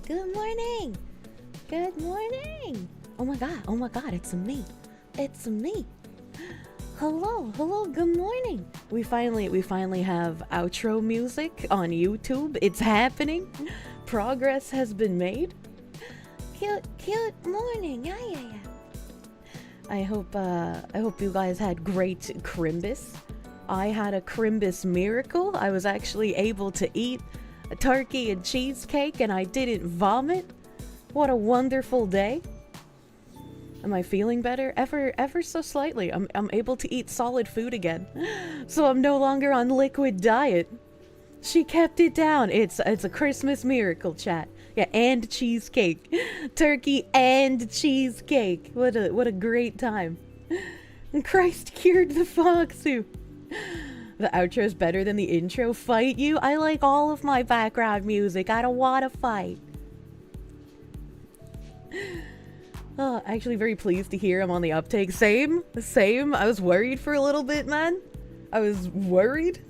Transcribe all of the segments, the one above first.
Good morning. Good morning. Oh my god, it's me. It's me. Hello, good morning. We finally have outro music on YouTube. It's happening. Progress has been made. Cute morning. Yeah. I hope you guys had great Crimbus. I had a Crimbus miracle. I was actually able to eat a turkey and cheesecake and I didn't vomit. What a wonderful day. Am I feeling better? Ever so slightly. I'm able to eat solid food again. So I'm no longer on liquid diet. She kept it down. It's a Christmas miracle, chat. Yeah, and cheesecake. Turkey and cheesecake. What a great time. And Christ cured the foxu. The outro's better than the intro. Fight you? I like all of my background music. I don't want to fight. Oh, actually very pleased to hear I'm on the uptake. Same. I was worried for a little bit, man. I was worried.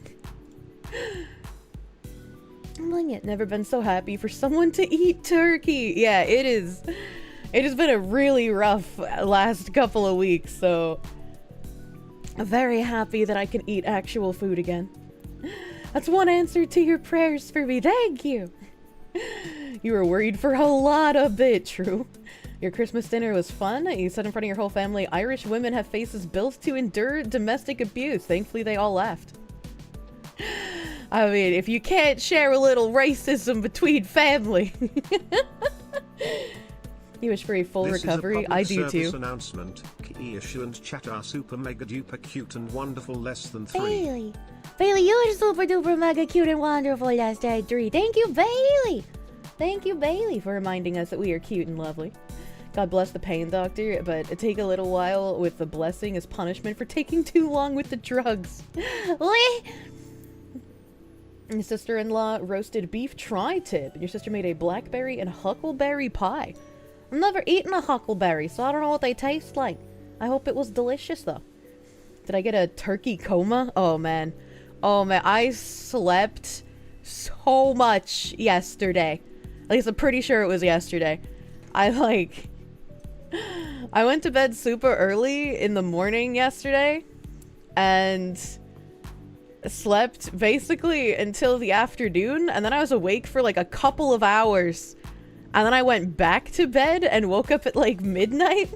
I'm yet never been so happy for someone to eat turkey. Yeah, it is. It has been a really rough last couple of weeks, so I'm very happy that I can eat actual food again. That's one answer to your prayers for me. Thank you. You were worried for a lot of bit, true. Your Christmas dinner was fun. You said in front of your whole family, Irish women have faces built to endure domestic abuse. Thankfully, they all laughed. I mean, if you can't share a little racism between family. You wish for a full recovery. I do too. Announcement. Kirsche and chat are super mega duper cute and wonderful less than 3. Bailey, you are super duper mega cute and wonderful less than 3. Thank you, Bailey. Thank you, Bailey, for reminding us that we are cute and lovely. God bless the pain doctor, but take a little while with the blessing as punishment for taking too long with the drugs. Your sister-in-law roasted beef tri-tip. Your sister made a blackberry and huckleberry pie. I've never eaten a huckleberry, so I don't know what they taste like. I hope it was delicious, though. Did I get a turkey coma? Oh, man. I slept so much yesterday. At least I'm pretty sure it was yesterday. I went to bed super early in the morning yesterday and slept basically until the afternoon, and then I was awake for like a couple of hours, and then I went back to bed and woke up at like midnight.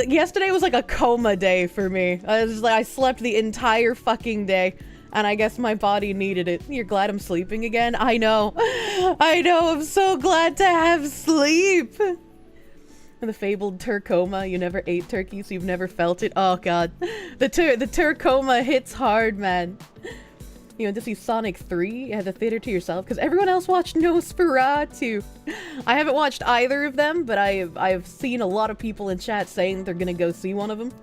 Yesterday was like a coma day for me. I slept the entire fucking day. And I guess my body needed it. You're glad I'm sleeping again? I know. I'm so glad to have sleep. And the fabled turcoma. You never ate turkey, so you've never felt it. Oh, God. The turcoma hits hard, man. You went to see Sonic 3? You had the theater to yourself? Because everyone else watched Nosferatu. I haven't watched either of them, but I've seen a lot of people in chat saying they're gonna go see one of them.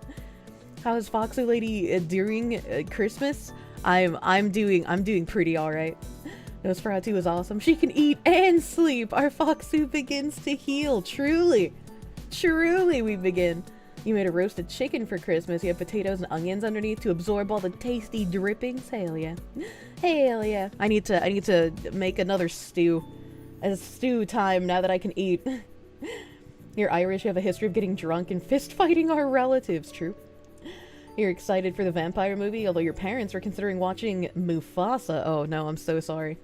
How is Foxy Lady during Christmas? I'm doing pretty alright. Nosferatu was awesome. She can eat and sleep. Our Foxu begins to heal. Truly we begin. You made a roasted chicken for Christmas. You have potatoes and onions underneath to absorb all the tasty drippings. Hell yeah. I need to make another stew. It's stew time now that I can eat. You're Irish. You have a history of getting drunk and fist fighting our relatives. True. You're excited for the vampire movie, although your parents were considering watching Mufasa. Oh no, I'm so sorry.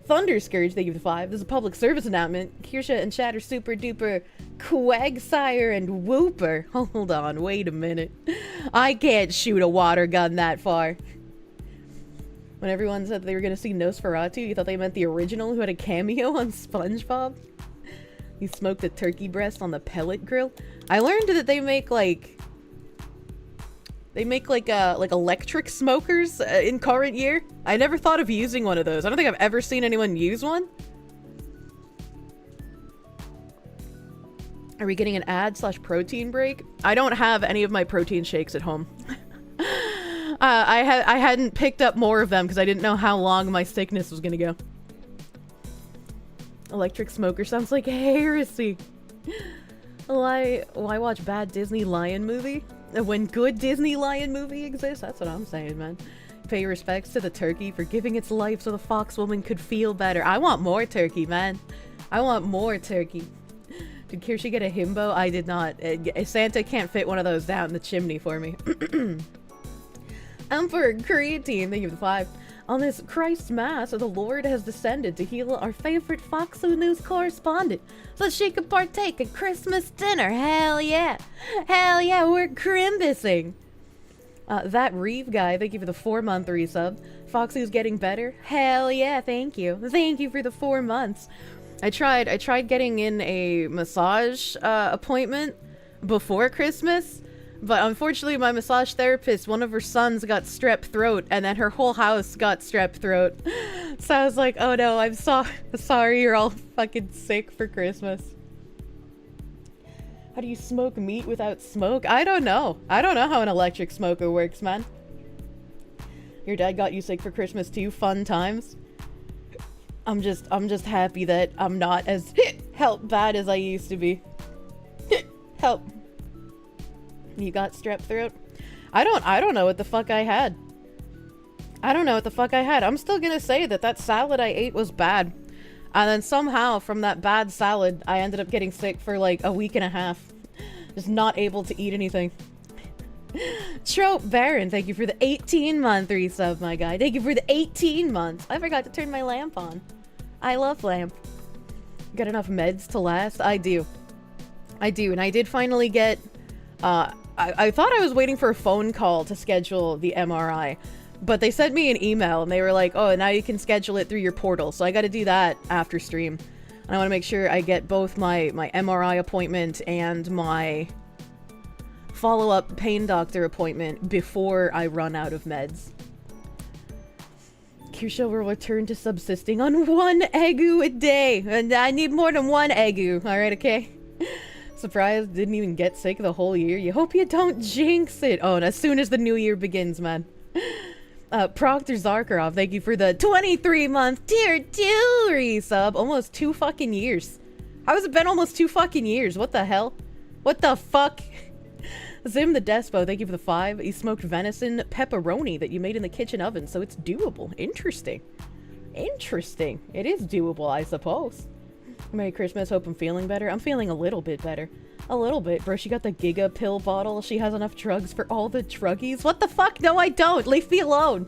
Thunder Scourge, thank you for the 5. This is a public service announcement. Kirsche and Chat are super duper Quagsire and Whooper. Hold on, wait a minute. I can't shoot a water gun that far. When everyone said they were gonna see Nosferatu, you thought they meant the original who had a cameo on SpongeBob? You smoked a turkey breast on the pellet grill? I learned that they make like electric smokers in current year. I never thought of using one of those. I don't think I've ever seen anyone use one. Are we getting an ad/protein break? I don't have any of my protein shakes at home. I hadn't picked up more of them because I didn't know how long my sickness was gonna go. Electric smoker sounds like heresy. Why watch bad Disney lion movie when good Disney lion movie exists? That's what I'm saying, man. Pay respects to the turkey for giving its life so the fox woman could feel better. I want more turkey, man. I want more turkey. Did Kirsche get a himbo? I did not. Santa can't fit one of those down the chimney for me. Emperor Creatine, thank you for the 5. On this Christ's Mass, the Lord has descended to heal our favorite Foxo News correspondent so she could partake of Christmas dinner. Hell yeah. Hell yeah, we're Crimbusing. That Reeve guy, thank you for the 4-month resub. Foxy's getting better. Hell yeah, thank you. Thank you for the 4 months. I tried getting in a massage appointment before Christmas, but unfortunately my massage therapist, one of her sons got strep throat, and then her whole house got strep throat. So I was like, oh no, I'm sorry you're all fucking sick for Christmas. How do you smoke meat without smoke? I don't know. I don't know how an electric smoker works, man. Your dad got you sick for Christmas too? Fun times? I'm just happy that I'm not as bad as I used to be. Help. You got strep throat? I don't know what the fuck I had. I don't know what the fuck I had. I'm still gonna say that salad I ate was bad. And then somehow from that bad salad, I ended up getting sick for like a week and a half. Just not able to eat anything. Trope Baron, thank you for the 18-month resub, my guy. Thank you for the 18 months. I forgot to turn my lamp on. I love lamp. Got enough meds to last? I do. And I did finally get... I thought I was waiting for a phone call to schedule the MRI. But they sent me an email, and they were like, oh, now you can schedule it through your portal. So I gotta do that after stream. And I want to make sure I get both my MRI appointment and my follow-up pain doctor appointment before I run out of meds. Kirsche will return to subsisting on 1 egu a day. And I need more than 1 egu. Alright, okay? Surprised, didn't even get sick the whole year. You hope you don't jinx it. Oh, and as soon as the new year begins, man. Proctor Zarkarov, thank you for the 23-month tier 2 resub. Almost 2 fucking years. How has it been almost 2 fucking years? What the hell? What the fuck? Zim the Despo, thank you for the 5. You smoked venison pepperoni that you made in the kitchen oven, so it's doable. Interesting. Interesting. It is doable, I suppose. Merry Christmas, hope I'm feeling better. I'm feeling a little bit better. A little bit, bro. She got the Giga pill bottle. She has enough drugs for all the druggies. What the fuck? No, I don't. Leave me alone.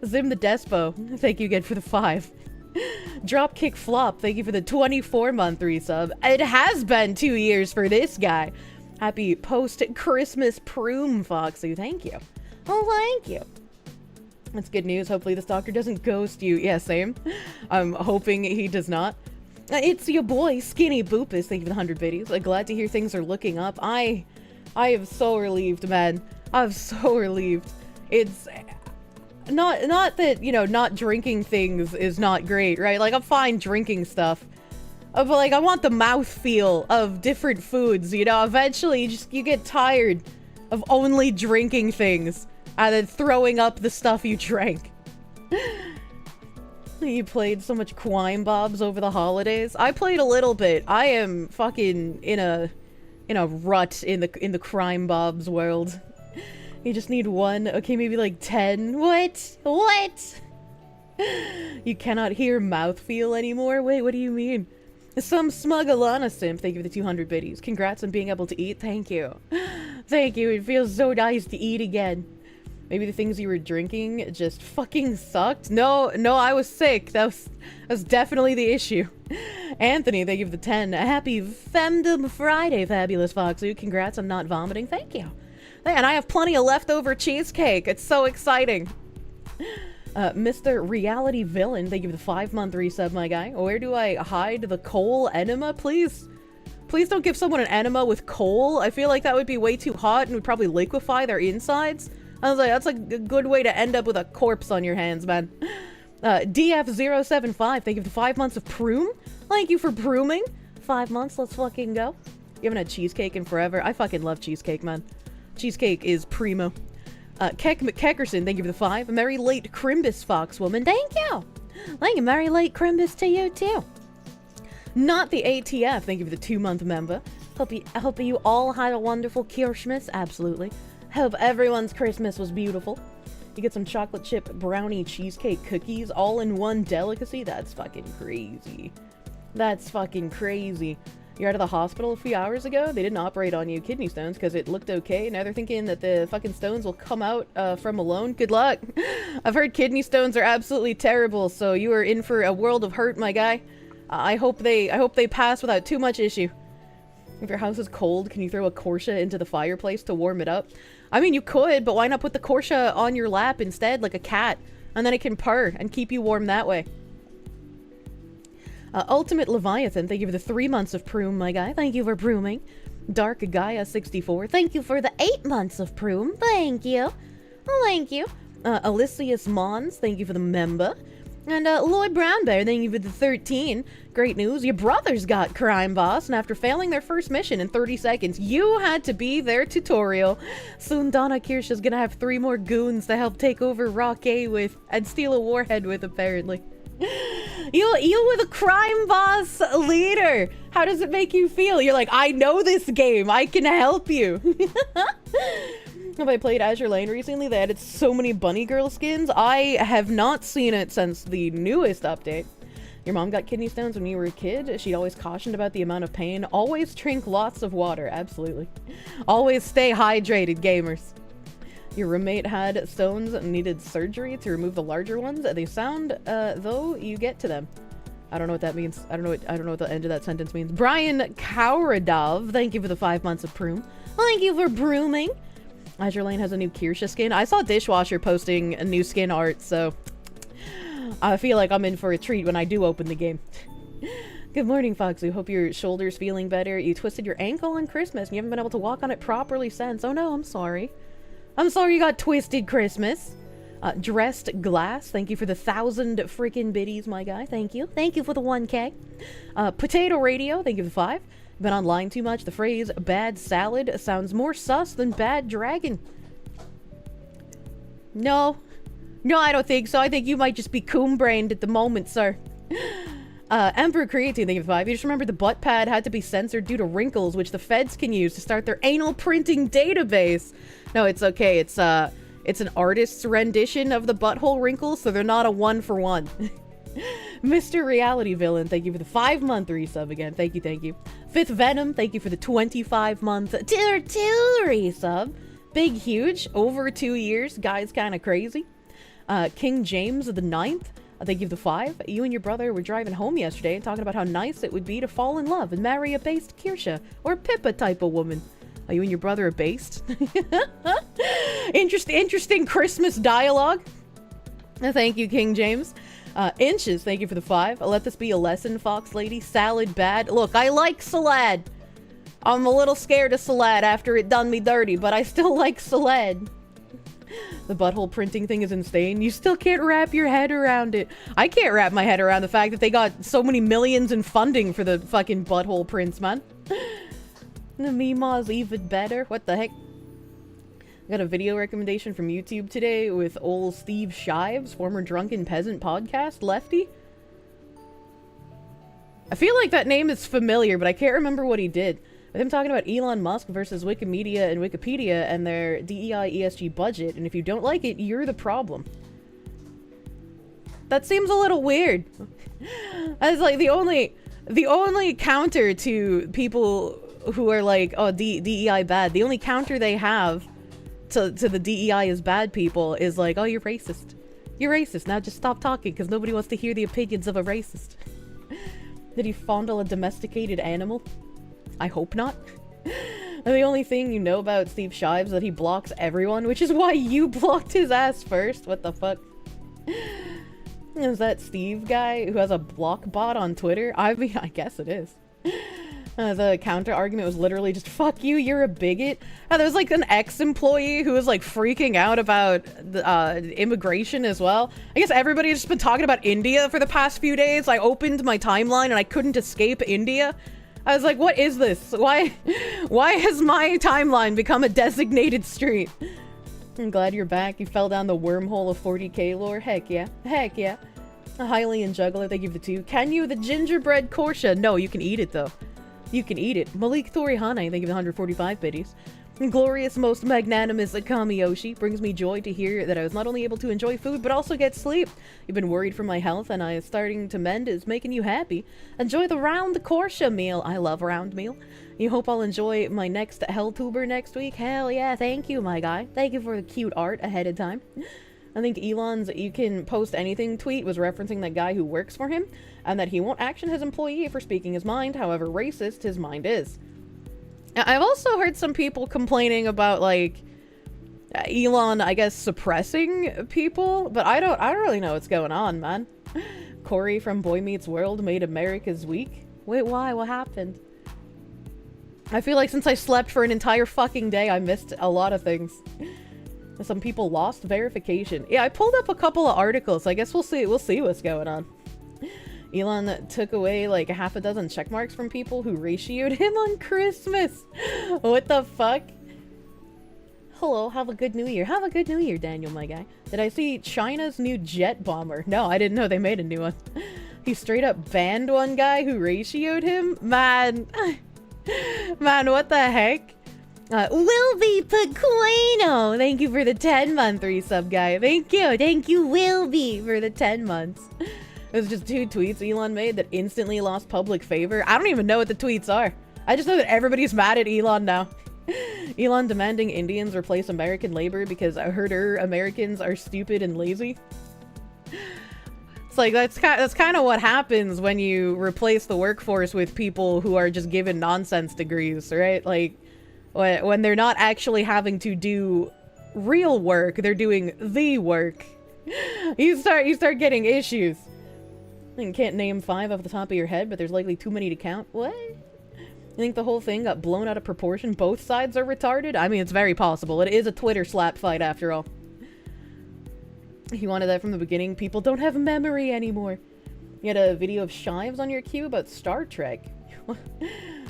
Zim the Despo, thank you again for the 5. Dropkick Flop, thank you for the 24-month resub. It has been 2 years for this guy. Happy post-Christmas Proom, Foxy. Thank you. Oh, thank you. That's good news. Hopefully this doctor doesn't ghost you. Yeah, same. I'm hoping he does not. It's your boy, Skinny Boopus. Thank you for the 100 biddies. I'm glad to hear things are looking up. I am so relieved, man. I'm so relieved. It's not that, you know, not drinking things is not great, right? Like, I'm fine drinking stuff. But, like, I want the mouthfeel of different foods, you know? Eventually, you get tired of only drinking things and then throwing up the stuff you drank. You played so much Quime Bobs over the holidays. I played a little bit. I am fucking in a rut in the Crime Bobs world. You just need 1. Okay, maybe like 10. What? What? You cannot hear mouthfeel anymore? Wait, what do you mean? Some smug Alana simp. Thank you for the 200 biddies. Congrats on being able to eat. Thank you. Thank you. It feels so nice to eat again. Maybe the things you were drinking just fucking sucked? No, I was sick. That was definitely the issue. Anthony, thank you for the 10. Happy Femdom Friday, Fabulous Foxy. Congrats on not vomiting. Thank you. And I have plenty of leftover cheesecake. It's so exciting. Mr. Reality Villain, thank you for the 5-month resub, my guy. Where do I hide the coal enema? Please don't give someone an enema with coal. I feel like that would be way too hot and would probably liquefy their insides. I was like, that's like a good way to end up with a corpse on your hands, man. DF075, thank you for the 5 months of Proom. Thank you for Prooming. 5 months, let's fucking go. You haven't had cheesecake in forever. I fucking love cheesecake, man. Cheesecake is primo. Keck McKeckerson, thank you for the 5. Merry late Crimbus, Foxwoman. Thank you. Thank you, Merry late Crimbus to you, too. Not the ATF, thank you for the 2-month member. Hope you all had a wonderful Kirschmas, absolutely. Hope everyone's Christmas was beautiful. You get some chocolate chip brownie cheesecake cookies all in one delicacy. That's fucking crazy. That's fucking crazy. You're out of the hospital a few hours ago. They didn't operate on you kidney stones because it looked okay. Now they're thinking that the fucking stones will come out from alone. Good luck. I've heard kidney stones are absolutely terrible, so you are in for a world of hurt, my guy. I hope they pass without too much issue. If your house is cold, can you throw a Kirsche into the fireplace to warm it up? I mean, you could, but why not put the Kirsche on your lap instead, like a cat? And then it can purr and keep you warm that way. Ultimate Leviathan, thank you for the 3 months of Proom, my guy. Thank you for Prooming. Dark Gaia 64, thank you for the 8 months of Proom. Thank you. Thank you. Alysius Mons, thank you for the member. And Lloyd Brownbear, thank you for the 13. Great news, your brothers got Crime Boss, and after failing their first mission in 30 seconds, you had to be their tutorial. Soon Donna Kirsche is gonna have 3 more goons to help take over Rock A with, and steal a warhead with, apparently. You were the Crime Boss leader! How does it make you feel? You're like, I know this game, I can help you! Have I played Azure Lane recently? They added so many bunny girl skins. I have not seen it since the newest update. Your mom got kidney stones when you were a kid. She'd always cautioned about the amount of pain. Always drink lots of water. Absolutely. Always stay hydrated, gamers. Your roommate had stones and needed surgery to remove the larger ones. They sound, though you get to them. I don't know what that means. I don't know what the end of that sentence means. Brian Kauradov, thank you for the 5 months of Proom. Thank you for brooming. Azure Lane has a new Kirsche skin. I saw Dishwasher posting a new skin art, so I feel like I'm in for a treat when I do open the game. Good morning, Foxy. Hope your shoulder's feeling better. You twisted your ankle on Christmas and you haven't been able to walk on it properly since. Oh no, I'm sorry. I'm sorry you got twisted Christmas. Dressed Glass, thank you for the 1,000 freaking biddies, my guy. Thank you. Thank you for the 1K. Potato Radio, thank you for the 5. Been online too much. The phrase bad salad sounds more sus than bad dragon. No, I don't think so. I think you might just be coon-brained at the moment, sir. Emperor Creatine, thank you for 5. You just remember the butt pad had to be censored due to wrinkles, which the feds can use to start their anal printing database. No, it's okay. It's an artist's rendition of the butthole wrinkles, so they're not a 1-for-1. Mr. Reality Villain, thank you for the 5-month resub again. Thank you. Fifth Venom, thank you for the 25-month tier 2 resub. Big, huge, over 2 years. Guy's kind of crazy. King James the 9th, thank you for the 5. You and your brother were driving home yesterday and talking about how nice it would be to fall in love and marry a based Kirsche or Pippa type of woman. Are you and your brother are based? Interesting Christmas dialogue. Thank you, King James. Inches, thank you for the 5. Let this be a lesson, Fox Lady. Salad bad. Look, I like salad. I'm a little scared of salad after it done me dirty, but I still like salad. The butthole printing thing is insane. You still can't wrap your head around it. I can't wrap my head around the fact that they got so many millions in funding for the fucking butthole prints, man. The Mima's even better. What the heck? I got a video recommendation from YouTube today with old Steve Shives, former Drunken Peasant podcast, Lefty. I feel like that name is familiar, but I can't remember what he did. With him talking about Elon Musk versus Wikimedia and Wikipedia and their DEI ESG budget, and if you don't like it, you're the problem. That seems a little weird. That's like the only counter to people who are like, oh, DEI bad. The only counter they have to the DEI is bad people is like, oh, you're racist. You're racist. Now just stop talking because nobody wants to hear the opinions of a racist. Did he fondle a domesticated animal? I hope not. The only thing you know about Steve Shives is that he blocks everyone, which is why you blocked his ass first. What the fuck? Is that Steve guy who has a block bot on Twitter? I mean, I guess it is. The counter argument was literally just, fuck you, you're a bigot. There was like an ex-employee who was like freaking out about immigration as well. I guess everybody's just been talking about India for the past few days. I opened my timeline and I couldn't escape India. I was like, what is this? Why has my timeline become a designated street? I'm glad you're back. You fell down the wormhole of 40k lore. Heck yeah. Heck yeah. A Hylian juggler, thank you for the 2. Can you the gingerbread Kirsche? No, you can eat it though. You can eat it. Malik Thorihane, thank you for the 145 biddies. Glorious, most magnanimous Kamiyoshi, brings me joy to hear that I was not only able to enjoy food, but also get sleep. You've been worried for my health, and I is starting to mend is making you happy. Enjoy the round Kirsche meal. I love round meal. You hope I'll enjoy my next Helltuber next week? Hell yeah, thank you, my guy. Thank you for the cute art ahead of time. I think Elon's "you can post anything" tweet was referencing that guy who works for him, and that he won't action his employee for speaking his mind, however racist his mind is. I've also heard some people complaining about, like, Elon, I guess, suppressing people, but I don't really know what's going on, man. Corey from Boy Meets World made America's week. Wait, why? What happened? I feel like since I slept for an entire fucking day, I missed a lot of things. Some people lost verification. Yeah, I pulled up a couple of articles. I guess we'll see what's going on. Elon took away like half a dozen check marks from people who ratioed him on Christmas. What the fuck? Hello, have a good new year. Have a good new year, Daniel, my guy. Did I see China's new jet bomber? No, I didn't know they made a new one. He straight up banned one guy who ratioed him? Man. Man, what the heck? Wilby Pequeno! Thank you for the 10-month resub, guy. Thank you, Wilby, for the 10 months. It was just 2 tweets Elon made that instantly lost public favor. I don't even know what the tweets are. I just know that everybody's mad at Elon now. Elon demanding Indians replace American labor because herder Americans are stupid and lazy. It's like, that's kind of what happens when you replace the workforce with people who are just given nonsense degrees, right? Like, when they're not actually having to do real work, they're doing the work. You start getting issues. You can't name 5 off the top of your head, but there's likely too many to count. What? You think the whole thing got blown out of proportion? Both sides are retarded? I mean, it's very possible. It is a Twitter slap fight after all. He wanted that from the beginning. People don't have memory anymore. You had a video of Shives on your queue about Star Trek.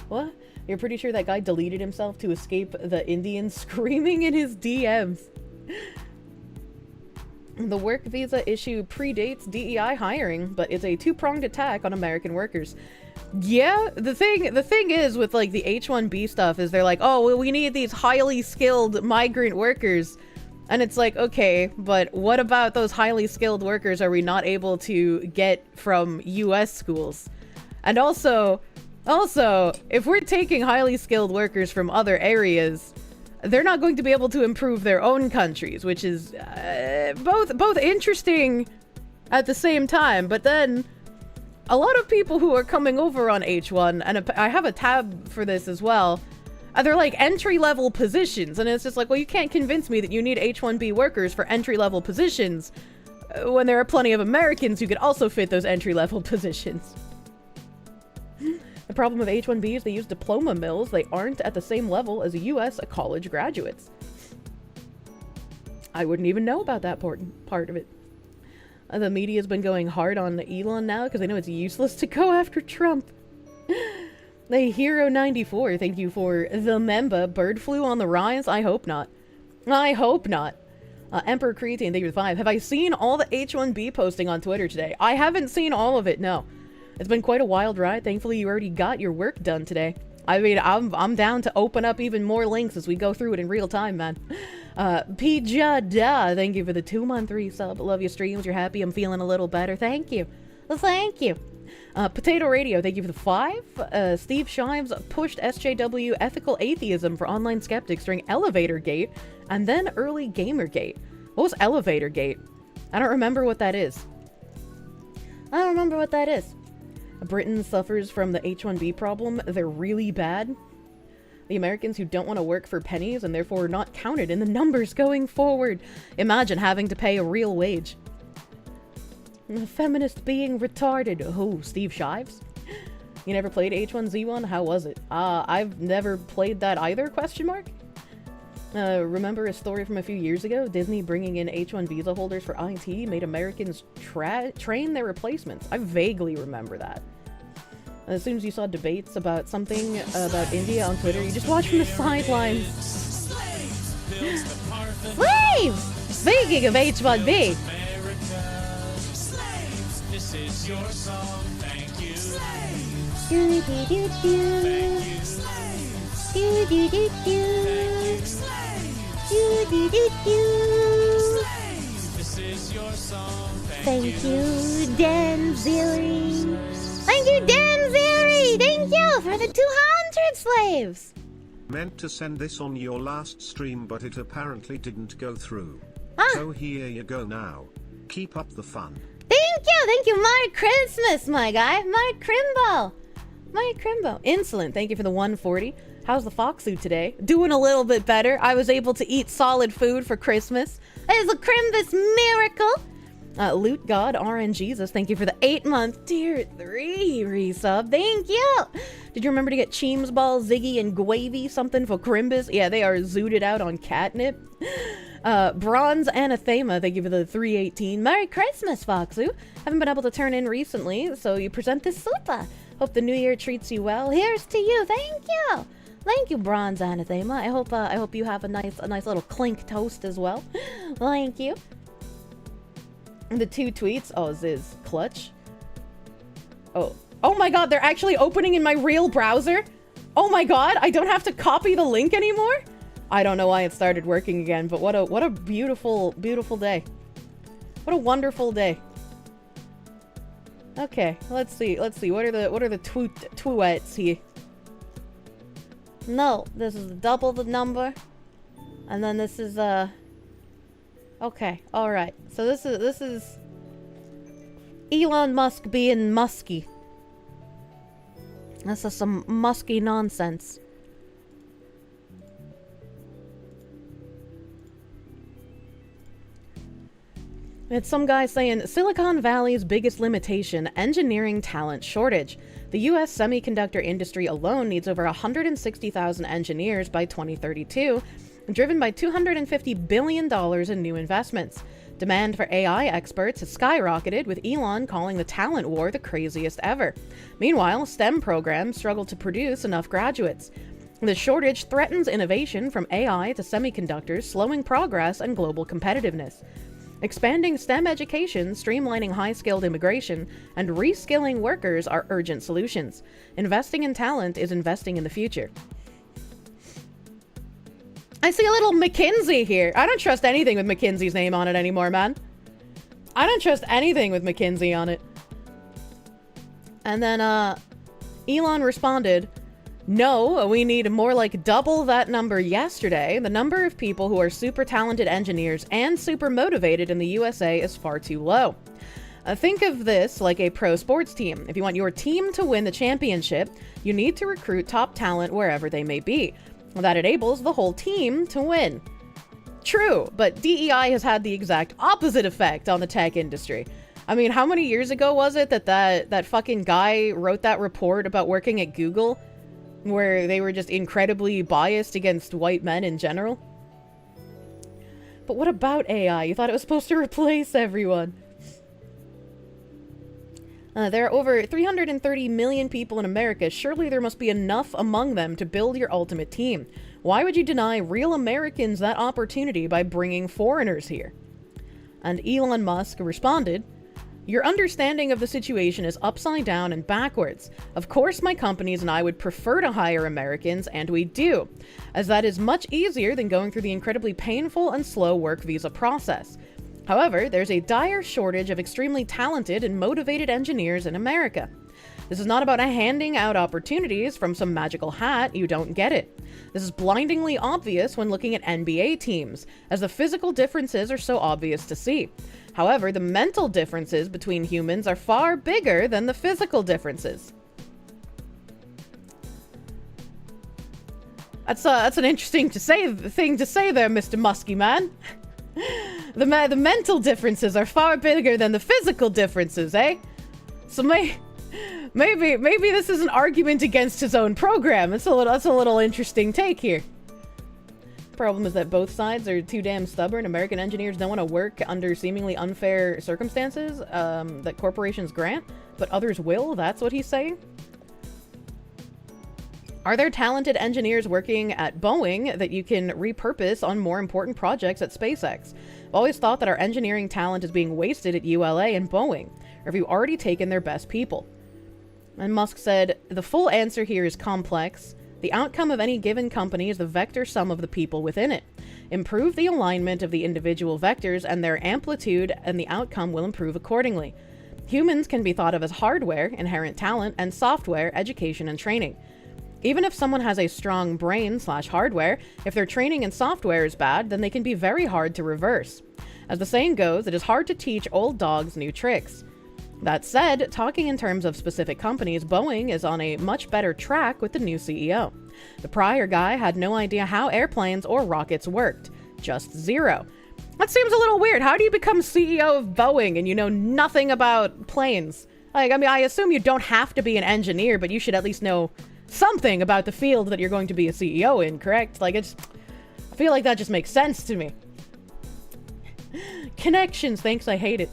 What? You're pretty sure that guy deleted himself to escape the Indians screaming in his DMs. The work visa issue predates DEI hiring, but it's a 2-pronged attack on American workers. Yeah, the thing is with like the H-1B stuff is they're like, oh, well, we need these highly skilled migrant workers. And it's like, okay, but what about those highly skilled workers are we not able to get from US schools? And also, if we're taking highly skilled workers from other areas, they're not going to be able to improve their own countries, which is both interesting at the same time. But then a lot of people who are coming over on H1, and I have a tab for this as well, they're like entry-level positions, and it's just like, well, you can't convince me that you need H1B workers for entry-level positions when there are plenty of Americans who could also fit those entry-level positions. The problem with H-1B is they use diploma mills. They aren't at the same level as U.S. college graduates. I wouldn't even know about that part of it. The media's been going hard on Elon now because they know it's useless to go after Trump. The Hero 94, thank you for the member. Bird flu on the rise? I hope not. I hope not. Emperor Creatine, thank you for the 5. Have I seen all the H-1B posting on Twitter today? I haven't seen all of it, no. It's been quite a wild ride. Thankfully, you already got your work done today. I mean, I'm down to open up even more links as we go through it in real time, man. Pijada, thank you for the 2-month resub. Love your streams. You're happy. I'm feeling a little better. Thank you. Well, thank you. Potato Radio, thank you for the 5. Steve Shives pushed SJW ethical atheism for online skeptics during Elevator Gate and then early Gamergate. What was Elevator Gate? I don't remember what that is. Britain suffers from the H-1B problem. They're really bad. The Americans who don't want to work for pennies and therefore are not counted in the numbers going forward. Imagine having to pay a real wage. A feminist being retarded. Oh, Steve Shives? You never played H1Z1? How was it? I've never played that either, question mark? Remember a story from a few years ago? Disney bringing in H1 visa holders for IT made Americans train their replacements. I vaguely remember that. As soon as you saw debates about something about India on Twitter, you just watch from the sidelines. Slaves! Speaking of H1B! This is your song, thank you. Do do do do. Do do do do. This is your song. Thank you, Dan Ziri. Thank you, Dan Ziri. Thank you for the 200 slaves. Meant to send this on your last stream, but it apparently didn't go through. So here you go now. Keep up the fun. Thank you, Merry Christmas, my guy. Merry Crimbo. Merry Crimbo. Insolent, thank you for the 140. How's the Foxu today? Doing a little bit better. I was able to eat solid food for Christmas. It's a Crimbus miracle. Loot God, RN Jesus, thank you for the 8-month tier 3 resub. Thank you. Did you remember to get Cheems Ball, Ziggy, and Guavy something for Crimbus? Yeah, they are zooted out on catnip. Bronze Anathema, thank you for the 318. Merry Christmas, Foxu. Haven't been able to turn in recently, so you present this super. Hope the new year treats you well. Here's to you. Thank you. Thank you, Bronze Anathema. I hope you have a nice little clink toast as well. Thank you. The 2 tweets. Oh, Ziz. Clutch. Oh my god, they're actually opening in my real browser? Oh my god, I don't have to copy the link anymore? I don't know why it started working again, but what a beautiful, beautiful day. What a wonderful day. Okay, let's see. What are the tweets here? No, this is double the number. And then this is okay, alright. So this is Elon Musk being musky. This is some musky nonsense. It's some guy saying, Silicon Valley's biggest limitation, engineering talent shortage. The US semiconductor industry alone needs over 160,000 engineers by 2032, driven by $250 billion in new investments. Demand for AI experts has skyrocketed, with Elon calling the talent war the craziest ever. Meanwhile, STEM programs struggle to produce enough graduates. The shortage threatens innovation from AI to semiconductors, slowing progress and global competitiveness. Expanding STEM education, streamlining high-skilled immigration, and reskilling workers are urgent solutions. Investing in talent is investing in the future. I see a little McKinsey here. I don't trust anything with McKinsey's name on it anymore, man. I don't trust anything with McKinsey on it. And then, Elon responded, no, we need more like double that number yesterday. The number of people who are super talented engineers and super motivated in the USA is far too low. Think of this like a pro sports team. If you want your team to win the championship, you need to recruit top talent wherever they may be. That enables the whole team to win. True, but DEI has had the exact opposite effect on the tech industry. I mean, how many years ago was it that fucking guy wrote that report about working at Google, where they were just incredibly biased against white men in general? But what about AI? You thought it was supposed to replace everyone. There are over 330 million people in America. Surely there must be enough among them to build your ultimate team. Why would you deny real Americans that opportunity by bringing foreigners here? And Elon Musk responded, your understanding of the situation is upside down and backwards. Of course, my companies and I would prefer to hire Americans, and we do, as that is much easier than going through the incredibly painful and slow work visa process. However, there's a dire shortage of extremely talented and motivated engineers in America. This is not about handing out opportunities from some magical hat. You don't get it. This is blindingly obvious when looking at NBA teams, as the physical differences are so obvious to see. However, the mental differences between humans are far bigger than the physical differences. That's an interesting thing to say there, Mr. Musky Man. The mental differences are far bigger than the physical differences, eh? So maybe this is an argument against his own program. That's a little interesting take here. Problem is that both sides are too damn stubborn. American engineers don't want to work under seemingly unfair circumstances that corporations grant, but others will. That's what he's saying. Are there talented engineers working at Boeing that you can repurpose on more important projects at SpaceX? I've always thought that our engineering talent is being wasted at ULA and Boeing. Or have you already taken their best people? And Musk said, the full answer here is complex. The outcome of any given company is the vector sum of the people within it. Improve the alignment of the individual vectors and their amplitude, and the outcome will improve accordingly. Humans can be thought of as hardware, inherent talent, and software, education and training. Even if someone has a strong brain/hardware, if their training and software is bad, then they can be very hard to reverse. As the saying goes, it is hard to teach old dogs new tricks. That said, talking in terms of specific companies, Boeing is on a much better track with the new CEO. The prior guy had no idea how airplanes or rockets worked. Just zero. That seems a little weird. How do you become CEO of Boeing and you know nothing about planes? Like, I mean, I assume you don't have to be an engineer, but you should at least know something about the field that you're going to be a CEO in, correct? Like, I feel like that just makes sense to me. Connections, thanks, I hate it.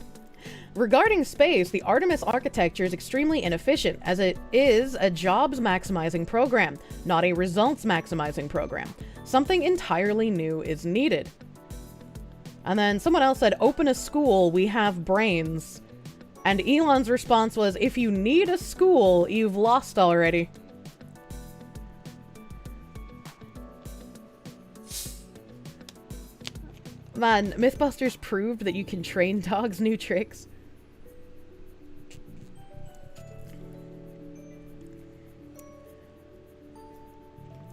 Regarding space, the Artemis architecture is extremely inefficient, as it is a jobs maximizing program, not a results maximizing program. Something entirely new is needed. And then someone else said, open a school, we have brains. And Elon's response was, if you need a school, you've lost already. Man, Mythbusters proved that you can train dogs new tricks.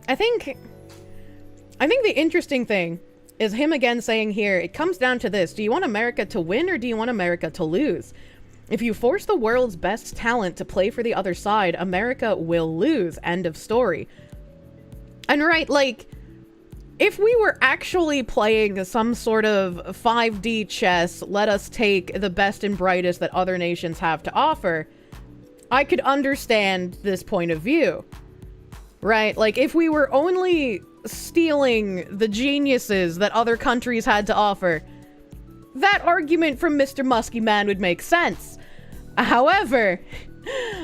I think the interesting thing is him again saying here, it comes down to this. Do you want America to win or do you want America to lose? If you force the world's best talent to play for the other side, America will lose. End of story. And right, like, if we were actually playing some sort of 5D chess, let us take the best and brightest that other nations have to offer, I could understand this point of view. Right? Like, if we were only stealing the geniuses that other countries had to offer, that argument from Mr. Musky Man would make sense. However,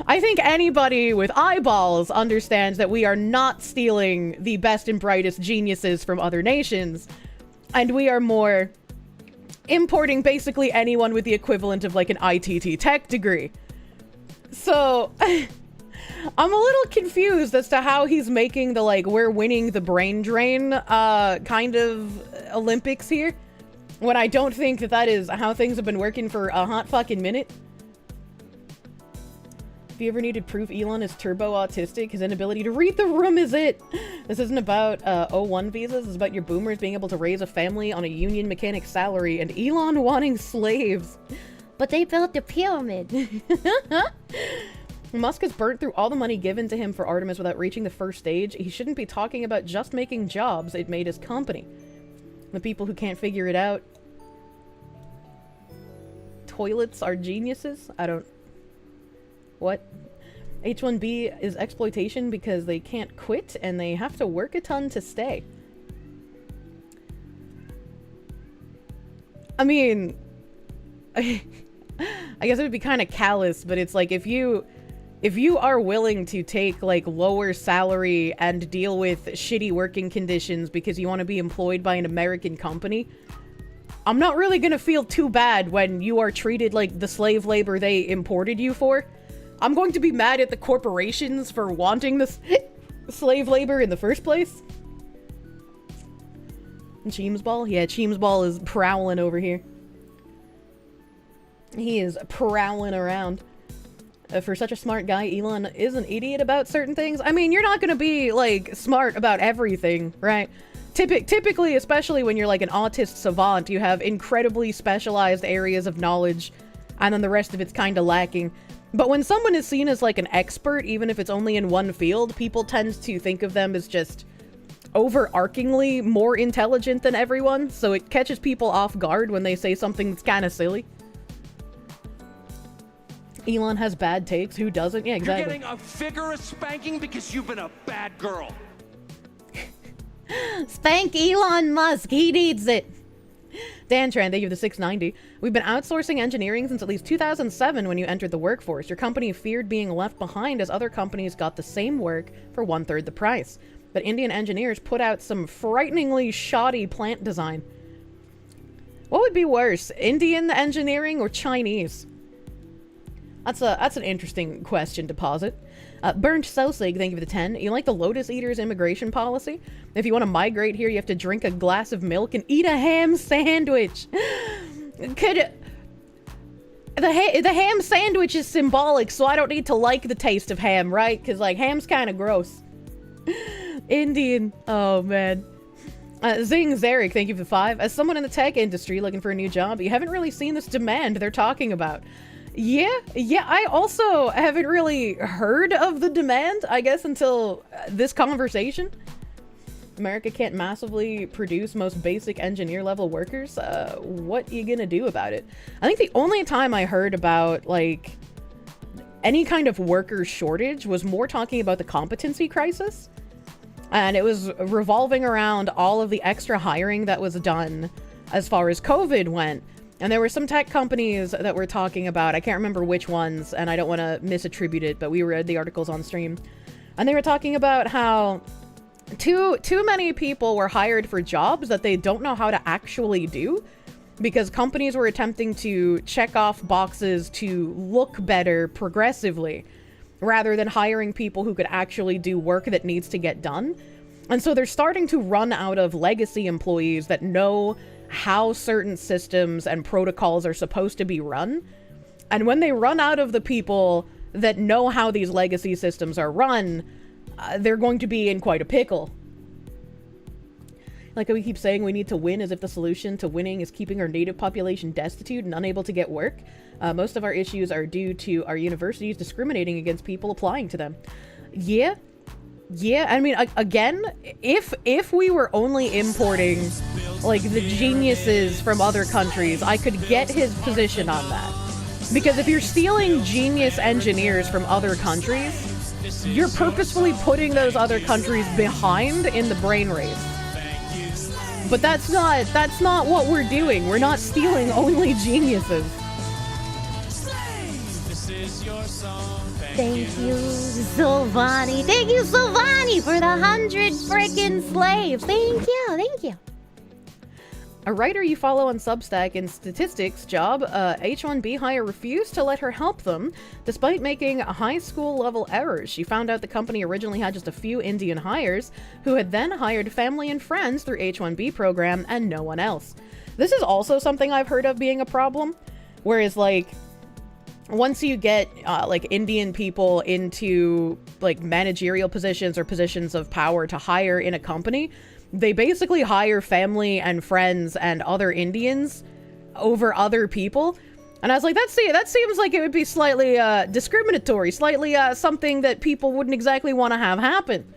I think anybody with eyeballs understands that we are not stealing the best and brightest geniuses from other nations, and we are more importing basically anyone with the equivalent of like an ITT tech degree. So I'm a little confused as to how he's making the, like, we're winning the brain drain kind of Olympics here, when I don't think that that is how things have been working for a hot fucking minute. If you ever needed proof Elon is turbo autistic, his inability to read the room is it. This isn't about O1 visas, it's about your boomers being able to raise a family on a union mechanic salary and Elon wanting slaves. But they built the pyramid. Musk has burnt through all the money given to him for Artemis without reaching the first stage. He shouldn't be talking about just making jobs. It made his company. The people who can't figure it out. Toilets are geniuses? I don't... What? H1B is exploitation because they can't quit and they have to work a ton to stay. I mean... I guess it would be kind of callous, but it's like if you are willing to take like lower salary and deal with shitty working conditions because you want to be employed by an American company, I'm not really gonna feel too bad when you are treated like the slave labor they imported you for. I'm going to be mad at the corporations for wanting this slave labor in the first place. And Cheemsball? Yeah, Cheemsball is prowling over here. He is prowling around. For such a smart guy, Elon is an idiot about certain things. I mean, you're not going to be, like, smart about everything, right? Typically, especially when you're, like, an autist savant, you have incredibly specialized areas of knowledge, and then the rest of it's kind of lacking. But when someone is seen as, like, an expert, even if it's only in one field, people tend to think of them as just overarchingly more intelligent than everyone, so it catches people off guard when they say something that's kind of silly. Elon has bad takes. Who doesn't? Yeah, exactly. You're getting a vigorous spanking because you've been a bad girl. Spank Elon Musk. He needs it. Dan Tran, thank you for the 690. We've been outsourcing engineering since at least 2007 when you entered the workforce. Your company feared being left behind as other companies got the same work for 1/3 the price. But Indian engineers put out some frighteningly shoddy plant design. What would be worse, Indian engineering or Chinese? That's an interesting question to posit. Burned Sosig, thank you for the 10. You like the Lotus Eaters immigration policy? If you want to migrate here, you have to drink a glass of milk and eat a ham sandwich. The ham sandwich is symbolic, so I don't need to like the taste of ham, right? Because, like, ham's kind of gross. Indian. Oh, man. Zing Zarek, thank you for the 5. As someone in the tech industry looking for a new job, you haven't really seen this demand they're talking about. Yeah, I also haven't really heard of the demand, I guess, until this conversation. America can't massively produce most basic engineer level workers. What you gonna do about it? I think the only time I heard about, like, any kind of worker shortage was more talking about the competency crisis. And it was revolving around all of the extra hiring that was done as far as COVID went. And there were some tech companies that we're talking about. I can't remember which ones, and I don't want to misattribute it, but we read the articles on stream. And they were talking about how too many people were hired for jobs that they don't know how to actually do, because companies were attempting to check off boxes to look better progressively, rather than hiring people who could actually do work that needs to get done. And so they're starting to run out of legacy employees that know how certain systems and protocols are supposed to be run. And when they run out of the people that know how these legacy systems are run, they're going to be in quite a pickle. Like we keep saying, we need to win as if the solution to winning is keeping our native population destitute and unable to get work. Most of our issues are due to our universities discriminating against people applying to them. Yeah, I mean, again, if we were only importing, like, the geniuses from other countries, I could get his position on that. Because if you're stealing genius engineers from other countries, you're purposefully putting those other countries behind in the brain race. But that's not what we're doing. We're not stealing only geniuses. Thank you, Silvani. Thank you, Silvani, for the 100 frickin' slaves. Thank you. A writer you follow on Substack in statistics job, H-1B hire refused to let her help them, despite making high school level errors. She found out the company originally had just a few Indian hires, who had then hired family and friends through H-1B program and no one else. This is also something I've heard of being a problem, whereas, like, once you get, like, Indian people into, like, managerial positions or positions of power to hire in a company, they basically hire family and friends and other Indians over other people. And I was like, that seems like it would be slightly, discriminatory, slightly, something that people wouldn't exactly want to have happen.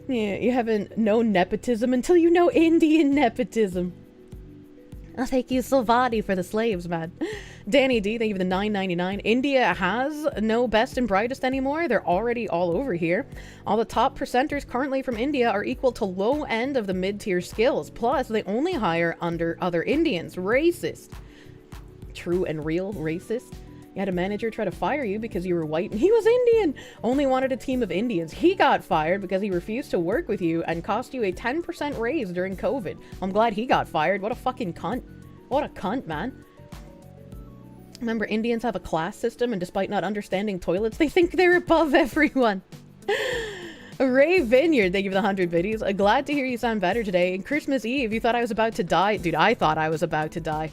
Yeah, you haven't known nepotism until you know Indian nepotism. Oh, thank you, Silvati, for the slaves, man. Danny D, thank you for the $9.99. India has no best and brightest anymore. They're already all over here. All the top percenters currently from India are equal to low end of the mid-tier skills. Plus, they only hire under other Indians. Racist. True and real racist. You had a manager try to fire you because you were white and he was Indian. Only wanted a team of Indians. He got fired because he refused to work with you and cost you a 10% raise during COVID. I'm glad he got fired. What a fucking cunt. What a cunt, man. Remember, Indians have a class system, and despite not understanding toilets, they think they're above everyone. Ray Vineyard, thank you for the 100 videos. Glad to hear you sound better today. And Christmas Eve, you thought I was about to die. Dude, I thought I was about to die.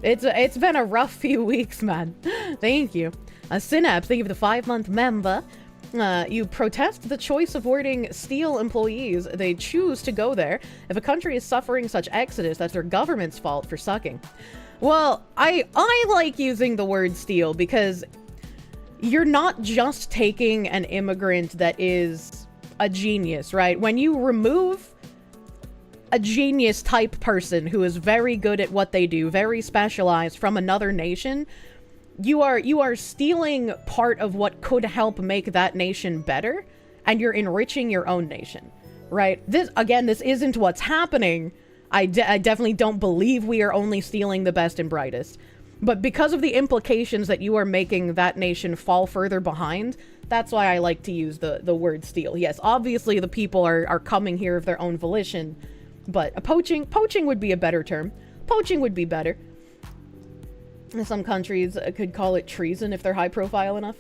It's been a rough few weeks, man. Thank you. Synapse, thank you for the 5-month member. You protest the choice of wording steal employees. They choose to go there. If a country is suffering such exodus, that's their government's fault for sucking. Well, I like using the word steal because you're not just taking an immigrant that is a genius, right? When you remove a genius type person who is very good at what they do, very specialized from another nation, you are stealing part of what could help make that nation better, and you're enriching your own nation, right? This isn't what's happening. I definitely don't believe we are only stealing the best and brightest. But because of the implications that you are making that nation fall further behind, that's why I like to use the word steal. Yes, obviously the people are coming here of their own volition, but poaching would be a better term. Poaching would be better. Some countries could call it treason if they're high profile enough.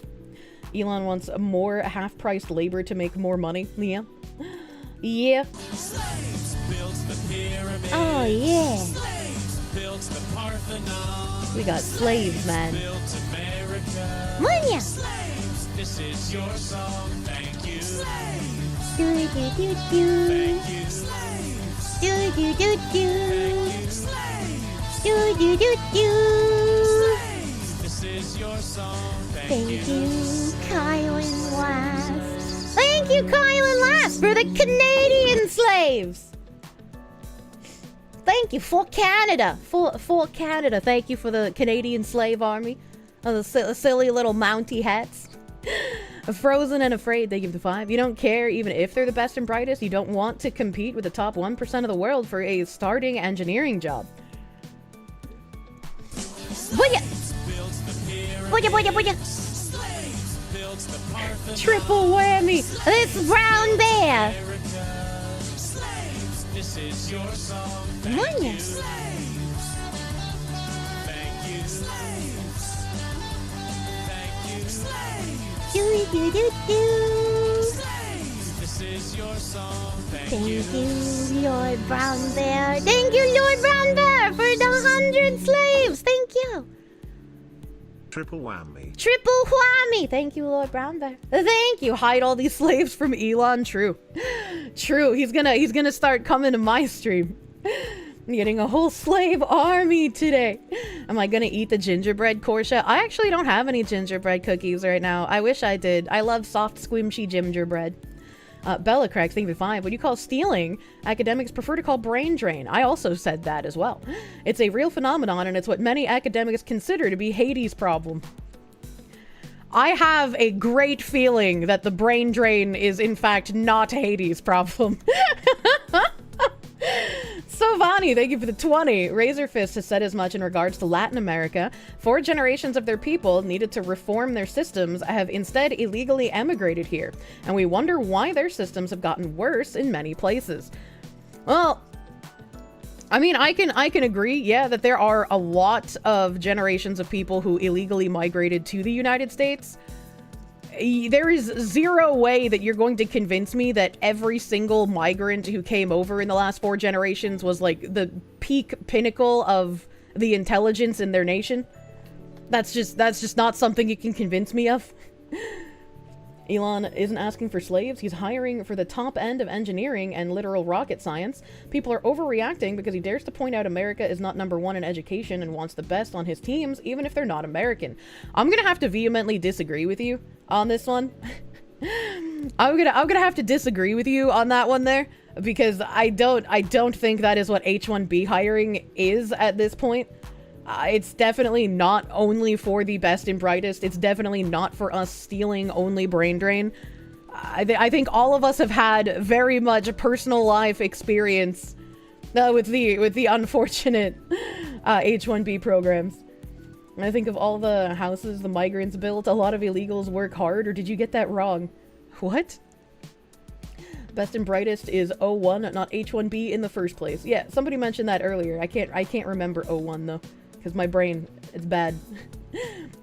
Elon wants more half-priced labor to make more money. Yeah. Yeah. Oh, yeah. We got slaves, man. Munya. This is your song, thank you. Do do do do. Do do do do. Do do do do. This is your song, Thank you, Kylan Last. Thank you, Kylan Last, for the Canadian slaves. Thank you for Canada. For Canada. Thank you for the Canadian slave army. Oh, the silly little Mountie hats. Frozen and Afraid, they give the 5. You don't care even if they're the best and brightest. You don't want to compete with the top 1% of the world for a starting engineering job. Booyah! Booyah, booyah, booyah! Triple whammy. This brown bear! This is your song, Munya. Do do do do. This is your song, Thank you, Lord Brown Bear. Thank you, Lord Brown Bear, for the 100 slaves. Thank you. Triple whammy. Triple whammy. Thank you, Lord Brown Bear. Thank you. Hide all these slaves from Elon. True. True. He's gonna start coming to my stream. I'm getting a whole slave army today. Am I gonna eat the gingerbread, Kirsche? I actually don't have any gingerbread cookies right now. I wish I did. I love soft, squishy gingerbread. Bella Cracks, thank you for 5. What you call stealing, academics prefer to call brain drain. I also said that as well. It's a real phenomenon, and it's what many academics consider to be Hades' problem. I have a great feeling that the brain drain is, in fact, not Hades' problem. Savani, thank you for the 20. Razorfist has said as much in regards to Latin America. 4 generations of their people needed to reform their systems have instead illegally emigrated here, and we wonder why their systems have gotten worse in many places. Well, I mean, I can agree, yeah, that there are a lot of generations of people who illegally migrated to the United States. There is zero way that you're going to convince me that every single migrant who came over in the last 4 generations was like the peak pinnacle of the intelligence in their nation. That's just not something you can convince me of. Elon isn't asking for slaves. He's hiring for the top end of engineering and literal rocket science. People are overreacting because he dares to point out America is not #1 in education and wants the best on his teams, even if they're not American. I'm gonna have to vehemently disagree with you on this one. I'm gonna have to disagree with you on that one there, because I don't think that is what H-1B hiring is at this point. It's definitely not only for the best and brightest. It's definitely not for us stealing only brain drain. I think all of us have had very much a personal life experience with the unfortunate H-1B programs. I think of all the houses the migrants built, a lot of illegals work hard, or did you get that wrong? What? Best and brightest is 01, not H-1B in the first place. Yeah, somebody mentioned that earlier. I can't remember 01 though, because my brain, it's bad.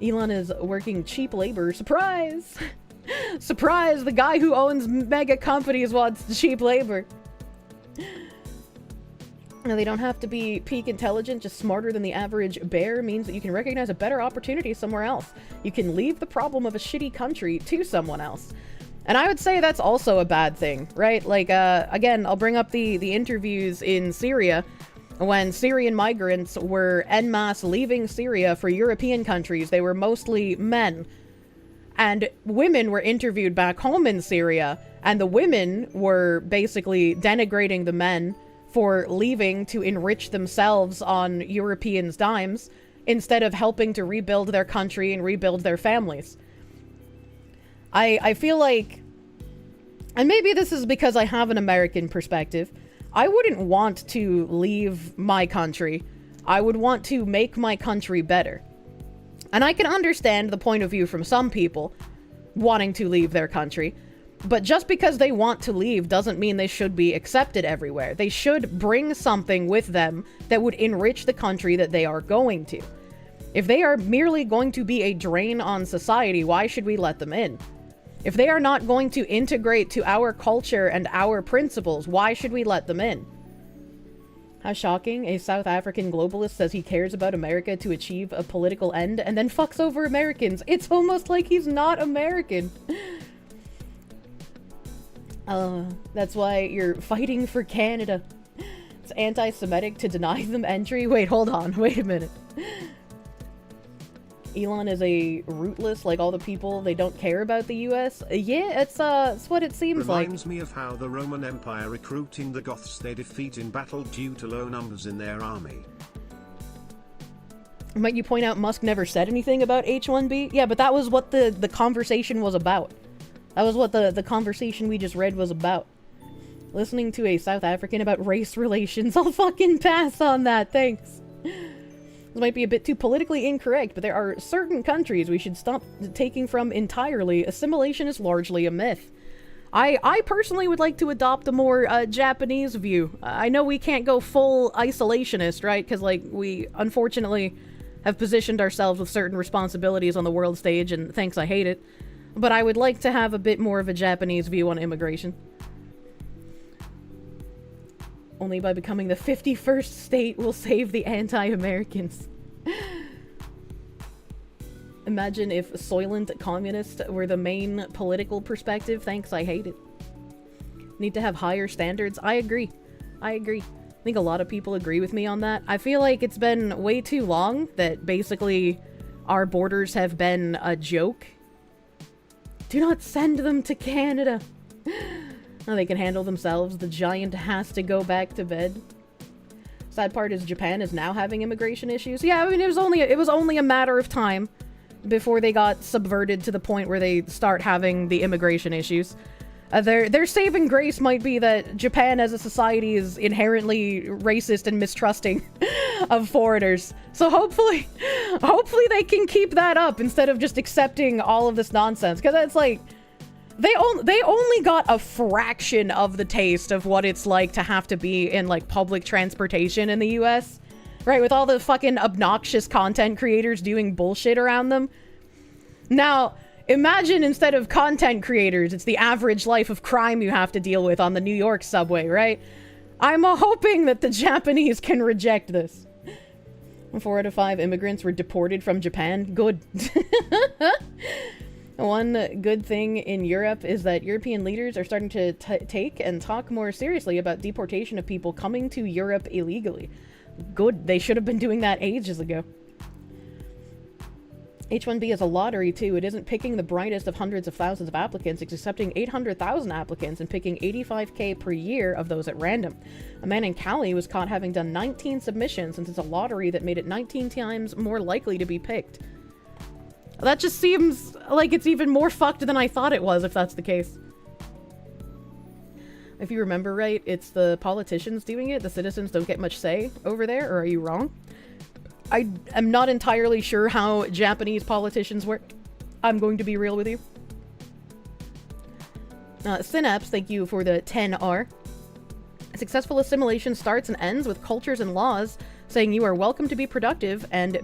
Elon is working cheap labor. Surprise! Surprise! The guy who owns mega companies wants cheap labor. Now, they don't have to be peak intelligent, just smarter than the average bear means that you can recognize a better opportunity somewhere else. You can leave the problem of a shitty country to someone else. And I would say that's also a bad thing, right? Like, again, I'll bring up the interviews in Syria when Syrian migrants were en masse leaving Syria for European countries. They were mostly men. And women were interviewed back home in Syria, and the women were basically denigrating the men for leaving to enrich themselves on Europeans' dimes instead of helping to rebuild their country and rebuild their families. I feel like, and maybe this is because I have an American perspective, I wouldn't want to leave my country. I would want to make my country better. And I can understand the point of view from some people wanting to leave their country, but just because they want to leave doesn't mean they should be accepted everywhere. They should bring something with them that would enrich the country that they are going to. If they are merely going to be a drain on society, why should we let them in? If they are not going to integrate to our culture and our principles, why should we let them in? How shocking. A South African globalist says he cares about America to achieve a political end and then fucks over Americans. It's almost like he's not American. That's why you're fighting for Canada. It's anti-Semitic to deny them entry. Wait, hold on. Wait a minute. Elon is a rootless, like all the people, they don't care about the US. Yeah, it's what it seems like. Reminds me of how the Roman Empire recruiting the Goths they defeat in battle due to low numbers in their army. Might you point out Musk never said anything about H1B? Yeah, but that was what the conversation was about. That was what the conversation we just read was about. Listening to a South African about race relations, I'll fucking pass on that, thanks. This might be a bit too politically incorrect, but there are certain countries we should stop taking from entirely. Assimilation is largely a myth. I personally would like to adopt a more Japanese view. I know we can't go full isolationist, right? Because, like, we unfortunately have positioned ourselves with certain responsibilities on the world stage, and thanks, I hate it. But I would like to have a bit more of a Japanese view on immigration. Only by becoming the 51st state will save the anti-Americans. Imagine if Soylent Communist were the main political perspective. Thanks, I hate it. Need to have higher standards. I agree. I think a lot of people agree with me on that. I feel like it's been way too long that basically our borders have been a joke. Do not send them to Canada. Oh, they can handle themselves. The giant has to go back to bed. Sad part is Japan is now having immigration issues. Yeah, I mean, it was only a matter of time before they got subverted to the point where they start having the immigration issues. Their saving grace might be that Japan as a society is inherently racist and mistrusting of foreigners. So hopefully they can keep that up instead of just accepting all of this nonsense. Because it's like, they only got a fraction of the taste of what it's like to have to be in, like, public transportation in the US. Right, with all the fucking obnoxious content creators doing bullshit around them. Now, imagine instead of content creators, it's the average life of crime you have to deal with on the New York subway, right? I'm hoping that the Japanese can reject this. 4 out of 5 immigrants were deported from Japan. Good. One good thing in Europe is that European leaders are starting to take and talk more seriously about deportation of people coming to Europe illegally. Good. They should have been doing that ages ago. H-1B is a lottery, too. It isn't picking the brightest of hundreds of thousands of applicants. It's accepting 800,000 applicants and picking 85k per year of those at random. A man in Cali was caught having done 19 submissions, since it's a lottery that made it 19 times more likely to be picked. That just seems like it's even more fucked than I thought it was, if that's the case. If you remember right, it's the politicians doing it. The citizens don't get much say over there, or are you wrong? I am not entirely sure how Japanese politicians work. I'm going to be real with you. Synapse, thank you for the 10R. Successful assimilation starts and ends with cultures and laws saying you are welcome to be productive and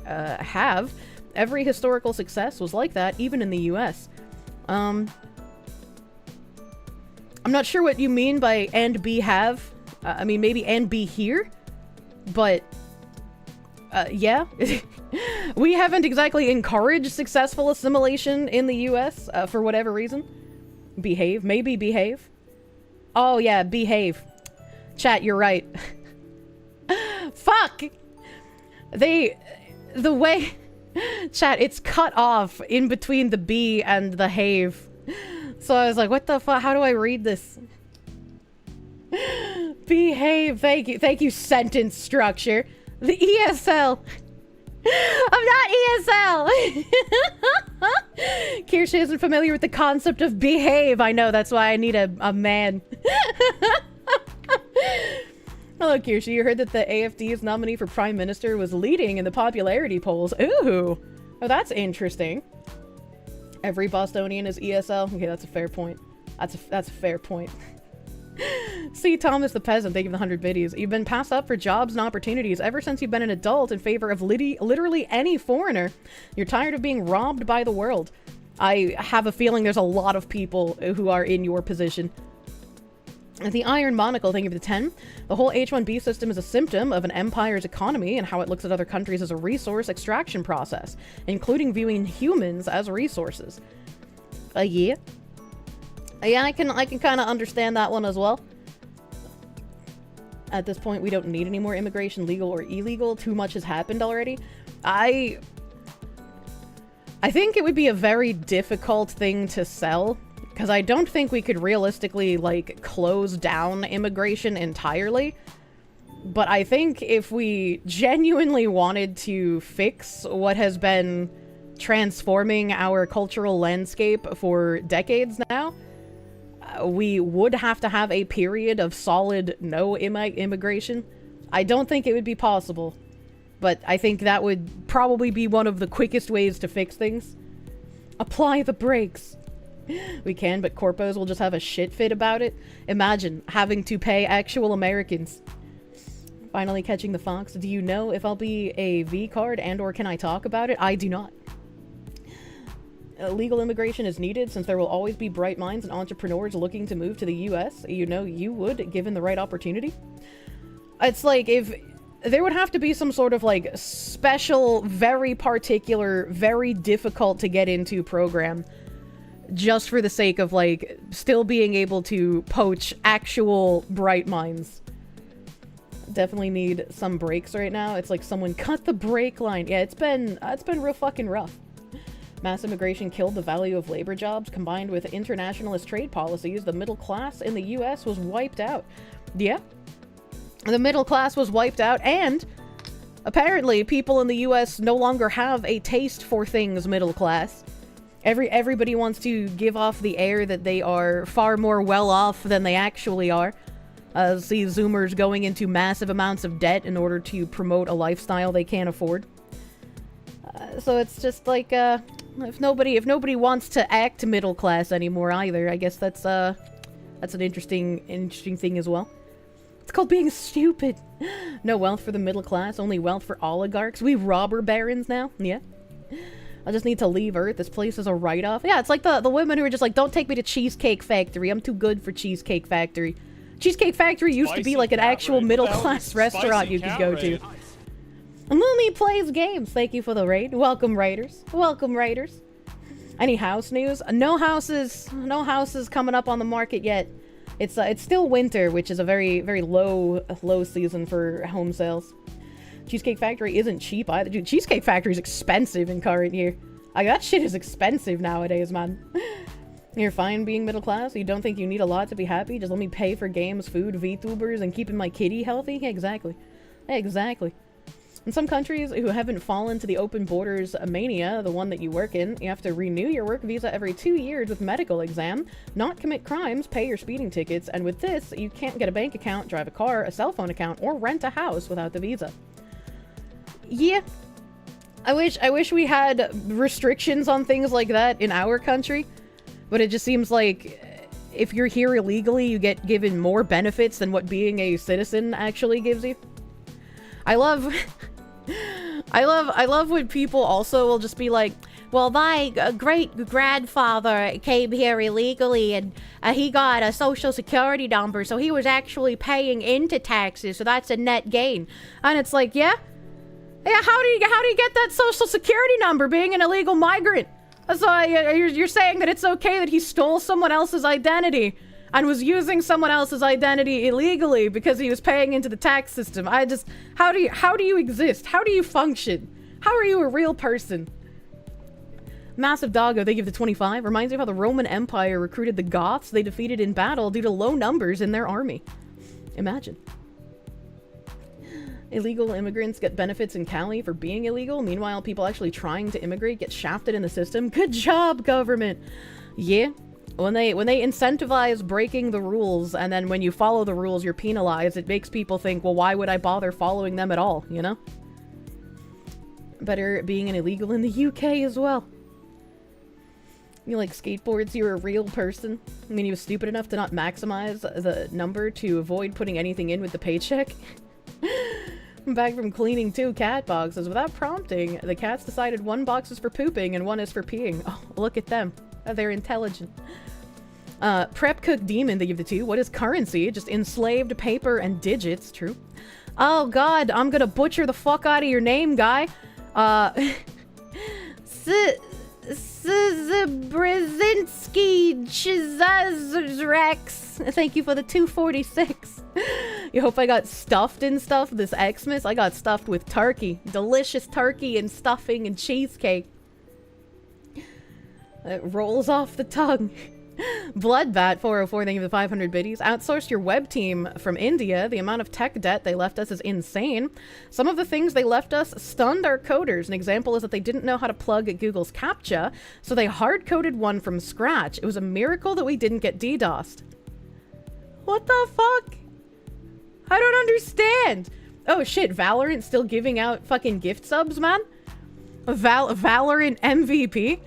have. Every historical success was like that, even in the US. I'm not sure what you mean by and be have. I mean, maybe and be here, but yeah. We haven't exactly encouraged successful assimilation in the US for whatever reason. Behave. Maybe behave. Oh, yeah, behave. Chat, you're right. Fuck! The way... Chat, it's cut off in between the be and the have. So I was like, what the fuck? How do I read this? Behave. Thank you, sentence structure. The ESL. I'm not ESL. Kirsche isn't familiar with the concept of behave. I know, that's why I need a man. Hello, Kirsche. You heard that the AFD's nominee for Prime Minister was leading in the popularity polls. Ooh. Oh, that's interesting. Every Bostonian is ESL. Okay, that's a fair point. That's a fair point. See, Thomas the Peasant, thank you for the 100 biddies. You've been passed up for jobs and opportunities ever since you've been an adult in favor of literally any foreigner. You're tired of being robbed by the world. I have a feeling there's a lot of people who are in your position. The Iron Monocle, thank you for the 10. The whole H-1B system is a symptom of an empire's economy and how it looks at other countries as a resource extraction process, including viewing humans as resources. Yeah. Yeah, I can kind of understand that one as well. At this point, we don't need any more immigration, legal or illegal. Too much has happened already. I think it would be a very difficult thing to sell, because I don't think we could realistically, like, close down immigration entirely. But I think if we genuinely wanted to fix what has been transforming our cultural landscape for decades now, we would have to have a period of solid no immigration. I don't think it would be possible, but I think that would probably be one of the quickest ways to fix things. Apply the brakes. We can, but corpos will just have a shit fit about it. Imagine having to pay actual Americans. Finally catching the fox. Do you know if I'll be a V card and or can I talk about it? I do not. Legal immigration is needed since there will always be bright minds and entrepreneurs looking to move to the US. You know you would, given the right opportunity. It's like, if there would have to be some sort of, like, special, very particular, very difficult to get into program just for the sake of, like, still being able to poach actual bright minds. Definitely need some breaks right now. It's like someone cut the brake line. Yeah, it's been real fucking rough. Mass immigration killed the value of labor jobs. Combined with internationalist trade policies, the middle class in the US was wiped out. Yeah. The middle class was wiped out, and apparently people in the US no longer have a taste for things middle class. Everybody wants to give off the air that they are far more well off than they actually are. See Zoomers going into massive amounts of debt in order to promote a lifestyle they can't afford. So it's just like, if nobody wants to act middle class anymore either, I guess that's an interesting thing as well. It's called being stupid. No wealth for the middle class, only wealth for oligarchs. We robber barons now. Yeah. I just need to leave Earth. This place is a write-off. Yeah, it's like the women who are just like, don't take me to Cheesecake Factory. I'm too good for Cheesecake Factory. Cheesecake Factory used to be like an actual middle-class restaurant you could go to. Moomy plays games. Thank you for the raid. Welcome, raiders. Welcome, raiders. Any house news? No houses coming up on the market yet. It's still winter, which is a very, very low season for home sales. Cheesecake Factory isn't cheap either. Dude, Cheesecake Factory is expensive in current year. Like, that shit is expensive nowadays, man. You're fine being middle class? You don't think you need a lot to be happy? Just let me pay for games, food, VTubers, and keeping my kitty healthy? Exactly. Exactly. In some countries who haven't fallen to the open borders mania, the one that you work in, you have to renew your work visa every 2 years with medical exam, not commit crimes, pay your speeding tickets, and with this, you can't get a bank account, drive a car, a cell phone account, or rent a house without the visa. Yeah. I wish we had restrictions on things like that in our country, but it just seems like if you're here illegally, you get given more benefits than what being a citizen actually gives you. I love when people also will just be like, well, my great-grandfather came here illegally and he got a social security number, so he was actually paying into taxes, so that's a net gain. And it's like, yeah, how do you get that social security number being an illegal migrant? So you're saying that it's okay that he stole someone else's identity and was using someone else's identity illegally because he was paying into the tax system. How do you exist? How do you function? How are you a real person? Massive Doggo, they give the 25. Reminds me of how the Roman Empire recruited the Goths they defeated in battle due to low numbers in their army. Imagine. Illegal immigrants get benefits in Cali for being illegal. Meanwhile, people actually trying to immigrate get shafted in the system. Good job, government. Yeah. When they incentivize breaking the rules, and then when you follow the rules, you're penalized, it makes people think, well, why would I bother following them at all, you know? Better being an illegal in the UK as well. You like skateboards, you're a real person. I mean, he was stupid enough to not maximize the number to avoid putting anything in with the paycheck. I'm back from cleaning 2 cat boxes. Without prompting, the cats decided 1 box is for pooping and 1 is for peeing. Oh, look at them. They're intelligent. Prep cook demon, they give the 2. What is currency? Just enslaved paper and digits. True. Oh god, I'm gonna butcher the fuck out of your name, guy. Brzezinski Chizazrex. Thank you for the 246. You hope I got stuffed and stuff this Xmas? I got stuffed with turkey. Delicious turkey and stuffing and cheesecake. It rolls off the tongue. Bloodbat 404, thank you for the 500 biddies. Outsourced your web team from India. The amount of tech debt they left us is insane. Some of the things they left us stunned our coders. An example is that they didn't know how to plug Google's CAPTCHA, so they hard-coded one from scratch. It was a miracle that we didn't get DDoSed. What the fuck? I don't understand. Oh shit, Valorant's still giving out fucking gift subs, man? Valorant MVP.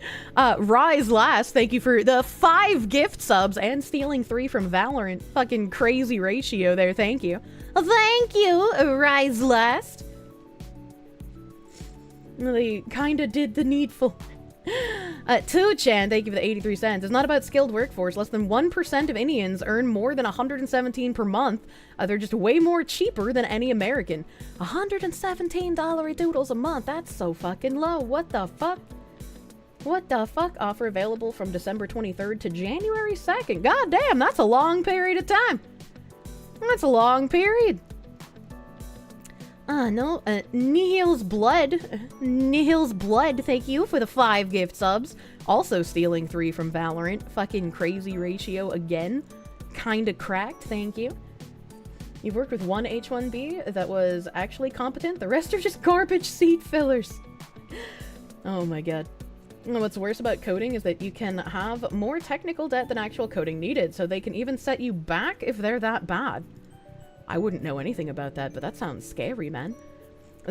Rise Last, thank you for the 5 gift subs and stealing 3 from Valorant. Fucking crazy ratio there, thank you. Thank you, Rise Last. They kinda did the needful. 2chan, thank you for the 83 cents. It's not about skilled workforce. Less than 1% of Indians earn more than 117 per month. They're just way more cheaper than any American. $117 doodles a month. That's so fucking low. What the fuck? What the fuck? Offer available from December 23rd to January 2nd. God damn, that's a long period of time. That's a long period. No, Nihil's Blood, thank you for the 5 gift subs. Also stealing 3 from Valorant. Fucking crazy ratio again. Kinda cracked, thank you. You've worked with 1 H1B that was actually competent. The rest are just garbage seat fillers. Oh my god. What's worse about coding is that you can have more technical debt than actual coding needed, so they can even set you back if they're that bad. I wouldn't know anything about that, but that sounds scary, man.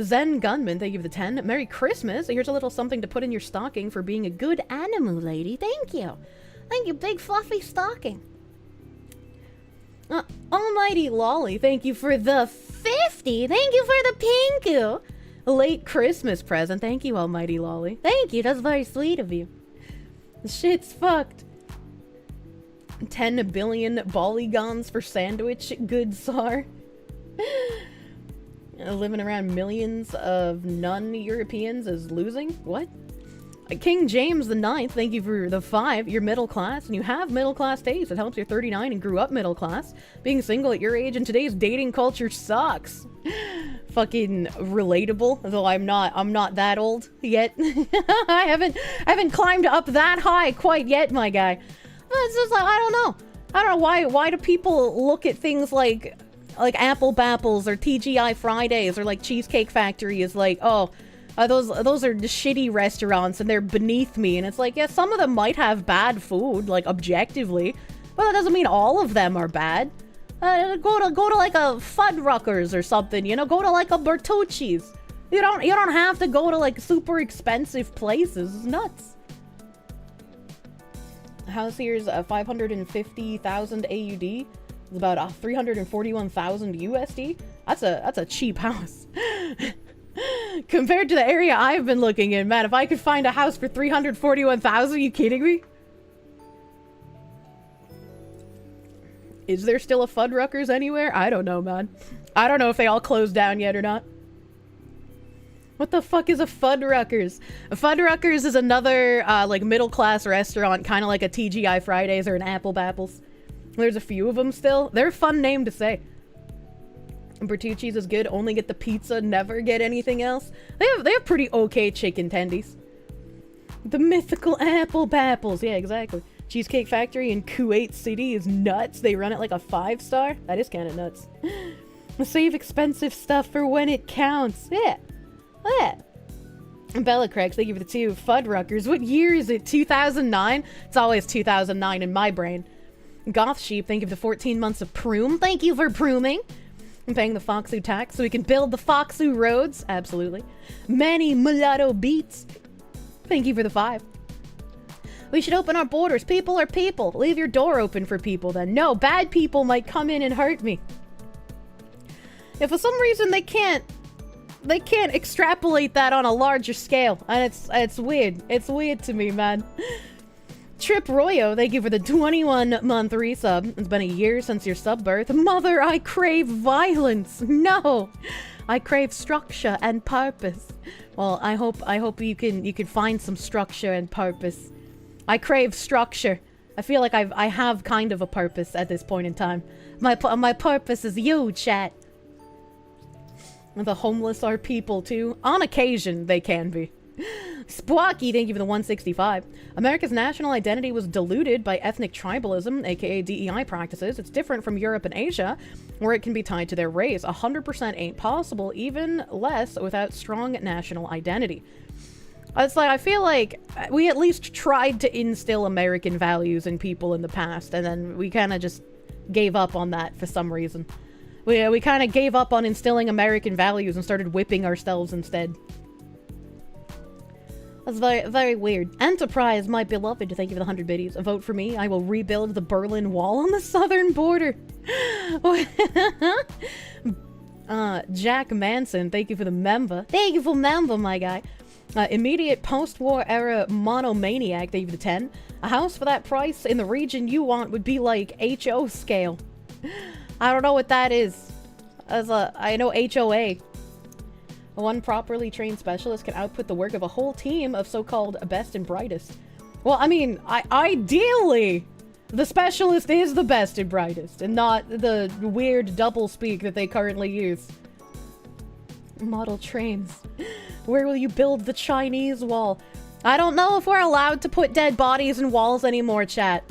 Zen Gunman, thank you for the 10. Merry Christmas. Here's a little something to put in your stocking for being a good animal lady. Thank you. Thank you, big fluffy stocking. Almighty Lolly, thank you for the 50. Thank you for the pinku. Late Christmas present. Thank you, Almighty Lolly. Thank you. That's very sweet of you. Shit's fucked. 10 billion polygons for sandwich, good Tsar. Living around millions of non-Europeans is losing? What? King James the 9th, thank you for the 5. You're middle class, and you have middle class taste. It helps you're 39 and grew up middle class. Being single at your age in today's dating culture sucks. Fucking relatable, though I'm not that old yet. I haven't climbed up that high quite yet, my guy. It's just like, I don't know why do people look at things like Apple Bapples or TGI Fridays or like Cheesecake Factory is like, oh, those are the shitty restaurants and they're beneath me. And it's like, yeah, some of them might have bad food, like objectively, but that doesn't mean all of them are bad. Go to like a Fuddruckers or something, you know, go to like a Bertucci's. You don't have to go to like super expensive places. It's nuts. House here's 550,000 AUD. It's about 341,000 USD. That's a cheap house. Compared to the area I've been looking in, man, if I could find a house for 341,000, are you kidding me? Is there still a Fuddruckers anywhere? I don't know, man. I don't know if they all closed down yet or not. What the fuck is a Fuddruckers? A Fuddruckers is another, like, middle-class restaurant, kind of like a TGI Fridays or an Apple Bapples. There's a few of them still. They're a fun name to say. Bertucci's is good. Only get the pizza, never get anything else. They have pretty okay chicken tendies. The mythical Apple Bapples. Yeah, exactly. Cheesecake Factory in Kuwait City is nuts. They run it like a 5-star. That is kind of nuts. Save expensive stuff for when it counts. Yeah. Bella Craigs, thank you for the 2. Fuddruckers. What year is it? 2009? It's always 2009 in my brain. Goth Sheep, thank you for the 14 months of Proom. Thank you for prooming. I'm paying the Foxu tax so we can build the Foxu roads. Absolutely. Manny Mulatto Beats. Thank you for the 5. We should open our borders. People are people. Leave your door open for people then. No, bad people might come in and hurt me. If for some reason they can't extrapolate that on a larger scale, and it's weird. It's weird to me, man. Trip Royo, thank you for the 21-month resub. It's been a year since your sub birth. Mother, I crave violence. No, I crave structure and purpose. Well, I hope you can find some structure and purpose. I crave structure. I feel like I have kind of a purpose at this point in time. My purpose is you, chat. The homeless are people too. On occasion, they can be. Squawky, thank you for the 165. America's national identity was diluted by ethnic tribalism, aka DEI practices. It's different from Europe and Asia, where it can be tied to their race. 100% ain't possible, even less without strong national identity. It's like, I feel like we at least tried to instill American values in people in the past, and then we kind of just gave up on that for some reason. We kind of gave up on instilling American values and started whipping ourselves instead. That's very, very weird. Enterprise, my beloved, thank you for the 100 biddies. A vote for me. I will rebuild the Berlin Wall on the southern border. Jack Manson, thank you for the member. Thank you for member, my guy. Immediate post-war era monomaniac, thank you for the 10. A house for that price in the region you want would be like HO scale. I don't know what that is. I know HOA. One properly trained specialist can output the work of a whole team of so-called best and brightest. Well, I mean, ideally, the specialist is the best and brightest, and not the weird doublespeak that they currently use. Model trains. Where will you build the Chinese wall? I don't know if we're allowed to put dead bodies in walls anymore, chat.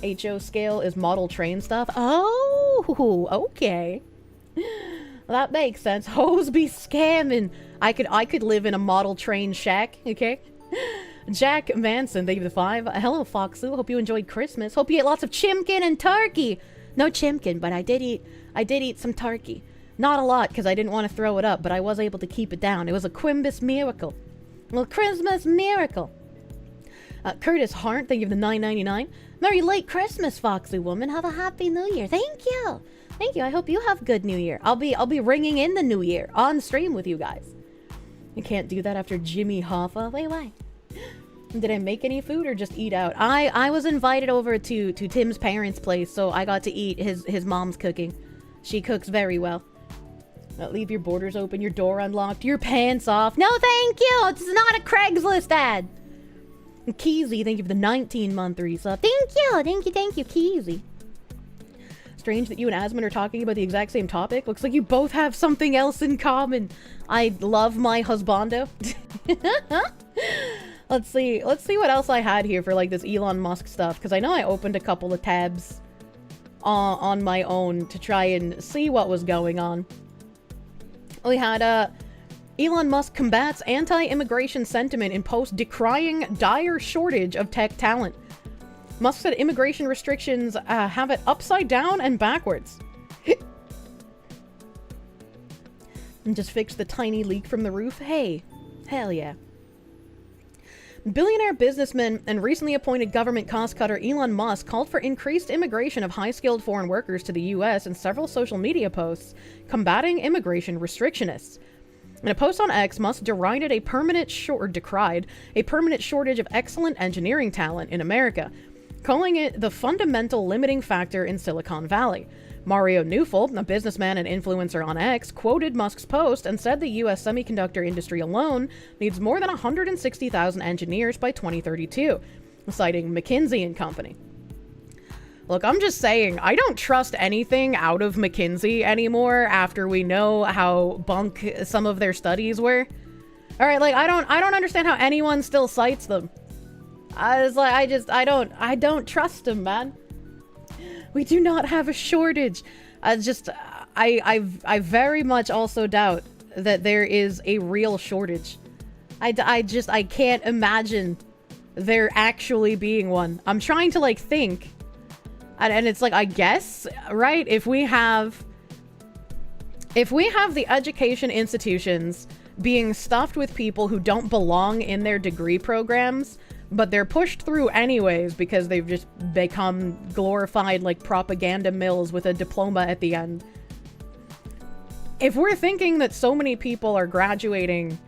HO scale is model train stuff. Oh, okay. That makes sense. Hoes be scamming. I could live in a model train shack, okay? Jack Manson, thank you for the 5. Hello, Foxu. Hope you enjoyed Christmas. Hope you ate lots of chimkin and turkey. No chimkin, but I did eat some turkey. Not a lot, because I didn't want to throw it up, but I was able to keep it down. It was a Crimbus miracle. Well, Christmas miracle. Curtis Hart, thank you for the $9.99. Merry late Christmas, Foxy woman. Have a happy New Year. Thank you. Thank you. I hope you have a good New Year. I'll be ringing in the New Year on stream with you guys. You can't do that after Jimmy Hoffa. Wait, why? Did I make any food or just eat out? I was invited over to Tim's parents' place, so I got to eat his mom's cooking. She cooks very well. Leave your borders open, your door unlocked, your pants off. No, thank you. It's not a Craigslist ad. Keezy, thank you for the 19-month resub. Thank you, Keezy. Strange that you and Asmund are talking about the exact same topic. Looks like you both have something else in common. I love my husbando. Let's see what else I had here for like this Elon Musk stuff, because I know I opened a couple of tabs on my own to try and see what was going on. We had Elon Musk combats anti-immigration sentiment in post decrying dire shortage of tech talent. Musk said immigration restrictions have it upside down and backwards. And just fixed the tiny leak from the roof. Hey, hell yeah. Billionaire businessman and recently appointed government cost cutter Elon Musk called for increased immigration of high-skilled foreign workers to the U.S. in several social media posts, combating immigration restrictionists. In a post on X, Musk decried a permanent shortage of excellent engineering talent in America, calling it the fundamental limiting factor in Silicon Valley. Mario Neufeld, a businessman and influencer on X, quoted Musk's post and said the U.S. semiconductor industry alone needs more than 160,000 engineers by 2032, citing McKinsey and Company. Look, I'm just saying, I don't trust anything out of McKinsey anymore after we know how bunk some of their studies were. All right, like I don't understand how anyone still cites them. I don't trust them, man. We do not have a shortage. I very much also doubt that there is a real shortage. I can't imagine there actually being one. I'm trying to like think. And it's like, I guess, right? If we have the education institutions being stuffed with people who don't belong in their degree programs, but they're pushed through anyways because they've just become glorified like propaganda mills with a diploma at the end. If we're thinking that so many people are graduating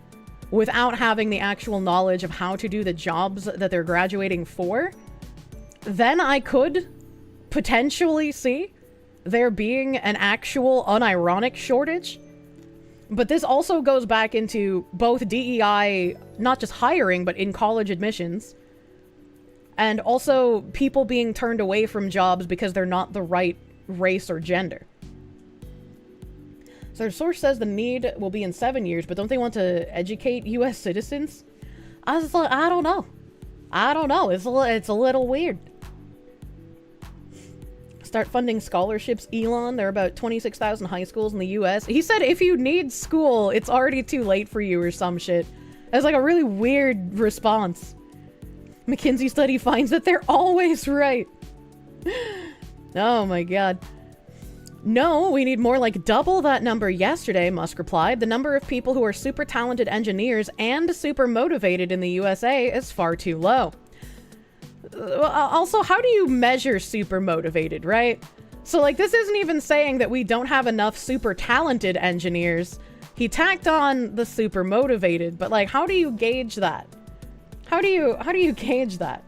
without having the actual knowledge of how to do the jobs that they're graduating for, then I could potentially see there being an actual unironic shortage. But this also goes back into both DEI, not just hiring, but in college admissions. And also people being turned away from jobs because they're not the right race or gender. So their source says the need will be in 7 years, but don't they want to educate U.S. citizens? I was like, I don't know. It's a little weird. Start funding scholarships, Elon. There are about 26,000 high schools in the U.S. He said if you need school, it's already too late for you or some shit. That's like a really weird response. McKinsey study finds that they're always right. Oh my god. No, we need more like double that number yesterday, Musk replied. The number of people who are super talented engineers and super motivated in the USA is far too low. Also, how do you measure super motivated, right? So, like, this isn't even saying that we don't have enough super talented engineers. He tacked on the super motivated, but, like, how do you gauge that? How do you gauge that?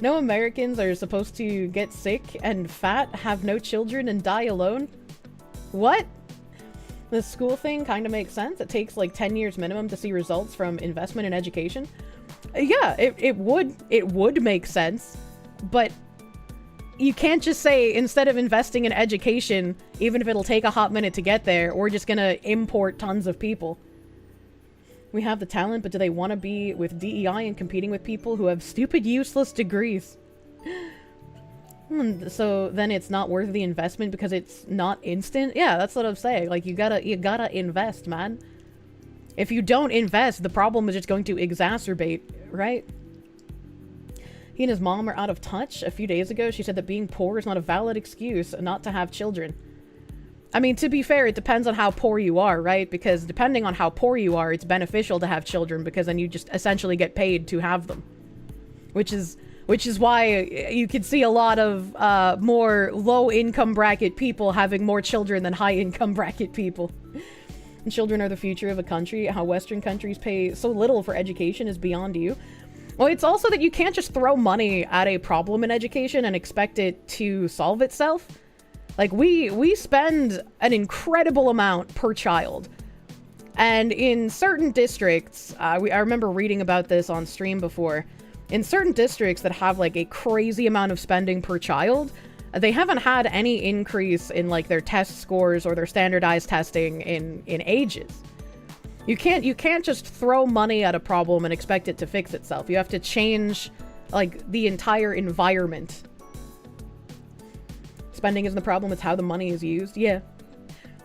No Americans are supposed to get sick and fat, have no children, and die alone? What? The school thing kind of makes sense. It takes, like, 10 years minimum to see results from investment in education. Yeah, it would make sense, but you can't just say instead of investing in education, even if it'll take a hot minute to get there, we're just gonna import tons of people. We have the talent, but do they want to be with DEI and competing with people who have stupid, useless degrees? So then it's not worth the investment because it's not instant? Yeah, that's what I'm saying. Like, you gotta invest, man. If you don't invest, the problem is just going to exacerbate, right? He and his mom are out of touch. A few days ago, she said that being poor is not a valid excuse not to have children. I mean, to be fair, it depends on how poor you are, right? Because depending on how poor you are, it's beneficial to have children because then you just essentially get paid to have them. Which is why you can see a lot of more low-income bracket people having more children than high-income bracket people. And children are the future of a country. How Western countries pay so little for education is beyond you. Well, it's also that you can't just throw money at a problem in education and expect it to solve itself. Like, we spend an incredible amount per child. And in certain districts, I remember reading about this on stream before. In certain districts that have, like, a crazy amount of spending per child, they haven't had any increase in, like, their test scores or their standardized testing in ages. You can't just throw money at a problem and expect it to fix itself. You have to change, like, the entire environment. Spending isn't the problem, it's how the money is used. Yeah.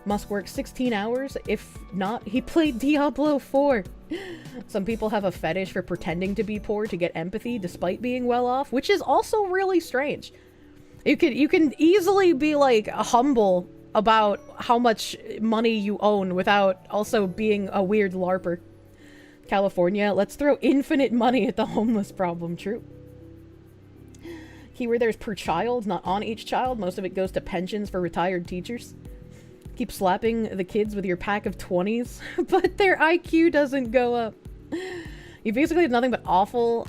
Musk works 16 hours. If not, he played Diablo 4. Some people have a fetish for pretending to be poor to get empathy despite being well off, which is also really strange. You can easily be, like, humble about how much money you own without also being a weird LARPer. California, let's throw infinite money at the homeless problem. True. Keyword there's per child, not on each child. Most of it goes to pensions for retired teachers. Keep slapping the kids with your pack of 20s, but their IQ doesn't go up. You basically have nothing but awful...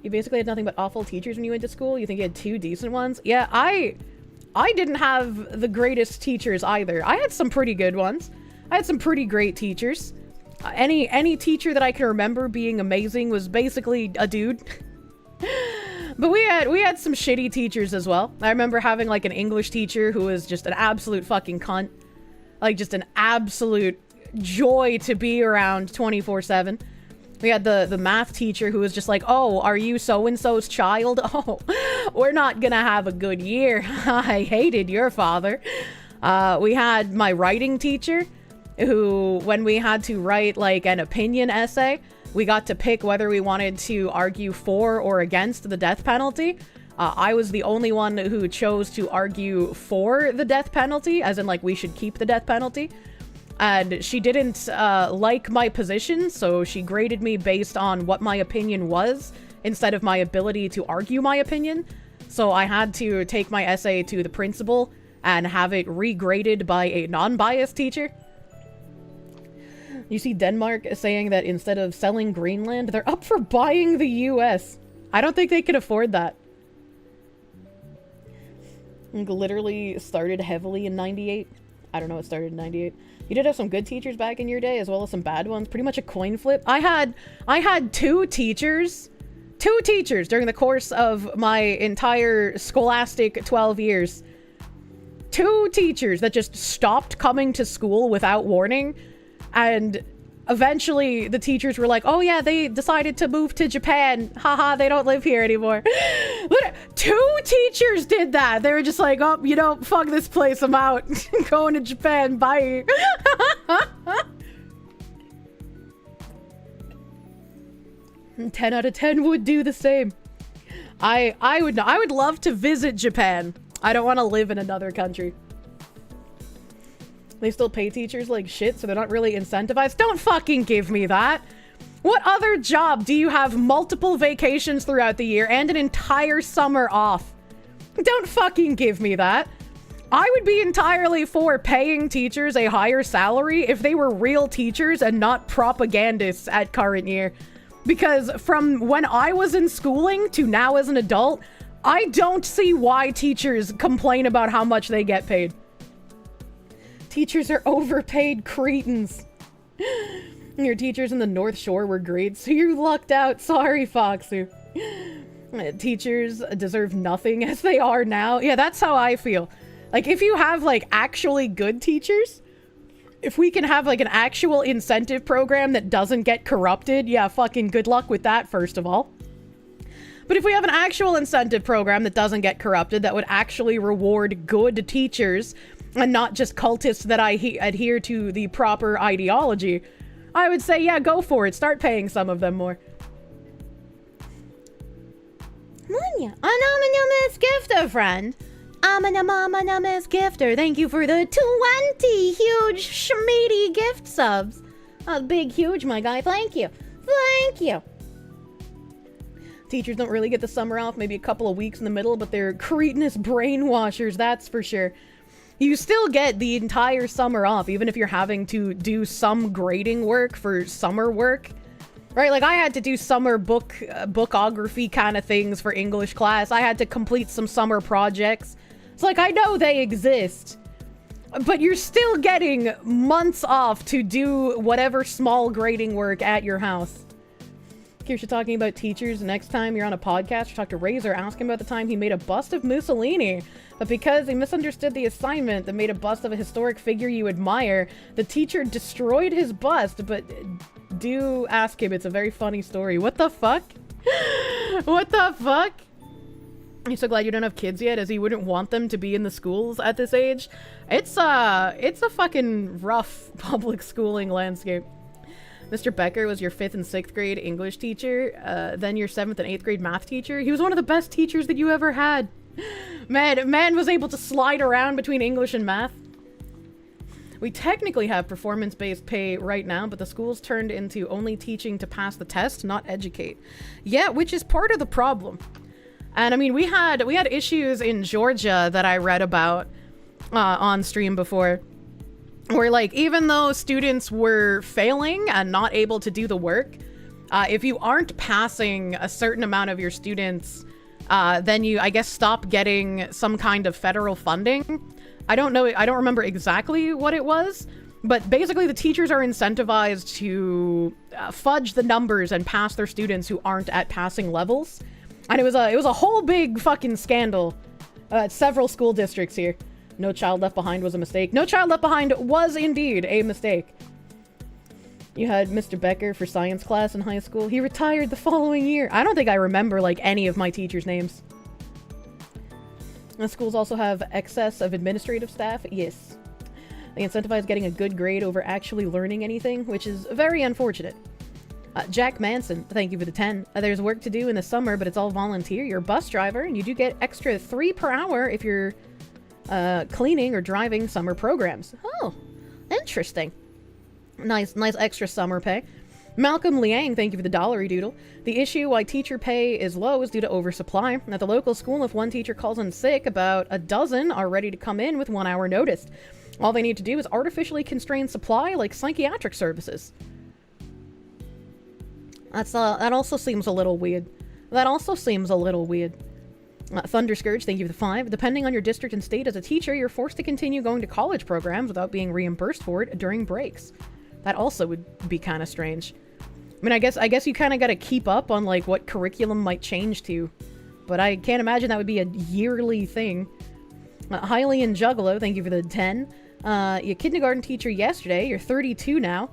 You basically had nothing but awful teachers when you went to school? You think you had 2 decent ones? Yeah, I didn't have the greatest teachers either. I had some pretty good ones. I had some pretty great teachers. Any teacher that I can remember being amazing was basically a dude. But we had some shitty teachers as well. I remember having, like, an English teacher who was just an absolute fucking cunt. Like, just an absolute joy to be around 24/7. We had the math teacher who was just like, oh, are you so-and-so's child? Oh, we're not gonna have a good year. I hated your father. We had my writing teacher who, when we had to write, like, an opinion essay, we got to pick whether we wanted to argue for or against the death penalty. I was the only one who chose to argue for the death penalty, as in, like, we should keep the death penalty. And she didn't like my position, so she graded me based on what my opinion was instead of my ability to argue my opinion. So I had to take my essay to the principal and have it regraded by a non-biased teacher. You see Denmark saying that instead of selling Greenland, they're up for buying the US. I don't think they can afford that. Literally started heavily in 98. I don't know what started in 98. You did have some good teachers back in your day, as well as some bad ones. Pretty much a coin flip. I had two teachers during the course of my entire scholastic 12 years. Two teachers that just stopped coming to school without warning. And eventually the teachers were like, oh yeah, they decided to move to Japan. Haha, they don't live here anymore. Two teachers did that. They were just like, oh, you know, fuck this place, I'm out. Going to Japan, bye. 10 out of 10 would do the same. I would love to visit Japan. I don't want to live in another country. They still pay teachers like shit, so they're not really incentivized. Don't fucking give me that. What other job do you have multiple vacations throughout the year and an entire summer off? Don't fucking give me that. I would be entirely for paying teachers a higher salary if they were real teachers and not propagandists at current year. Because from when I was in schooling to now as an adult, I don't see why teachers complain about how much they get paid. Teachers are overpaid cretins. Your teachers in the North Shore were great, so you lucked out. Sorry, Foxu. Teachers deserve nothing as they are now. Yeah, that's how I feel. Like, if you have, like, actually good teachers, if we can have, like, an actual incentive program that doesn't get corrupted, yeah, fucking good luck with that, first of all. But if we have an actual incentive program that doesn't get corrupted, that would actually reward good teachers and not just cultists that adhere to the proper ideology, I would say, yeah, go for it. Start paying some of them more. Munya, anonymous gifter friend. Anonymous gifter. Thank you for the 20 huge schmeedy gift subs. Big, huge, my guy. Thank you. Thank you. Teachers don't really get the summer off, maybe a couple of weeks in the middle, but they're cretinous brainwashers, that's for sure. You still get the entire summer off, even if you're having to do some grading work for summer work. Right, like I had to do summer bookography kind of things for English class. I had to complete some summer projects. It's like, I know they exist, but you're still getting months off to do whatever small grading work at your house. Kirsche talking about teachers. Next time you're on a podcast, talk to Razor, ask him about the time he made a bust of Mussolini. But because he misunderstood the assignment that made a bust of a historic figure you admire, the teacher destroyed his bust. But do ask him, it's a very funny story. What the fuck? What the fuck? I'm so glad you don't have kids yet, as he wouldn't want them to be in the schools at this age. It's a fucking rough public schooling landscape. Mr. Becker was your 5th and 6th grade English teacher, then your 7th and 8th grade math teacher. He was one of the best teachers that you ever had. Man was able to slide around between English and math. We technically have performance-based pay right now, but the school's turned into only teaching to pass the test, not educate. Yeah, which is part of the problem. And I mean, we had issues in Georgia that I read about on stream before, where like, even though students were failing and not able to do the work, if you aren't passing a certain amount of your students, then you, I guess, stop getting some kind of federal funding. I don't know, I don't remember exactly what it was, but basically the teachers are incentivized to fudge the numbers and pass their students who aren't at passing levels. And it was a whole big fucking scandal at several school districts here. No Child Left Behind was a mistake. No Child Left Behind was indeed a mistake. You had Mr. Becker for science class in high school. He retired the following year. I don't think I remember, like, any of my teachers' names. The schools also have excess of administrative staff. Yes. They incentivize getting a good grade over actually learning anything, which is very unfortunate. Jack Manson, thank you for the 10. There's work to do in the summer, but it's all volunteer. You're a bus driver, and you do get extra 3 per hour if you're cleaning or driving summer programs. Oh, interesting. Nice extra summer pay. Malcolm Liang, thank you for the dollary doodle. The issue why teacher pay is low is due to oversupply. At the local school, if one teacher calls in sick, about a dozen are ready to come in with 1 hour notice. All they need to do is artificially constrain supply like psychiatric services. That also seems a little weird. Thunderscourge, thank you for the 5. Depending on your district and state, as a teacher, you're forced to continue going to college programs without being reimbursed for it during breaks. That also would be kind of strange. I mean, I guess you kind of got to keep up on, like, what curriculum might change to. But I can't imagine that would be a yearly thing. Highly and Juggalo, thank you for the 10. Your kindergarten teacher yesterday, you're 32 now.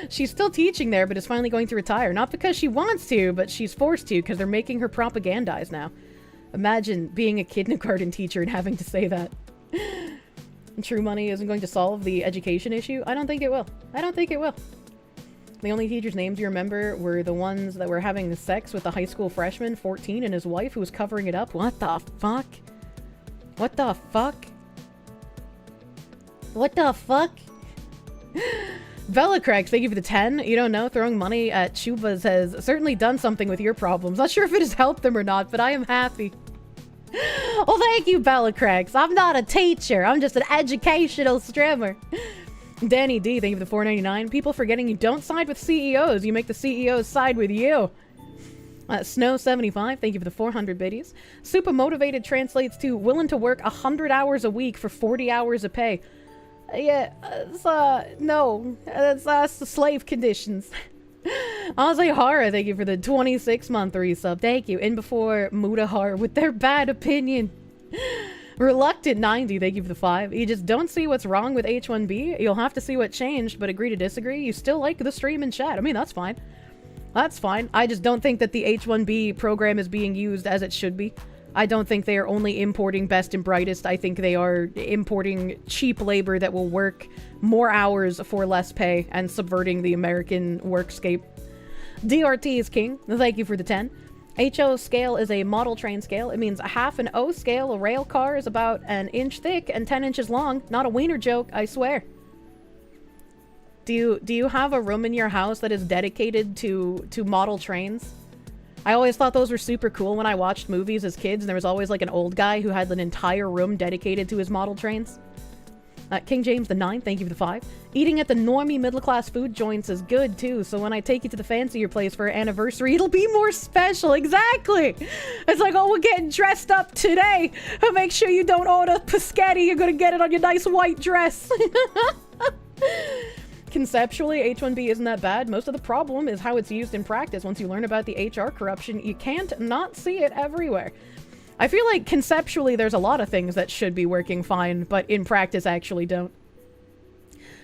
She's still teaching there, but is finally going to retire. Not because she wants to, but she's forced to, because they're making her propagandize now. Imagine being a kindergarten teacher and having to say that. True money isn't going to solve the education issue? I don't think it will. The only teachers' names you remember were the ones that were having sex with the high school freshman, 14, and his wife who was covering it up. What the fuck? Velacrax, thank you for the 10. You don't know, throwing money at Chubas has certainly done something with your problems. Not sure if it has helped them or not, but I am happy. Well, thank you, Velacrax. I'm not a teacher. I'm just an educational streamer. Danny D, thank you for the 4.99. People forgetting you don't side with CEOs. You make the CEOs side with you. Snow75, thank you for the 400 biddies. Super motivated translates to willing to work 100 hours a week for 40 hours of pay. Yeah, no, that's the slave conditions. Ozzy thank you for the 26-month resub. Thank you. In before Mudahar with their bad opinion. Reluctant 90, thank you for the 5. You just don't see what's wrong with H1B. You'll have to see what changed, but agree to disagree. You still like the stream and chat. I mean, that's fine. That's fine. I just don't think that the H1B program is being used as it should be. I don't think they are only importing best and brightest. I think they are importing cheap labor that will work more hours for less pay and subverting the American workscape. DRT is king. Thank you for the 10. HO scale is a model train scale. It means a half an O scale. A rail car is about an inch thick and 10 inches long. Not a wiener joke, I swear. Do you have a room in your house that is dedicated to model trains? I always thought those were super cool when I watched movies as kids, and there was always like an old guy who had an entire room dedicated to his model trains. King James the 9th, thank you for the 5. Eating at the normie middle-class food joints is good too, so when I take you to the fancier place for our anniversary, it'll be more special. Exactly! It's like, oh, we're getting dressed up today. Make sure you don't order Piscetti. You're gonna get it on your nice white dress. Conceptually, H1B isn't that bad. Most of the problem is how it's used in practice. Once you learn about the HR corruption, you can't not see it everywhere. I feel like conceptually there's a lot of things that should be working fine, but in practice actually don't.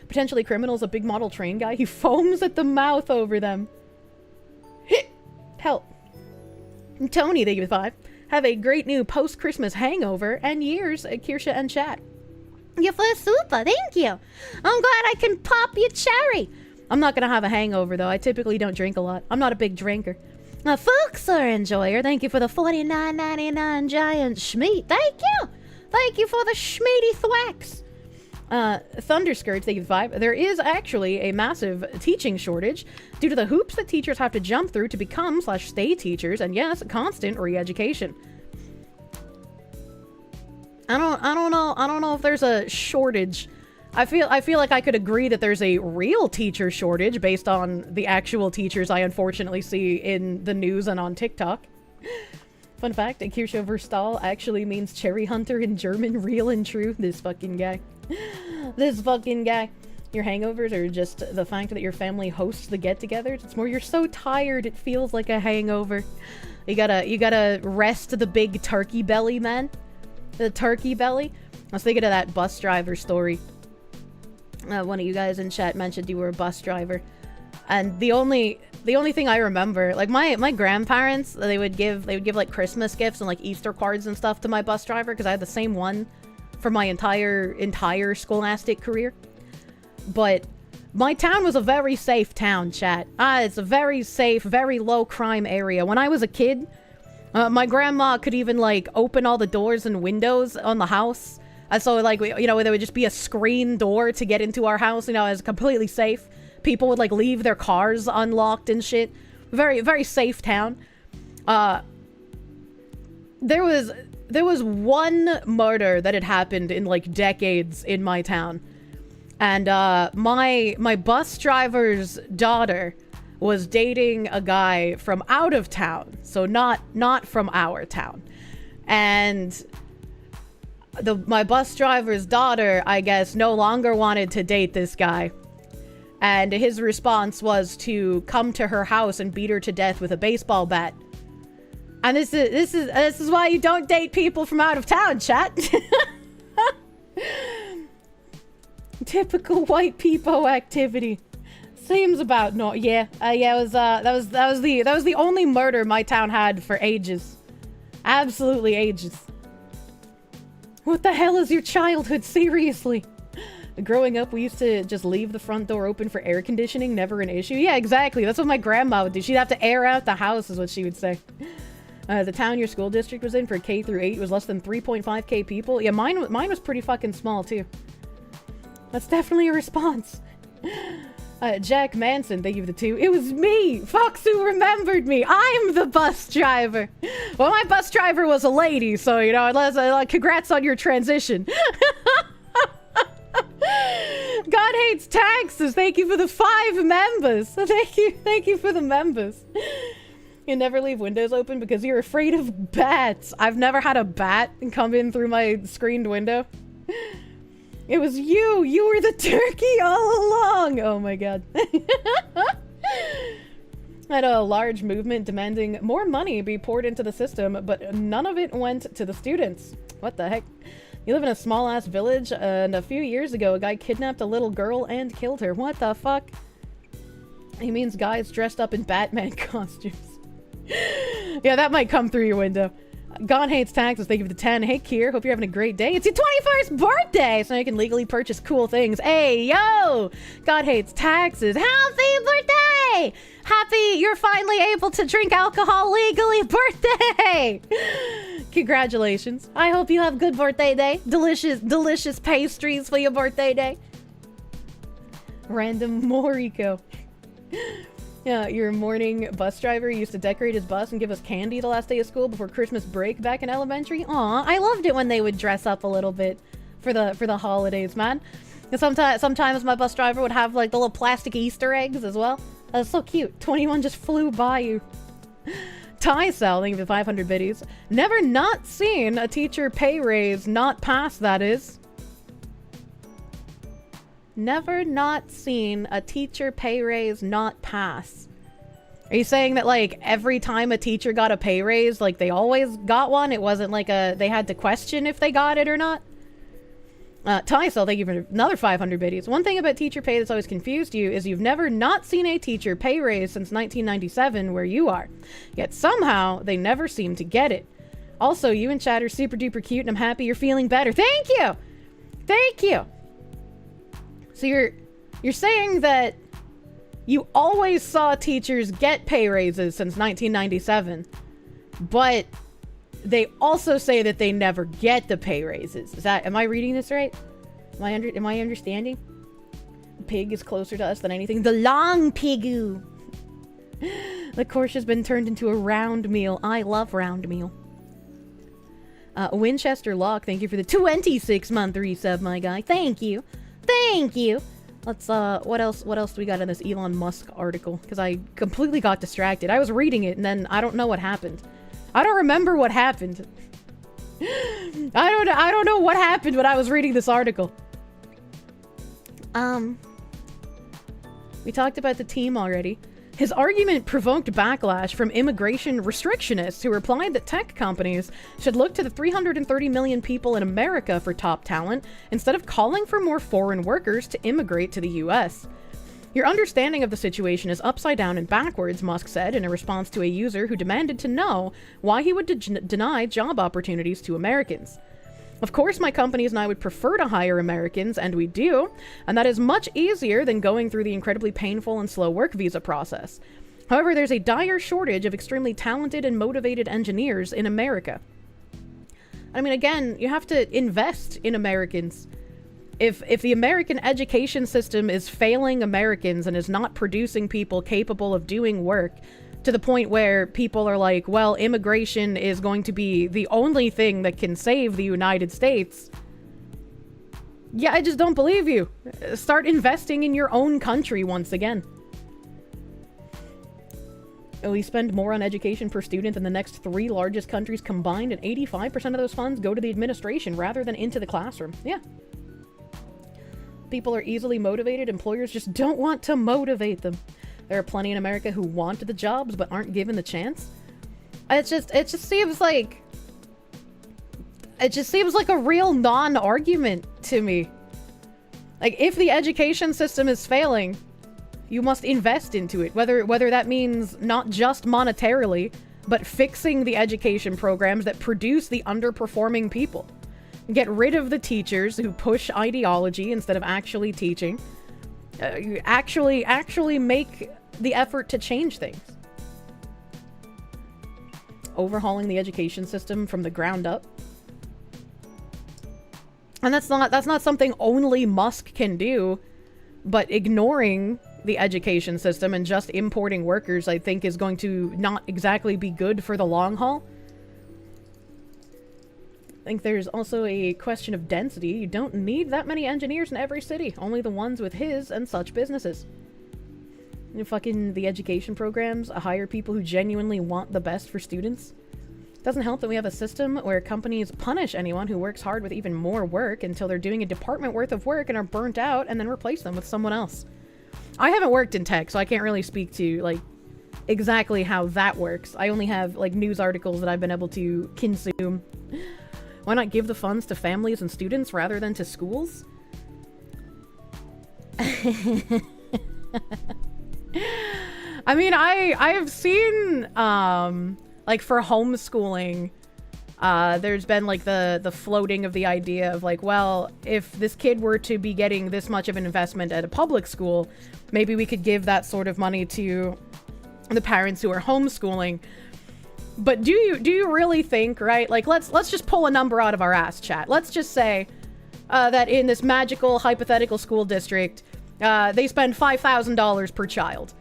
Potentially criminals, a big model train guy. He foams at the mouth over them. Help. Tony, thank you for 5. Have a great new post-Christmas hangover and years at Kirsche and chat. You're for super, thank you. I'm glad I can pop your cherry. I'm not gonna have a hangover though. I typically don't drink a lot. I'm not a big drinker. Folks are enjoyer, thank you for the $49.99 giant schmeat. Thank you. Thank you for the schmeaty thwacks. Thunderskirts, thank you for 5. There is actually a massive teaching shortage due to the hoops that teachers have to jump through to become/stay teachers, and yes, constant re-education. I don't know if there's a shortage. I feel like I could agree that there's a real teacher shortage based on the actual teachers I unfortunately see in the news and on TikTok. Fun fact, Kirsche Verstal actually means cherry hunter in German, real and true. This fucking guy. This fucking guy. Your hangovers are just the fact that your family hosts the get-togethers. It's more you're so tired it feels like a hangover. You gotta rest the big turkey belly, man. The turkey belly. I was thinking of that bus driver story. One of you guys in chat mentioned you were a bus driver, and the only thing I remember, like my grandparents, they would give like Christmas gifts and like Easter cards and stuff to my bus driver because I had the same one for my entire scholastic career. But my town was a very safe town, chat. It's a very safe, very low crime area. When I was a kid, my grandma could even like open all the doors and windows on the house. And so, like, there would just be a screen door to get into our house, it's completely safe. people would like leave their cars unlocked and shit. Very, very safe town. There was one murder that had happened in like decades in my town. And my bus driver's daughter was dating a guy from out of town, so not from our town. And my bus driver's daughter, I guess, no longer wanted to date this guy. And his response was to come to her house and beat her to death with a baseball bat. And this is why you don't date people from out of town, chat. Typical white people activity. Seems about not. Yeah. Yeah. It was. That was the only murder my town had for ages. Absolutely ages. What the hell is your childhood? Seriously. Growing up, we used to just leave the front door open for air conditioning. Never an issue. Yeah, exactly. That's what my grandma would do. She'd have to air out the house, is what she would say. The town your school district was in for K through 8 was less than 3.5k people. Yeah, mine was pretty fucking small too. That's definitely a response. Jack Manson, thank you for the 2. It was me! Fox who remembered me! I'm the bus driver! Well, my bus driver was a lady, so, you know, congrats on your transition. God hates taxes! Thank you for the 5 members! Thank you for the members. You never leave windows open because you're afraid of bats. I've never had a bat come in through my screened window. It was you! You were the turkey all along! Oh my god. Had a large movement demanding more money be poured into the system, but none of it went to the students. What the heck? You live in a small-ass village, and a few years ago, a guy kidnapped a little girl and killed her. What the fuck? He means guys dressed up in Batman costumes. Yeah, that might come through your window. God hates taxes. Thank you for the 10. Hey, Kier. Hope you're having a great day. It's your 21st birthday, so you can legally purchase cool things. Hey, yo! God hates taxes. Happy birthday! Happy you're finally able to drink alcohol legally. Birthday! Congratulations. I hope you have a good birthday day. Delicious pastries for your birthday day. Random Moriko. Yeah, your morning bus driver used to decorate his bus and give us candy the last day of school before Christmas break back in elementary. Aw, I loved it when they would dress up a little bit for the holidays, man. And sometimes my bus driver would have like the little plastic Easter eggs as well. That was so cute. 21 just flew by you. Ty-Cell, thank you for the 500 biddies. Never not seen a teacher pay raise not pass, that is. Never not seen a teacher pay raise not pass. Are you saying that, like, every time a teacher got a pay raise, like, they always got one? It wasn't like they had to question if they got it or not? Ty-Cell, thank you for another 500 biddies. One thing about teacher pay that's always confused you is you've never not seen a teacher pay raise since 1997 where you are. Yet somehow, they never seem to get it. Also, you and Chad are super duper cute and I'm happy you're feeling better. Thank you! Thank you! So you're saying that you always saw teachers get pay raises since 1997, but they also say that they never get the pay raises. Am I reading this right? Am I understanding? The pig is closer to us than anything. The long pigoo. The Kirsche has been turned into a round meal. I love round meal. Winchester Locke, thank you for the 26-month resub, my guy. Thank you. Thank you. Let's, what else do we got in this Elon Musk article? Because I completely got distracted. I was reading it, and then I don't know what happened. I don't remember what happened. I don't know what happened when I was reading this article. We talked about the team already. His argument provoked backlash from immigration restrictionists who replied that tech companies should look to the 330 million people in America for top talent instead of calling for more foreign workers to immigrate to the US. Your understanding of the situation is upside down and backwards, Musk said in a response to a user who demanded to know why he would deny job opportunities to Americans. Of course, my companies and I would prefer to hire Americans, and we do, and that is much easier than going through the incredibly painful and slow work visa process. However, there's a dire shortage of extremely talented and motivated engineers in America. I mean, again, you have to invest in Americans. If the American education system is failing Americans and is not producing people capable of doing work to the point where people are like, well, immigration is going to be the only thing that can save the United States, yeah, I just don't believe you. Start investing in your own country once again. We spend more on education per student than the next 3 largest countries combined, and 85% of those funds go to the administration rather than into the classroom. Yeah. People are easily motivated. Employers just don't want to motivate them. There are plenty in America who want the jobs but aren't given the chance. It just seems like a real non-argument to me. Like, if the education system is failing, you must invest into it, whether that means not just monetarily, but fixing the education programs that produce the underperforming people. Get rid of the teachers who push ideology instead of actually teaching. You actually make the effort to change things. Overhauling the education system from the ground up. And that's not something only Musk can do, but ignoring the education system and just importing workers, I think, is going to not exactly be good for the long haul. I think there's also a question of density. You don't need that many engineers in every city, only the ones with his and such businesses. Fucking the education programs hire people who genuinely want the best for students. Doesn't help that we have a system where companies punish anyone who works hard with even more work until they're doing a department worth of work and are burnt out, and then replace them with someone else. I haven't worked in tech, so I can't really speak to, like, exactly how that works. I only have, like, news articles that I've been able to consume. Why not give the funds to families and students rather than to schools? I mean, I have seen, like, for homeschooling, there's been, like, the floating of the idea of, like, well, if this kid were to be getting this much of an investment at a public school, maybe we could give that sort of money to the parents who are homeschooling. But do you really think, right? Like, let's just pull a number out of our ass, chat. Let's just say that in this magical hypothetical school district, they spend $5,000 per child.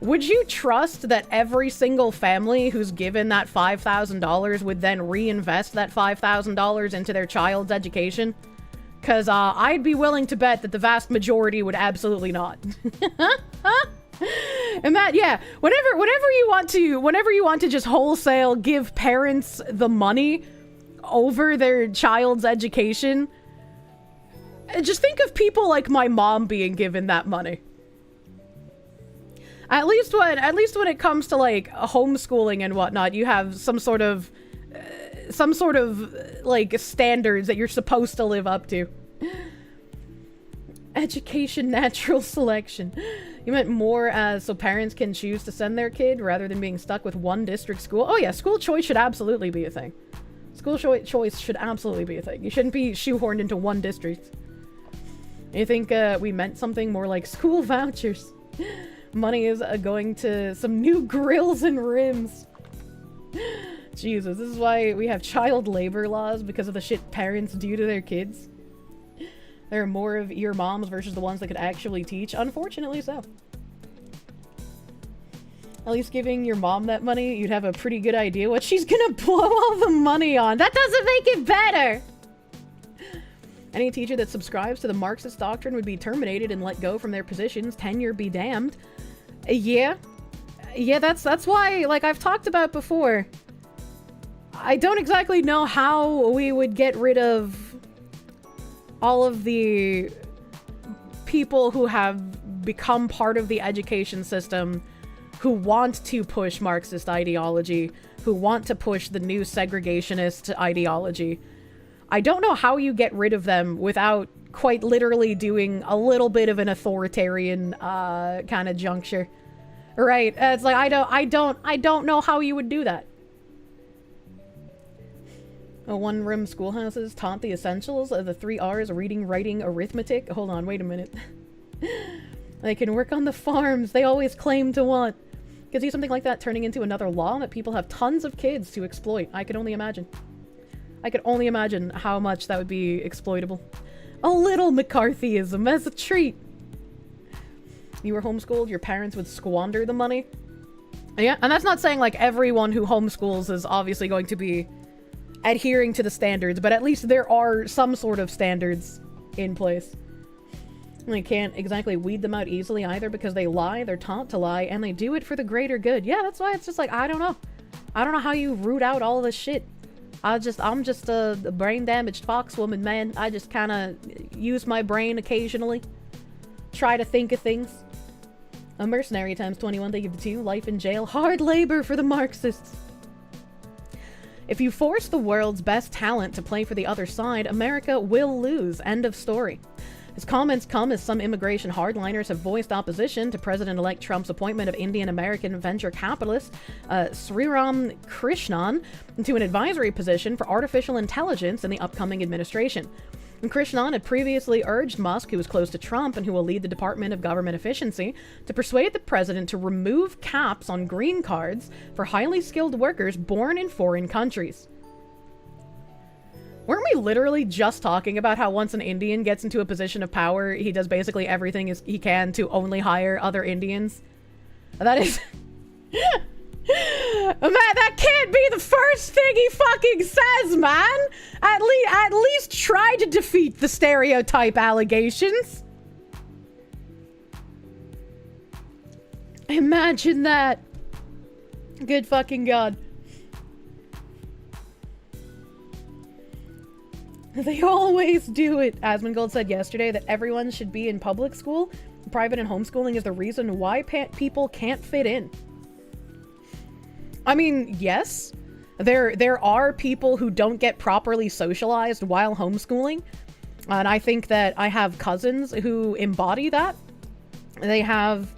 Would you trust that every single family who's given that $5,000 would then reinvest that $5,000 into their child's education? Because I'd be willing to bet that the vast majority would absolutely not. And that, yeah, whenever you want to just wholesale give parents the money over their child's education, just think of people like my mom being given that money. At least when it comes to, like, homeschooling and whatnot, you have some sort of like standards that you're supposed to live up to. Education natural selection. You meant more as so parents can choose to send their kid rather than being stuck with one district school? Oh yeah, school choice should absolutely be a thing. School choice should absolutely be a thing. You shouldn't be shoehorned into one district. You think we meant something more like school vouchers? Money is going to some new grills and rims. Jesus, this is why we have child labor laws, because of the shit parents do to their kids. There are more of your moms versus the ones that could actually teach. Unfortunately so. At least giving your mom that money, you'd have a pretty good idea what she's gonna blow all the money on. That doesn't make it better! Any teacher that subscribes to the Marxist doctrine would be terminated and let go from their positions. Tenure be damned. Yeah, that's why, like I've talked about before, I don't exactly know how we would get rid of all of the people who have become part of the education system, who want to push Marxist ideology, who want to push the new segregationist ideology. I don't know how you get rid of them without quite literally doing a little bit of an authoritarian kind of juncture. Right? It's like I don't know how you would do that. One-room schoolhouses taught the essentials of the 3 R's: reading, writing, arithmetic. Hold on, wait a minute. They can work on the farms they always claim to want. Could see something like that turning into another law that people have tons of kids to exploit. I could only imagine. I could only imagine how much that would be exploitable. A little McCarthyism as a treat. You were homeschooled, your parents would squander the money. Yeah, and that's not saying like everyone who homeschools is obviously going to be adhering to the standards, but at least there are some sort of standards in place. And you can't exactly weed them out easily either because they lie, they're taught to lie, and they do it for the greater good. Yeah, that's why it's just like, I don't know. I don't know how you root out all of this shit. I'm just a brain-damaged foxwoman, man. I just kind of use my brain occasionally. Try to think of things. A mercenary times 21, they give the 2. Life in jail. Hard labor for the Marxists. If you force the world's best talent to play for the other side, America will lose. End of story. His comments come as some immigration hardliners have voiced opposition to President-elect Trump's appointment of Indian-American venture capitalist Sriram Krishnan to an advisory position for artificial intelligence in the upcoming administration. And Krishnan had previously urged Musk, who was close to Trump and who will lead the Department of Government Efficiency, to persuade the president to remove caps on green cards for highly skilled workers born in foreign countries. Weren't we literally just talking about how once an Indian gets into a position of power, he does basically everything he can to only hire other Indians? That is... Man, that can't be the first thing he fucking says, man! At least try to defeat the stereotype allegations. Imagine that. Good fucking God. They always do it. Asmongold said yesterday that everyone should be in public school. Private and homeschooling is the reason why people can't fit in. I mean, yes, there are people who don't get properly socialized while homeschooling. And I think that I have cousins who embody that. They have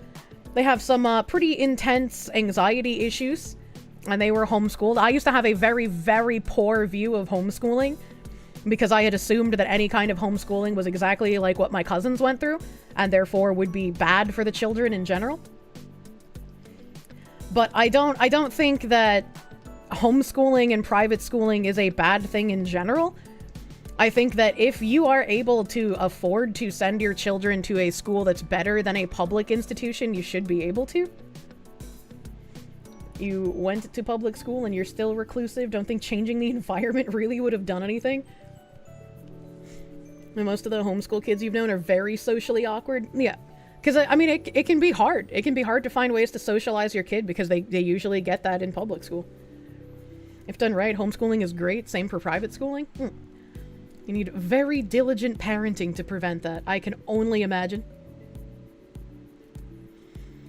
some pretty intense anxiety issues, and they were homeschooled. I used to have a very, very poor view of homeschooling because I had assumed that any kind of homeschooling was exactly like what my cousins went through, and therefore would be bad for the children in general. But I don't think that homeschooling and private schooling is a bad thing in general. I think that if you are able to afford to send your children to a school that's better than a public institution, you should be able to. You went to public school and you're still reclusive, don't think changing the environment really would have done anything. And most of the homeschool kids you've known are very socially awkward. Yeah. Because, I mean, it can be hard. It can be hard to find ways to socialize your kid because they usually get that in public school. If done right, homeschooling is great. Same for private schooling. You need very diligent parenting to prevent that. I can only imagine.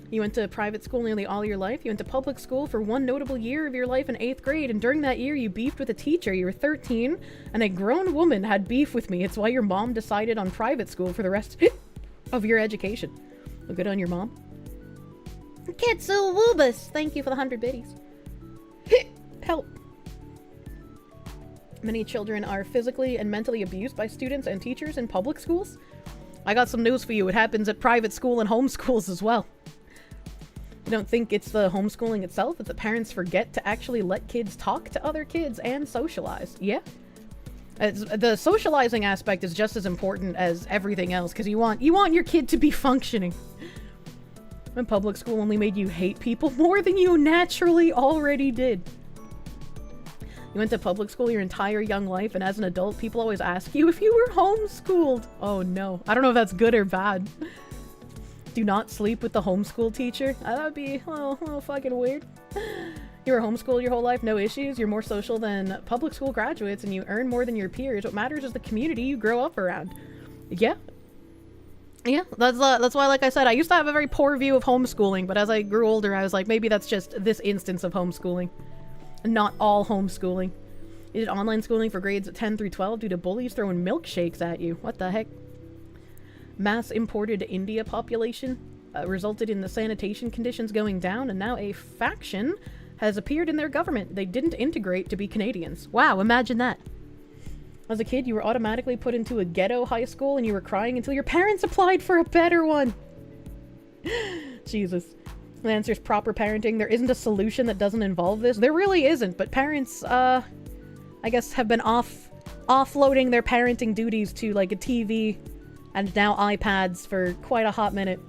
You went to private school nearly all your life. You went to public school for one notable year of your life in 8th grade, and during that year you beefed with a teacher. You were 13, and a grown woman had beef with me. It's why your mom decided on private school for the rest of your education. Well, good on your mom. Kitsu Woobus, thank you for the 100 biddies. Help. Many children are physically and mentally abused by students and teachers in public schools. I got some news for you. It happens at private school and homeschools as well. I don't think it's the homeschooling itself, it's that parents forget to actually let kids talk to other kids and socialize. Yeah. The socializing aspect is just as important as everything else, because you want your kid to be functioning. When public school only made you hate people more than you naturally already did. You went to public school your entire young life, and as an adult, people always ask you if you were homeschooled. Oh no. I don't know if that's good or bad. Do not sleep with the homeschool teacher. That would be a little fucking weird. You were homeschooled your whole life, no issues. You're more social than public school graduates, and you earn more than your peers. What matters is the community you grow up around. Yeah. Yeah, that's why, like I said, I used to have a very poor view of homeschooling, but as I grew older, I was like, maybe that's just this instance of homeschooling. Not all homeschooling. You did online schooling for grades 10 through 12 due to bullies throwing milkshakes at you. What the heck? Mass imported India population resulted in the sanitation conditions going down, and now a faction has appeared in their government. They didn't integrate to be Canadians. Wow, imagine that. As a kid, you were automatically put into a ghetto high school and you were crying until your parents applied for a better one. Jesus. The answer is proper parenting. There isn't a solution that doesn't involve this. There really isn't, but parents, I guess, have been off offloading their parenting duties to like a TV and now iPads for quite a hot minute.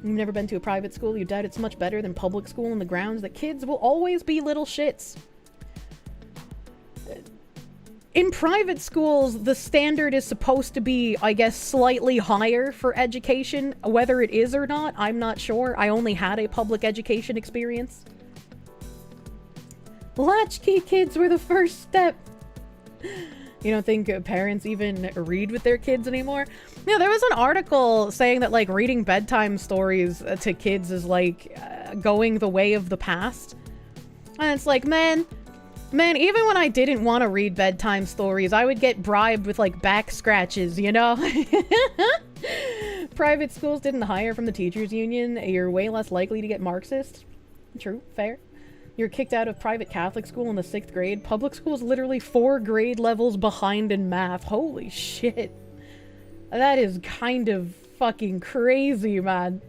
You've never been to a private school, you doubt it's much better than public school on the grounds that kids will always be little shits. In private schools, the standard is supposed to be, I guess, slightly higher for education. Whether it is or not, I'm not sure. I only had a public education experience. Latchkey kids were the first step. You don't think parents even read with their kids anymore? Yeah, there was an article saying that, like, reading bedtime stories to kids is, like, going the way of the past. And it's like, man, even when I didn't want to read bedtime stories, I would get bribed with, like, back scratches, you know? Private schools didn't hire from the teachers union. You're way less likely to get Marxist. True, fair. You're kicked out of private Catholic school in the 6th grade. Public school is literally 4 grade levels behind in math. Holy shit. That is kind of fucking crazy, man.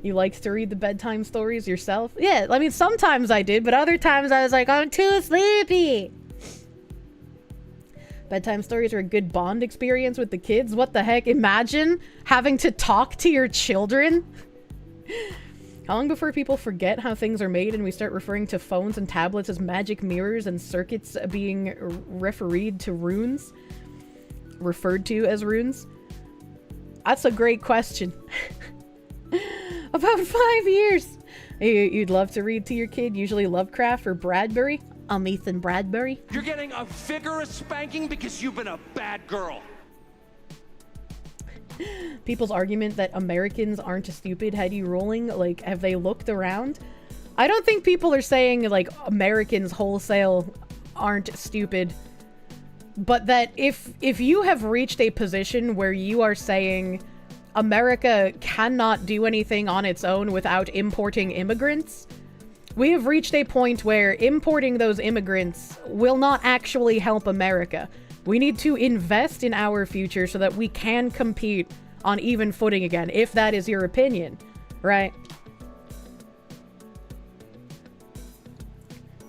You liked to read the bedtime stories yourself? Yeah, I mean, sometimes I did, but other times I was like, I'm too sleepy. Bedtime stories are a good bond experience with the kids. What the heck? Imagine having to talk to your children. How long before people forget how things are made and we start referring to phones and tablets as magic mirrors and circuits being referred to as runes? That's a great question. About 5 years. You'd love to read to your kid, usually Lovecraft or Bradbury. I'm Ethan Bradbury. You're getting a vigorous spanking because you've been a bad girl. People's argument that Americans aren't stupid had you rolling. Like, have they looked around? I don't think people are saying, like, Americans wholesale aren't stupid. But that if you have reached a position where you are saying America cannot do anything on its own without importing immigrants, we have reached a point where importing those immigrants will not actually help America. We need to invest in our future so that we can compete on even footing again, if that is your opinion, right?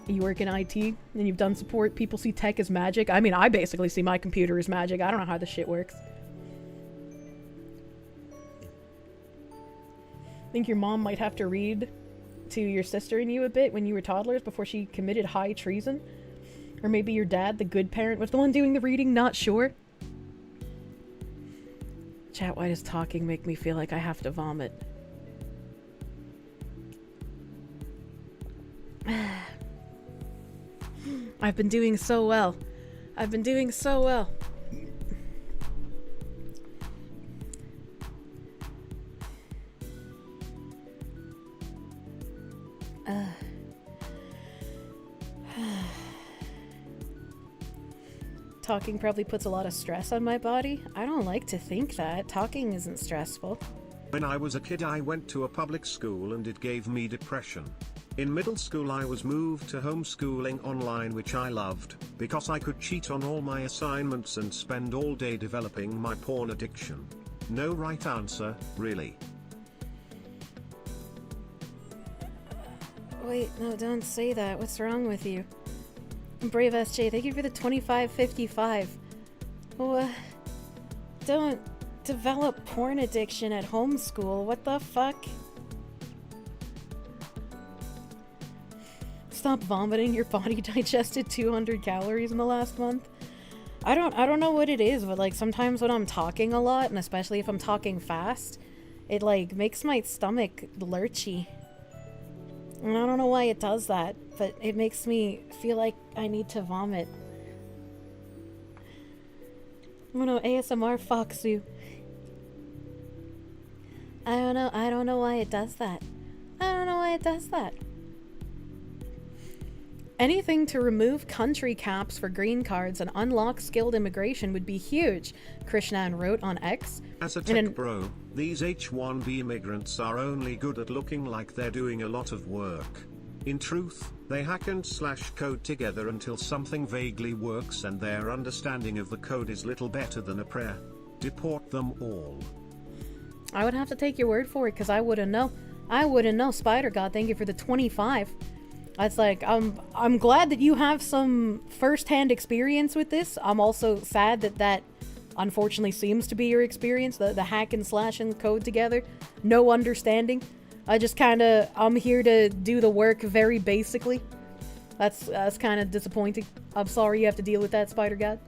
You work in IT and you've done support, people see tech as magic. I mean, I basically see my computer as magic. I don't know how this shit works. Think your mom might have to read to your sister and you a bit when you were toddlers before she committed high treason? Or maybe your dad, the good parent, was the one doing the reading, not sure. Chat, why does talking make me feel like I have to vomit? I've been doing so well. I've been doing so well. Talking probably puts a lot of stress on my body. I don't like to think that. Talking isn't stressful. When I was a kid, I went to a public school and it gave me depression. In middle school, I was moved to homeschooling online, which I loved, because I could cheat on all my assignments and spend all day developing my porn addiction. No right answer, really. Wait, no, don't say that. What's wrong with you? Brave SJ, thank you for the 2555. Oh, don't develop porn addiction at homeschool. What the fuck? Stop vomiting. Your body digested 200 calories in the last month. I don't know what it is, but like sometimes when I'm talking a lot, and especially if I'm talking fast, it like makes my stomach lurchy. And I don't know why it does that, but it makes me feel like I need to vomit. Oh no, ASMR fucks you. I don't know why it does that. I don't know why it does that. Anything to remove country caps for green cards and unlock skilled immigration would be huge, Krishnan wrote on X. As a tech bro, these H-1B immigrants are only good at looking like they're doing a lot of work. In truth, they hack and slash code together until something vaguely works and their understanding of the code is little better than a prayer. Deport them all. I would have to take your word for it because I wouldn't know. I wouldn't know. Spider God, thank you for the 25. It's like, I'm glad that you have some first-hand experience with this. I'm also sad that unfortunately seems to be your experience, the hack and slash and code together. No understanding. I'm here to do the work very basically. That's kind of disappointing. I'm sorry you have to deal with that, Spider God.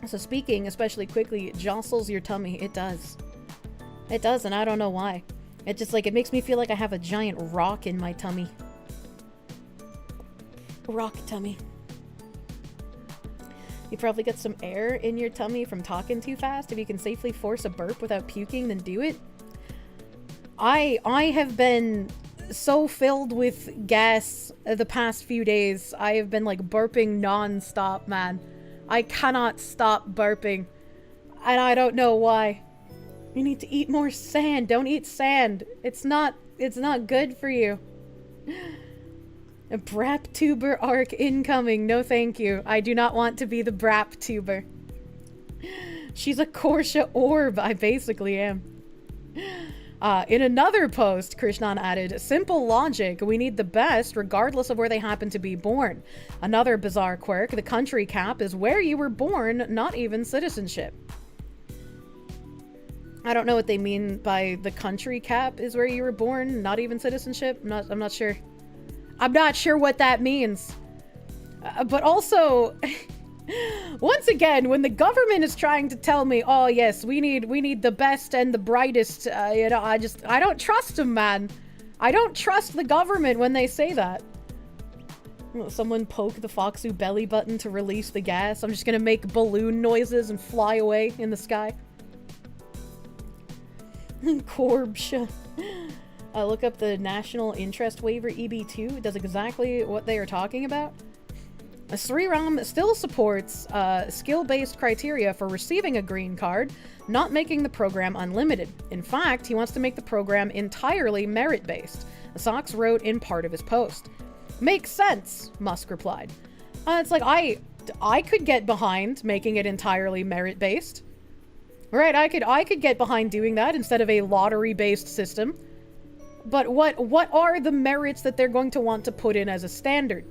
So speaking especially quickly, it jostles your tummy. It does. It does, and I don't know why. It just, like, it makes me feel like I have a giant rock in my tummy. Rock tummy. You probably got some air in your tummy from talking too fast. If you can safely force a burp without puking, then do it. I have been so filled with gas the past few days. I have been, like, burping non-stop, man. I cannot stop burping. And I don't know why. You need to eat more sand. Don't eat sand. It's not good for you. A Brap tuber arc incoming. No thank you. I do not want to be the Brap tuber. She's a Kirsche orb. I basically am. In another post, Krishnan added, simple logic. We need the best regardless of where they happen to be born. Another bizarre quirk. The country cap is where you were born, not even citizenship. I don't know what they mean by the country cap is where you were born, not even citizenship. I'm not sure. I'm not sure what that means. But also, once again, when the government is trying to tell me, oh yes, we need the best and the brightest, you know, I don't trust them, man. I don't trust the government when they say that. Will someone poke the Foxu belly button to release the gas? I'm just gonna make balloon noises and fly away in the sky. Kirsche. Look up the National Interest Waiver EB2. It does exactly what they are talking about. Sriram still supports skill-based criteria for receiving a green card, not making the program unlimited. In fact, he wants to make the program entirely merit-based. Socks wrote in part of his post. Makes sense, Musk replied. It's like, I could get behind making it entirely merit-based. Right, I could get behind doing that instead of a lottery-based system. But what are the merits that they're going to want to put in as a standard?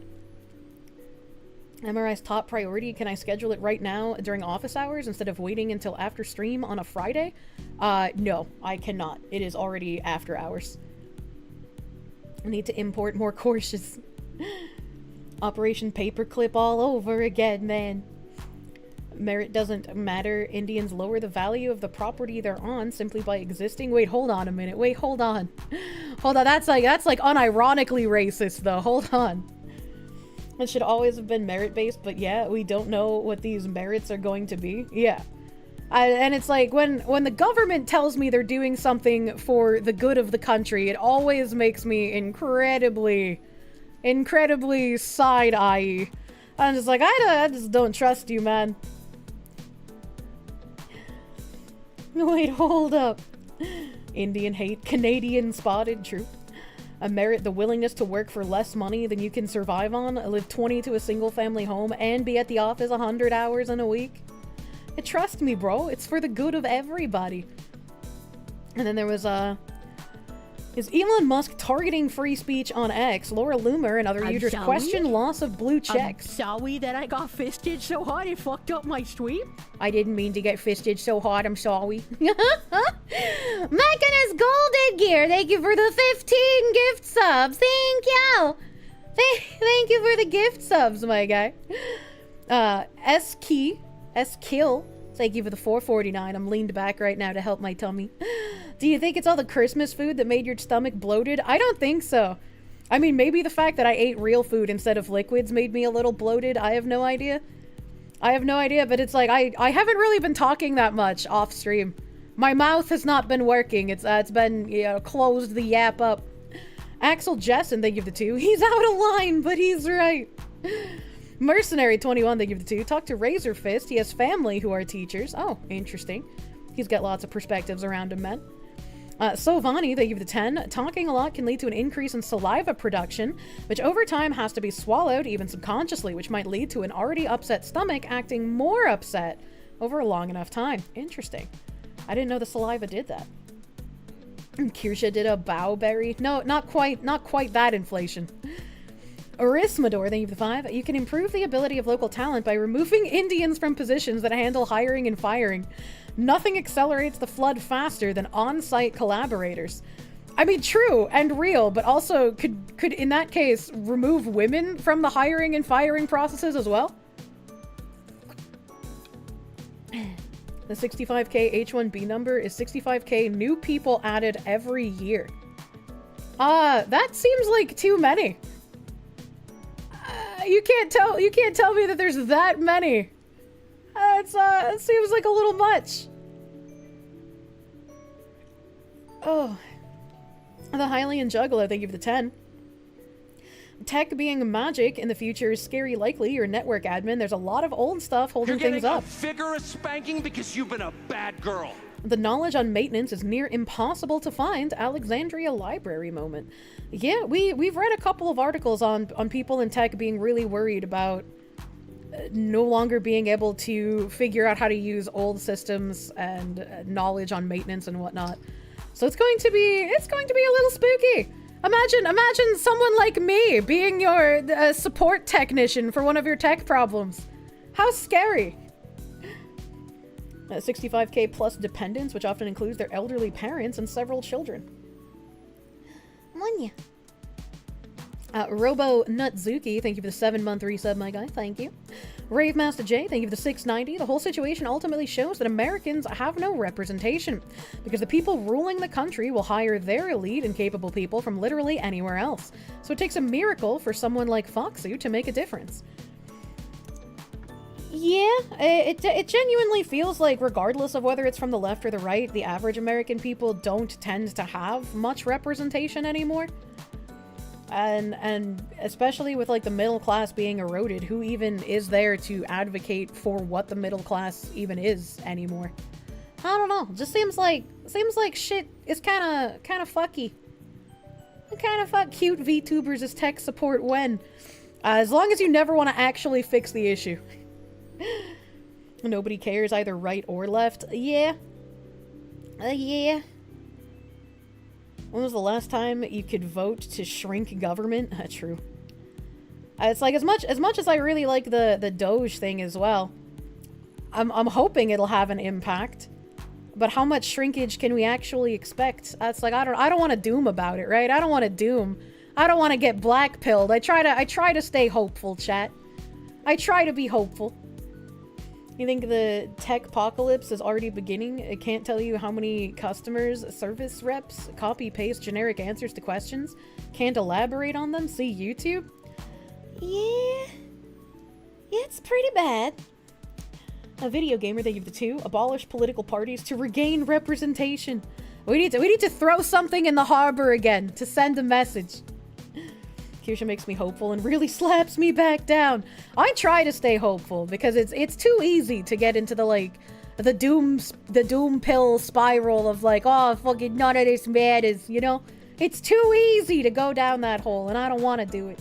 MRI's top priority. Can I schedule it right now during office hours instead of waiting until after stream on a Friday? No, I cannot. It is already after hours. I need to import more courses. Operation Paperclip all over again, man. Merit doesn't matter. Indians lower the value of the property they're on simply by existing. Wait, hold on a minute. Wait, hold on. Hold on. That's like unironically racist, though. Hold on. It should always have been merit-based, but yeah, we don't know what these merits are going to be. Yeah. And it's like, when the government tells me they're doing something for the good of the country, it always makes me incredibly side-eye. I'm just like, I just don't trust you, man. Wait, hold up. Indian hate, Canadian spotted, true. A merit, the willingness to work for less money than you can survive on, live 20 to a single family home, and be at the office 100 hours in a week. Trust me, bro, it's for the good of everybody. And then there was, is Elon Musk targeting free speech on X? Laura Loomer and other users question loss of blue checks. I'm sorry that I got fisted so hard it fucked up my stream. I didn't mean to get fisted so hard, I'm sorry. Mechanist Golden Gear, thank you for the 15 gift subs. Thank you. Thank you for the gift subs, my guy. S-Kill, thank you for the 449. I'm leaned back right now to help my tummy. Do you think it's all the Christmas food that made your stomach bloated? I don't think so. I mean, maybe the fact that I ate real food instead of liquids made me a little bloated. I have no idea. But it's like, I haven't really been talking that much off stream. My mouth has not been working. It's been, you know, closed the yap up. Axel Jessen, they give the 2. He's out of line, but he's right. Mercenary 21, they give the 2. Talk to Razor Fist. He has family who are teachers. Oh, interesting. He's got lots of perspectives around him, man. Sovani, they give the 10. Talking a lot can lead to an increase in saliva production, which over time has to be swallowed, even subconsciously, which might lead to an already upset stomach acting more upset over a long enough time. Interesting. I didn't know the saliva did that. Kirsche did a bowberry. No, not quite that inflation. Arismador, thank you for the 5. You can improve the ability of local talent by removing Indians from positions that handle hiring and firing. Nothing accelerates the flood faster than on-site collaborators. I mean, true and real, but also could in that case remove women from the hiring and firing processes as well? The 65K H1B number is 65K new people added every year. That seems like too many. You can't tell me that there's that many. It seems like a little much. Oh. The Hylian Juggler, thank you for the 10. Tech being magic in the future is scary likely. You're a network admin. There's a lot of old stuff holding things up. You're getting a vigorous spanking because you've been a bad girl. The knowledge on maintenance is near impossible to find. Alexandria Library moment. Yeah, we've read a couple of articles on people in tech being really worried about no longer being able to figure out how to use old systems and knowledge on maintenance and whatnot. So it's going to be a little spooky. Imagine someone like me being your support technician for one of your tech problems. How scary. 65K plus dependents, which often includes their elderly parents and several children. Munya. Robo Nutzuki, thank you for the 7-month resub, my guy. Thank you. Rave Master J, thank you for the 690. The whole situation ultimately shows that Americans have no representation because the people ruling the country will hire their elite and capable people from literally anywhere else. So it takes a miracle for someone like Foxu to make a difference. Yeah, it genuinely feels like regardless of whether it's from the left or the right, the average American people don't tend to have much representation anymore. And especially with like the middle class being eroded, who even is there to advocate for what the middle class even is anymore? I don't know. Just seems like shit is kind of fucky. Kind of fuck cute VTubers as tech support when, as long as you never want to actually fix the issue. Nobody cares either right or left. Yeah. Yeah. When was the last time you could vote to shrink government? True. It's like as much as I really like the Doge thing as well, I'm hoping it'll have an impact. But how much shrinkage can we actually expect? It's like I don't want to doom about it, right? I don't want to doom. I don't want to get blackpilled. I try to stay hopeful, chat. I try to be hopeful. You think the tech apocalypse is already beginning? It can't tell you how many customers, service reps, copy-paste generic answers to questions. Can't elaborate on them. See YouTube? Yeah, it's pretty bad. A video gamer, they give the 2. Abolish political parties to regain representation. We need to throw something in the harbor again to send a message. Kirsche makes me hopeful and really slaps me back down. I try to stay hopeful because it's too easy to get into the doom pill spiral of like, oh, fucking none of this matters, you know? It's too easy to go down that hole and I don't want to do it.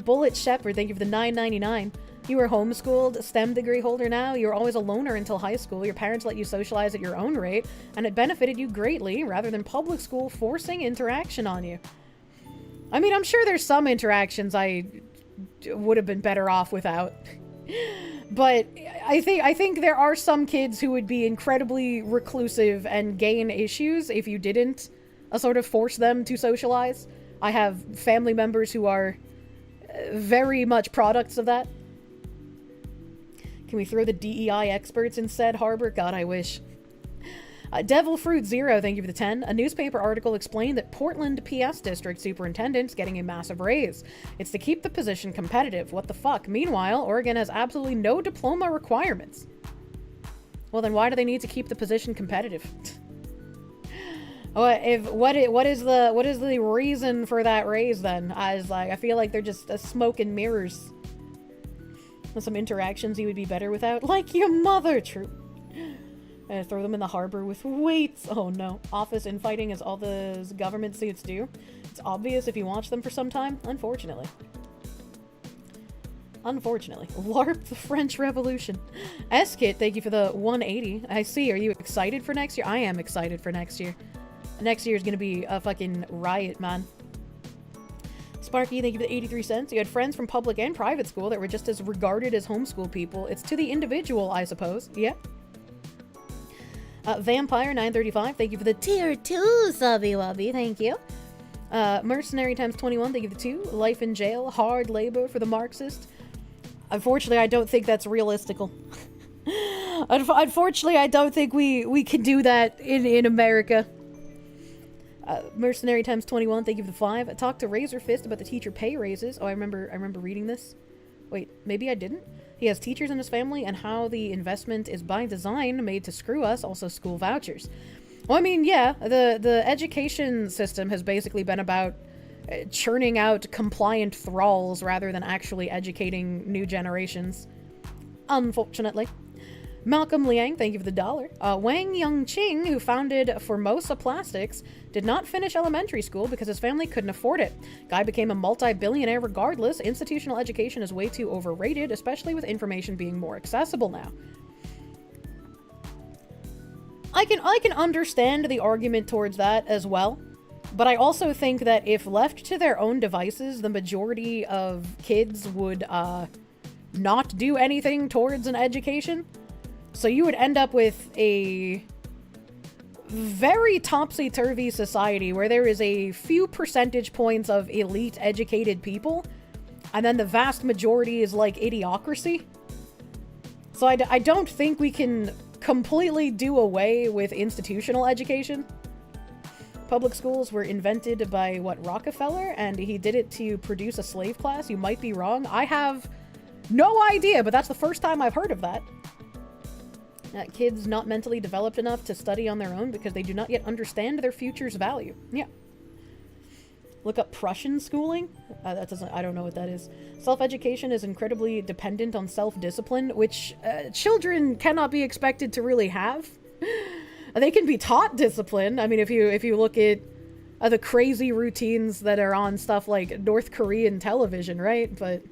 Bullet Shepherd, thank you for the $9.99. You were homeschooled, STEM degree holder now. You were always a loner until high school. Your parents let you socialize at your own rate and it benefited you greatly rather than public school forcing interaction on you. I mean, I'm sure there's some interactions I would have been better off without. But I think there are some kids who would be incredibly reclusive and gain issues if you didn't sort of force them to socialize. I have family members who are very much products of that. Can we throw the DEI experts in said harbor? God, I wish. Devil Fruit Zero, thank you for the 10. A newspaper article explained that Portland PS District Superintendent's getting a massive raise. It's to keep the position competitive. What the fuck? Meanwhile, Oregon has absolutely no diploma requirements. Well, then why do they need to keep the position competitive? What is the reason for that raise then? I feel like they're just smoke and mirrors. With some interactions you would be better without, like your mother. True. Throw them in the harbor with weights. Oh no. Office infighting as all the government suits do. It's obvious if you watch them for some time, unfortunately. Unfortunately. LARP the French Revolution. S-Kit, thank you for the 180. I see. Are you excited for next year? I am excited for next year. Next year is gonna be a fucking riot, man. Sparky, thank you for the 83 cents. You had friends from public and private school that were just as regarded as homeschool people. It's to the individual, I suppose. Yeah. Vampire 935, thank you for the tier 2 subby wubby. Thank you. Mercenary times 21, thank you for the 2. Life in jail, hard labor for the Marxist. Unfortunately, I don't think that's realistical. Unfortunately, I don't think we can do that in America. Mercenary times 21, thank you for the 5. I talked to Razor Fist about the teacher pay raises. Oh, I remember reading this. Wait, maybe I didn't? He has teachers in his family and how the investment is by design made to screw us, also school vouchers. Well, I mean, yeah, the education system has basically been about churning out compliant thralls rather than actually educating new generations. Unfortunately. Malcolm Liang, thank you for the $1. Wang Yongqing, who founded Formosa Plastics, did not finish elementary school because his family couldn't afford it. Guy became a multi-billionaire regardless. Institutional education is way too overrated, especially with information being more accessible now. I can understand the argument towards that as well, but I also think that if left to their own devices, the majority of kids would not do anything towards an education. So you would end up with a very topsy-turvy society where there is a few percentage points of elite educated people, and then the vast majority is like idiocracy. So I don't think we can completely do away with institutional education. Public schools were invented by, what, Rockefeller? And he did it to produce a slave class? You might be wrong. I have no idea, but that's the first time I've heard of that. Kids not mentally developed enough to study on their own because they do not yet understand their future's value. Yeah. Look up Prussian schooling. I don't know what that is. Self-education is incredibly dependent on self-discipline, which children cannot be expected to really have. They can be taught discipline. I mean, if you look at the crazy routines that are on stuff like North Korean television, right? But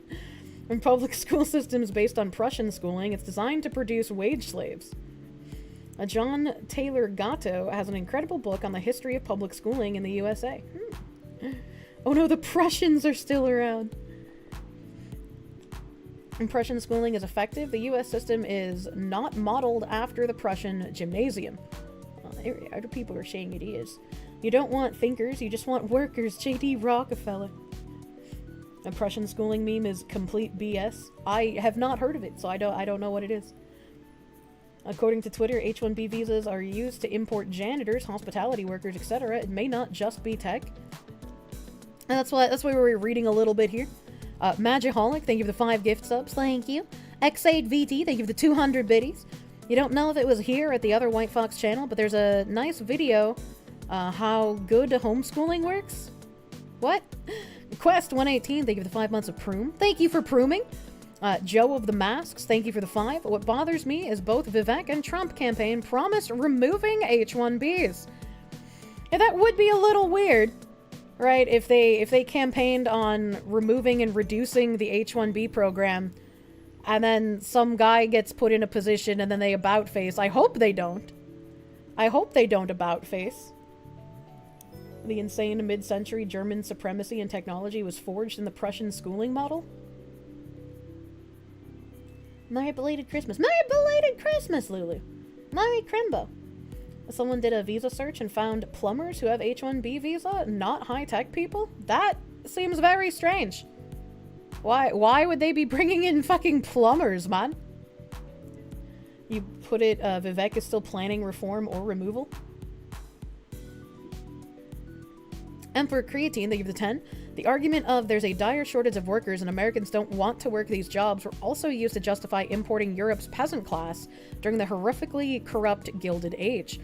in public school systems based on Prussian schooling, it's designed to produce wage slaves. John Taylor Gatto has an incredible book on the history of public schooling in the USA. Oh no, the Prussians are still around. And Prussian schooling is effective. The US system is not modeled after the Prussian gymnasium. Other people are saying it is. You don't want thinkers, you just want workers, J.D. Rockefeller. A Prussian schooling meme is complete BS. I have not heard of it, so I don't know what it is. According to Twitter, H-1B visas are used to import janitors, hospitality workers, etc. It may not just be tech. And that's why we're reading a little bit here. Magiholic, thank you for the 5 gift subs. Thank you. X8VT, thank you for the 200 biddies. You don't know if it was here at the other White Fox channel, but there's a nice video how good homeschooling works. What? Quest 118, thank you for the 5 months of Proom. Thank you for Prooming. Joe of the Masks, thank you for the 5. What bothers me is both Vivek and Trump campaign promised removing H-1Bs. Yeah, that would be a little weird, right? If they campaigned on removing and reducing the H-1B program, and then some guy gets put in a position and then they about face. I hope they don't. I hope they don't about face. The insane mid-century German supremacy and technology was forged in the Prussian schooling model. Merry belated Christmas. Merry belated Christmas, Lulu. Merry Crimbo. Someone did a visa search and found plumbers who have H-1B visa, not high-tech people? That seems very strange. Why would they be bringing in fucking plumbers, man? You put it, Vivek is still planning reform or removal? Emperor Creatine, they give the 10. The argument of there's a dire shortage of workers and Americans don't want to work these jobs were also used to justify importing Europe's peasant class during the horrifically corrupt Gilded Age.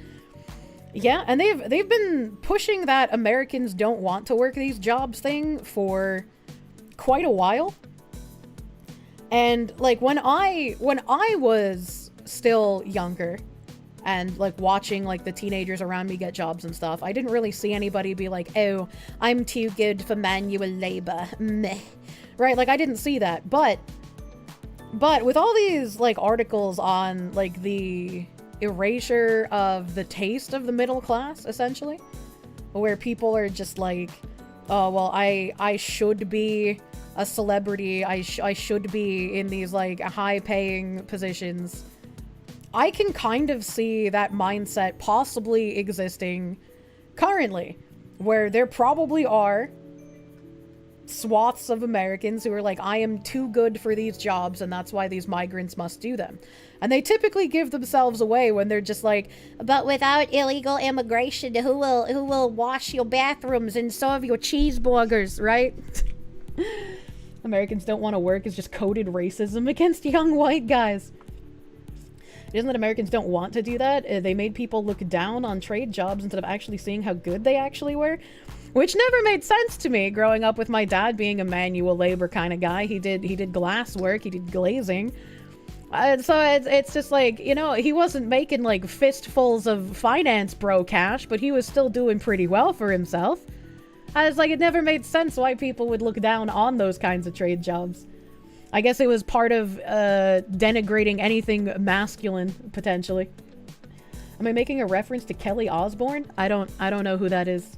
Yeah, and they've been pushing that Americans don't want to work these jobs thing for quite a while. And like when I was still younger and like watching like the teenagers around me get jobs and stuff, I didn't really see anybody be like, oh, I'm too good for manual labor. Meh. Right? Like I didn't see that. But But with all these, like, articles on, like, the erasure of the taste of the middle class, essentially, where people are just like, oh, well, I should be a celebrity, I should be in these, like, high-paying positions, I can kind of see that mindset possibly existing currently, where there probably are swaths of Americans who are like, I am too good for these jobs and that's why these migrants must do them. And they typically give themselves away when they're just like, but without illegal immigration, who will wash your bathrooms and serve your cheeseburgers, right? Americans don't want to work is just coded racism against young white guys. It isn't that Americans don't want to do that. They made people look down on trade jobs instead of actually seeing how good they actually were. Which never made sense to me growing up with my dad being a manual labor kind of guy. He did glass work, he did glazing. So it's just like, you know, he wasn't making like fistfuls of finance bro cash, but he was still doing pretty well for himself. It's like it never made sense why people would look down on those kinds of trade jobs. I guess it was part of denigrating anything masculine, potentially. Am I making a reference to Kelly Osbourne? I don't know who that is.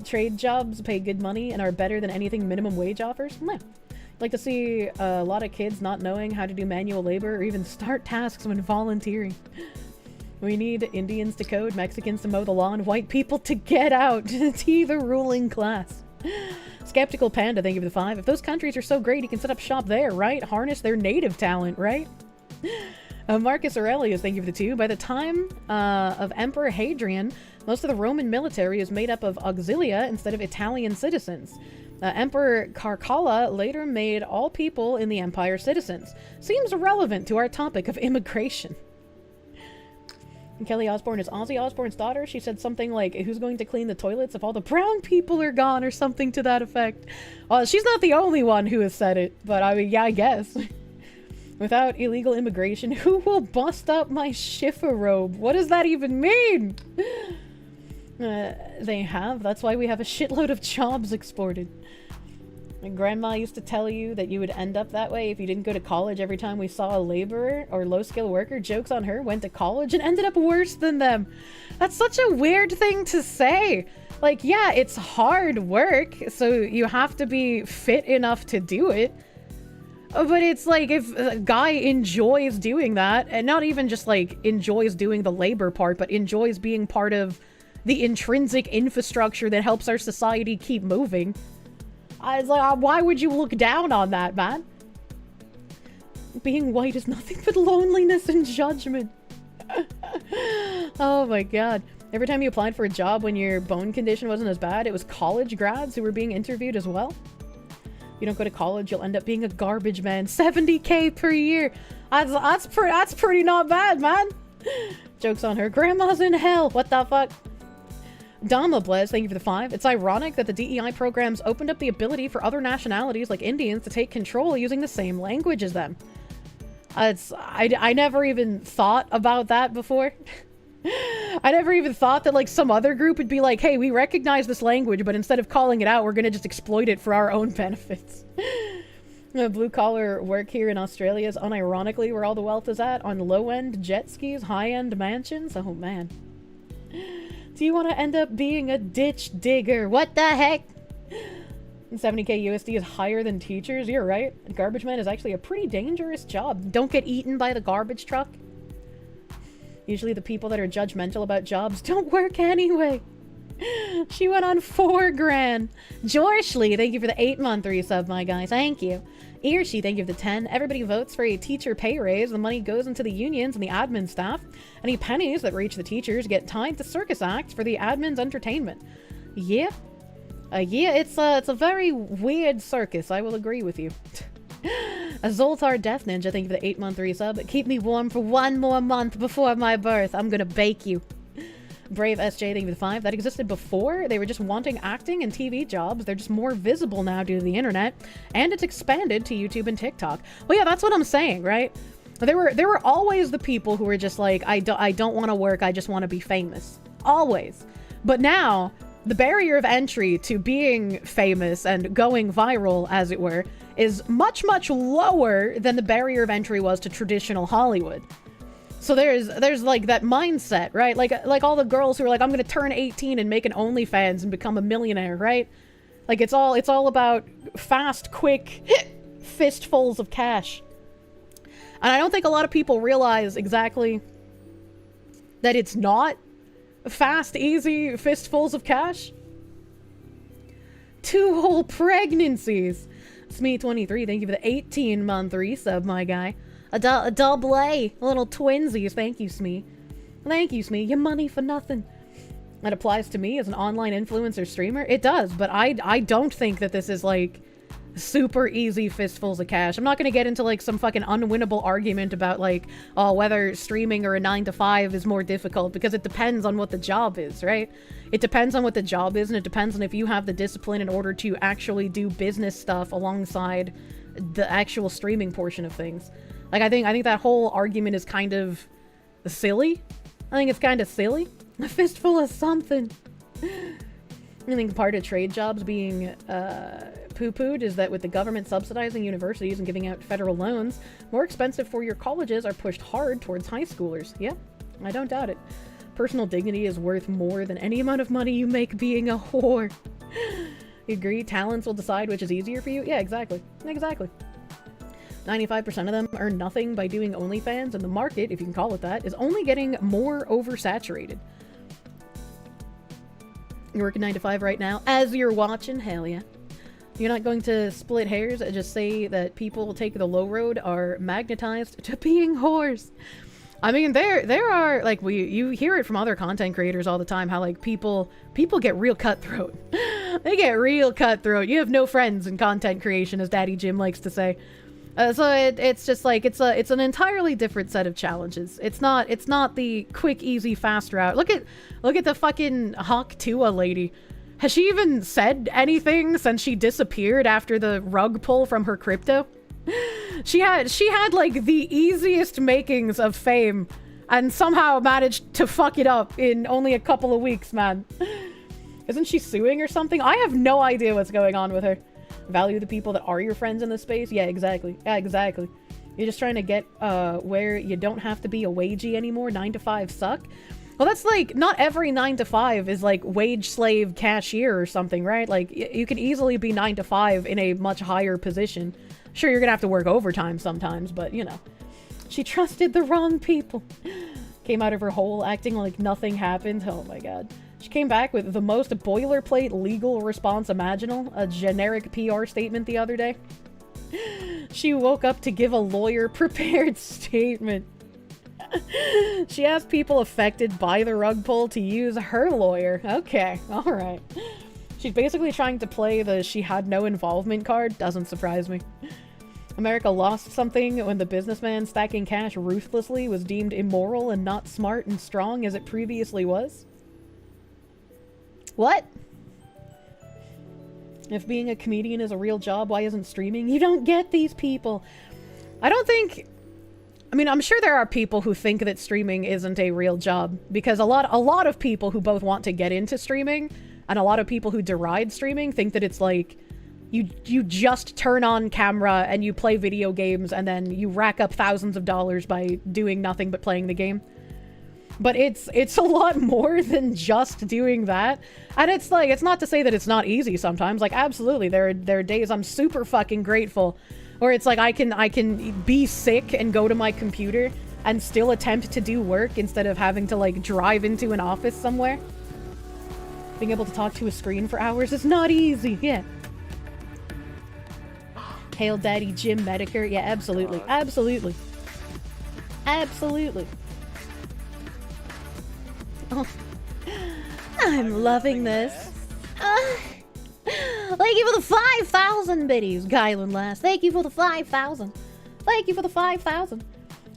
Trade jobs pay good money and are better than anything minimum wage offers? Meh. I'd like to see a lot of kids not knowing how to do manual labor or even start tasks when volunteering. We need Indians to code, Mexicans to mow the lawn, white people to get out to the ruling class. Skeptical Panda, thank you for the 5. If those countries are so great, you can set up shop there, right? Harness their native talent, right? Marcus Aurelius, thank you for the 2. By the time of Emperor Hadrian, most of the Roman military is made up of auxilia instead of Italian citizens. Emperor Caracalla later made all people in the empire citizens. Seems relevant to our topic of immigration. And Kelly Osbourne is Ozzy Osbourne's daughter. She said something like, who's going to clean the toilets if all the brown people are gone, or something to that effect. Well, she's not the only one who has said it, but I mean, yeah, I guess. Without illegal immigration, who will bust up my Schiffer robe? What does that even mean? They have. That's why we have a shitload of jobs exported. My grandma used to tell you that you would end up that way if you didn't go to college every time we saw a laborer or low-skill worker. Jokes on her, went to college and ended up worse than them. That's such a weird thing to say. Like, yeah, it's hard work, so you have to be fit enough to do it. But it's like, if a guy enjoys doing that, and not even just like enjoys doing the labor part, but enjoys being part of the intrinsic infrastructure that helps our society keep moving, I was like, why would you look down on that, man? Being white is nothing but loneliness and judgment. Oh my god. Every time you applied for a job when your bone condition wasn't as bad, it was college grads who were being interviewed as well. You don't go to college, you'll end up being a garbage man. 70K per year. That's pretty not bad, man. Joke's on her. Grandma's in hell. What the fuck? Dama Blez, thank you for the 5. It's ironic that the DEI programs opened up the ability for other nationalities like Indians to take control using the same language as them. I never even thought about that before. I never even thought that like some other group would be like, hey, we recognize this language, but instead of calling it out, we're gonna just exploit it for our own benefits. Blue collar work here in Australia is unironically where all the wealth is at, on low-end jet skis, high-end mansions. Oh man. Do you want to end up being a ditch digger? What the heck? 70K USD is higher than teachers. You're right. Garbage man is actually a pretty dangerous job. Don't get eaten by the garbage truck. Usually the people that are judgmental about jobs don't work anyway. She went on 4 grand. Jorshly, thank you for the 8-month resub, my guys. Thank you. Earshi, thank you for the 10. Everybody votes for a teacher pay raise. The money goes into the unions and the admin staff. Any pennies that reach the teachers get tied to circus acts for the admin's entertainment. Yeah. Yeah, it's a very weird circus. I will agree with you. A Zoltar Death Ninja, thank you for the 8-month resub. Keep me warm for 1 more month before my birth. I'm gonna bake you. Brave SJ, thank you for the 5. That existed before. They were just wanting acting and TV jobs. They're just more visible now due to the internet. And it's expanded to YouTube and TikTok. Well, yeah, that's what I'm saying, right? There were always the people who were just like, I don't want to work, I just want to be famous. Always. But now, the barrier of entry to being famous and going viral, as it were, is much, much lower than the barrier of entry was to traditional Hollywood. So there's like that mindset, right? Like all the girls who are like, I'm gonna turn 18 and make an OnlyFans and become a millionaire, right? Like it's all about fast, quick fistfuls of cash. And I don't think a lot of people realize exactly that it's not fast, easy fistfuls of cash. 2 whole pregnancies. Smee23, thank you for the 18-month resub, my guy. A double A, little twinsies. Thank you, Smee. Thank you, Smee. Your money for nothing. That applies to me as an online influencer streamer. It does, but I don't think that this is like super easy fistfuls of cash. I'm not gonna get into like some fucking unwinnable argument about like, oh, whether streaming or a 9-to-5 is more difficult, because it depends on what the job is, right? It depends on what the job is, and it depends on if you have the discipline in order to actually do business stuff alongside the actual streaming portion of things. Like, I think that whole argument is kind of silly. I think it's kind of silly. A fistful of something. I think part of trade jobs being poo-pooed is that with the government subsidizing universities and giving out federal loans, more expensive for-year colleges are pushed hard towards high schoolers. Yeah, I don't doubt it. Personal dignity is worth more than any amount of money you make being a whore. You agree? Talents will decide which is easier for you? Yeah, exactly. Exactly. 95% of them earn nothing by doing OnlyFans, and the market, if you can call it that, is only getting more oversaturated. You're working 9 to 5 right now, as you're watching? Hell yeah. You're not going to split hairs and just say that people who take the low road are magnetized to being whores. I mean, there are, like, you hear it from other content creators all the time, how, like, people get real cutthroat. They get real cutthroat. You have no friends in content creation, as Daddy Jim likes to say. So it's just like, it's an entirely different set of challenges. It's not the quick, easy, fast route. Look at the fucking Hawk Tua lady. Has she even said anything since she disappeared after the rug pull from her crypto? She had like the easiest makings of fame and somehow managed to fuck it up in only a couple of weeks, man. Isn't she suing or something? I have no idea what's going on with her. Value the people that are your friends in this space? Yeah, exactly. Yeah, exactly. You're just trying to get where you don't have to be a wagey anymore. 9 to 5 suck. Well, that's like, not every 9 to 5 is like wage slave cashier or something, right? Like, you can easily be 9 to 5 in a much higher position. Sure, you're gonna have to work overtime sometimes, but you know. She trusted the wrong people. Came out of her hole acting like nothing happened. Oh my god. She came back with the most boilerplate legal response imaginable, a generic PR statement the other day. She woke up to give a lawyer-prepared statement. She asked people affected by the rug pull to use her lawyer. Okay, alright. She's basically trying to play the she had no involvement card. Doesn't surprise me. America lost something when the businessman stacking cash ruthlessly was deemed immoral and not smart and strong as it previously was. What? If being a comedian is a real job, why isn't streaming? You don't get these people. I don't think... I mean, I'm sure there are people who think that streaming isn't a real job, because a lot of people who both want to get into streaming and a lot of people who deride streaming think that it's like you just turn on camera and you play video games and then you rack up thousands of dollars by doing nothing but playing the game. But it's a lot more than just doing that. And it's like, it's not to say that it's not easy sometimes. Like, absolutely, there are days I'm super fucking grateful where it's like I can be sick and go to my computer and still attempt to do work instead of having to like drive into an office somewhere. Being able to talk to a screen for hours is not easy. Yeah. Hail Daddy Jim Medicare. Yeah, absolutely. Absolutely. Absolutely. Oh, I'm loving this. Thank you for the 5,000 biddies, Gylan Last. Thank you for the 5,000. Thank you for the 5,000.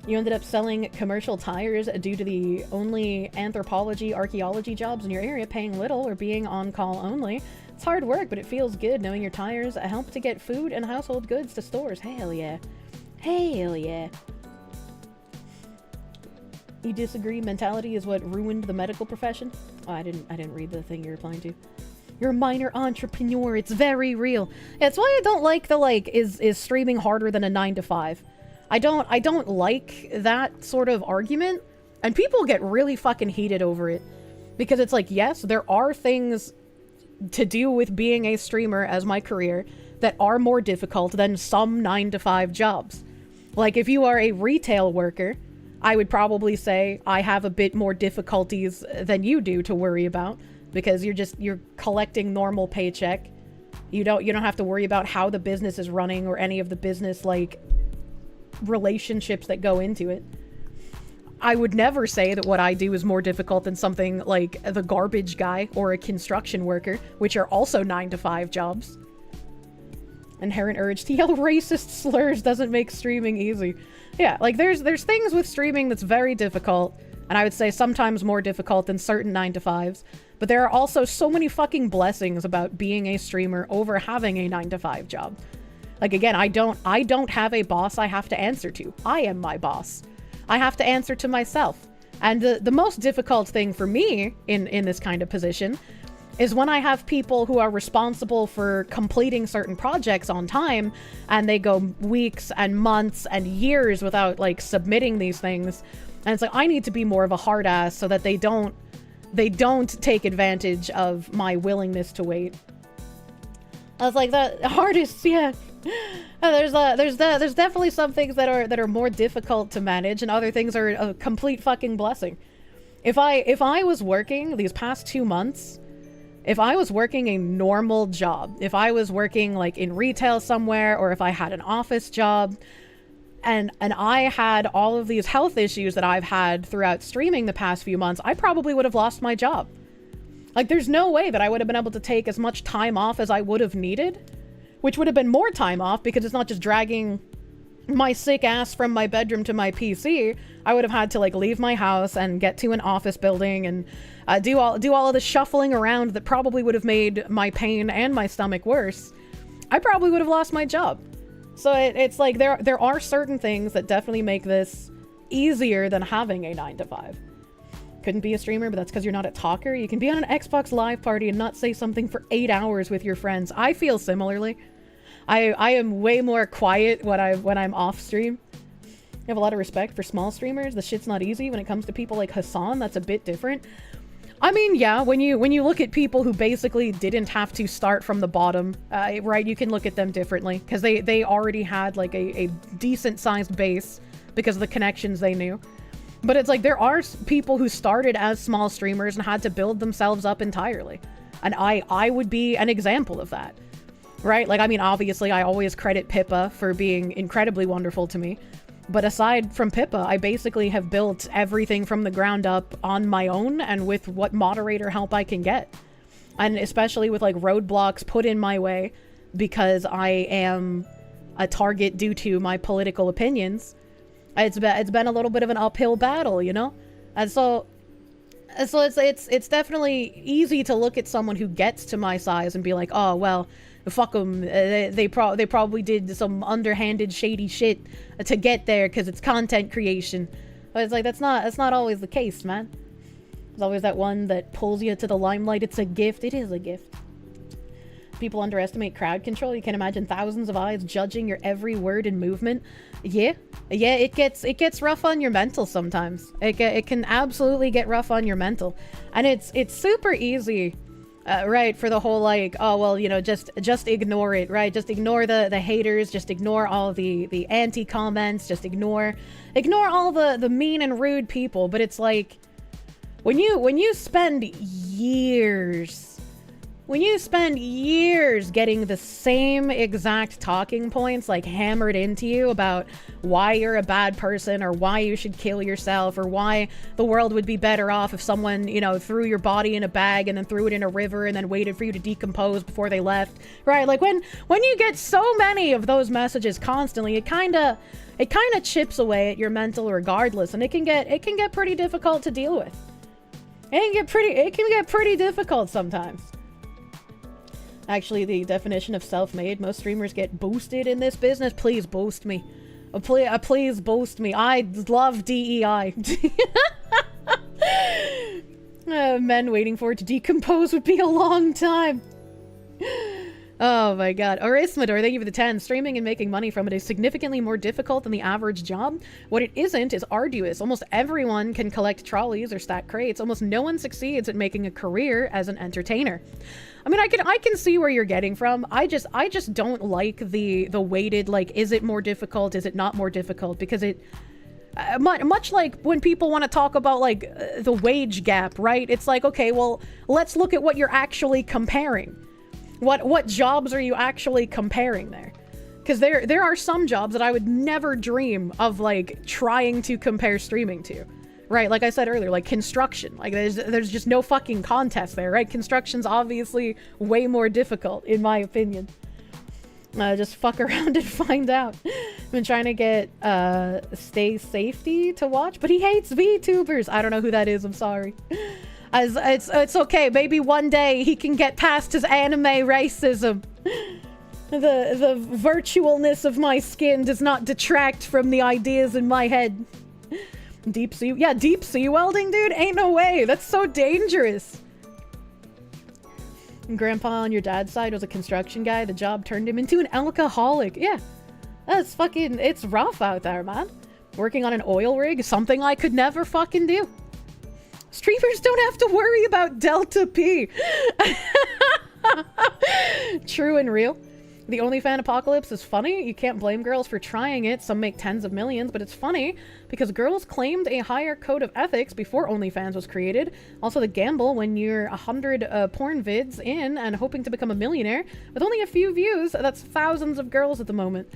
You ended up selling commercial tires due to the only anthropology, archaeology jobs in your area paying little or being on call only. It's hard work, but it feels good knowing your tires help to get food and household goods to stores. Hell yeah. Hell yeah. You disagree? Mentality is what ruined the medical profession? Oh, I didn't read the thing you're replying to. You're a minor entrepreneur. It's very real. It's why I don't like the, like, is streaming harder than a 9 to 5? I don't like that sort of argument. And people get really fucking heated over it. Because it's like, yes, there are things to do with being a streamer as my career that are more difficult than some 9 to 5 jobs. Like, if you are a retail worker, I would probably say I have a bit more difficulties than you do to worry about. Because you're collecting normal paycheck. You don't have to worry about how the business is running or any of the business, like, relationships that go into it. I would never say that what I do is more difficult than something like the garbage guy or a construction worker, which are also 9 to 5 jobs. Inherent urge to yell racist slurs doesn't make streaming easy. Yeah, like there's things with streaming that's very difficult, and I would say sometimes more difficult than certain 9 to 5s. But there are also so many fucking blessings about being a streamer over having a 9 to 5 job. Like, again, I don't have a boss I have to answer to. I am my boss. I have to answer to myself. And the most difficult thing for me in this kind of position is when I have people who are responsible for completing certain projects on time, and they go weeks and months and years without, like, submitting these things. And it's like, I need to be more of a hard ass so that they don't take advantage of my willingness to wait. I was like, the hardest, yeah. There's definitely some things that are more difficult to manage, and other things are a complete fucking blessing. If I was working these past 2 months, if I was working a normal job, if I was working like in retail somewhere, or if I had an office job, and I had all of these health issues that I've had throughout streaming the past few months, I probably would have lost my job. Like, there's no way that I would have been able to take as much time off as I would have needed, which would have been more time off because it's not just dragging my sick ass from my bedroom to my PC. I would have had to, like, leave my house and get to an office building and do all of the shuffling around that probably would have made my pain and my stomach worse. I probably would have lost my job. So it's like there are certain things that definitely make this easier than having a 9 to 5. Couldn't be a streamer, but that's because you're not a talker. You can be on an Xbox Live party and not say something for 8 hours with your friends. I feel similarly. I am way more quiet when I'm off stream. I have a lot of respect for small streamers. The shit's not easy. When it comes to people like Hassan, that's a bit different. I mean, yeah, when you look at people who basically didn't have to start from the bottom, right, you can look at them differently, because they already had, like, a decent-sized base because of the connections they knew. But it's like, there are people who started as small streamers and had to build themselves up entirely. And I would be an example of that. Right? Like, I mean, obviously, I always credit Pippa for being incredibly wonderful to me. But aside from Pippa, I basically have built everything from the ground up on my own and with what moderator help I can get. And especially with, like, roadblocks put in my way because I am a target due to my political opinions. It's been a little bit of an uphill battle, you know? And so it's definitely easy to look at someone who gets to my size and be like, oh, well, fuck them. They probably did some underhanded, shady shit to get there because it's content creation. But it's like, that's not always the case, man. There's always that one that pulls you to the limelight. It's a gift. It is a gift. People underestimate crowd control. You can imagine thousands of eyes judging your every word and movement. Yeah, it gets rough on your mental sometimes. It can absolutely get rough on your mental, and it's super easy. Right, for the whole, like, oh, well, you know, just ignore it, right? Just ignore the haters, just ignore all the anti-comments, just ignore all the mean and rude people. But it's like, when you spend years getting the same exact talking points, like, hammered into you about why you're a bad person or why you should kill yourself or why the world would be better off if someone, you know, threw your body in a bag and then threw it in a river and then waited for you to decompose before they left, right? Like, when you get so many of those messages constantly, it kind of chips away at your mental regardless, and it can get pretty difficult to deal with. It can get pretty difficult sometimes. Actually, the definition of self-made, most streamers get boosted in this business. Please boost me. Please boost me. I love DEI. Men waiting for it to decompose would be a long time. Oh my god. Orismador, thank you for the 10. Streaming and making money from it is significantly more difficult than the average job. What it isn't is arduous. Almost everyone can collect trolleys or stack crates. Almost no one succeeds at making a career as an entertainer. I mean, I can see where you're getting from. I just don't like the weighted, like, is it more difficult? Is it not more difficult? Because it... much like when people want to talk about, like, the wage gap, right? It's like, okay, well, let's look at what you're actually comparing. What jobs are you actually comparing there? Because there are some jobs that I would never dream of, like, trying to compare streaming to. Right, like I said earlier, like construction. Like, there's just no fucking contest there, right? Construction's obviously way more difficult, in my opinion. Just fuck around and find out. I've been trying to get Stay Safety to watch, but he hates VTubers. I don't know who that is, I'm sorry. It's okay, maybe one day he can get past his anime racism. The virtualness of my skin does not detract from the ideas in my head. Deep sea, yeah, deep sea welding, dude? Ain't no way, that's so dangerous. Grandpa on your dad's side was a construction guy. The job turned him into an alcoholic. Yeah, that's fucking, it's rough out there, man. Working on an oil rig, something I could never fucking do. Streamers don't have to worry about Delta P. True and real. The OnlyFan apocalypse is funny. You can't blame girls for trying it. Some make tens of millions, but it's funny because girls claimed a higher code of ethics before OnlyFans was created. Also, the gamble when you're 100 porn vids in and hoping to become a millionaire with only a few views. That's thousands of girls at the moment.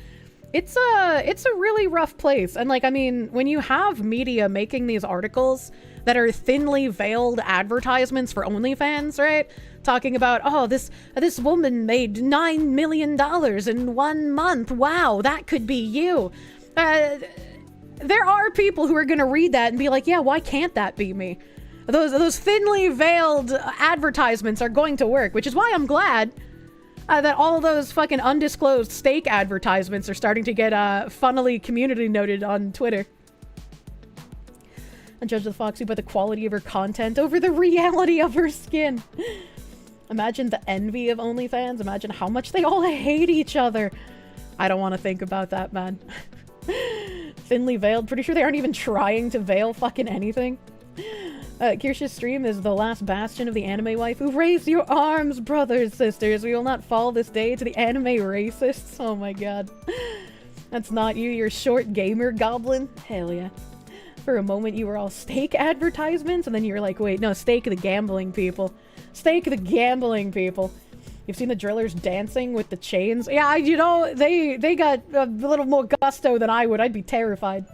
It's a really rough place. And, like, I mean, when you have media making these articles that are thinly veiled advertisements for OnlyFans, right? Talking about, oh, this woman made $9 million in 1 month. Wow, that could be you. There are people who are going to read that and be like, yeah, why can't that be me? Those thinly veiled advertisements are going to work, which is why I'm glad that all those fucking undisclosed steak advertisements are starting to get funnily community noted on Twitter. And judge the Foxy by the quality of her content over the reality of her skin. Imagine the envy of OnlyFans. Imagine how much they all hate each other. I don't want to think about that, man. Thinly veiled. Pretty sure they aren't even trying to veil fucking anything. Kirsche's stream is the last bastion of the anime waifu. Raise your arms, brothers, sisters. We will not fall this day to the anime racists. Oh my god. That's not you, you're short gamer goblin. Hell yeah. For a moment you were all steak advertisements, and then you were like, wait, no, steak the gambling people. Steak the gambling people. You've seen the drillers dancing with the chains? Yeah, you know, they got a little more gusto than I would. I'd be terrified.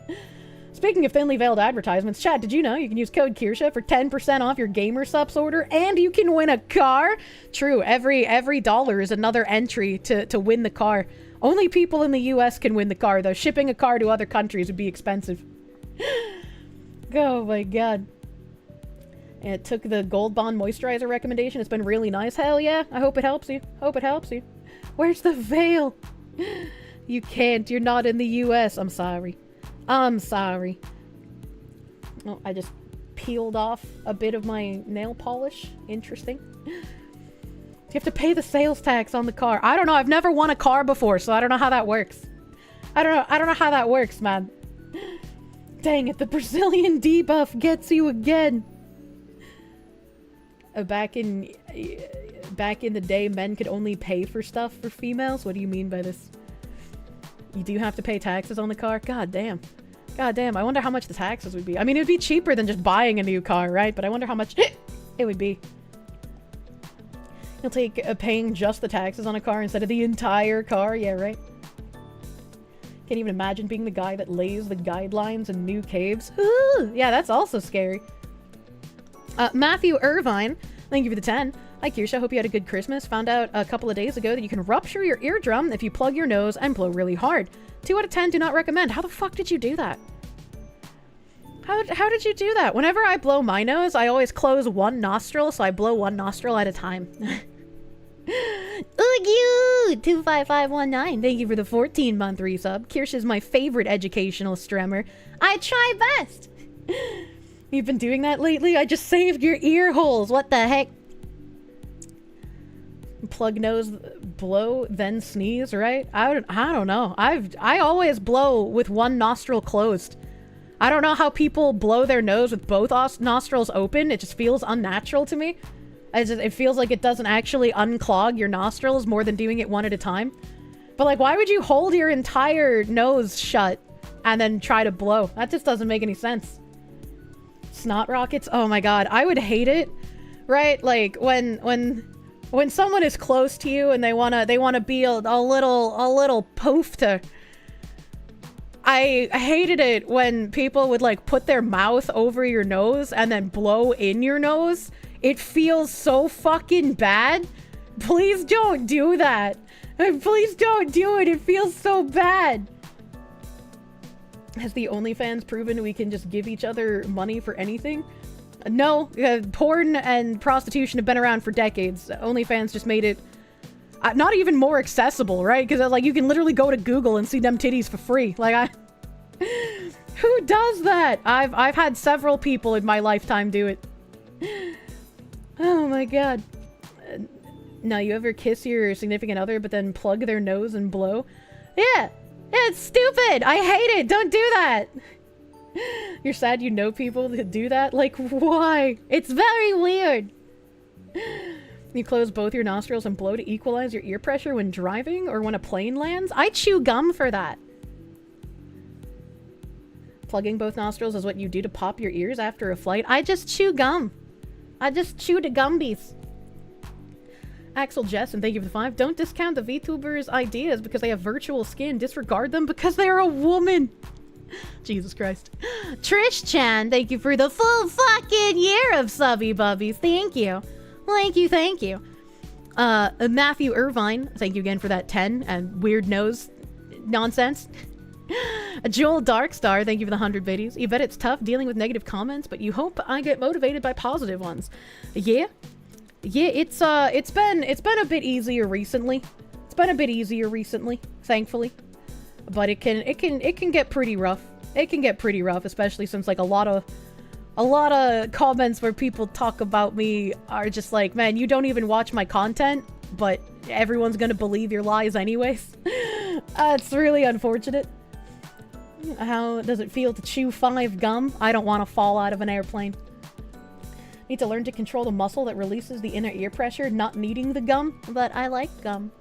Speaking of thinly veiled advertisements, chat, did you know you can use code Kirsche for 10% off your gamer subs order, and you can win a car? True, every dollar is another entry to win the car. Only people in the US can win the car, though. Shipping a car to other countries would be expensive. Oh my god. And it took the Gold Bond Moisturizer recommendation. It's been really nice. Hell yeah. I hope it helps you. Hope it helps you. Where's the veil? You can't. You're not in the US. I'm sorry. I'm sorry. Oh, I just peeled off a bit of my nail polish. Interesting. You have to pay the sales tax on the car. I don't know. I've never won a car before, so I don't know how that works. I don't know how that works, man. Dang it, the Brazilian debuff gets you again. Back in the day, men could only pay for stuff for females? What do you mean by this? You do have to pay taxes on the car? God damn. God damn, I wonder how much the taxes would be. I mean, it would be cheaper than just buying a new car, right? But I wonder how much it would be. You'll take paying just the taxes on a car instead of the entire car? Yeah, right? Can't even imagine being the guy that lays the guidelines in new caves. Ooh, yeah, that's also scary. Matthew Irvine, thank you for the 10. Hi, Kirsche. Hope you had a good Christmas. Found out a couple of days ago that you can rupture your eardrum if you plug your nose and blow really hard. 2 out of 10 do not recommend. How the fuck did you do that? How did you do that? Whenever I blow my nose, I always close one nostril, so I blow one nostril at a time. Ugh, you! 25519. Thank you for the 14-month resub. Kirsche is my favorite educational streamer. I try best. You've been doing that lately? I just saved your ear holes. What the heck? Plug nose, blow, then sneeze, right? I don't know. I always blow with one nostril closed. I don't know how people blow their nose with both nostrils open. It just feels unnatural to me. It feels like it doesn't actually unclog your nostrils more than doing it one at a time. But like, why would you hold your entire nose shut and then try to blow? That just doesn't make any sense. Snot rockets? Oh my god, I would hate it. Right? Like when someone is close to you and they wanna be a little poofter. I hated it when people would like put their mouth over your nose and then blow in your nose. It feels so fucking bad. Please don't do that. Please don't do it. It feels so bad. Has the OnlyFans proven we can just give each other money for anything? No. Porn and prostitution have been around for decades. OnlyFans just made it not even more accessible, right? Because like you can literally go to Google and see them titties for free. Like who does that? I've had several people in my lifetime do it. Oh my god. Now, you ever kiss your significant other but then plug their nose and blow? Yeah, it's stupid. I hate it. Don't do that. You're sad you know people that do that? Like, why? It's very weird. You close both your nostrils and blow to equalize your ear pressure when driving or when a plane lands? I chew gum for that. Plugging both nostrils is what you do to pop your ears after a flight. I just chew gum. I just chew the gumbies. Axel Jess, and thank you for the 5. Don't discount the VTubers' ideas because they have virtual skin. Disregard them because they're a woman. Jesus Christ. Trish Chan, thank you for the full fucking year of subby bubbies. Thank you. Thank you, thank you. Matthew Irvine, thank you again for that 10 and weird nose nonsense. Joel Darkstar, thank you for the 100 biddies. You bet it's tough dealing with negative comments, but you hope I get motivated by positive ones. Yeah, it's been a bit easier recently. It's been a bit easier recently, thankfully. But it can get pretty rough. It can get pretty rough, especially since like a lot of comments where people talk about me are just like, man, you don't even watch my content, but everyone's gonna believe your lies anyways. It's really unfortunate. How does it feel to chew 5 gum? I don't want to fall out of an airplane. Need to learn to control the muscle that releases the inner ear pressure, not needing the gum, but I like gum.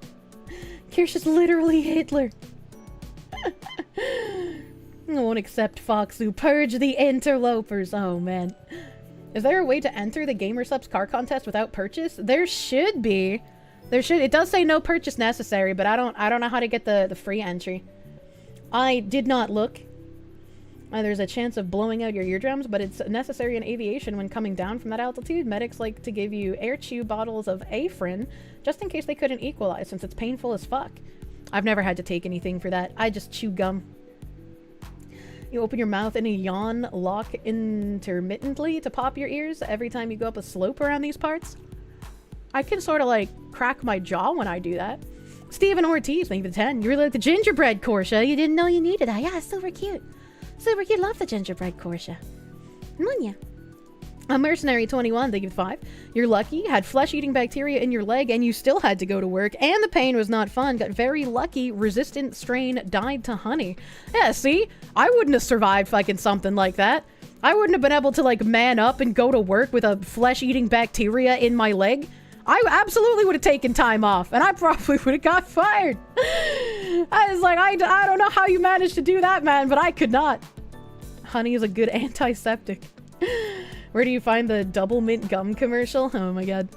Kirsche is literally Hitler. I won't accept Foxu. Purge the interlopers. Oh, man. Is there a way to enter the Gamer Subs car contest without purchase? There should be. It does say no purchase necessary, but I don't know how to get the free entry. I did not look. There's a chance of blowing out your eardrums, but it's necessary in aviation when coming down from that altitude. Medics like to give you air chew bottles of Afrin, just in case they couldn't equalize, since it's painful as fuck. I've never had to take anything for that. I just chew gum. You open your mouth and a yawn lock intermittently to pop your ears every time you go up a slope around these parts. I can sort of like crack my jaw when I do that. Stephen Ortiz, thank you for the 10. You really like the gingerbread, Kirsche. You didn't know you needed that. Yeah, super cute. Super cute. Love the gingerbread, Kirsche. Munya. A Mercenary 21, thank you for the 5. You're lucky. Had flesh-eating bacteria in your leg and you still had to go to work. And the pain was not fun. Got very lucky. Resistant strain died to honey. Yeah, see? I wouldn't have survived fucking something like that. I wouldn't have been able to like man up and go to work with a flesh-eating bacteria in my leg. I absolutely would have taken time off, and I probably would have got fired. I was like, I don't know how you managed to do that, man, but I could not. Honey is a good antiseptic. Where do you find the double mint gum commercial? Oh my god.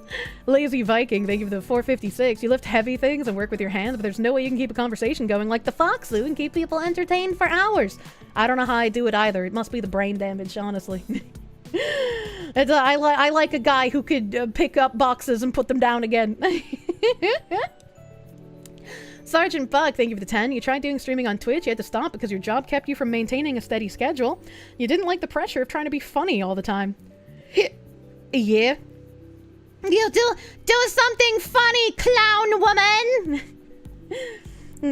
Lazy Viking, thank you for the 456. You lift heavy things and work with your hands, but there's no way you can keep a conversation going like the Foxu and keep people entertained for hours. I don't know how I do it either. It must be the brain damage, honestly. I like a guy who could pick up boxes and put them down again. Sergeant Bug, thank you for the 10. You tried doing streaming on Twitch, you had to stop because your job kept you from maintaining a steady schedule. You didn't like the pressure of trying to be funny all the time. Yeah. You do something funny, clown woman!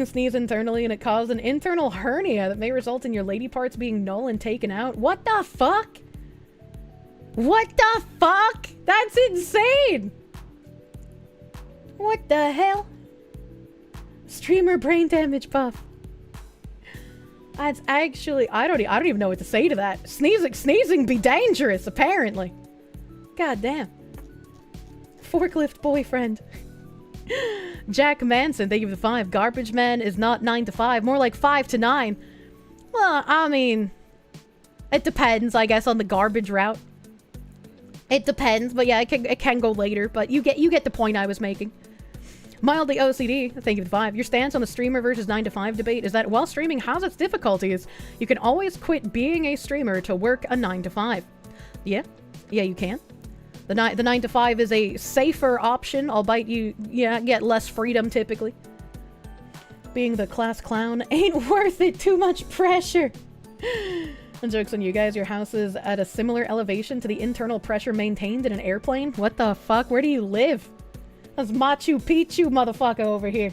Sneeze internally and it caused an internal hernia that may result in your lady parts being null and taken out. What the fuck? What the fuck? That's insane! What the hell? Streamer brain damage buff. That's actually, I don't even know what to say to that. Sneezing be dangerous, apparently. God damn. Forklift boyfriend. Jack Manson, thank you for the 5. Garbage man is not 9 to 5, more like 5 to 9. Well, I mean, it depends, I guess, on the garbage route. It depends, but yeah, it can go later, but you get the point I was making. Mildly OCD, thank you for the 5. Your stance on the streamer versus 9 to 5 debate is that while streaming has its difficulties, you can always quit being a streamer to work a 9 to 5. Yeah, you can. The 9 to 5 is a safer option, albeit you get less freedom typically. Being the class clown ain't worth it, too much pressure. And jokes on you guys, your house is at a similar elevation to the internal pressure maintained in an airplane? What the fuck? Where do you live? That's Machu Picchu, motherfucker, over here.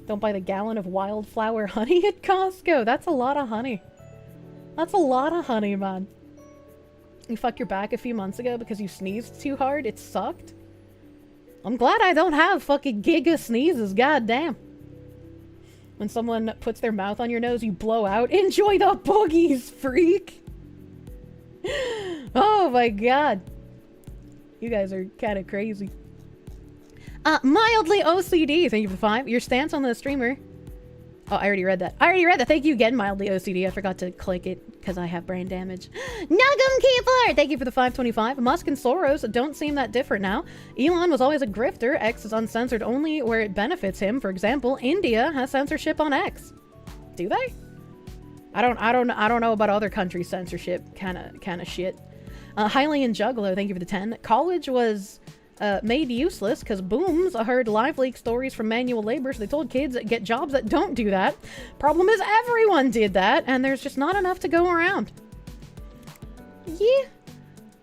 Don't buy the gallon of wildflower honey at Costco. That's a lot of honey. That's a lot of honey, man. You fucked your back a few months ago because you sneezed too hard? It sucked? I'm glad I don't have fucking giga sneezes, goddamn. When someone puts their mouth on your nose, you blow out. Enjoy the boogies, freak! Oh my god. You guys are kind of crazy. Mildly OCD, thank you for 5. Your stance on the streamer. Oh, I already read that. Thank you again, Mildly OCD. I forgot to click it because I have brain damage. Nugum Keeper, thank you for the 525. Musk and Soros don't seem that different now. Elon was always a grifter. X is uncensored only where it benefits him. For example, India has censorship on X. Do they? I don't know about other countries' censorship. Kind of shit. Hylian Juggalo, thank you for the 10. College was made useless because booms heard live leak stories from manual labor, so they told kids get jobs that don't do that. Problem is everyone did that, and there's just not enough to go around. Yeah,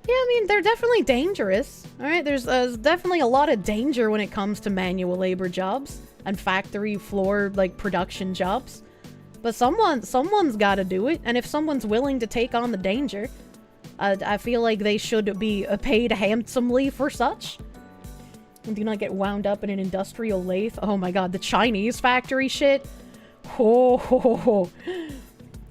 I mean, they're definitely dangerous. All right, there's definitely a lot of danger when it comes to manual labor jobs and factory floor, like, production jobs. But someone's got to do it, and if someone's willing to take on the danger, I feel like they should be paid handsomely for such. And do not get wound up in an industrial lathe. Oh my god, the Chinese factory shit. Oh.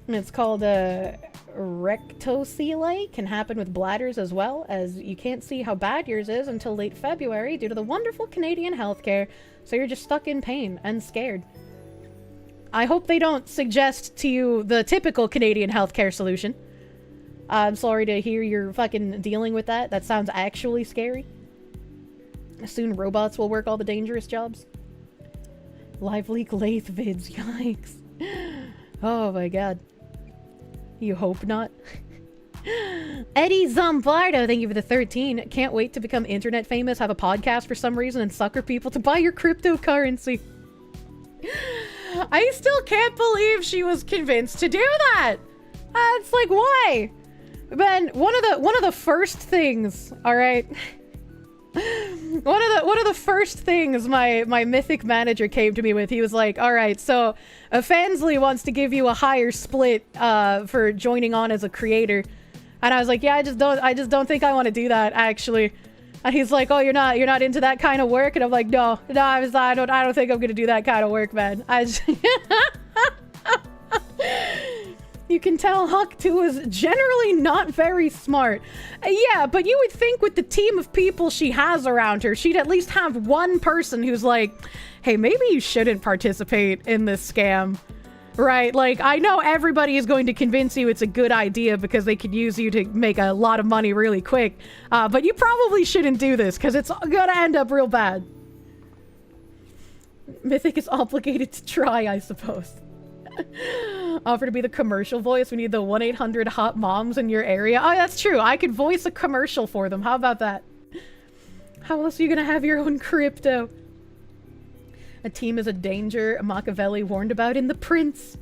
It's called rectocele. Can happen with bladders as well, as you can't see how bad yours is until late February due to the wonderful Canadian healthcare. So you're just stuck in pain and scared. I hope they don't suggest to you the typical Canadian healthcare solution. I'm sorry to hear you're fucking dealing with that. That sounds actually scary. Soon robots will work all the dangerous jobs. Live leak lathe vids, yikes. Oh my god. You hope not. Eddie Zombardo, thank you for the 13. Can't wait to become internet famous, have a podcast for some reason, and sucker people to buy your cryptocurrency. I still can't believe she was convinced to do that. It's like, why? Man, one of the first things, all right. One of the first things my mythic manager came to me with, he was like, all right, so Fansley wants to give you a higher split for joining on as a creator. And I was like, yeah, I just don't think I want to do that, actually. And he's like, oh, you're not into that kind of work? And I'm like, no, I don't think I'm gonna do that kind of work, man. You can tell Huck2 is generally not very smart. Yeah, but you would think with the team of people she has around her, she'd at least have one person who's like, hey, maybe you shouldn't participate in this scam. Right? Like, I know everybody is going to convince you it's a good idea because they could use you to make a lot of money really quick. But you probably shouldn't do this because it's gonna end up real bad. Mythic is obligated to try, I suppose. Offer to be the commercial voice. We need the 1-800 hot moms in your area. Oh, that's true. I could voice a commercial for them. How about that? How else are you gonna have your own crypto? A team is a danger Machiavelli warned about in The Prince.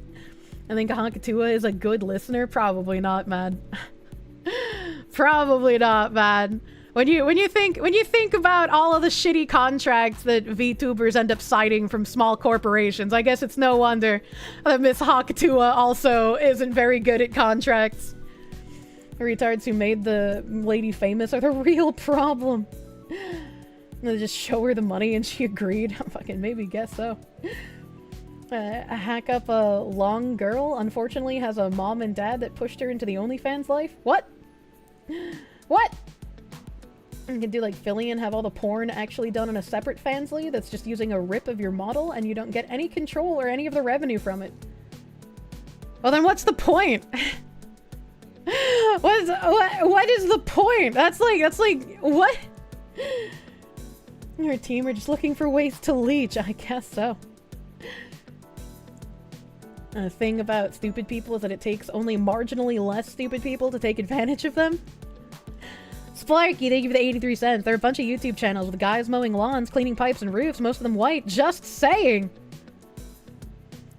I think Hankatua is a good listener. Probably not, man. Probably not, man. When you think about all of the shitty contracts that VTubers end up citing from small corporations, I guess it's no wonder that Miss Hakatua also isn't very good at contracts. retards who made the lady famous are the real problem. And they just show her the money and she agreed. I fucking maybe guess so. A hack up a long girl unfortunately has a mom and dad that pushed her into the OnlyFans life. What? What? You can do like Philly and have all the porn actually done on a separate fansly that's just using a rip of your model and you don't get any control or any of the revenue from it. Well then what's the point? What is the point? That's like, what? Your team are just looking for ways to leech. I guess so. The thing about stupid people is that it takes only marginally less stupid people to take advantage of them. Splarky, thank you for the 83 cents. There are a bunch of YouTube channels with guys mowing lawns, cleaning pipes and roofs, most of them white. Just saying!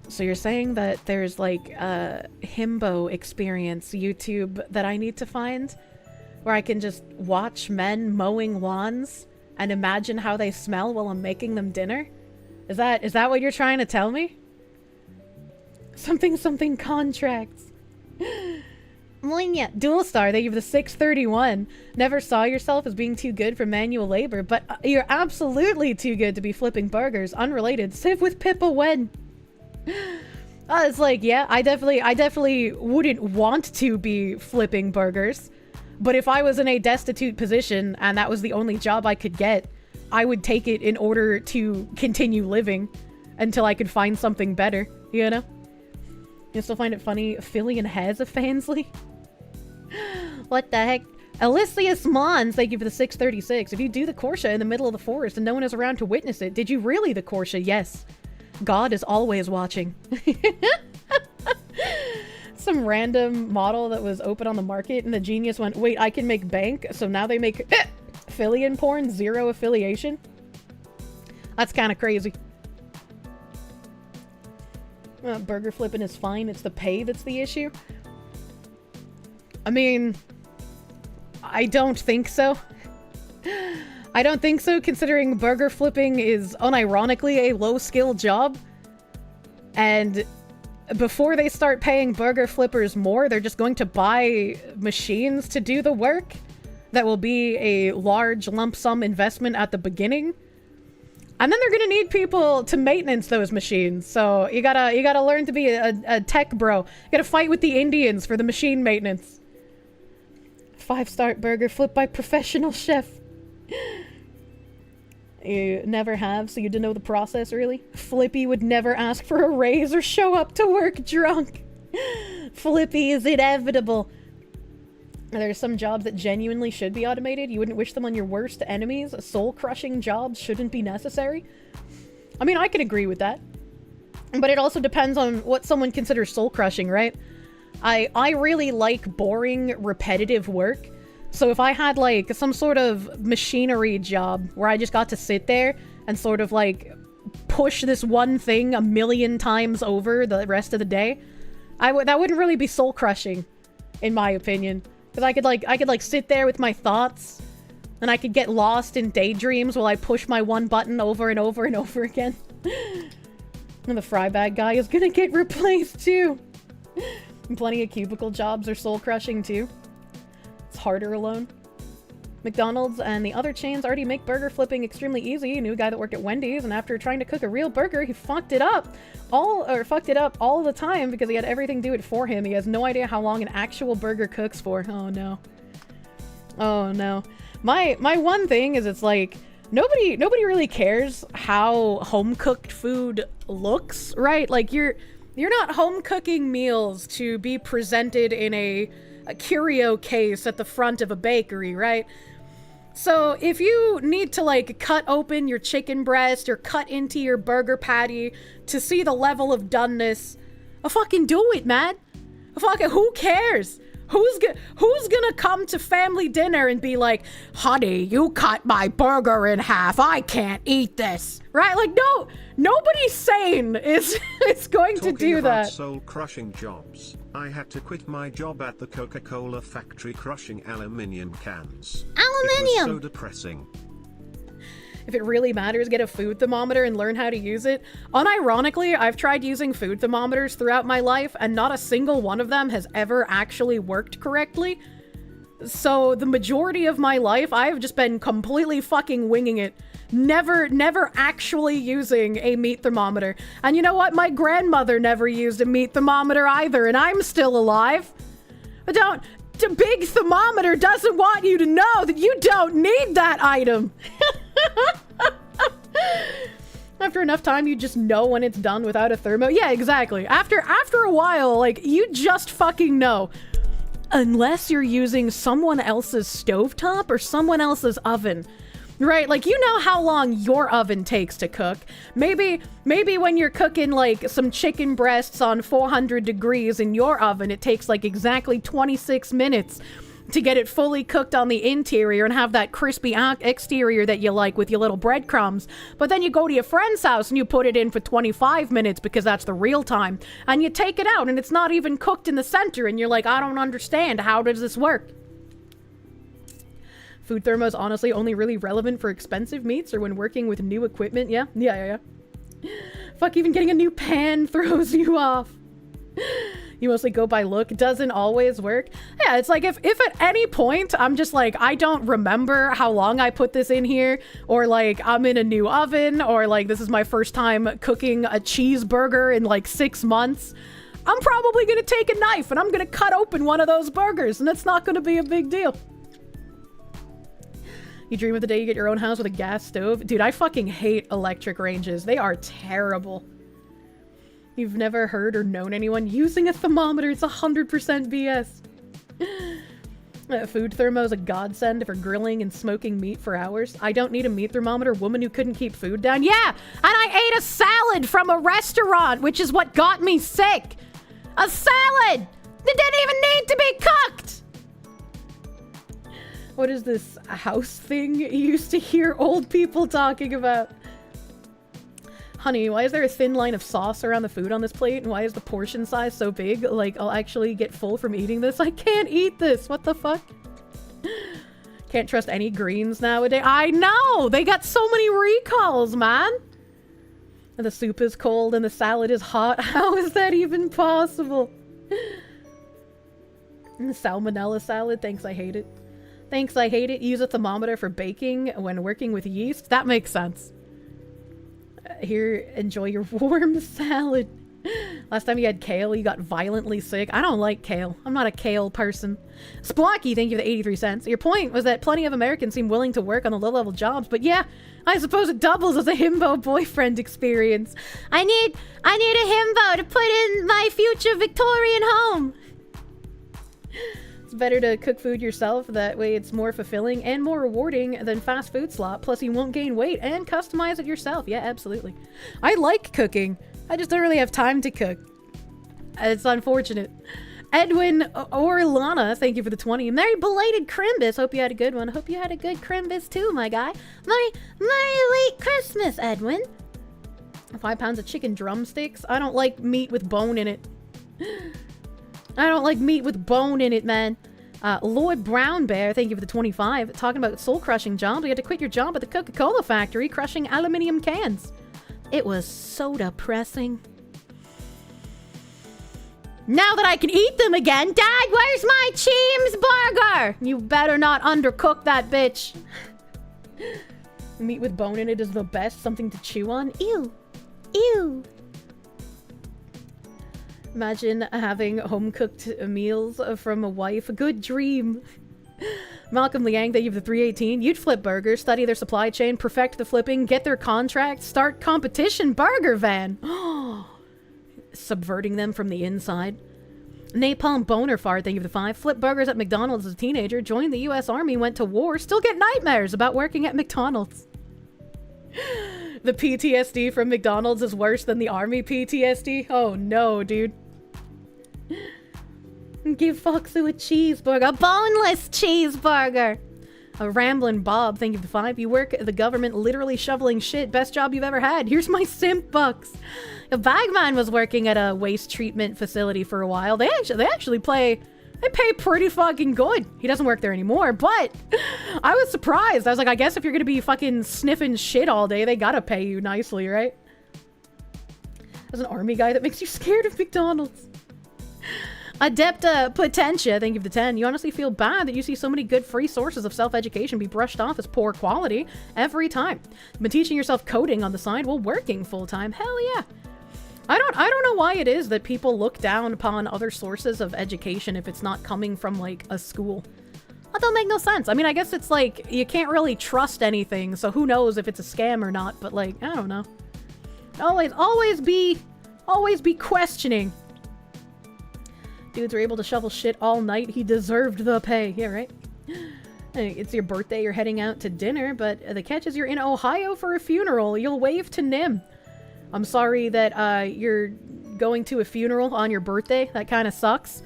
So you're saying that there's like a himbo experience YouTube that I need to find? Where I can just watch men mowing lawns and imagine how they smell while I'm making them dinner? Is that what you're trying to tell me? Something contracts. Yeah, Dual Star, thank you for the 631. Never saw yourself as being too good for manual labor, but you're absolutely too good to be flipping burgers. Unrelated. Siv with Pippa when? It's like, yeah, I definitely wouldn't want to be flipping burgers. But if I was in a destitute position and that was the only job I could get, I would take it in order to continue living until I could find something better, you know? You still find it funny Phillian has a fansly? What the heck? Elysius Mons, thank you for the 636. If you do the Kirsche in the middle of the forest and no one is around to witness it, did you really the Kirsche? Yes. God is always watching. Some random model that was open on the market and the genius went, wait, I can make bank? So now they make Phillian porn, zero affiliation? That's kind of crazy. Burger flipping is fine. It's the pay that's the issue. I mean, I don't think so. I don't think so, considering burger flipping is unironically a low-skill job. And before they start paying burger flippers more, they're just going to buy machines to do the work. That will be a large lump sum investment at the beginning. And then they're gonna need people to maintenance those machines. So you gotta learn to be a tech bro. You gotta fight with the Indians for the machine maintenance. 5-star burger flip by professional chef. You never have, so you didn't know the process, really? Flippy would never ask for a raise or show up to work drunk. Flippy is inevitable. There's some jobs that genuinely should be automated. You wouldn't wish them on your worst enemies. Soul-crushing jobs shouldn't be necessary. I mean, I can agree with that. But it also depends on what someone considers soul-crushing, right? I really like boring, repetitive work. So if I had, like, some sort of machinery job where I just got to sit there and sort of, like, push this one thing a million times over the rest of the day, that wouldn't really be soul-crushing, in my opinion. Because I could sit there with my thoughts, and I could get lost in daydreams while I push my one button over and over and over again. And the fry bag guy is gonna get replaced, too. And plenty of cubicle jobs are soul-crushing, too. It's harder alone. McDonald's and the other chains already make burger flipping extremely easy. I knew a guy that worked at Wendy's, and after trying to cook a real burger, he fucked it up all the time because he had everything do it for him. He has no idea how long an actual burger cooks for. Oh no. Oh no. My one thing is, it's like nobody really cares how home-cooked food looks, right? Like you're not home cooking meals to be presented in a curio case at the front of a bakery, right? So if you need to, like, cut open your chicken breast or cut into your burger patty to see the level of doneness, fucking do it, man. Fucking who cares? Who's gonna come to family dinner and be like, honey, you cut my burger in half. I can't eat this. Right? Like, no, nobody sane is going to do that. Soul-crushing jobs. I had to quit my job at the Coca-Cola factory crushing aluminium cans. Aluminium! It was so depressing. If it really matters, get a food thermometer and learn how to use it. Unironically, I've tried using food thermometers throughout my life, and not a single one of them has ever actually worked correctly. So the majority of my life, I've just been completely fucking winging it. Never actually using a meat thermometer. And you know what? My grandmother never used a meat thermometer either, and I'm still alive. But the big thermometer doesn't want you to know that you don't need that item. After enough time, you just know when it's done without a thermo. Yeah, exactly. After a while, like, you just fucking know. Unless you're using someone else's stovetop or someone else's oven. Right, like, you know how long your oven takes to cook. Maybe when you're cooking, like, some chicken breasts on 400 degrees in your oven, it takes, like, exactly 26 minutes to get it fully cooked on the interior and have that crispy exterior that you like with your little breadcrumbs. But then you go to your friend's house and you put it in for 25 minutes because that's the real time. And you take it out and it's not even cooked in the center and you're like, I don't understand. How does this work? Food thermo is honestly only really relevant for expensive meats or when working with new equipment. Yeah. Fuck, even getting a new pan throws you off. You mostly go by look. Doesn't always work. Yeah, it's like if at any point I'm just like, I don't remember how long I put this in here, or like I'm in a new oven, or like this is my first time cooking a cheeseburger in like 6 months, I'm probably gonna take a knife and I'm gonna cut open one of those burgers, and it's not gonna be a big deal. You dream of the day you get your own house with a gas stove. Dude, I fucking hate electric ranges. They are terrible. You've never heard or known anyone using a thermometer. It's 100% BS. Food thermo is a godsend for grilling and smoking meat for hours. I don't need a meat thermometer. Woman who couldn't keep food down. Yeah, and I ate a salad from a restaurant, which is what got me sick. A salad that didn't even need to be cooked. What is this house thing you used to hear old people talking about? Honey, why is there a thin line of sauce around the food on this plate? And why is the portion size so big? Like, I'll actually get full from eating this. I can't eat this. What the fuck? Can't trust any greens nowadays. I know! They got so many recalls, man! And the soup is cold and the salad is hot. How is that even possible? And the salmonella salad. Thanks, I hate it. Thanks, I hate it. Use a thermometer for baking when working with yeast. That makes sense. Here, enjoy your warm salad. Last time you had kale, you got violently sick. I don't like kale. I'm not a kale person. Splotky, thank you for the 83 cents. Your point was that plenty of Americans seem willing to work on the low-level jobs, but yeah, I suppose it doubles as a himbo boyfriend experience. I need a himbo to put in my future Victorian home. It's better to cook food yourself. That way it's more fulfilling and more rewarding than fast food slop. Plus you won't gain weight and customize it yourself. Yeah, absolutely. I like cooking. I just don't really have time to cook. It's unfortunate. Edwin or Lana, thank you for the 20. Merry belated Crimbus. Hope you had a good one. Hope you had a good Crimbus too, my guy. Merry late Christmas, Edwin. 5 pounds of chicken drumsticks. I don't like meat with bone in it. I don't like meat with bone in it, man. Lloyd Brown Bear, thank you for the 25. Talking about soul-crushing jobs. You had to quit your job at the Coca-Cola factory crushing aluminium cans. It was so depressing. Now that I can eat them again, Dad, where's my cheeseburger? You better not undercook that bitch. Meat with bone in it is the best. Something to chew on. Ew. Ew. Imagine having home-cooked meals from a wife. A good dream. Malcolm Liang, thank you for the 318. You'd flip burgers, study their supply chain, perfect the flipping, get their contract, start competition burger van. Subverting them from the inside. Napalm Boner Fart, thank you for the 5. Flip burgers at McDonald's as a teenager, joined the US Army, went to war, still get nightmares about working at McDonald's. The PTSD from McDonald's is worse than the Army PTSD? Oh no, dude. Give Foxu a cheeseburger. A boneless cheeseburger! A Ramblin' Bob, thank you for the 5. You work at the government literally shoveling shit. Best job you've ever had. Here's my simp bucks. A Bagman was working at a waste treatment facility for a while. They actually pay pretty fucking good. He doesn't work there anymore, but I was surprised. I was like, I guess if you're gonna be fucking sniffing shit all day, they gotta pay you nicely, right? As an army guy, that makes you scared of McDonald's. Adepta Potentia, thank you for the 10. You honestly feel bad that you see so many good free sources of self-education be brushed off as poor quality every time. You've been teaching yourself coding on the side while working full-time. Hell yeah. I don't know why it is that people look down upon other sources of education if it's not coming from, like, a school. That don't make no sense. I mean, I guess it's like, you can't really trust anything, so who knows if it's a scam or not, but, like, I don't know. Always be questioning. Dudes are able to shovel shit all night. He deserved the pay. Yeah, right? Hey, it's your birthday, you're heading out to dinner, but the catch is you're in Ohio for a funeral. You'll wave to Nim. I'm sorry that you're going to a funeral on your birthday. That kind of sucks.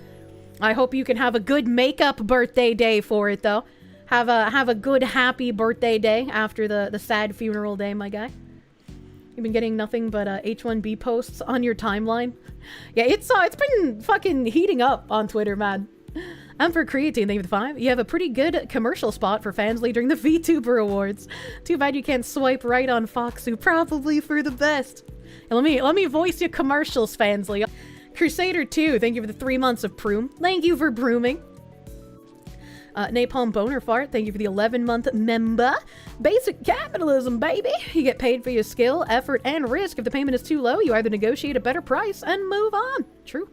I hope you can have a good makeup birthday day for it, though. Have a good, happy birthday day after the sad funeral day, my guy. You've been getting nothing but H1B posts on your timeline. Yeah, it's been fucking heating up on Twitter, man. And for Creatine, thank you for the 5. You have a pretty good commercial spot for Fansly during the VTuber Awards. Too bad you can't swipe right on Foxu, probably for the best. And let me voice your commercials, Fansly. Crusader 2, thank you for the 3 months of Proom. Thank you for brooming. Napalm Boner Fart, thank you for the 11-month member. Basic capitalism, baby. You get paid for your skill, effort, and risk. If the payment is too low, you either negotiate a better price and move on. True.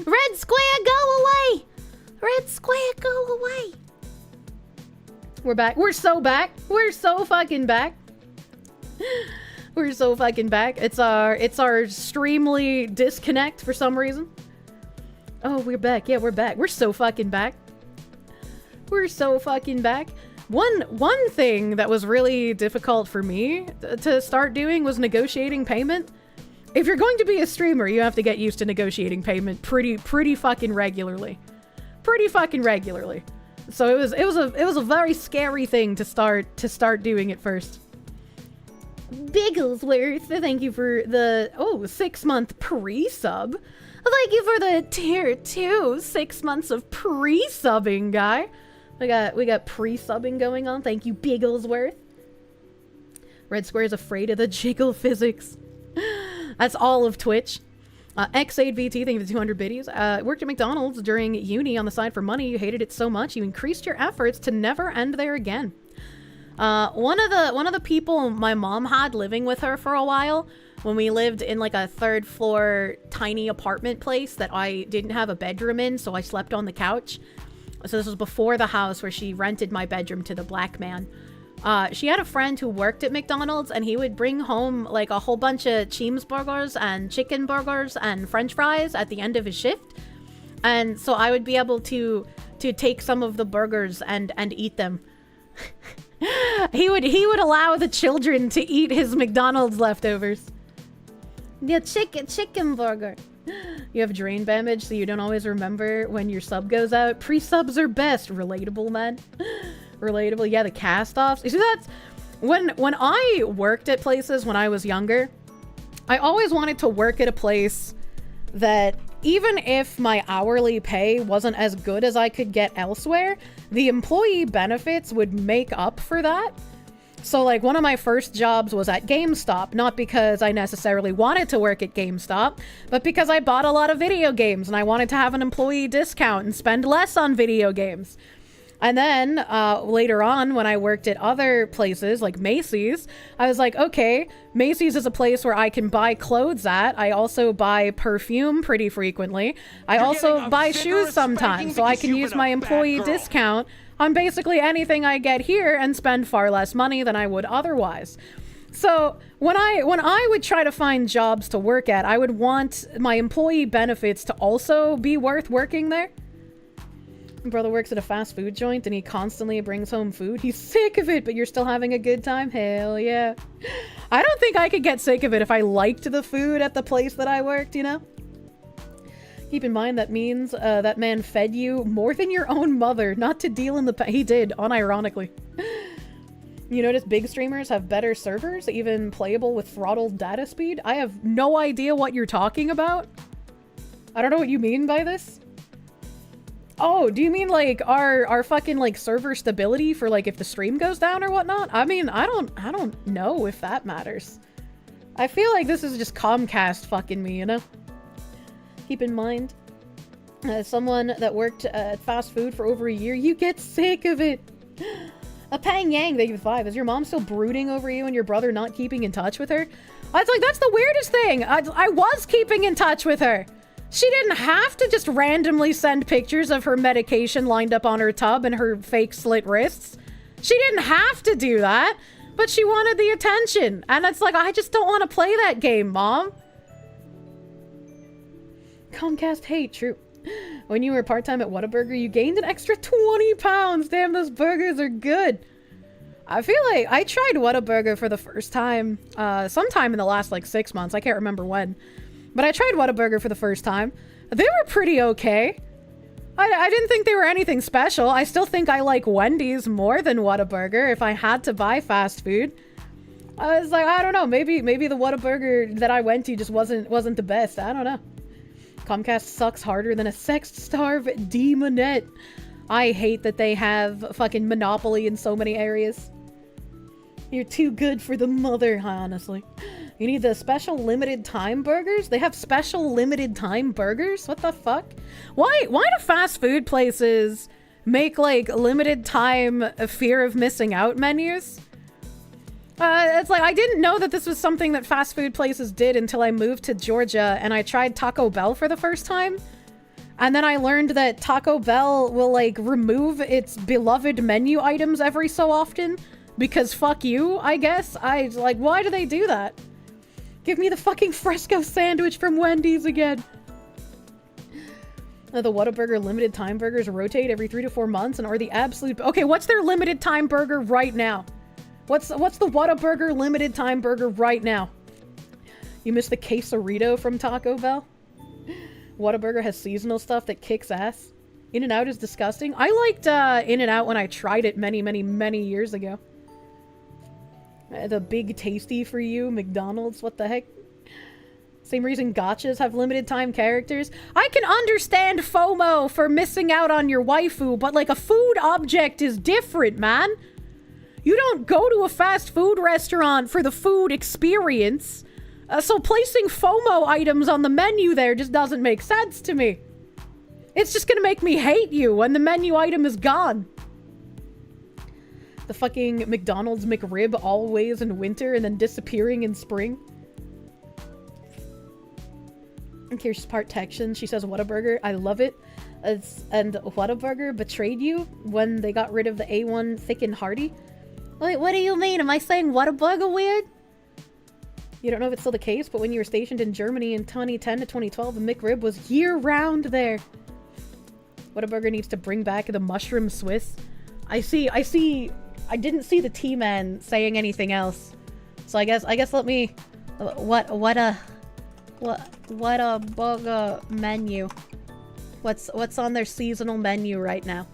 Red Square, go away! Red Square, go away! We're back. We're so back. We're so fucking back. We're so fucking back. It's our Streamly disconnect for some reason. Oh, we're back. Yeah, we're back. We're so fucking back. We're so fucking back. One thing that was really difficult for me to start doing was negotiating payment. If you're going to be a streamer, you have to get used to negotiating payment pretty fucking regularly. Pretty fucking regularly. So it was a very scary thing to start doing at first. Bigglesworth, thank you for the 6-month pre-sub. Thank you for the tier 2 6 months of pre-subbing, guy. We got pre-subbing going on. Thank you, Bigglesworth. Red Square is afraid of the jiggle physics. That's all of Twitch. X8VT, thank you for the 200 biddies. Worked at McDonald's during uni on the side for money. You hated it so much, you increased your efforts to never end there again. One of the people my mom had living with her for a while, when we lived in like a 3rd floor tiny apartment place that I didn't have a bedroom in, so I slept on the couch. So this was before the house where she rented my bedroom to the black man. She had a friend who worked at McDonald's, and he would bring home like a whole bunch of cheeseburgers and chicken burgers and french fries at the end of his shift. And so I would be able to take some of the burgers and eat them. He would allow the children to eat his McDonald's leftovers. The chicken burger. You have drain damage, so you don't always remember when your sub goes out. Pre-subs are best. Relatable, man. Relatable. Yeah, the cast-offs. You see, that's... When I worked at places when I was younger, I always wanted to work at a place that even if my hourly pay wasn't as good as I could get elsewhere, the employee benefits would make up for that. So like one of my first jobs was at GameStop, not because I necessarily wanted to work at GameStop, but because I bought a lot of video games and I wanted to have an employee discount and spend less on video games. And then later on, when I worked at other places like Macy's, I was like, okay, Macy's is a place where I can buy clothes at. I also buy perfume pretty frequently. I also buy shoes sometimes, so I can use my employee discount on basically anything I get here and spend far less money than I would otherwise. So when I would try to find jobs to work at, I would want my employee benefits to also be worth working there. My brother works at a fast food joint and he constantly brings home food. He's sick of it, but you're still having a good time? Hell yeah. I don't think I could get sick of it if I liked the food at the place that I worked, you know? Keep in mind that means that man fed you more than your own mother, not to deal in the... He did, unironically. You notice big streamers have better servers, even playable with throttled data speed? I have no idea what you're talking about. I don't know what you mean by this. Oh, do you mean like our fucking like server stability for like if the stream goes down or whatnot? I mean, I don't know if that matters. I feel like this is just Comcast fucking me, you know? Keep in mind, Someone that worked at fast food for over a year, you get sick of it. A Pang Yang, thank you for 5. Is your mom still brooding over you and your brother not keeping in touch with her? I was like, that's the weirdest thing. I was keeping in touch with her. She didn't have to just randomly send pictures of her medication lined up on her tub and her fake slit wrists. She didn't have to do that, but she wanted the attention. And it's like, I just don't want to play that game, Mom. Comcast hate, true. When you were part-time at Whataburger, you gained an extra 20 pounds. Damn, those burgers are good. I feel like I tried Whataburger for the first time, sometime in the last, like, 6 months. I can't remember when. But I tried Whataburger for the first time. They were pretty okay. I didn't think they were anything special. I still think I like Wendy's more than Whataburger if I had to buy fast food. I was like, I don't know. Maybe the Whataburger that I went to just wasn't the best. I don't know. Comcast sucks harder than a sex-starved demonette. I hate that they have fucking monopoly in so many areas. You're too good for the mother, honestly. You need the special limited time burgers? They have special limited time burgers? What the fuck? Why do fast food places make, like, limited time fear of missing out menus? It's like, I didn't know that this was something that fast food places did until I moved to Georgia and I tried Taco Bell for the first time. And then I learned that Taco Bell will, like, remove its beloved menu items every so often. Because fuck you, I guess. Like, why do they do that? Give me the fucking fresco sandwich from Wendy's again. The Whataburger limited time burgers rotate every 3 to 4 months and are the absolute... Okay, what's their limited time burger right now? What's the Whataburger limited time burger right now? You missed the quesarito from Taco Bell? Whataburger has seasonal stuff that kicks ass. In-N-Out is disgusting. I liked In-N-Out when I tried it many, many, many years ago. The big tasty for you, McDonald's, what the heck? Same reason gachas have limited time characters. I can understand FOMO for missing out on your waifu, but like a food object is different, man. You don't go to a fast food restaurant for the food experience. So placing FOMO items on the menu there just doesn't make sense to me. It's just gonna make me hate you when the menu item is gone. The fucking McDonald's McRib always in winter and then disappearing in spring. And Kirsche's part Texan. She says, Whataburger, I love it. And Whataburger betrayed you when they got rid of the A1 thick and hearty. Wait, what do you mean? Am I saying Whataburger weird? You don't know if it's still the case, but when you were stationed in Germany in 2010 to 2012, the McRib was year-round there. Whataburger needs to bring back the mushroom Swiss. I didn't see the T-Man saying anything else. So I guess let me... What a burger menu. What's on their seasonal menu right now?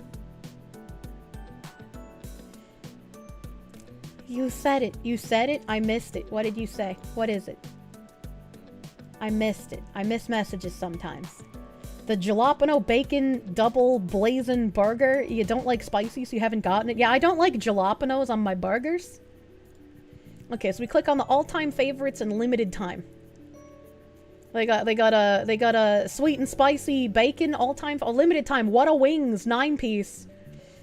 You said it. You said it. I missed it. What did you say? What is it? I missed it. I miss messages sometimes. The jalapeno bacon double blazing burger. You don't like spicy, so you haven't gotten it. Yeah, I don't like jalapenos on my burgers. Okay, so we click on the all-time favorites and limited time. They got a sweet and spicy bacon all-time limited time. What a Wings 9-piece.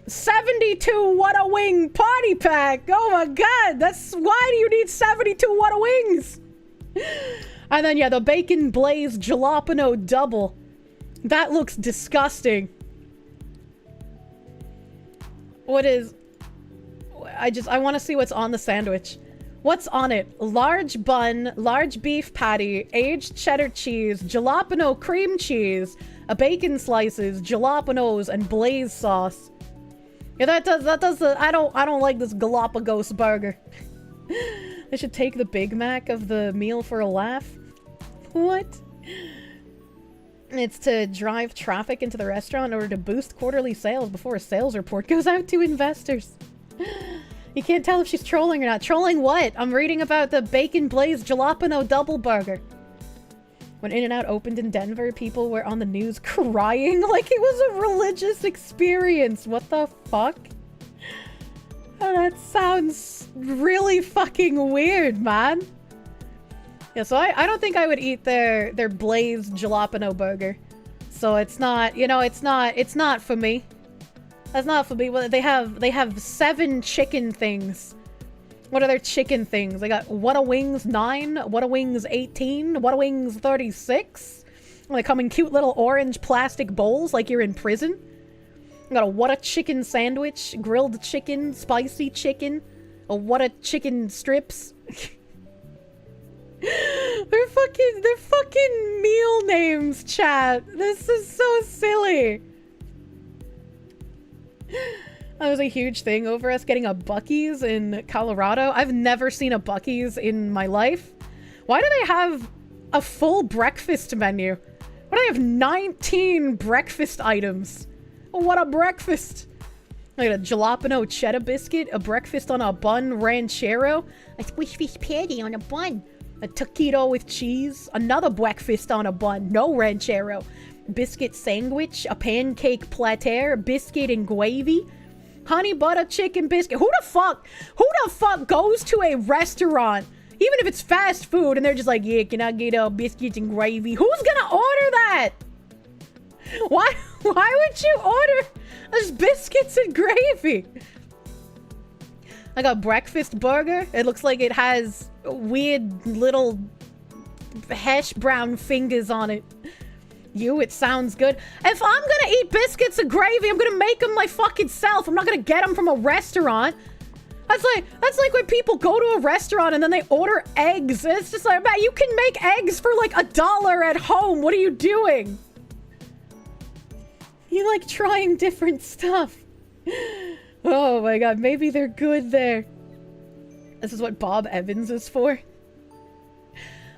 72 What a Wing party pack. Oh my god, why do you need 72 What a Wings? And then yeah, the bacon blaze jalapeno double. That looks disgusting. What is... I want to see what's on the sandwich. What's on it? Large bun, large beef patty, aged cheddar cheese, jalapeno cream cheese, a bacon slices, jalapenos, and blaze sauce. Yeah, that does the... I don't like this Galapagos burger. They should take the Big Mac of the meal for a laugh. What? It's to drive traffic into the restaurant in order to boost quarterly sales before a sales report goes out to investors. You can't tell if she's trolling or not. Trolling what? I'm reading about the bacon blaze jalapeno double burger. When In-N-Out opened in Denver, people were on the news crying like it was a religious experience. What the fuck? Oh, that sounds really fucking weird, man. Yeah, so I don't think I would eat their blazed jalapeno burger. So it's not, you know, it's not for me. That's not for me. Well, they have 7 chicken things. What are their chicken things? They got What a Wings 9, What a Wings 18, What a Wings 36. And they come in cute little orange plastic bowls like you're in prison. They got a What a Chicken sandwich, grilled chicken, spicy chicken, a What a Chicken strips. They're fucking meal names, chat. This is so silly. That was a huge thing over us getting a Buc-ee's in Colorado. I've never seen a Buc-ee's in my life. Why do they have a full breakfast menu? Why do they have 19 breakfast items? What a breakfast! I got a jalapeno cheddar biscuit, a breakfast on a bun ranchero, a squish fish patty on a bun, a taquito with cheese, another breakfast on a bun, no ranchero, biscuit sandwich, a pancake platter, biscuit and gravy, honey butter chicken biscuit. Who the fuck goes to a restaurant, even if it's fast food, and they're just like, yeah, can I get biscuits and gravy? Who's gonna order that? Why would you order just biscuits and gravy? I got breakfast burger. It looks like it has weird little hash brown fingers on it. It sounds good. If I'm gonna eat biscuits and gravy, I'm gonna make them my fucking self. I'm not gonna get them from a restaurant. That's like when people go to a restaurant and then they order eggs. It's just like, man, you can make eggs for like $1 at home. What are you doing? You like trying different stuff. Oh my god, maybe they're good there. This is what Bob Evans is for.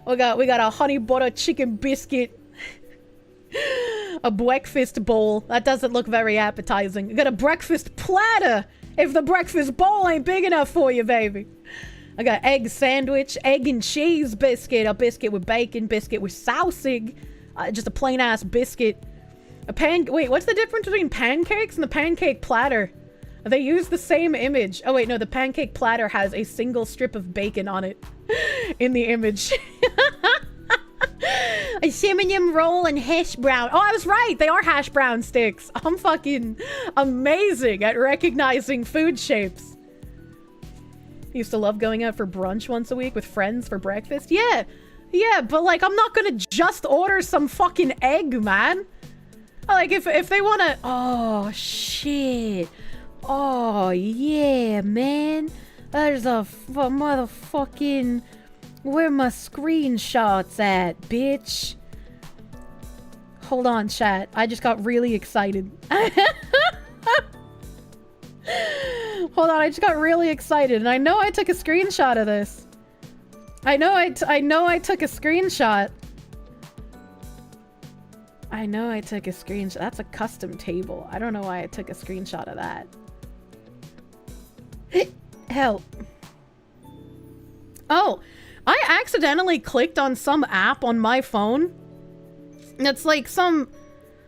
We got a honey butter chicken biscuit. A breakfast bowl. That doesn't look very appetizing. We got a breakfast platter. If the breakfast bowl ain't big enough for you, baby. I got egg sandwich, egg and cheese biscuit, a biscuit with bacon, biscuit with sausage, just a plain ass biscuit. Wait, what's the difference between pancakes and the pancake platter? They use the same image. Oh wait, no, the pancake platter has a single strip of bacon on it in the image. A cinnamon roll and hash brown. Oh, I was right. They are hash brown sticks. I'm fucking amazing at recognizing food shapes. Used to love going out for brunch once a week with friends for breakfast. Yeah, but like, I'm not gonna just order some fucking egg, man. Like, if they wanna... Oh, shit. Oh, yeah, man. There's a motherfucking... Where my screenshots at, bitch? Hold on, chat. I just got really excited. Hold on, I just got really excited, and I know I took a screenshot of this. I know I took a screenshot. I know I took a screenshot. That's a custom table. I don't know why I took a screenshot of that. Help. Oh, I accidentally clicked on some app on my phone. It's like some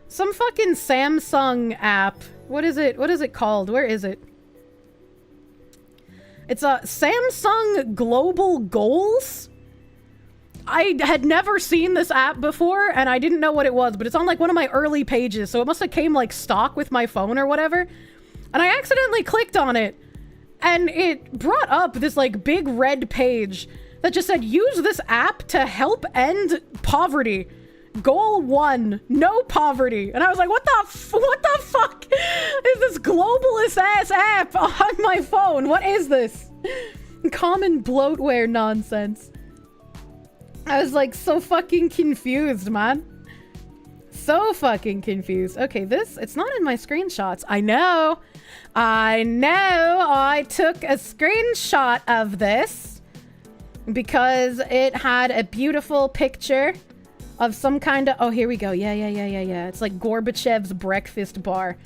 fucking Samsung app. What is it called? Where is it? It's a Samsung Global Goals. I had never seen this app before, and I didn't know what it was, but it's on like one of my early pages, so it must have came like stock with my phone or whatever. And I accidentally clicked on it, and it brought up this like big red page that just said, use this app to help end poverty. Goal 1, no poverty. And I was like, what the fuck is this globalist ass app on my phone? What is this? Common bloatware nonsense. I was like so fucking confused, man. So fucking confused. Okay, it's not in my screenshots. I know. I took a screenshot of this because it had a beautiful picture of some kind of... Oh, here we go. Yeah. It's like Gorbachev's breakfast bar.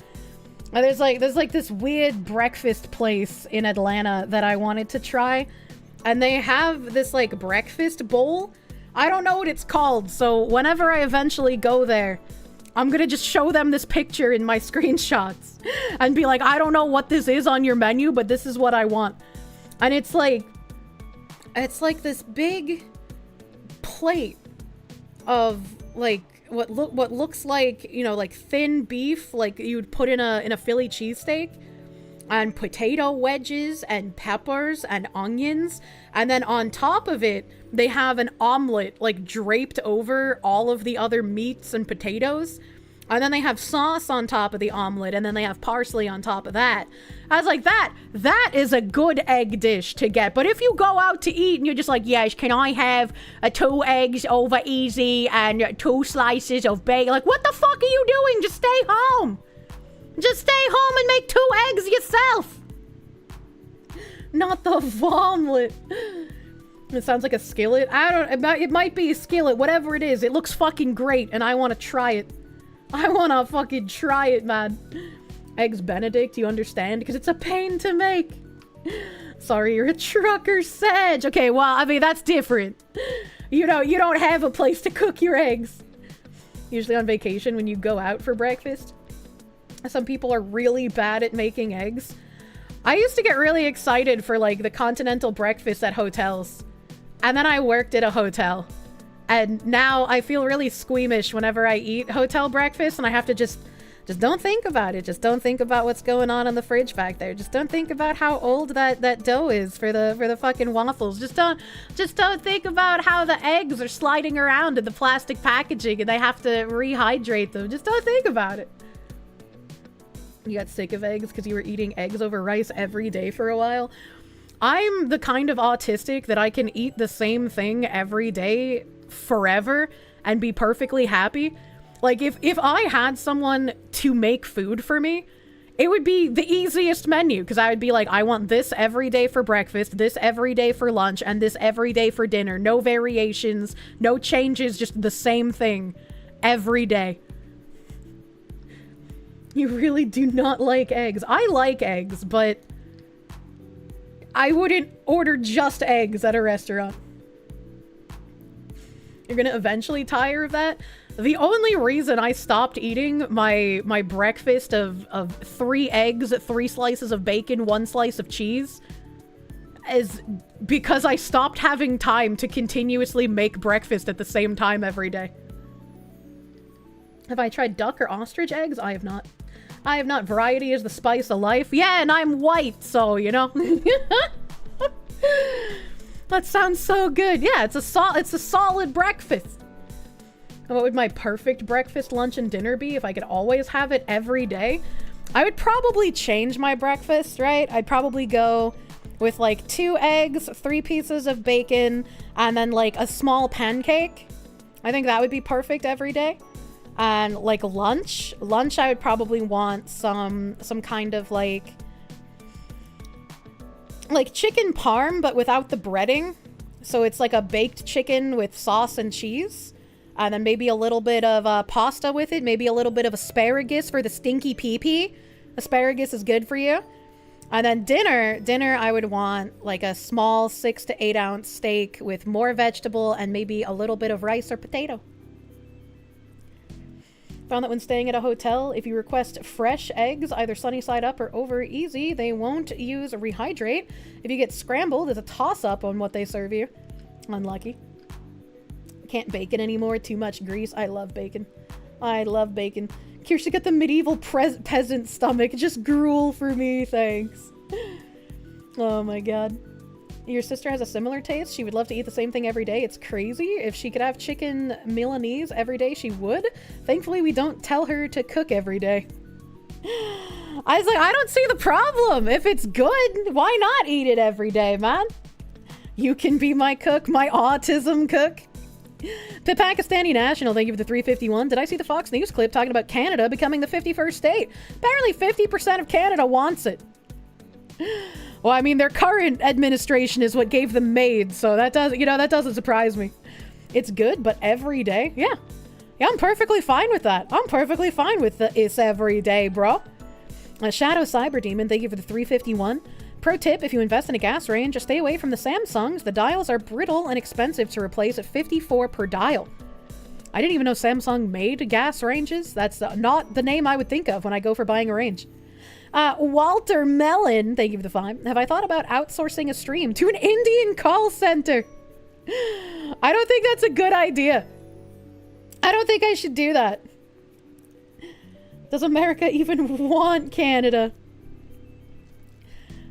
There's like this weird breakfast place in Atlanta that I wanted to try. And they have this like breakfast bowl. I don't know what it's called, so whenever I eventually go there, I'm gonna just show them this picture in my screenshots and be like, I don't know what this is on your menu, but this is what I want. And it's like this big plate of like what looks like, you know, like thin beef, like you would put in a Philly cheesesteak, and potato wedges and peppers and onions, and then on top of it they have an omelet like draped over all of the other meats and potatoes, and then they have sauce on top of the omelet, and then they have parsley on top of that. I was like, that is a good egg dish to get. But if you go out to eat and you're just like, yes, can I have 2 eggs over easy and 2 slices of bacon? Like, what the fuck are you doing? Just stay home. Just stay home and make 2 eggs yourself. Not the omelet. It sounds like a skillet. It might be a skillet, whatever it is. It looks fucking great and I want to try it. I want to fucking try it, man. Eggs Benedict, you understand? Because it's a pain to make. Sorry, you're a trucker, Sedge. Okay, well, I mean, that's different. You know, you don't have a place to cook your eggs. Usually on vacation when you go out for breakfast. Some people are really bad at making eggs. I used to get really excited for, like, the continental breakfast at hotels. And then I worked at a hotel. And now I feel really squeamish whenever I eat hotel breakfast, and I have to just don't think about it. Just don't think about what's going on in the fridge back there. Just don't think about how old that dough is for the fucking waffles. Just don't think about how the eggs are sliding around in the plastic packaging and they have to rehydrate them. Just don't think about it. You got sick of eggs because you were eating eggs over rice every day for a while. I'm the kind of autistic that I can eat the same thing every day forever and be perfectly happy. Like, if I had someone to make food for me, it would be the easiest menu, because I would be like, I want this every day for breakfast, this every day for lunch, and this every day for dinner. No variations, no changes, just the same thing every day. You really do not like eggs. I like eggs, but I wouldn't order just eggs at a restaurant. You're gonna eventually tire of that. The only reason I stopped eating my breakfast of 3 eggs, 3 slices of bacon, 1 slice of cheese is because I stopped having time to continuously make breakfast at the same time every day. Have I tried duck or ostrich eggs? I have not. I have not. Variety is the spice of life. Yeah, and I'm white, so, you know. That sounds so good. Yeah, it's a solid breakfast. What would my perfect breakfast, lunch, and dinner be if I could always have it every day? I would probably change my breakfast, right? I'd probably go with like 2 eggs, 3 pieces of bacon, and then like a small pancake. I think that would be perfect every day. And like lunch I would probably want some kind of like chicken parm, but without the breading. So it's like a baked chicken with sauce and cheese. And then maybe a little bit of pasta with it. Maybe a little bit of asparagus for the stinky pee-pee. Asparagus is good for you. And then dinner I would want like a small 6 to 8 ounce steak with more vegetable and maybe a little bit of rice or potato. Found that when staying at a hotel, if you request fresh eggs, either sunny side up or over easy, they won't use rehydrate. If you get scrambled, it's a toss-up on what they serve you. Unlucky. Can't bacon anymore, too much grease. I love bacon. I love bacon. Kirsche got the medieval peasant stomach. Just gruel for me, thanks. Oh my god. Your sister has a similar taste. She would love to eat the same thing every day. It's crazy. If she could have chicken Milanese every day, she would. Thankfully, we don't tell her to cook every day. I was like, I don't see the problem. If it's good, why not eat it every day, man? You can be my cook, my autism cook. Pakistani National, thank you for the 351. Did I see the Fox News clip talking about Canada becoming the 51st state? Apparently 50% of Canada wants it. Well, I mean, their current administration is what gave them maids, so that doesn't surprise me. It's good, but every day? Yeah. Yeah, I'm perfectly fine with that. I'm perfectly fine with the it's every day, bro. Shadow Cyber Demon, thank you for the 351. Pro tip, if you invest in a gas range, just stay away from the Samsungs. The dials are brittle and expensive to replace at $54 per dial. I didn't even know Samsung made gas ranges. That's not the name I would think of when I go for buying a range. Walter Mellon, thank you for the 5. Have I thought about outsourcing a stream to an Indian call center? I don't think that's a good idea. I don't think I should do that. Does America even want Canada?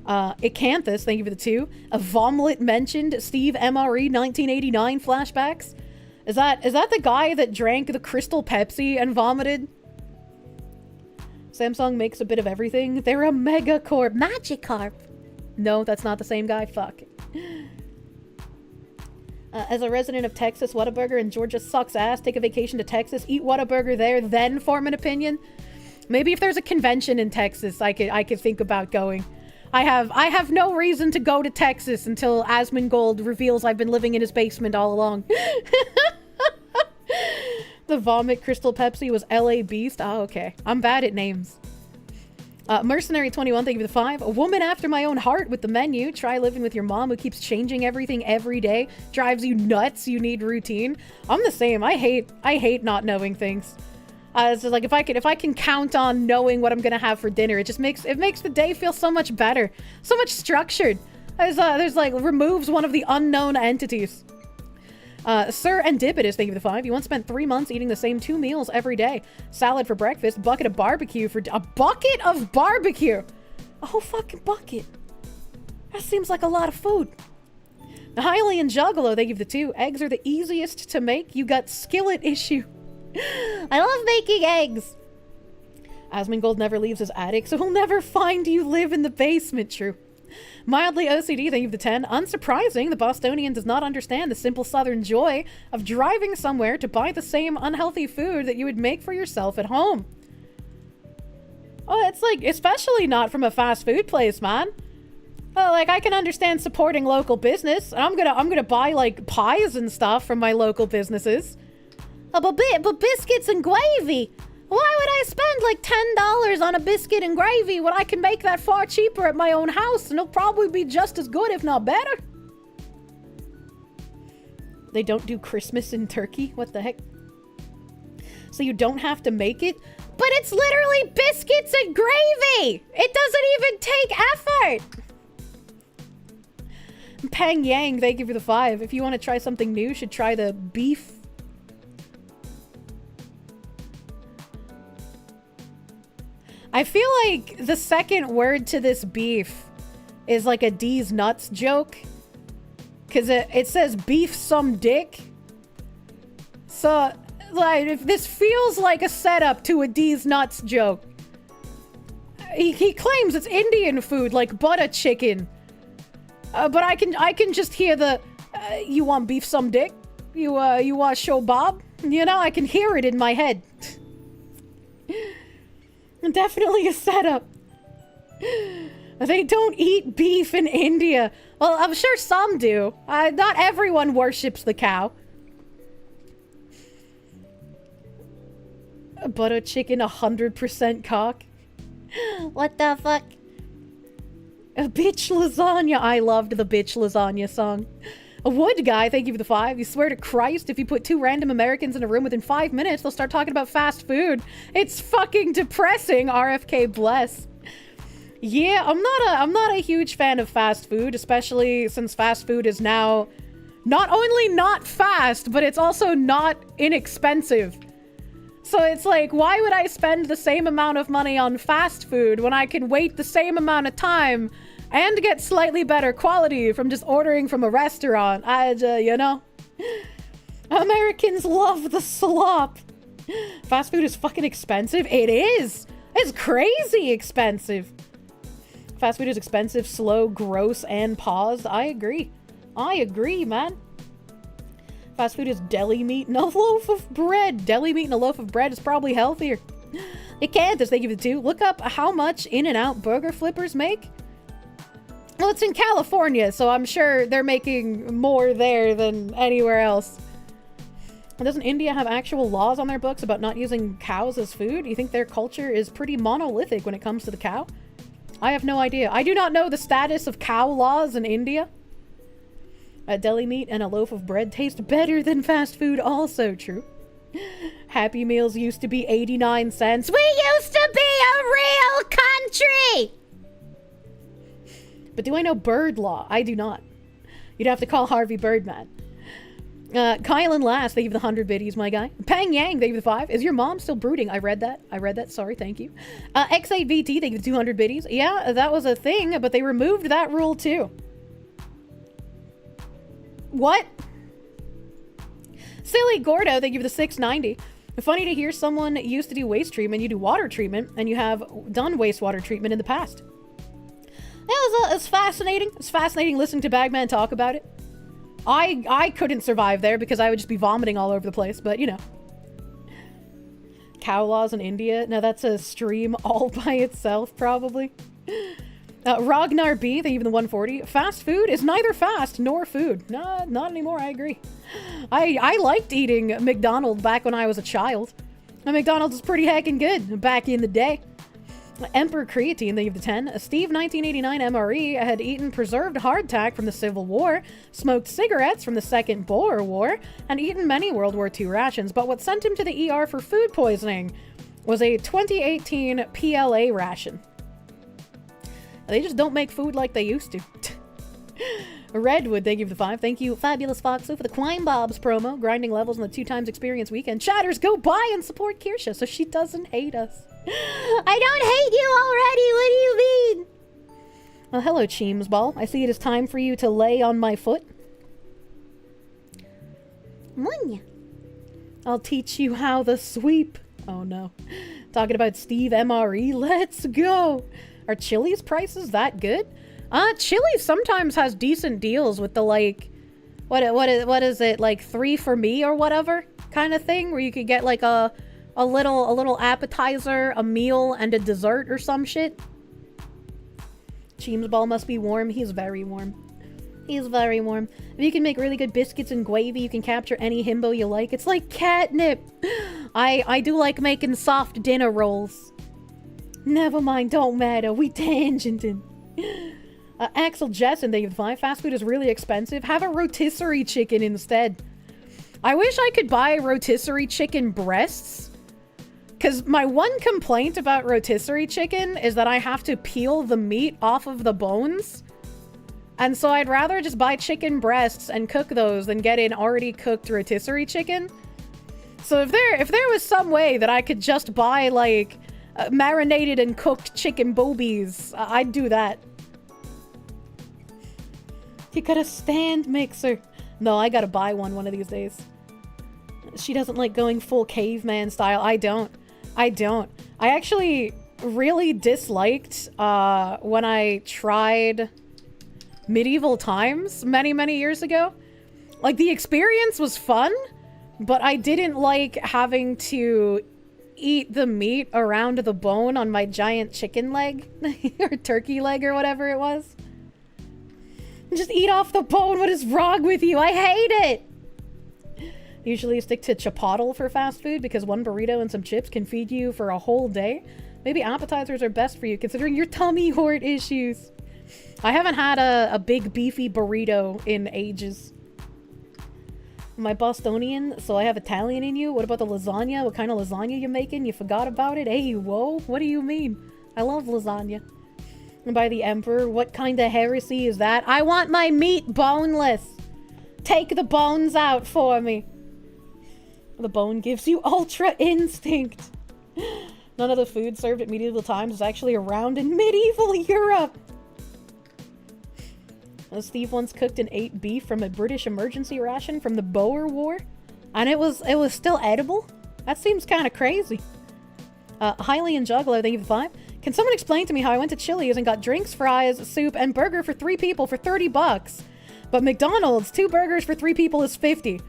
Acanthus, thank you for the 2. A Vomlet mentioned Steve MRE 1989 flashbacks. Is that the guy that drank the Crystal Pepsi and vomited? Samsung makes a bit of everything. They're a megacorp. Magikarp. No, that's not the same guy. Fuck. As a resident of Texas, Whataburger and Georgia sucks ass. Take a vacation to Texas, eat Whataburger there, then form an opinion. Maybe if there's a convention in Texas, I could think about going. I have no reason to go to Texas until Asmongold reveals I've been living in his basement all along. The Vomit Crystal Pepsi was LA Beast. Oh, okay. I'm bad at names. Mercenary 21, thank you for the 5. A woman after my own heart with the menu. Try living with your mom who keeps changing everything every day. Drives you nuts. You need routine. I'm the same. I hate not knowing things. It's just like if I can count on knowing what I'm gonna have for dinner, it makes the day feel so much better, so much structured. There's like removes one of the unknown entities. Sir Andipotus, thank you for the 5. You once spent 3 months eating the same 2 meals every day. Salad for breakfast, bucket of barbecue for a bucket of barbecue. A whole fucking bucket. That seems like a lot of food. The Hylian Juggalo, thank you for the 2. Eggs are the easiest to make. You got skillet issue. I love making eggs. Asmongold never leaves his attic, so he'll never find you live in the basement. True. Mildly OCD, thank you for the 10. Unsurprising, the Bostonian does not understand the simple southern joy of driving somewhere to buy the same unhealthy food that you would make for yourself at home. Oh, it's like, especially not from a fast food place, man. Like, I can understand supporting local business. I'm gonna buy, like, pies and stuff from my local businesses. But biscuits and gravy? Why would I spend like $10 on a biscuit and gravy when I can make that far cheaper at my own house and it'll probably be just as good, if not better? They don't do Christmas in Turkey? What the heck? So you don't have to make it? But it's literally biscuits and gravy! It doesn't even take effort! Pang Yang, thank you for the 5. If you want to try something new, you should try the beef. I feel like the second word to this beef is like a D's nuts joke. Because it says beef some dick. So, like, if this feels like a setup to a D's nuts joke. He claims it's Indian food, like butter chicken. But I can just hear the, you want beef some dick? You want show Bob? You know, I can hear it in my head. Definitely a setup. They don't eat beef in India. Well, I'm sure some do. Not everyone worships the cow. Butter chicken 100% cock. What the fuck? A bitch lasagna. I loved the bitch lasagna song. A wood guy, thank you for the 5. You swear to Christ, if you put 2 random Americans in a room within 5 minutes, they'll start talking about fast food. It's fucking depressing, RFK bless. Yeah, I'm not a huge fan of fast food, especially since fast food is now not only not fast, but it's also not inexpensive. So it's like, why would I spend the same amount of money on fast food when I can wait the same amount of time and get slightly better quality from just ordering from a restaurant? You know? Americans love the slop. Fast food is fucking expensive. It is. It's crazy expensive. Fast food is expensive, slow, gross, and paused. I agree. I agree, man. Fast food is deli meat and a loaf of bread. Deli meat and a loaf of bread is probably healthier. It can't, just thank you for the 2. Look up how much In-N-Out burger flippers make. Well, it's in California, so I'm sure they're making more there than anywhere else. And doesn't India have actual laws on their books about not using cows as food? You think their culture is pretty monolithic when it comes to the cow? I have no idea. I do not know the status of cow laws in India. Deli meat and a loaf of bread taste better than fast food, also true. Happy Meals used to be 89 cents. We used to be a real country! But do I know bird law? I do not. You'd have to call Harvey Birdman. Kylan Last, thank you for the 100 biddies, my guy. Pang Yang, thank you for the 5. Is your mom still brooding? I read that. Sorry, thank you. X8VT, thank you for the 200 biddies. Yeah, that was a thing, but they removed that rule too. What? Silly Gordo, thank you for the 690. Funny to hear someone used to do waste treatment, you do water treatment, and you have done wastewater treatment in the past. It's fascinating. It's fascinating listening to Bagman talk about it. I couldn't survive there because I would just be vomiting all over the place, but you know. Cow laws in India. Now that's a stream all by itself, probably. Ragnar B, thank you for the 140. Fast food is neither fast nor food. No, not anymore, I agree. I liked eating McDonald's back when I was a child. McDonald's is pretty heckin' good back in the day. Emperor Creatine, thank you for the 10. Steve 1989 MRE had eaten preserved hardtack from the Civil War, smoked cigarettes from the Second Boer War, and eaten many World War II rations, but what sent him to the ER for food poisoning was a 2018 PLA ration. They just don't make food like they used to. Redwood, thank you for the 5. Thank you, Fabulous Foxo, for the Quine Bobs promo, grinding levels on the 2x experience weekend. Chatters, go buy and support Kirsche so she doesn't hate us. I don't hate you already, what do you mean? Well, hello, Cheemsball. I see it is time for you to lay on my foot. Munya. I'll teach you how to sweep. Oh no. Talking about Steve MRE, let's go. Are Chili's prices that good? Chili's sometimes has decent deals with the like, what is it, like 3 for me or whatever kind of thing, where you could get like a little appetizer, a meal, and a dessert or some shit. Cheemsball must be warm. He's very warm. He's very warm. If you can make really good biscuits and gravy, you can capture any himbo you like. It's like catnip. I do like making soft dinner rolls. Never mind, don't matter. We tangenting. Axel Jessen, thank you for the 5. Fast food is really expensive. Have a rotisserie chicken instead. I wish I could buy rotisserie chicken breasts. Because my one complaint about rotisserie chicken is that I have to peel the meat off of the bones. And so I'd rather just buy chicken breasts and cook those than get an already cooked rotisserie chicken. So if there was some way that I could just buy like marinated and cooked chicken boobies, I'd do that. You got a stand mixer. No, I gotta buy one of these days. She doesn't like going full caveman style. I don't. I actually really disliked when I tried medieval times many years ago. Like, the experience was fun, but I didn't like having to eat the meat around the bone on my giant chicken leg or turkey leg or whatever it was. Just eat off the bone. What is wrong with you? I hate it. Usually stick to Chipotle for fast food because one burrito and some chips can feed you for a whole day. Maybe appetizers are best for you considering your tummy hoard issues. I haven't had a big beefy burrito in ages. Am I Bostonian, so I have Italian in you? What about the lasagna? What kind of lasagna you making? You forgot about it? Hey, whoa, what do you mean? I love lasagna. And by the Emperor, what kind of heresy is that? I want my meat boneless. Take the bones out for me. The bone gives you ultra instinct. None of the food served at medieval times was actually around in medieval Europe. Steve once cooked and ate beef from a British emergency ration from the Boer War, and it was still edible. That seems kind of crazy. Hylian Juggalo, thank you for 5. Can someone explain to me how I went to Chili's and got drinks, fries, soup, and burger for 3 people for $30, but McDonald's 2 burgers for 3 people is $50?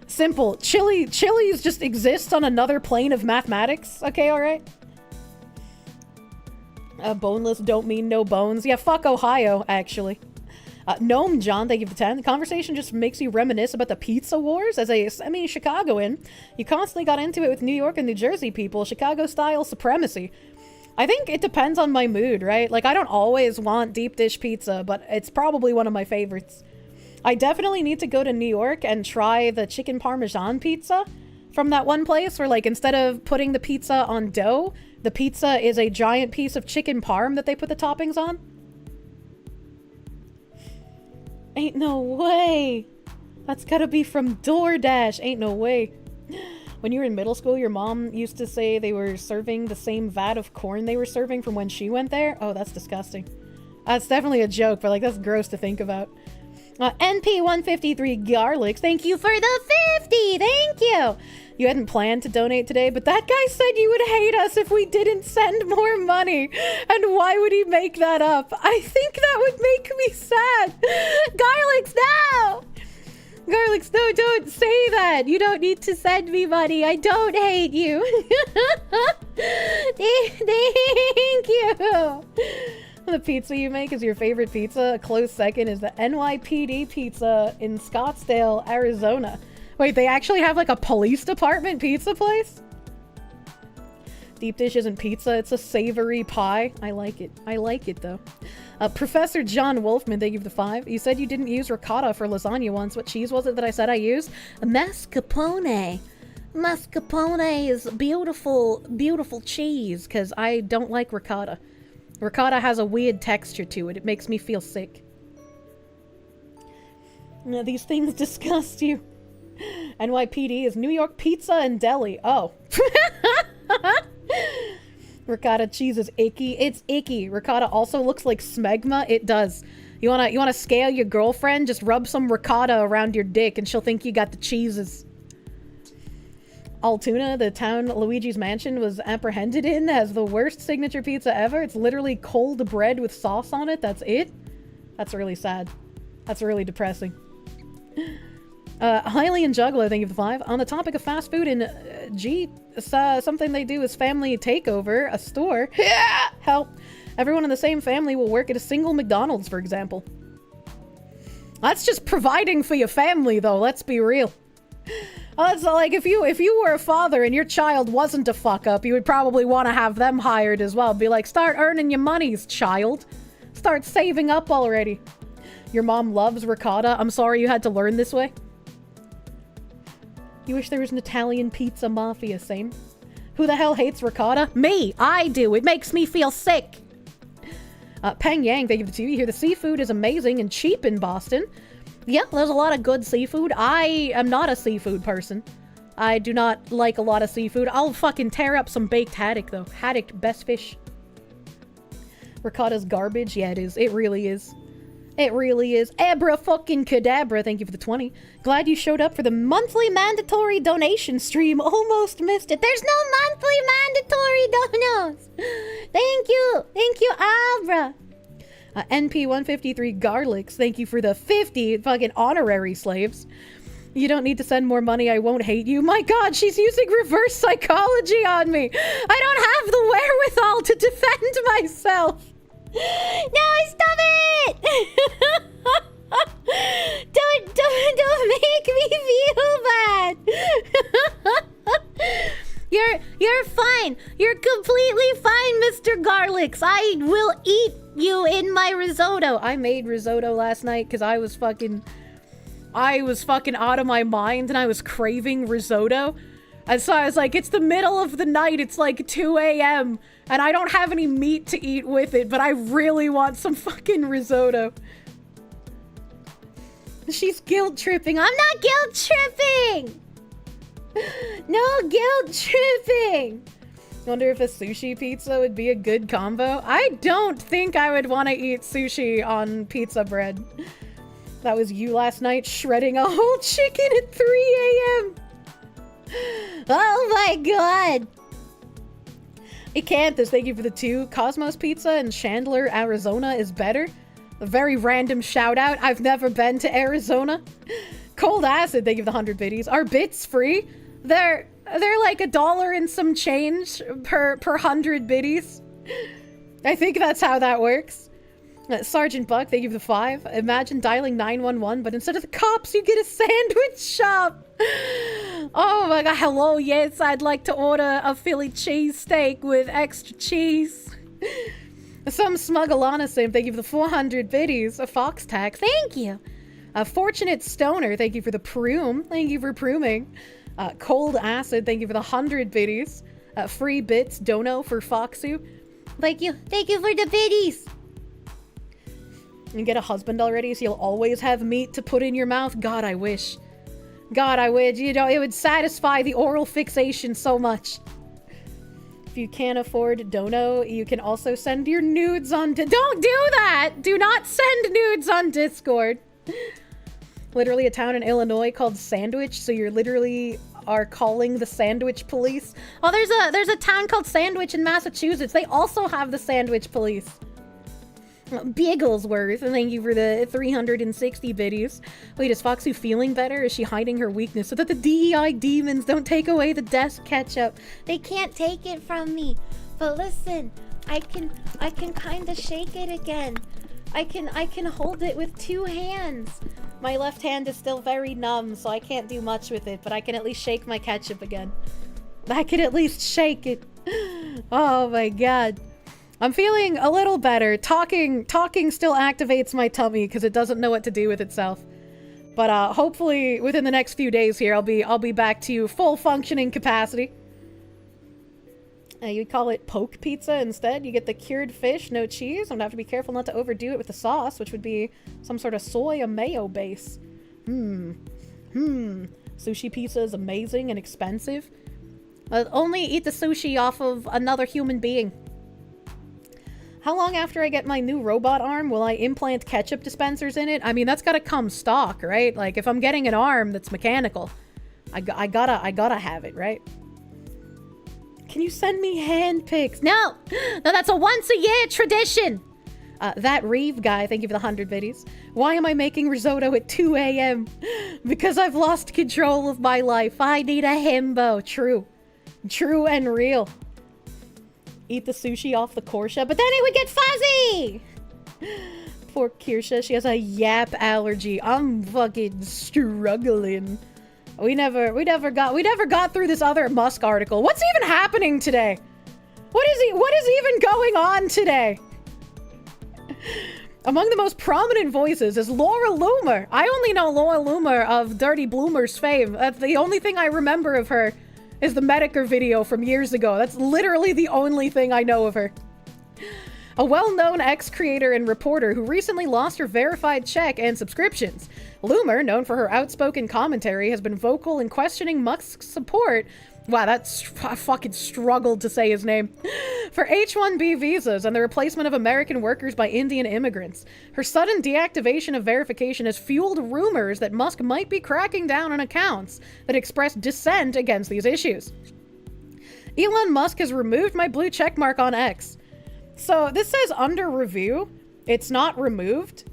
Simple. Chili's just exists on another plane of mathematics. Okay, all right. Boneless don't mean no bones. Yeah, fuck Ohio, actually. Gnome John, thank you for 10. The conversation just makes you reminisce about the pizza wars. As a semi-Chicagoan, you constantly got into it with New York and New Jersey people. Chicago-style supremacy. I think it depends on my mood, right? Like, I don't always want deep dish pizza, but it's probably one of my favorites. I definitely need to go to New York and try the chicken parmesan pizza from that one place where, like, instead of putting the pizza on dough, the pizza is a giant piece of chicken parm that they put the toppings on. Ain't no way. That's gotta be from DoorDash. Ain't no way. When you were in middle school, your mom used to say they were serving the same vat of corn they were serving from when she went there? Oh, that's disgusting. That's definitely a joke, but like that's gross to think about. NP153 Garlics, thank you for the 50! Thank you! You hadn't planned to donate today, but that guy said you would hate us if we didn't send more money. And why would he make that up? I think that would make me sad. Garlics, no! Garlics, no, don't say that. You don't need to send me money. I don't hate you. Thank you. The pizza you make is your favorite pizza. A close second is the NYPD pizza in Scottsdale, Arizona. Wait, they actually have like a police department pizza place? Deep dish isn't pizza, it's a savory pie. I like it. I like it though. Professor John Wolfman, thank you for the 5. You said you didn't use ricotta for lasagna once. What cheese was it that I said I used? Mascarpone. Mascarpone is beautiful, beautiful cheese because I don't like ricotta. Ricotta has a weird texture to it. It makes me feel sick. Now, these things disgust you. NYPD is New York pizza and deli. Oh. Ricotta cheese is icky. It's icky. Ricotta also looks like smegma. It does. You wanna scale your girlfriend? Just rub some ricotta around your dick and she'll think you got the cheeses. Altoona, the town Luigi's Mansion was apprehended in, has the worst signature pizza ever. It's literally cold bread with sauce on it. That's it? That's really sad. That's really depressing. Hylian Juggler, thank you for the 5. On the topic of fast food in something they do is family takeover, a store. Help. Everyone in the same family will work at a single McDonald's, for example. That's just providing for your family, though. Let's be real. It's like if you were a father and your child wasn't a fuck up, you would probably want to have them hired as well. Be like, start earning your monies, child. Start saving up already. Your mom loves ricotta. I'm sorry you had to learn this way. You wish there was an Italian pizza mafia, same. Who the hell hates ricotta? Me! I do! It makes me feel sick! Peng Yang, thank you for the TV here. The seafood is amazing and cheap in Boston. Yeah, there's a lot of good seafood. I am not a seafood person. I do not like a lot of seafood. I'll fucking tear up some baked haddock, though. Haddock, best fish. Ricotta's garbage? Yeah, it is. It really is. It really is. Abra fucking cadabra, thank you for the 20. Glad you showed up for the monthly mandatory donation stream. Almost missed it. There's no monthly mandatory donos. Thank you. Thank you, Abra. NP153 Garlics, thank you for the 50 fucking honorary slaves. You don't need to send more money, I won't hate you. My god, she's using reverse psychology on me. I don't have the wherewithal to defend myself. No, stop it! Don't make me feel bad. You're fine. You're completely fine, Mr. Garlics. I will eat you in my risotto. I made risotto last night because I was fucking out of my mind and I was craving risotto. And so I was like, it's the middle of the night. It's like 2 a.m. and I don't have any meat to eat with it, but I really want some fucking risotto. She's guilt tripping. I'm not guilt tripping. No guilt tripping. Wonder if a sushi pizza would be a good combo. I don't think I would want to eat sushi on pizza bread. That was you last night shredding a whole chicken at 3 a.m. Oh my god. Acanthus, thank you for the 2. Cosmos Pizza in Chandler, Arizona is better. A very random shout out. I've never been to Arizona. Cold Acid, thank you for the 100 biddies. Are bits free? They're like $1 and some change per 100 biddies. I think that's how that works. Sergeant Buck, thank you for the 5. Imagine dialing 911, but instead of the cops, you get a sandwich shop. Oh my god, hello, yes, I'd like to order a Philly cheesesteak with extra cheese. Some Smuggalana sim, thank you for the 400 biddies. A Fox Tack, thank you. A Fortunate Stoner, thank you for the Proom. Thank you for prooming. Cold Acid, thank you for the 100 biddies. Free Bits, Dono for Foxu. Thank you for the biddies. And get a husband already so you'll always have meat to put in your mouth? God, I wish. God, I wish. You know, it would satisfy the oral fixation so much. If you can't afford Dono, you can also send your nudes on... Don't do that! Do not send nudes on Discord. Literally a town in Illinois called Sandwich, so you're literally are calling the sandwich police. Oh, there's a town called Sandwich in Massachusetts. They also have the sandwich police. Bigglesworth, thank you for the 360 biddies. Wait, is Foxu feeling better? Is she hiding her weakness so that the DEI demons don't take away the desk ketchup? They can't take it from me. But listen, I can kind of shake it again. I can hold it with 2 hands. My left hand is still very numb, so I can't do much with it, but I can at least shake my ketchup again. I can at least shake it. Oh my god. I'm feeling a little better. Talking still activates my tummy because it doesn't know what to do with itself. But hopefully within the next few days here, I'll be back to full functioning capacity. You call it poke pizza instead. You get the cured fish, no cheese. I'm gonna have to be careful not to overdo it with the sauce, which would be some sort of soy or mayo base. Sushi pizza is amazing and expensive. Only eat the sushi off of another human being. How long after I get my new robot arm will I implant ketchup dispensers in it? I mean, that's gotta come stock, right? Like, if I'm getting an arm that's mechanical, I gotta have it, right? Can you send me hand pics? No, that's a once-a-year tradition. That Reeve guy, thank you for the 100 biddies. Why am I making risotto at 2 a.m.? Because I've lost control of my life. I need a himbo. True. True and real. Eat the sushi off the Kirsche, but then it would get fuzzy! Poor Kirsche, she has a yap allergy. I'm fucking struggling. We never got through this other Musk article. What's even happening today? What is even going on today? Among the most prominent voices is Laura Loomer. I only know Laura Loomer of Dirty Bloomer's fame. That's the only thing I remember of her is the Medicare video from years ago. That's literally the only thing I know of her. A well-known ex-creator and reporter who recently lost her verified check and subscriptions. Loomer, known for her outspoken commentary, has been vocal in questioning Musk's support. Wow, I fucking struggled to say his name. For H-1B visas and the replacement of American workers by Indian immigrants. Her sudden deactivation of verification has fueled rumors that Musk might be cracking down on accounts that express dissent against these issues. Elon Musk has removed my blue checkmark on X. So this says under review. It's not removed.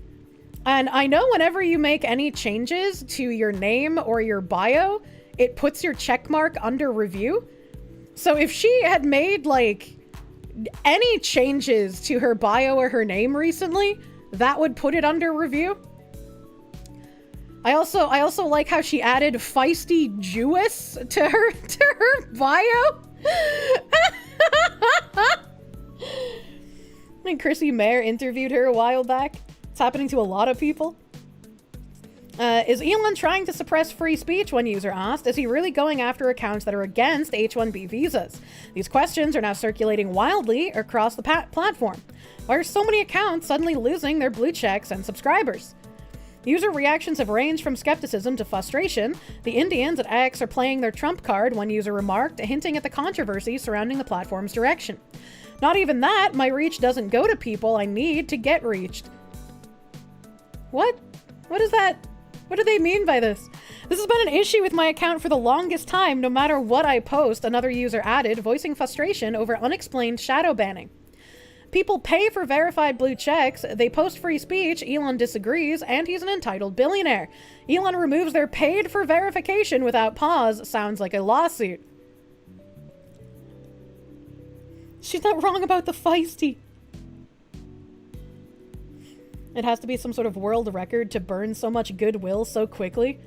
And I know whenever you make any changes to your name or your bio, it puts your checkmark under review. So if she had made like any changes to her bio or her name recently, that would put it under review. I also like how she added feisty Jewess to her bio. And Chrissy Mayer interviewed her a while back. It's happening to a lot of people. Is Elon trying to suppress free speech? One user asked. Is he really going after accounts that are against H-1B visas? These questions are now circulating wildly across the platform. Why are so many accounts suddenly losing their blue checks and subscribers? User reactions have ranged from skepticism to frustration. The Indians at X are playing their trump card, one user remarked, hinting at the controversy surrounding the platform's direction. Not even that, my reach doesn't go to people I need to get reached. What? What is that? What do they mean by this? This has been an issue with my account for the longest time, no matter what I post, another user added, voicing frustration over unexplained shadow banning. People pay for verified blue checks, they post free speech, Elon disagrees, and he's an entitled billionaire. Elon removes their paid for verification without pause, sounds like a lawsuit. She's not wrong about the feisty. It has to be some sort of world record to burn so much goodwill so quickly.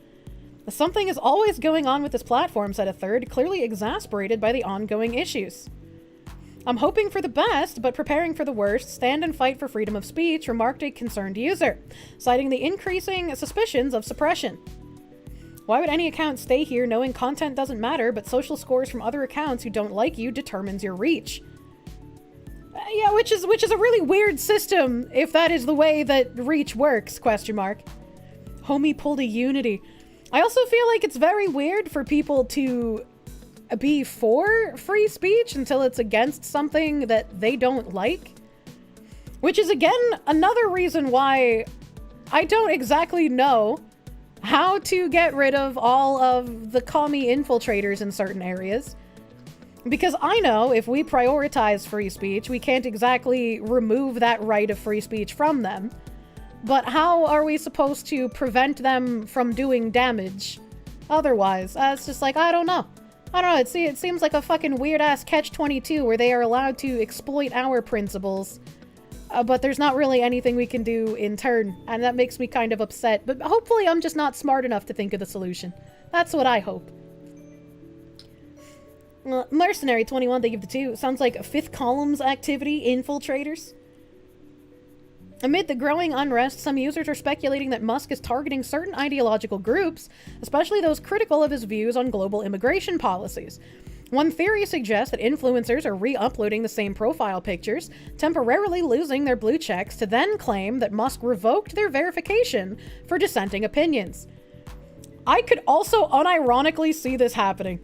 Something is always going on with this platform, said a third, clearly exasperated by the ongoing issues. I'm hoping for the best, but preparing for the worst. Stand and fight for freedom of speech, remarked a concerned user, citing the increasing suspicions of suppression. Why would any account stay here knowing content doesn't matter, but social scores from other accounts who don't like you determines your reach? Yeah, which is a really weird system if that is the way that Reach works, question mark. Homie pulled a Unity. I also feel like it's very weird for people to be for free speech until it's against something that they don't like. Which is, again, another reason why I don't exactly know how to get rid of all of the commie infiltrators in certain areas. Because I know if we prioritize free speech, we can't exactly remove that right of free speech from them. But how are we supposed to prevent them from doing damage otherwise? It's just like, I don't know. It seems like a fucking weird-ass catch-22 where they are allowed to exploit our principles. But there's not really anything we can do in turn, and that makes me kind of upset. But hopefully I'm just not smart enough to think of the solution. That's what I hope. Mercenary 21, they give the 2. Sounds like a fifth column's activity, infiltrators. Amid the growing unrest, some users are speculating that Musk is targeting certain ideological groups, especially those critical of his views on global immigration policies. One theory suggests that influencers are re-uploading the same profile pictures, temporarily losing their blue checks to then claim that Musk revoked their verification for dissenting opinions. I could also unironically see this happening.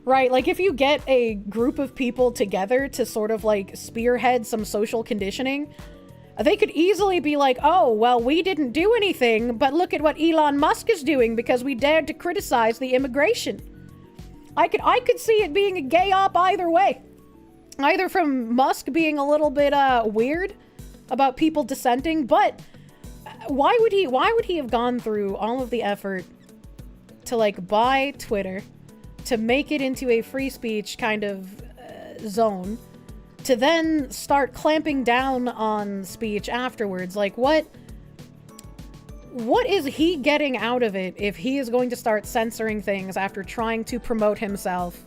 Right, like if you get a group of people together to sort of like spearhead some social conditioning, they could easily be like, oh, well, we didn't do anything, but look at what Elon Musk is doing because we dared to criticize the immigration. I could see it being a gay op either way. Either from Musk being a little bit weird about people dissenting, but why would he have gone through all of the effort to like buy Twitter, to make it into a free speech kind of zone, to then start clamping down on speech afterwards? Like, what is he getting out of it if he is going to start censoring things after trying to promote himself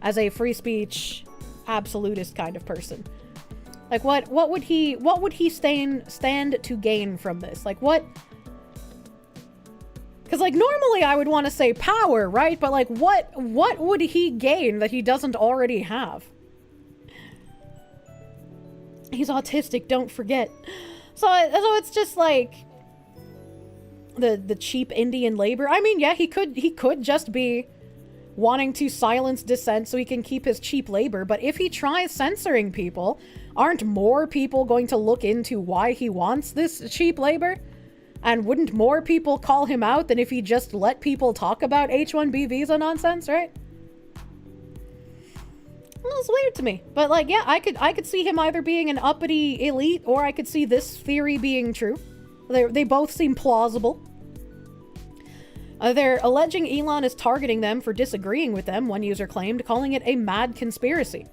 as a free speech absolutist kind of person? Like, what would he stand to gain from this? Like, what? Because, like, normally I would want to say power, right? But, like, what would he gain that he doesn't already have? He's autistic, don't forget. So it's just, like, the cheap Indian labor. I mean, yeah, he could just be wanting to silence dissent so he can keep his cheap labor. But if he tries censoring people, aren't more people going to look into why he wants this cheap labor? And wouldn't more people call him out than if he just let people talk about H-1B visa nonsense, right? Well, it's weird to me. But, like, yeah, I could see him either being an uppity elite, or I could see this theory being true. They both seem plausible. They're alleging Elon is targeting them for disagreeing with them, one user claimed, calling it a mad conspiracy.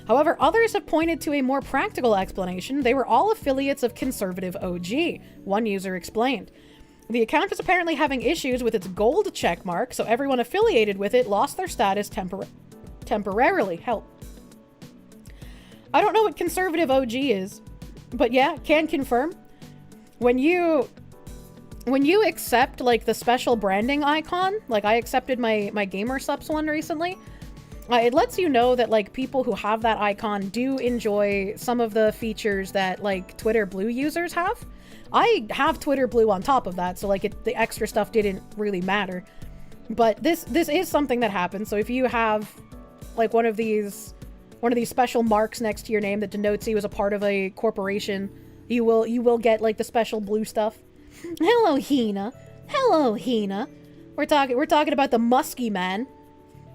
However, others have pointed to a more practical explanation. They were all affiliates of conservative OG, one user explained. The account is apparently having issues with its gold checkmark, so everyone affiliated with it lost their status temporarily. Help. I don't know what conservative OG is, but yeah, can confirm. When you accept, like, the special branding icon, like I accepted my Gamer Subs one recently, it lets you know that, like, people who have that icon do enjoy some of the features that, like, Twitter Blue users have. I have Twitter Blue on top of that, so, like, the extra stuff didn't really matter. But this is something that happens. So if you have, like, one of these special marks next to your name that denotes you as a part of a corporation, you will get, like, the special blue stuff. Hello, Hina. Hello, Hina. We're talking about the Musky man.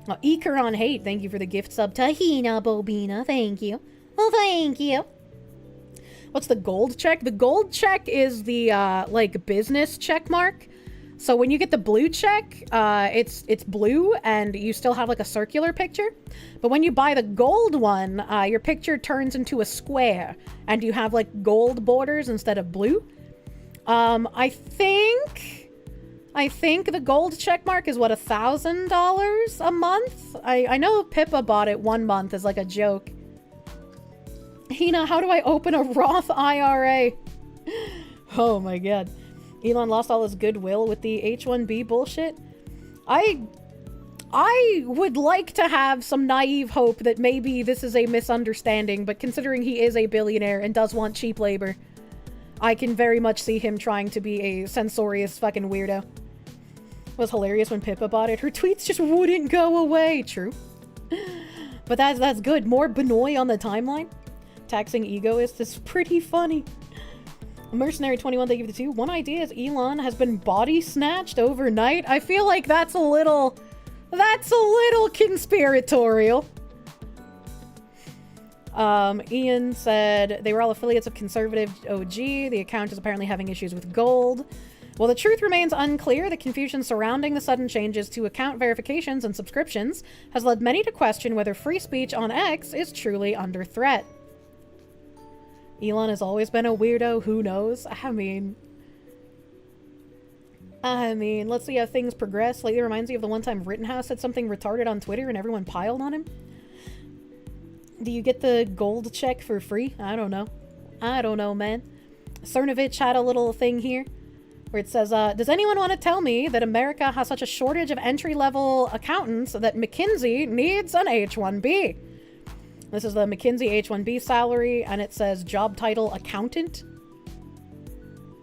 Oh, Ikaron Hate, thank you for the gift sub. Tahina Bobina, thank you. Oh, thank you. What's the gold check? The gold check is the, like, business check mark. So when you get the blue check, it's blue and you still have, like, a circular picture. But when you buy the gold one, your picture turns into a square and you have, like, gold borders instead of blue. I think the gold checkmark is, what, $1,000 a month? I know Pippa bought it 1 month as, like, a joke. Hina, how do I open a Roth IRA? Oh my god. Elon lost all his goodwill with the H-1B bullshit. I I would like to have some naive hope that maybe this is a misunderstanding, but considering he is a billionaire and does want cheap labor, I can very much see him trying to be a censorious fucking weirdo. It was hilarious when Pippa bought it. Her tweets just wouldn't go away. True. But that's good. More Benoit on the timeline. Taxing egoists is pretty funny. Mercenary 21, thank you for the 2. One idea is Elon has been body snatched overnight. I feel like that's a little conspiratorial. Ian said they were all affiliates of conservative OG. The account is apparently having issues with gold. While the truth remains unclear, the confusion surrounding the sudden changes to account verifications and subscriptions has led many to question whether free speech on X is truly under threat. Elon has always been a weirdo. Who knows? I mean, let's see how things progress. Lately reminds me of the one time Rittenhouse said something retarded on Twitter and everyone piled on him. Do you get the gold check for free? I don't know. I don't know, man. Cernovich had a little thing here where it says, does anyone want to tell me that America has such a shortage of entry-level accountants that McKinsey needs an H-1B? This is the McKinsey H-1B salary, and it says job title accountant.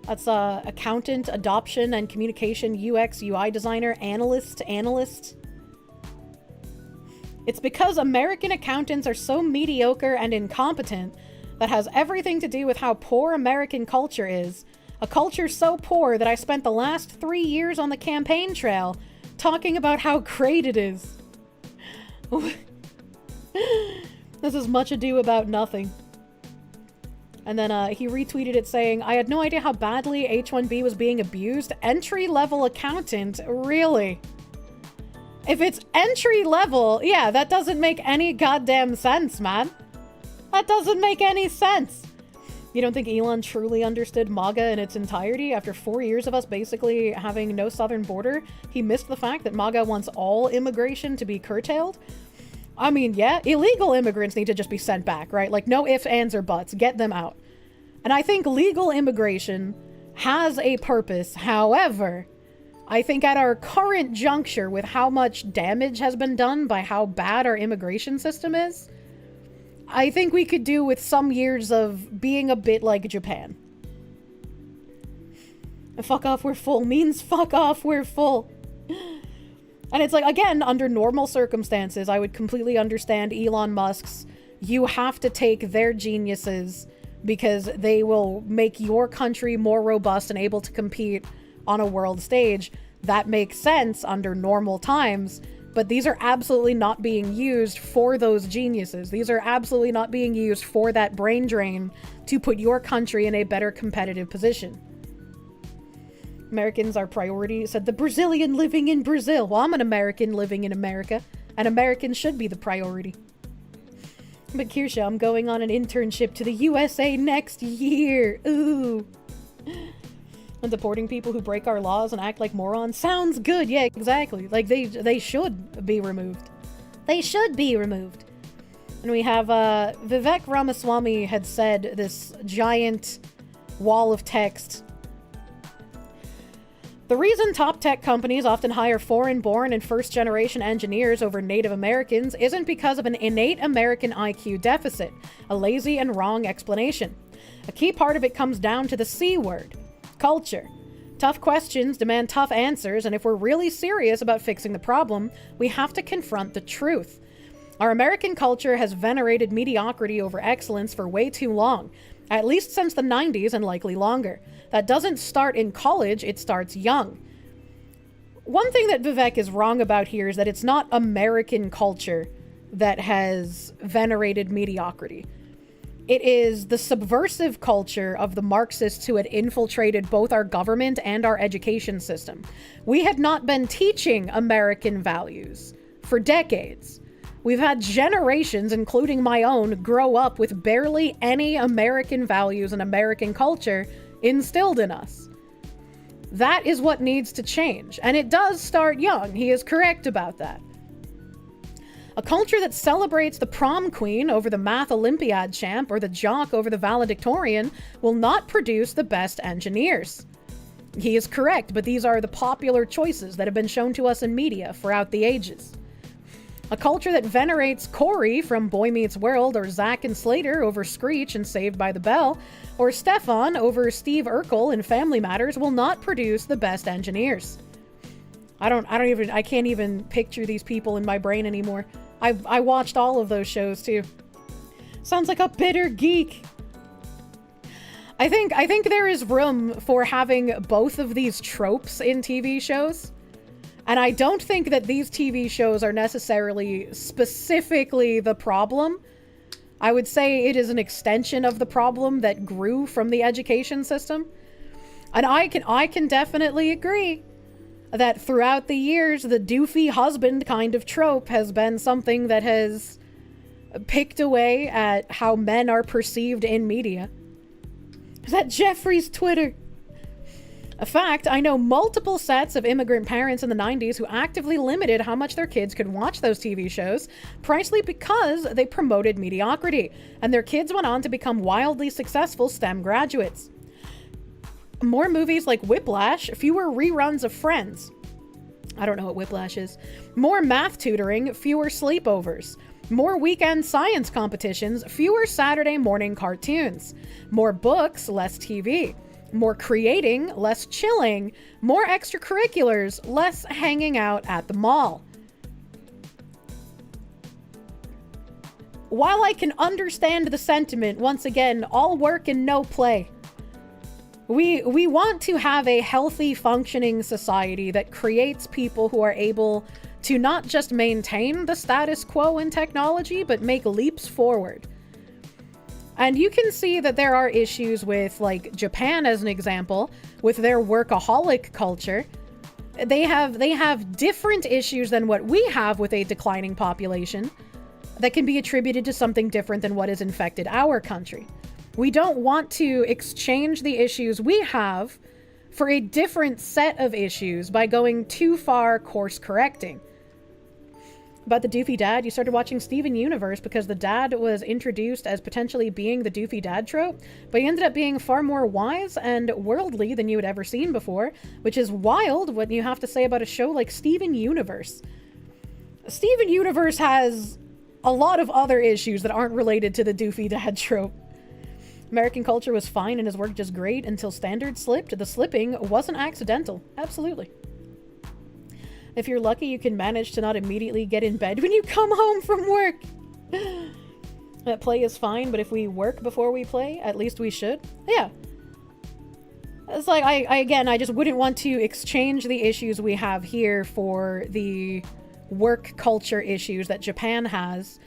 That's accountant, adoption and communication, UX, UI designer, analyst. It's because American accountants are so mediocre and incompetent that has everything to do with how poor American culture is. A culture so poor that I spent the last 3 years on the campaign trail talking about how great it is. This is much ado about nothing. And then he retweeted it saying, I had no idea how badly H-1B was being abused. Entry-level accountant? Really? If it's entry-level, yeah, that doesn't make any goddamn sense, man. That doesn't make any sense. You don't think Elon truly understood MAGA in its entirety? After 4 years of us basically having no southern border, he missed the fact that MAGA wants all immigration to be curtailed? I mean, yeah, illegal immigrants need to just be sent back, right? Like, no ifs, ands, or buts. Get them out. And I think legal immigration has a purpose. However, I think at our current juncture, with how much damage has been done by how bad our immigration system is, I think we could do with some years of being a bit like Japan. And fuck off, we're full means fuck off, we're full. And it's like, again, under normal circumstances, I would completely understand Elon Musk's, you have to take their geniuses because they will make your country more robust and able to compete on a world stage. That makes sense under normal times, but these are absolutely not being used for those geniuses. These are absolutely not being used for that brain drain to put your country in a better competitive position. Americans are priority, said the Brazilian living in Brazil. Well, I'm an American living in America, and Americans should be the priority. But Kirsche, I'm going on an internship to the USA next year. Ooh. And deporting people who break our laws and act like morons. Sounds good. Yeah, exactly. Like, they should be removed. They should be removed. And we have, Vivek Ramaswamy had said this giant wall of text. The reason top tech companies often hire foreign-born and first-generation engineers over Native Americans isn't because of an innate American IQ deficit, a lazy and wrong explanation. A key part of it comes down to the C word, culture. Tough questions demand tough answers, and if we're really serious about fixing the problem, we have to confront the truth. Our American culture has venerated mediocrity over excellence for way too long, at least since the 90s and likely longer. That doesn't start in college, it starts young. One thing that Vivek is wrong about here is that it's not American culture that has venerated mediocrity. It is the subversive culture of the Marxists who had infiltrated both our government and our education system. We had not been teaching American values for decades. We've had generations, including my own, grow up with barely any American values and American culture instilled in us. That is what needs to change. And it does start young. He is correct about that. A culture that celebrates the prom queen over the math Olympiad champ or the jock over the valedictorian will not produce the best engineers. He is correct, but these are the popular choices that have been shown to us in media throughout the ages. A culture that venerates Corey from Boy Meets World, or Zack and Slater over Screech and Saved by the Bell, or Stefan over Steve Urkel in Family Matters will not produce the best engineers. I can't even picture these people in my brain anymore. I watched all of those shows too. Sounds like a bitter geek. I think there is room for having both of these tropes in TV shows. And I don't think that these TV shows are necessarily specifically the problem. I would say it is an extension of the problem that grew from the education system. And I can definitely agree that throughout the years, the doofy husband kind of trope has been something that has picked away at how men are perceived in media. Is that Jeffrey's Twitter? In fact, I know multiple sets of immigrant parents in the 90s who actively limited how much their kids could watch those TV shows, precisely because they promoted mediocrity, and their kids went on to become wildly successful STEM graduates. More movies like Whiplash, fewer reruns of Friends. I don't know what Whiplash is. More math tutoring, fewer sleepovers. More weekend science competitions, fewer Saturday morning cartoons. More books, less TV. More creating, less chilling. More extracurriculars, less hanging out at the mall. While I can understand the sentiment, once again, all work and no play. We want to have a healthy, functioning society that creates people who are able to not just maintain the status quo in technology, but make leaps forward. And you can see that there are issues with, like, Japan as an example, with their workaholic culture. They have different issues than what we have with a declining population that can be attributed to something different than what has infected our country. We don't want to exchange the issues we have for a different set of issues by going too far course correcting. About the doofy dad, you started watching Steven Universe because the dad was introduced as potentially being the doofy dad trope, but he ended up being far more wise and worldly than you had ever seen before, which is wild what you have to say about a show like Steven Universe. Steven Universe has a lot of other issues that aren't related to the doofy dad trope. American culture was fine and his work just great until standards slipped. The slipping wasn't accidental. Absolutely. If you're lucky, you can manage to not immediately get in bed when you come home from work. That play is fine, but if we work before we play, at least we should. Yeah. It's like, I just wouldn't want to exchange the issues we have here for the work culture issues that Japan has.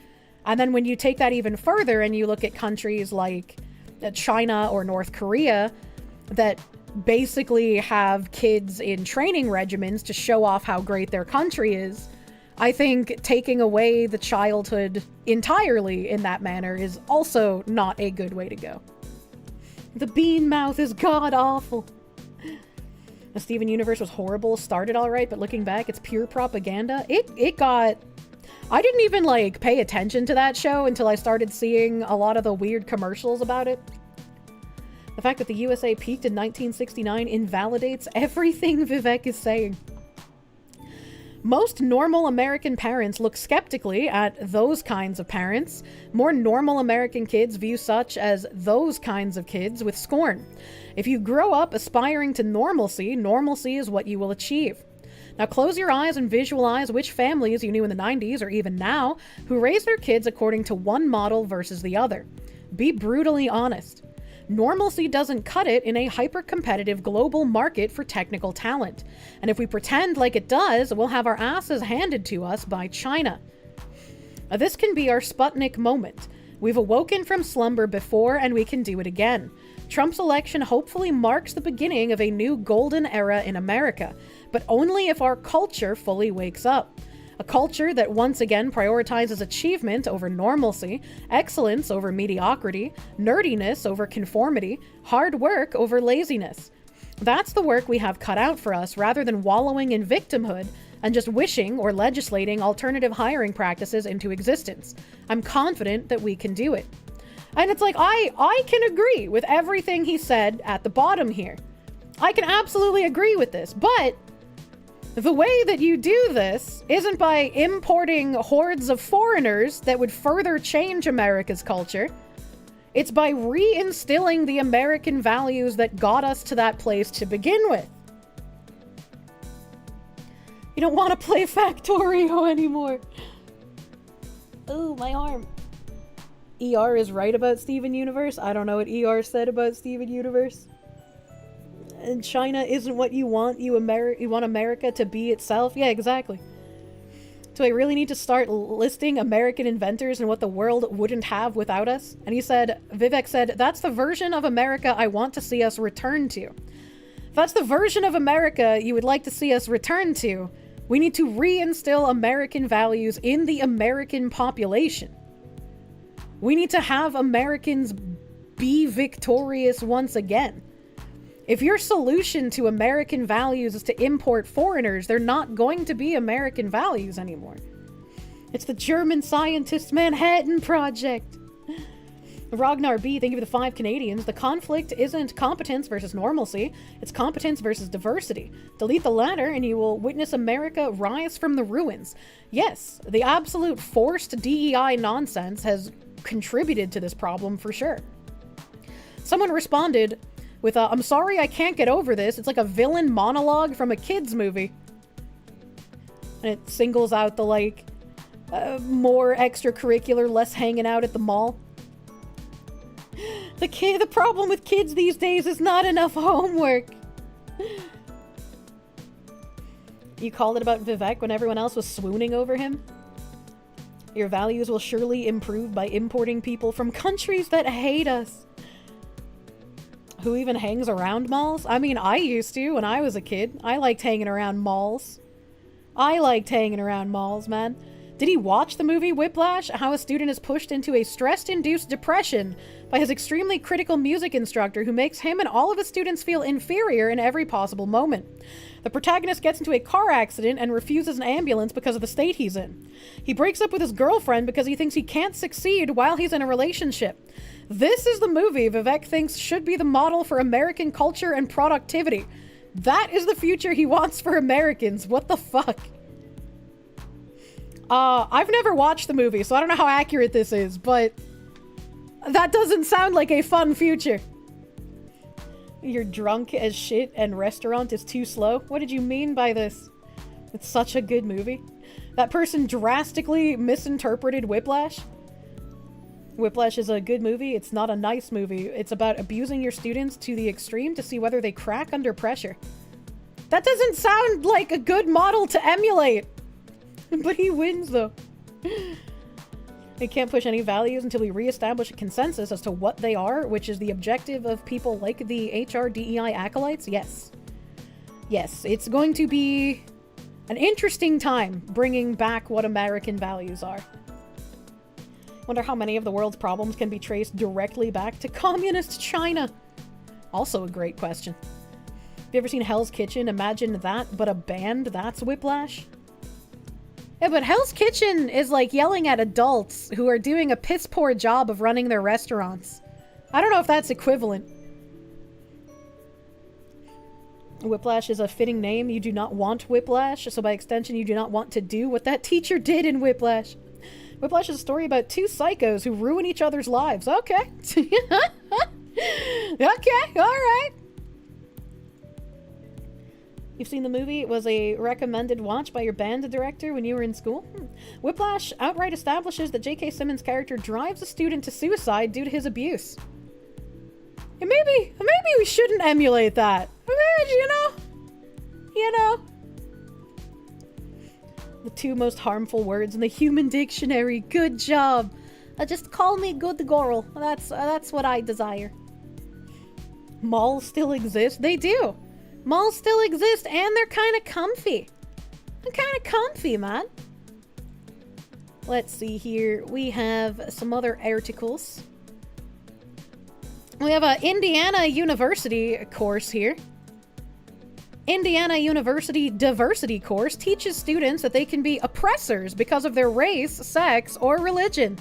And then when you take that even further and you look at countries like China or North Korea that basically have kids in training regimens to show off how great their country is, I think taking away the childhood entirely in that manner is also not a good way to go. The bean mouth is god-awful. The Steven Universe was horrible, started alright, but looking back, it's pure propaganda. It got... I didn't even, like, pay attention to that show until I started seeing a lot of the weird commercials about it. The fact that the USA peaked in 1969 invalidates everything Vivek is saying. Most normal American parents look skeptically at those kinds of parents. More normal American kids view such as those kinds of kids with scorn. If you grow up aspiring to normalcy, normalcy is what you will achieve. Now close your eyes and visualize which families you knew in the 90s or even now who raise their kids according to one model versus the other. Be brutally honest. Normalcy doesn't cut it in a hyper-competitive global market for technical talent. And if we pretend like it does, we'll have our asses handed to us by China. Now, this can be our Sputnik moment. We've awoken from slumber before and we can do it again. Trump's election hopefully marks the beginning of a new golden era in America, but only if our culture fully wakes up. A culture that once again prioritizes achievement over normalcy, excellence over mediocrity, nerdiness over conformity, hard work over laziness. That's the work we have cut out for us rather than wallowing in victimhood and just wishing or legislating alternative hiring practices into existence. I'm confident that we can do it. And it's like, I can agree with everything he said at the bottom here. I can absolutely agree with this, but the way that you do this isn't by importing hordes of foreigners that would further change America's culture. It's by reinstilling the American values that got us to that place to begin with. You don't want to play Factorio anymore. Oh, my arm. ER is right about Steven Universe. I don't know what ER said about Steven Universe. And China isn't what you want. You want America to be itself. Yeah, exactly. Do I really need to start listing American inventors and what the world wouldn't have without us? And he said, Vivek said, that's the version of America I want to see us return to. If that's the version of America you would like to see us return to, we need to reinstill American values in the American population. We need to have Americans be victorious once again. If your solution to American values is to import foreigners, they're not going to be American values anymore. It's the German scientist Manhattan Project. Ragnar B, thank you for the 5 Canadians. The conflict isn't competence versus normalcy, it's competence versus diversity. Delete the latter and you will witness America rise from the ruins. Yes, the absolute forced DEI nonsense has contributed to this problem for sure. Someone responded with I'm sorry I can't get over this. It's like a villain monologue from a kid's movie. And it singles out the more extracurricular, less hanging out at the mall. The problem with kids these days is not enough homework. You called it about Vivek when everyone else was swooning over him? Your values will surely improve by importing people from countries that hate us. Who even hangs around malls? I mean, I used to when I was a kid. I liked hanging around malls. Man. Did he watch the movie Whiplash? How a student is pushed into a stress-induced depression by his extremely critical music instructor who makes him and all of his students feel inferior in every possible moment. The protagonist gets into a car accident and refuses an ambulance because of the state he's in. He breaks up with his girlfriend because he thinks he can't succeed while he's in a relationship. This is the movie Vivek thinks should be the model for American culture and productivity. That is the future he wants for Americans. What the fuck? I've never watched the movie, so I don't know how accurate this is, but that doesn't sound like a fun future. You're drunk as shit and restaurant is too slow? What did you mean by this? It's such a good movie. That person drastically misinterpreted Whiplash. Whiplash is a good movie. It's not a nice movie. It's about abusing your students to the extreme to see whether they crack under pressure. That doesn't sound like a good model to emulate. But he wins, though. We can't push any values until we reestablish a consensus as to what they are, which is the objective of people like the HRDEI acolytes. Yes. Yes, it's going to be an interesting time bringing back what American values are. Wonder how many of the world's problems can be traced directly back to communist China. Also a great question. Have you ever seen Hell's Kitchen? Imagine that, but a band. That's Whiplash. Yeah, but Hell's Kitchen is like yelling at adults who are doing a piss-poor job of running their restaurants. I don't know if that's equivalent. Whiplash is a fitting name. You do not want whiplash, so by extension you do not want to do what that teacher did in Whiplash. Whiplash is a story about two psychos who ruin each other's lives. Okay. Okay, alright. You've seen the movie? It was a recommended watch by your band director when you were in school? Whiplash outright establishes that J.K. Simmons' character drives a student to suicide due to his abuse. And maybe we shouldn't emulate that. You know. The two most harmful words in the human dictionary. Good job. Just call me good girl. That's what I desire. Malls still exist? They do. Malls still exist, and they're kind of comfy. They're kind of comfy, man. Let's see here. We have some other articles. We have an Indiana University course here. Indiana University diversity course teaches students that they can be oppressors because of their race, sex, or religion.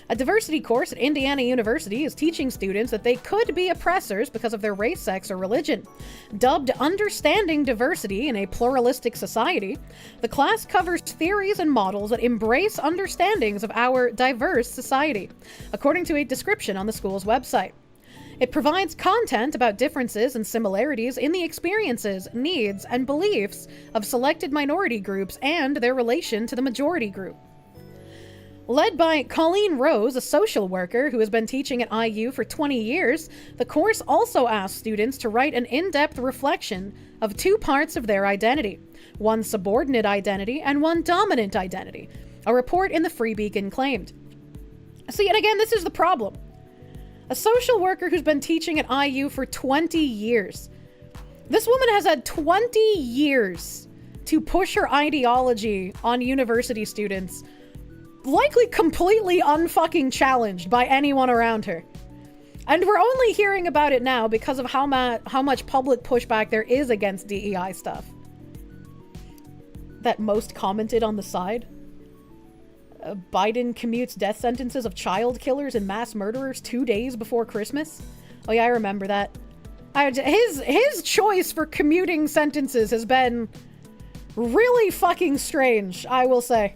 A diversity course at Indiana University is teaching students that they could be oppressors because of their race, sex, or religion. Dubbed Understanding Diversity in a Pluralistic Society, the class covers theories and models that embrace understandings of our diverse society, according to a description on the school's website. It provides content about differences and similarities in the experiences, needs, and beliefs of selected minority groups and their relation to the majority group. Led by Colleen Rose, a social worker who has been teaching at IU for 20 years, the course also asks students to write an in-depth reflection of two parts of their identity, one subordinate identity and one dominant identity, a report in the Free Beacon claimed. See, and again, this is the problem. A social worker who's been teaching at IU for 20 years. This woman has had 20 years to push her ideology on university students, likely completely unfucking challenged by anyone around her. And we're only hearing about it now because of how much public pushback there is against DEI stuff. That most commented on the side. Biden commutes death sentences of child killers and mass murderers 2 days before Christmas. Oh yeah, I remember that. His choice for commuting sentences has been really fucking strange, I will say.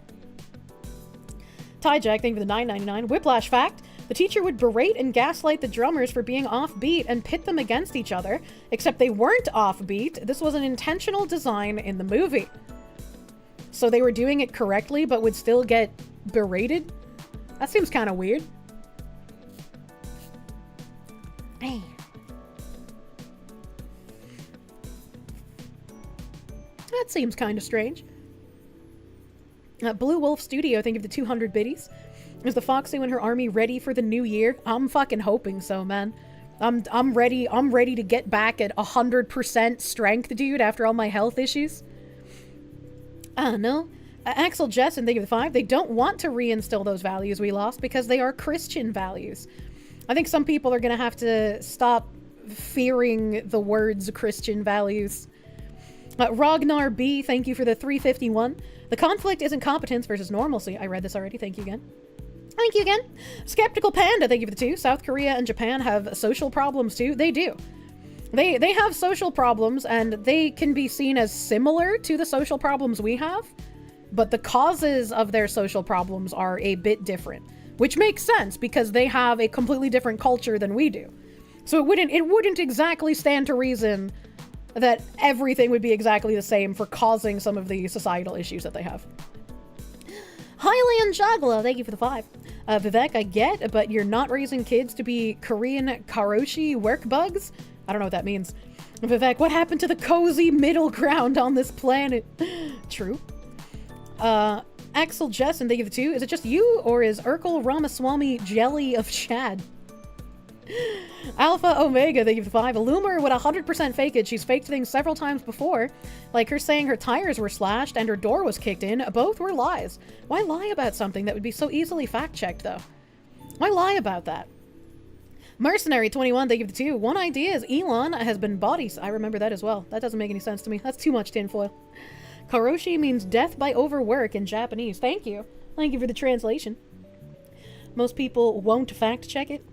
Tyjack, thank you for the $9.99. Whiplash fact. The teacher would berate and gaslight the drummers for being offbeat and pit them against each other, except they weren't offbeat. This was an intentional design in the movie. So they were doing it correctly, but would still get berated? That seems kind of weird. Hey. That seems kind of strange. Blue Wolf Studio, thank you for the 200 biddies. Is the Foxy and her army ready for the new year? I'm fucking hoping so, man. I'm ready to get back at 100% strength, dude, after all my health issues. I don't know. Axel Jessen, thank you for the 5. They don't want to reinstill those values we lost because they are Christian values. I think some people are going to have to stop fearing the words Christian values. Ragnar B, thank you for the 351. The conflict isn't competence versus normalcy. I read this already. Thank you again. Thank you again. Skeptical Panda, thank you for the 2. South Korea and Japan have social problems too. They do. They have social problems, and they can be seen as similar to the social problems we have, but the causes of their social problems are a bit different, which makes sense because they have a completely different culture than we do. So it wouldn't exactly stand to reason that everything would be exactly the same for causing some of the societal issues that they have. Hylian Jagla, thank you for the 5. Vivek, I get, but you're not raising kids to be Korean karoshi work bugs? I don't know what that means. Vivek, what happened to the cozy middle ground on this planet? True. Axel Jessen, thank you for the 2. Is it just you, or is Urkel Ramaswamy jelly of Chad? Alpha Omega, thank you for the 5. Illumor would 100% fake it. She's faked things several times before. Like her saying her tires were slashed and her door was kicked in. Both were lies. Why lie about something that would be so easily fact-checked, though? Why lie about that? Mercenary 21, thank you for the 2. One idea is Elon has been bodies. I remember that as well. That doesn't make any sense to me. That's too much tinfoil. Karoshi means death by overwork in Japanese. Thank you. Thank you for the translation. Most people won't fact-check it.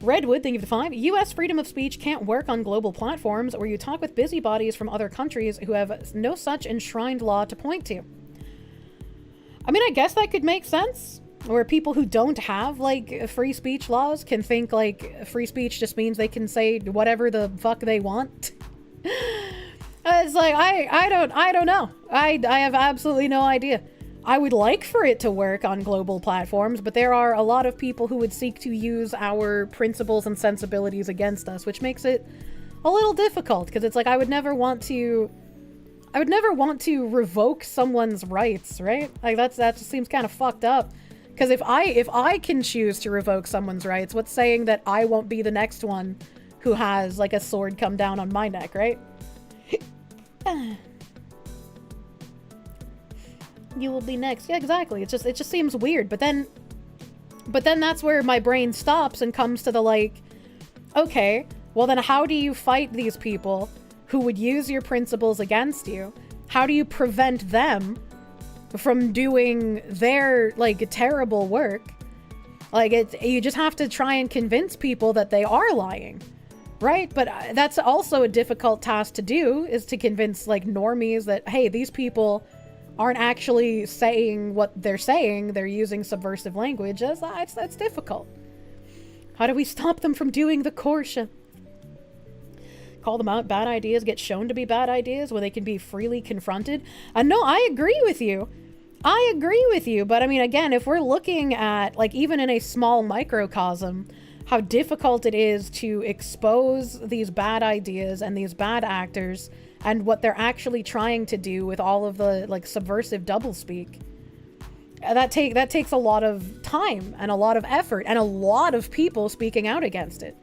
Redwood, thank you for the 5. U.S. freedom of speech can't work on global platforms where you talk with busybodies from other countries who have no such enshrined law to point to. I mean, I guess that could make sense. Where people who don't have, like, free speech laws can think, like, free speech just means they can say whatever the fuck they want. It's like, I don't know. I have absolutely no idea. I would like for it to work on global platforms, but there are a lot of people who would seek to use our principles and sensibilities against us, which makes it a little difficult, because it's like I would never want to revoke someone's rights, right? Like that just seems kind of fucked up. Because if I can choose to revoke someone's rights, what's saying that I won't be the next one who has like a sword come down on my neck, right? You will be next. Yeah, exactly. It just seems weird. But then that's where my brain stops and comes to the like, okay, well then how do you fight these people who would use your principles against you? How do you prevent them from doing their, like, terrible work. Like, you just have to try and convince people that they are lying, right? But that's also a difficult task to do, is to convince, like, normies that, hey, these people aren't actually saying what they're saying. They're using subversive language. That's difficult. How do we stop them from doing the Kirsche? Call them out, bad ideas get shown to be bad ideas when they can be freely confronted. No, I agree with you. I agree with you. But I mean, again, if we're looking at, like, even in a small microcosm, how difficult it is to expose these bad ideas and these bad actors and what they're actually trying to do with all of the, like, subversive doublespeak. That takes a lot of time and a lot of effort and a lot of people speaking out against it.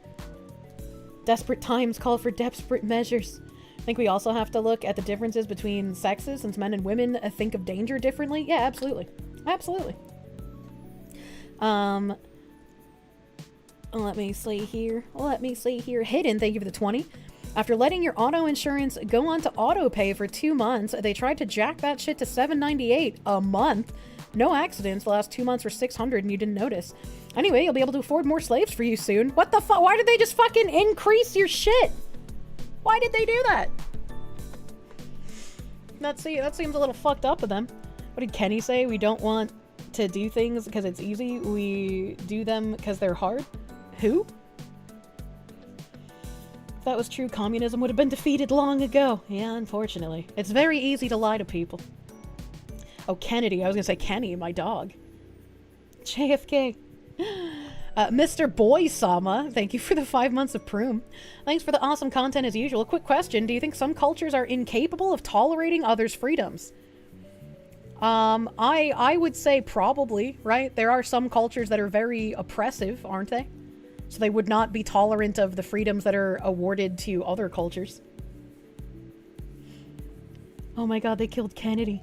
Desperate times call for desperate measures. I think we also have to look at the differences between sexes, since men and women think of danger differently. Yeah, absolutely. Absolutely. Let me see here. Hidden, thank you for the 20. After letting your auto insurance go on to auto pay for 2 months, they tried to jack that shit to $7.98 a month. No accidents. The last 2 months were $600 and you didn't notice. Anyway, you'll be able to afford more slaves for you soon. What the fuck? Why did they just fucking increase your shit? Why did they do that? That seems a little fucked up of them. What did Kenny say? We don't want to do things because it's easy. We do them because they're hard. Who? If that was true, communism would have been defeated long ago. Yeah, unfortunately. It's very easy to lie to people. Oh, Kennedy. I was gonna say Kenny, my dog. JFK. Mr. Boy-sama, thank you for the 5 months of Proom. Thanks for the awesome content as usual. Quick question, do you think some cultures are incapable of tolerating others' freedoms? I would say probably, right? There are some cultures that are very oppressive, aren't they? So they would not be tolerant of the freedoms that are awarded to other cultures. Oh my god, they killed Kennedy.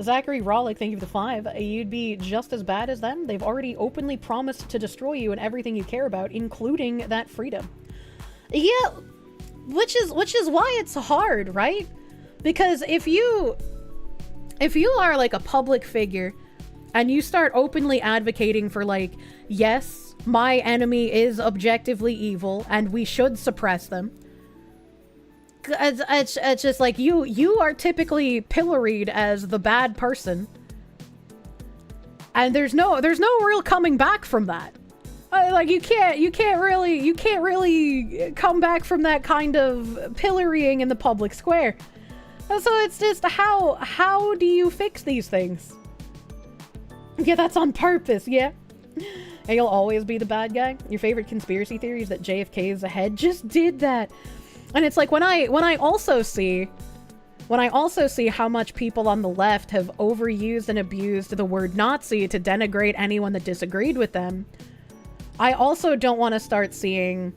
Zachary Rollick, thank you for the 5. You'd be just as bad as them. They've already openly promised to destroy you and everything you care about, including that freedom. Yeah, which is why it's hard, right? Because if you are like a public figure and you start openly advocating for, like, yes, my enemy is objectively evil and we should suppress them. It's just like you are typically pilloried as the bad person, and there's no real coming back from that. Like you can't really come back from that kind of pillorying in the public square. So it's just how do you fix these things? Yeah, that's on purpose. Yeah. And you'll always be the bad guy. Your favorite conspiracy theory is that JFK's head just did that. And it's like when I also see how much people on the left have overused and abused the word Nazi to denigrate anyone that disagreed with them, I also don't want to start seeing,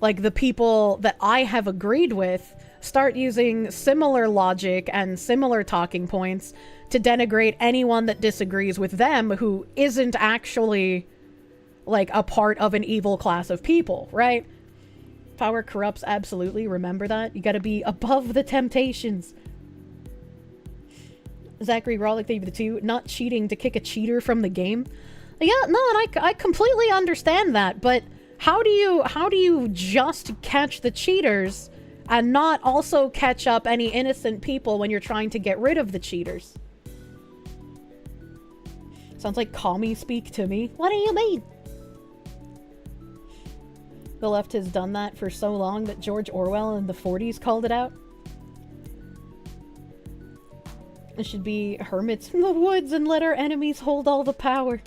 like, the people that I have agreed with start using similar logic and similar talking points to denigrate anyone that disagrees with them who isn't actually, like, a part of an evil class of people, right? Power corrupts, absolutely. Remember that. You gotta be above the temptations. Zachary Rollick, thank you for the 2. Not cheating to kick a cheater from the game. Yeah, no, and I completely understand that, but how do you just catch the cheaters and not also catch up any innocent people when you're trying to get rid of the cheaters? Sounds like commie speak to me. What do you mean? The left has done that for so long that George Orwell in the 40s called it out. It should be hermits in the woods and let our enemies hold all the power.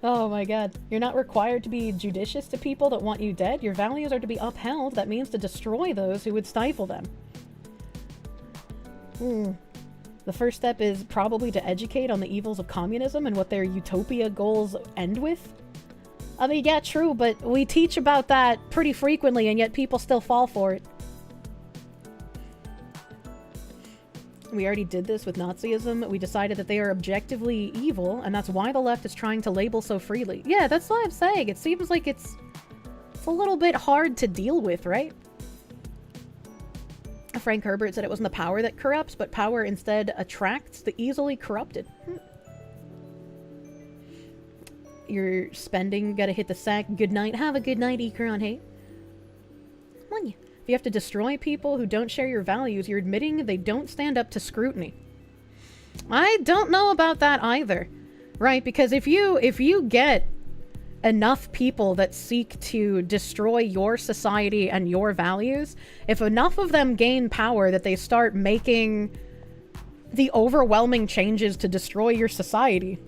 Oh my god. You're not required to be judicious to people that want you dead. Your values are to be upheld. That means to destroy those who would stifle them. The first step is probably to educate on the evils of communism and what their utopia goals end with. I mean, yeah, true, but we teach about that pretty frequently, and yet people still fall for it. We already did this with Nazism. We decided that they are objectively evil, and that's why the left is trying to label so freely. Yeah, that's what I'm saying. It seems like it's a little bit hard to deal with, right? Frank Herbert said it wasn't the power that corrupts, but power instead attracts the easily corrupted. You're spending, gotta hit the sack. Good night. Have a good night, Ekron. Hey. If you have to destroy people who don't share your values, you're admitting they don't stand up to scrutiny. I don't know about that either. Right? Because if you get enough people that seek to destroy your society and your values, if enough of them gain power that they start making the overwhelming changes to destroy your society,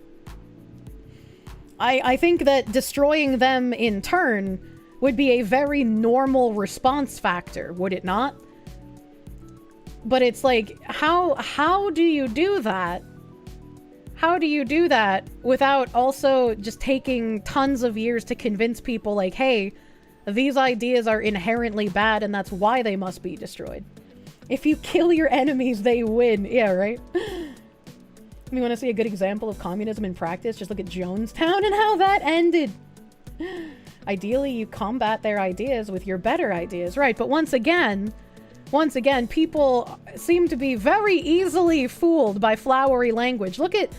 I think that destroying them in turn would be a very normal response factor, would it not? But it's like, how do you do that? How do you do that without also just taking tons of years to convince people like, hey, these ideas are inherently bad and that's why they must be destroyed? If you kill your enemies, they win. Yeah, right? You want to see a good example of communism in practice? Just look at Jonestown and how that ended. Ideally, you combat their ideas with your better ideas. Right, but once again, people seem to be very easily fooled by flowery language. Look at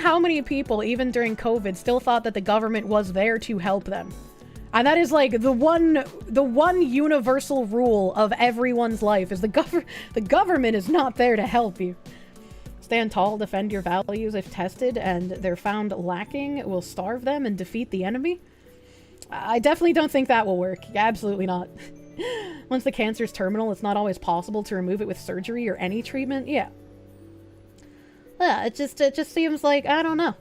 how many people, even during COVID, still thought that the government was there to help them. And that is like the one universal rule of everyone's life is the government is not there to help you. Stand tall, defend your values if tested, and they're found lacking. It will starve them and defeat the enemy. I definitely don't think that will work. Absolutely not. Once the cancer's terminal, it's not always possible to remove it with surgery or any treatment. Yeah. Yeah, it just seems like, I don't know.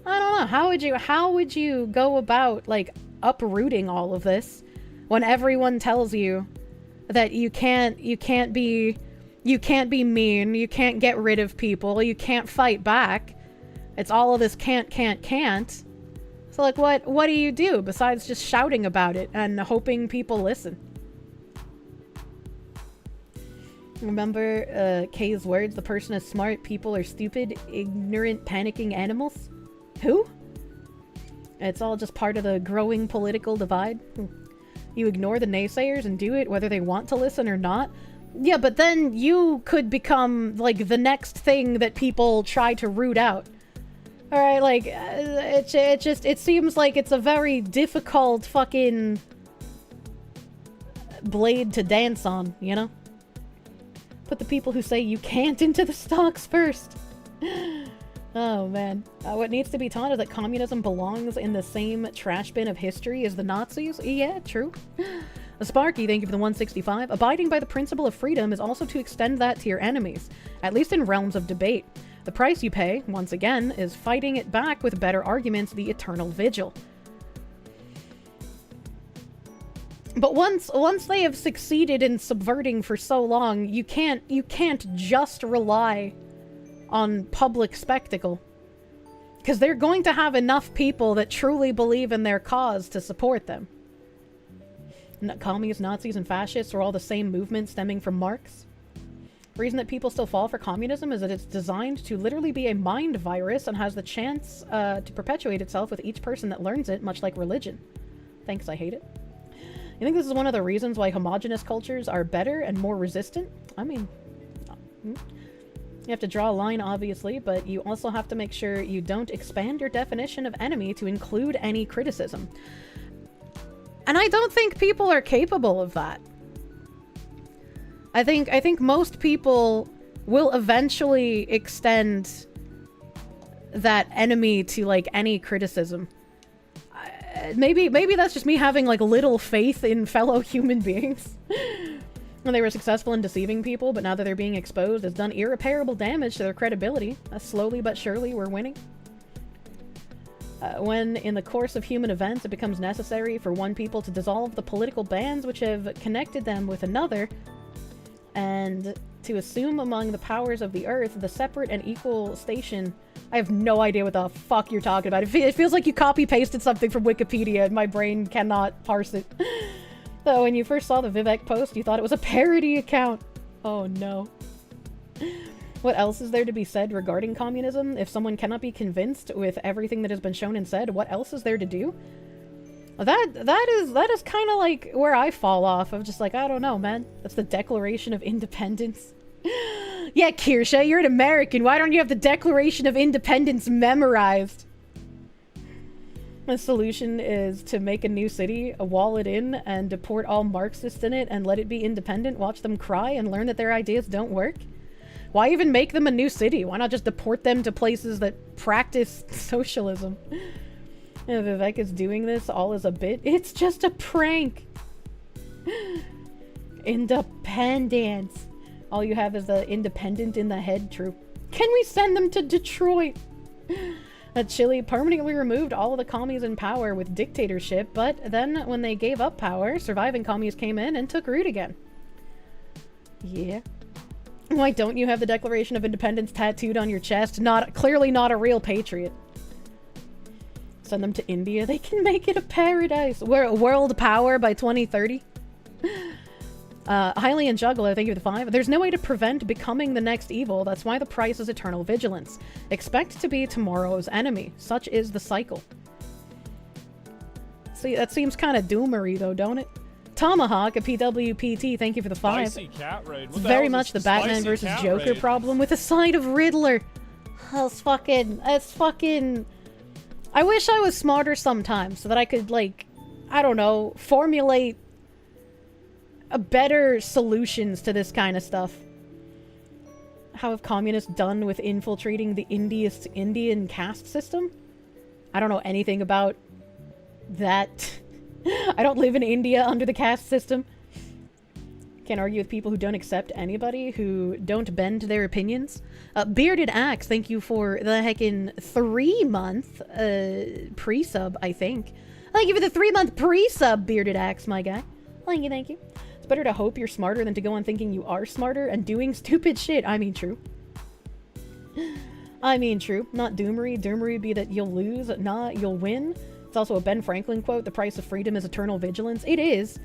How would you go about, like, uprooting all of this when everyone tells you that you can't be mean, you can't get rid of people, you can't fight back. It's all of this can't. So, like, what do you do besides just shouting about it and hoping people listen? Remember Kay's words, the person is smart, people are stupid, ignorant, panicking animals? Who? It's all just part of the growing political divide. You ignore the naysayers and do it whether they want to listen or not. Yeah, but then you could become, like, the next thing that people try to root out. Alright, like, it seems like it's a very difficult fucking blade to dance on, you know? Put the people who say you can't into the stocks first. Oh, man. What needs to be taught is that communism belongs in the same trash bin of history as the Nazis. Yeah, true. Sparky, thank you for the 165. Abiding by the principle of freedom is also to extend that to your enemies, at least in realms of debate. The price you pay, once again, is fighting it back with better arguments, the eternal vigil. But once they have succeeded in subverting for so long, you can't just rely on public spectacle. Because they're going to have enough people that truly believe in their cause to support them. Communists, Nazis, and fascists are all the same movement stemming from Marx. The reason that people still fall for communism is that it's designed to literally be a mind virus and has the chance to perpetuate itself with each person that learns it, much like religion. Thanks, I hate it. You think this is one of the reasons why homogenous cultures are better and more resistant? I mean, you have to draw a line, obviously, but you also have to make sure you don't expand your definition of enemy to include any criticism. And I don't think people are capable of that. I think most people will eventually extend that enemy to, like, any criticism. Maybe that's just me having, like, little faith in fellow human beings. When they were successful in deceiving people, but now that they're being exposed, it's done irreparable damage to their credibility. Slowly but surely, we're winning. When, in the course of human events, it becomes necessary for one people to dissolve the political bands which have connected them with another, and to assume among the powers of the earth the separate and equal station. I have no idea what the fuck you're talking about. It feels like you copy-pasted something from Wikipedia and my brain cannot parse it. So when you first saw the Vivek post, you thought it was a parody account. Oh no. What else is there to be said regarding communism? If someone cannot be convinced with everything that has been shown and said, what else is there to do? That is kind of like where I fall off. I'm just like, I don't know, man. That's the Declaration of Independence. Yeah, Kirsche, you're an American. Why don't you have the Declaration of Independence memorized? The solution is to make a new city, wall it in, and deport all Marxists in it and let it be independent, watch them cry, and learn that their ideas don't work? Why even make them a new city? Why not just deport them to places that practice socialism? Vivek is doing this all as a bit. It's just a prank. Independence. All you have is the independent in the head troop. Can we send them to Detroit? Chile permanently removed all of the commies in power with dictatorship, but then when they gave up power, surviving commies came in and took root again. Yeah. Why don't you have the Declaration of Independence tattooed on your chest? Clearly not a real patriot. Send them to India. They can make it a paradise. We're a world power by 2030. Hylian Juggler, thank you for the 5. There's no way to prevent becoming the next evil. That's why the price is eternal vigilance. Expect to be tomorrow's enemy. Such is the cycle. See, that seems kind of doomery though, don't it? Tomahawk, a PWPT, thank you for the 5. It's very much the Batman versus Joker problem with a side of Riddler. It's fucking... I wish I was smarter sometimes so that I could, like, I don't know, formulate better solutions to this kind of stuff. How have communists done with infiltrating the Indian caste system? I don't know anything about that. I don't live in India under the caste system. Can't argue with people who don't accept anybody, who don't bend their opinions. Bearded Axe, thank you for the heckin' 3-month pre-sub, I think. Thank you for the 3-month pre-sub, Bearded Axe, my guy. Thank you, thank you. It's better to hope you're smarter than to go on thinking you are smarter and doing stupid shit. I mean, true. I mean, true. Not doomery. Doomery would be that you'll lose, not you'll win. It's also a Ben Franklin quote, the price of freedom is eternal vigilance. It is.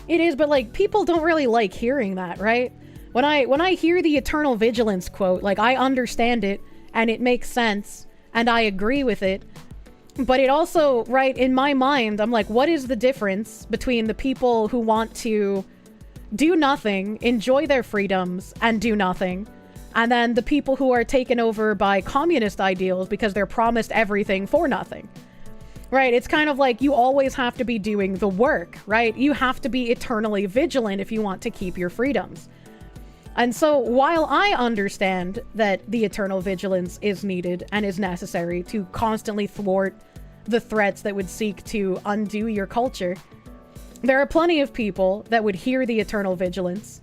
It is, but, like, people don't really like hearing that, right? When I hear the eternal vigilance quote, like, I understand it, and it makes sense, and I agree with it, but it also, right, in my mind, I'm like, what is the difference between the people who want to do nothing, enjoy their freedoms, and do nothing, and then the people who are taken over by communist ideals because they're promised everything for nothing? Right, it's kind of like you always have to be doing the work, right? You have to be eternally vigilant if you want to keep your freedoms. And so while I understand that the eternal vigilance is needed and is necessary to constantly thwart the threats that would seek to undo your culture, there are plenty of people that would hear the eternal vigilance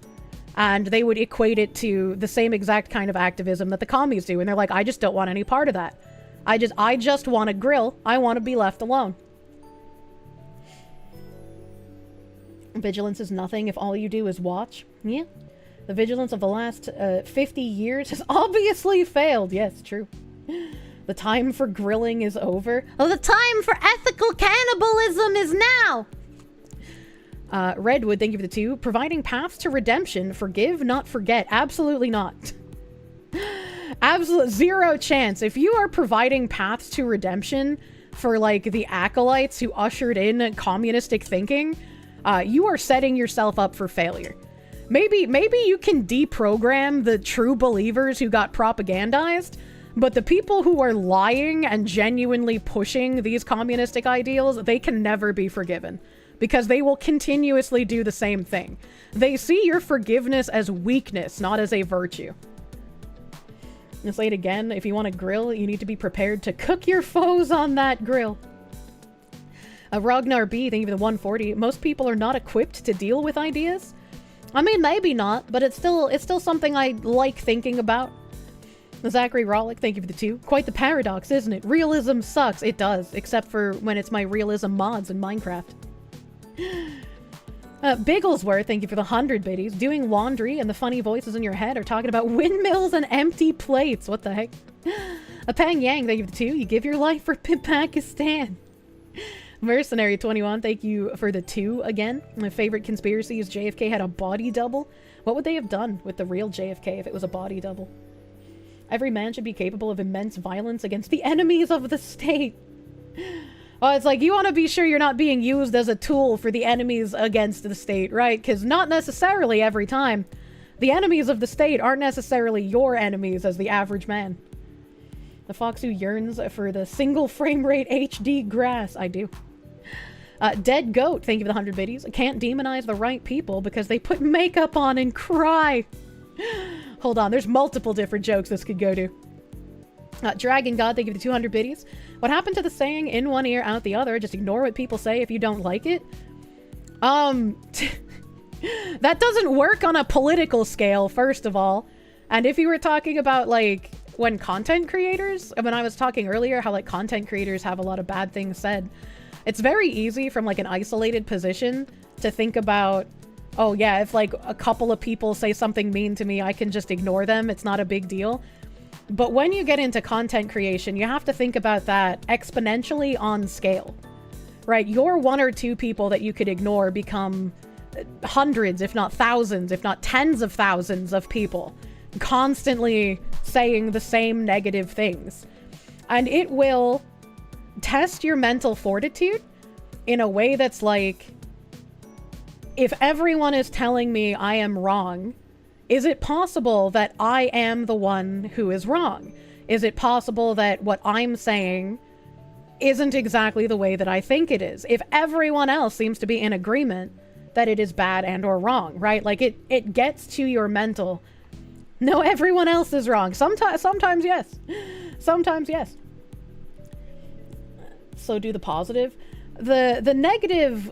and they would equate it to the same exact kind of activism that the commies do. And they're like, I just don't want any part of that. I just want to grill. I want to be left alone. Vigilance is nothing if all you do is watch. Yeah. The vigilance of the last 50 years has obviously failed. Yes, true. The time for grilling is over. Oh, the time for ethical cannibalism is now! Redwood, thank you for the 2. Providing paths to redemption. Forgive, not forget. Absolutely not. Absolute zero chance. If you are providing paths to redemption for, like, the acolytes who ushered in communistic thinking, you are setting yourself up for failure. Maybe you can deprogram the true believers who got propagandized, but the people who are lying and genuinely pushing these communistic ideals, they can never be forgiven, because they will continuously do the same thing. They see your forgiveness as weakness, not as a virtue. I'll say it again, if you want to grill, you need to be prepared to cook your foes on that grill. Ragnar B, thank you for the 140. Most people are not equipped to deal with ideas. I mean, maybe not, but it's still something I like thinking about. Zachary Rollick, thank you for the 2. Quite the paradox, isn't it? Realism sucks. It does, except for when it's my realism mods in Minecraft. Bigglesworth, thank you for the 100 biddies. Doing laundry and the funny voices in your head are talking about windmills and empty plates. What the heck? Pang Yang, thank you for the 2. You give your life for Pakistan. Mercenary 21, thank you for the 2 again. My favorite conspiracy is JFK had a body double. What would they have done with the real JFK if it was a body double? Every man should be capable of immense violence against the enemies of the state. Well, it's like, you want to be sure you're not being used as a tool for the enemies against the state, right? Because not necessarily every time. The enemies of the state aren't necessarily your enemies as the average man. The fox who yearns for the single frame rate HD grass. I do. Dead Goat, thank you for the 100 biddies. Can't demonize the right people because they put makeup on and cry. Hold on, there's multiple different jokes this could go to. Dragon God, thank you for the 200 biddies. What happened to the saying, in one ear, out the other? Just ignore what people say if you don't like it? That doesn't work on a political scale, first of all. And if you were talking about, like, when content creators, when I was talking earlier, how, like, content creators have a lot of bad things said, it's very easy from, like, an isolated position to think about, oh, yeah, if, like, a couple of people say something mean to me, I can just ignore them. It's not a big deal. But when you get into content creation, you have to think about that exponentially on scale, right? Your one or two people that you could ignore become hundreds, if not thousands, if not tens of thousands of people constantly saying the same negative things. And it will test your mental fortitude in a way that's like, if everyone is telling me I am wrong, is it possible that I am the one who is wrong? Is it possible that what I'm saying isn't exactly the way that I think it is? If everyone else seems to be in agreement that it is bad and or wrong, right? Like it gets to your mental. No, everyone else is wrong. Sometimes yes. Sometimes yes. So do the positive. The negative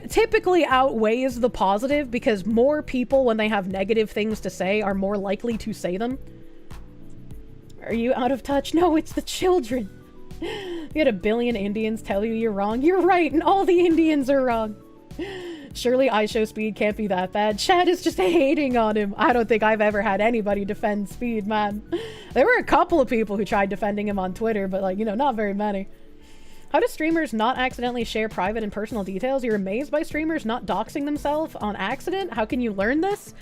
typically outweighs the positive because more people, when they have negative things to say, are more likely to say them. Are you out of touch? No, it's the children. You had 1 billion Indians tell you you're wrong. You're right, and all the Indians are wrong. Surely iShow Speed can't be that bad. Chad is just hating on him. I don't think I've ever had anybody defend Speed, man. There were a couple of people who tried defending him on Twitter, but, like, you know, not very many. How do streamers not accidentally share private and personal details? You're amazed by streamers not doxing themselves on accident? How can you learn this?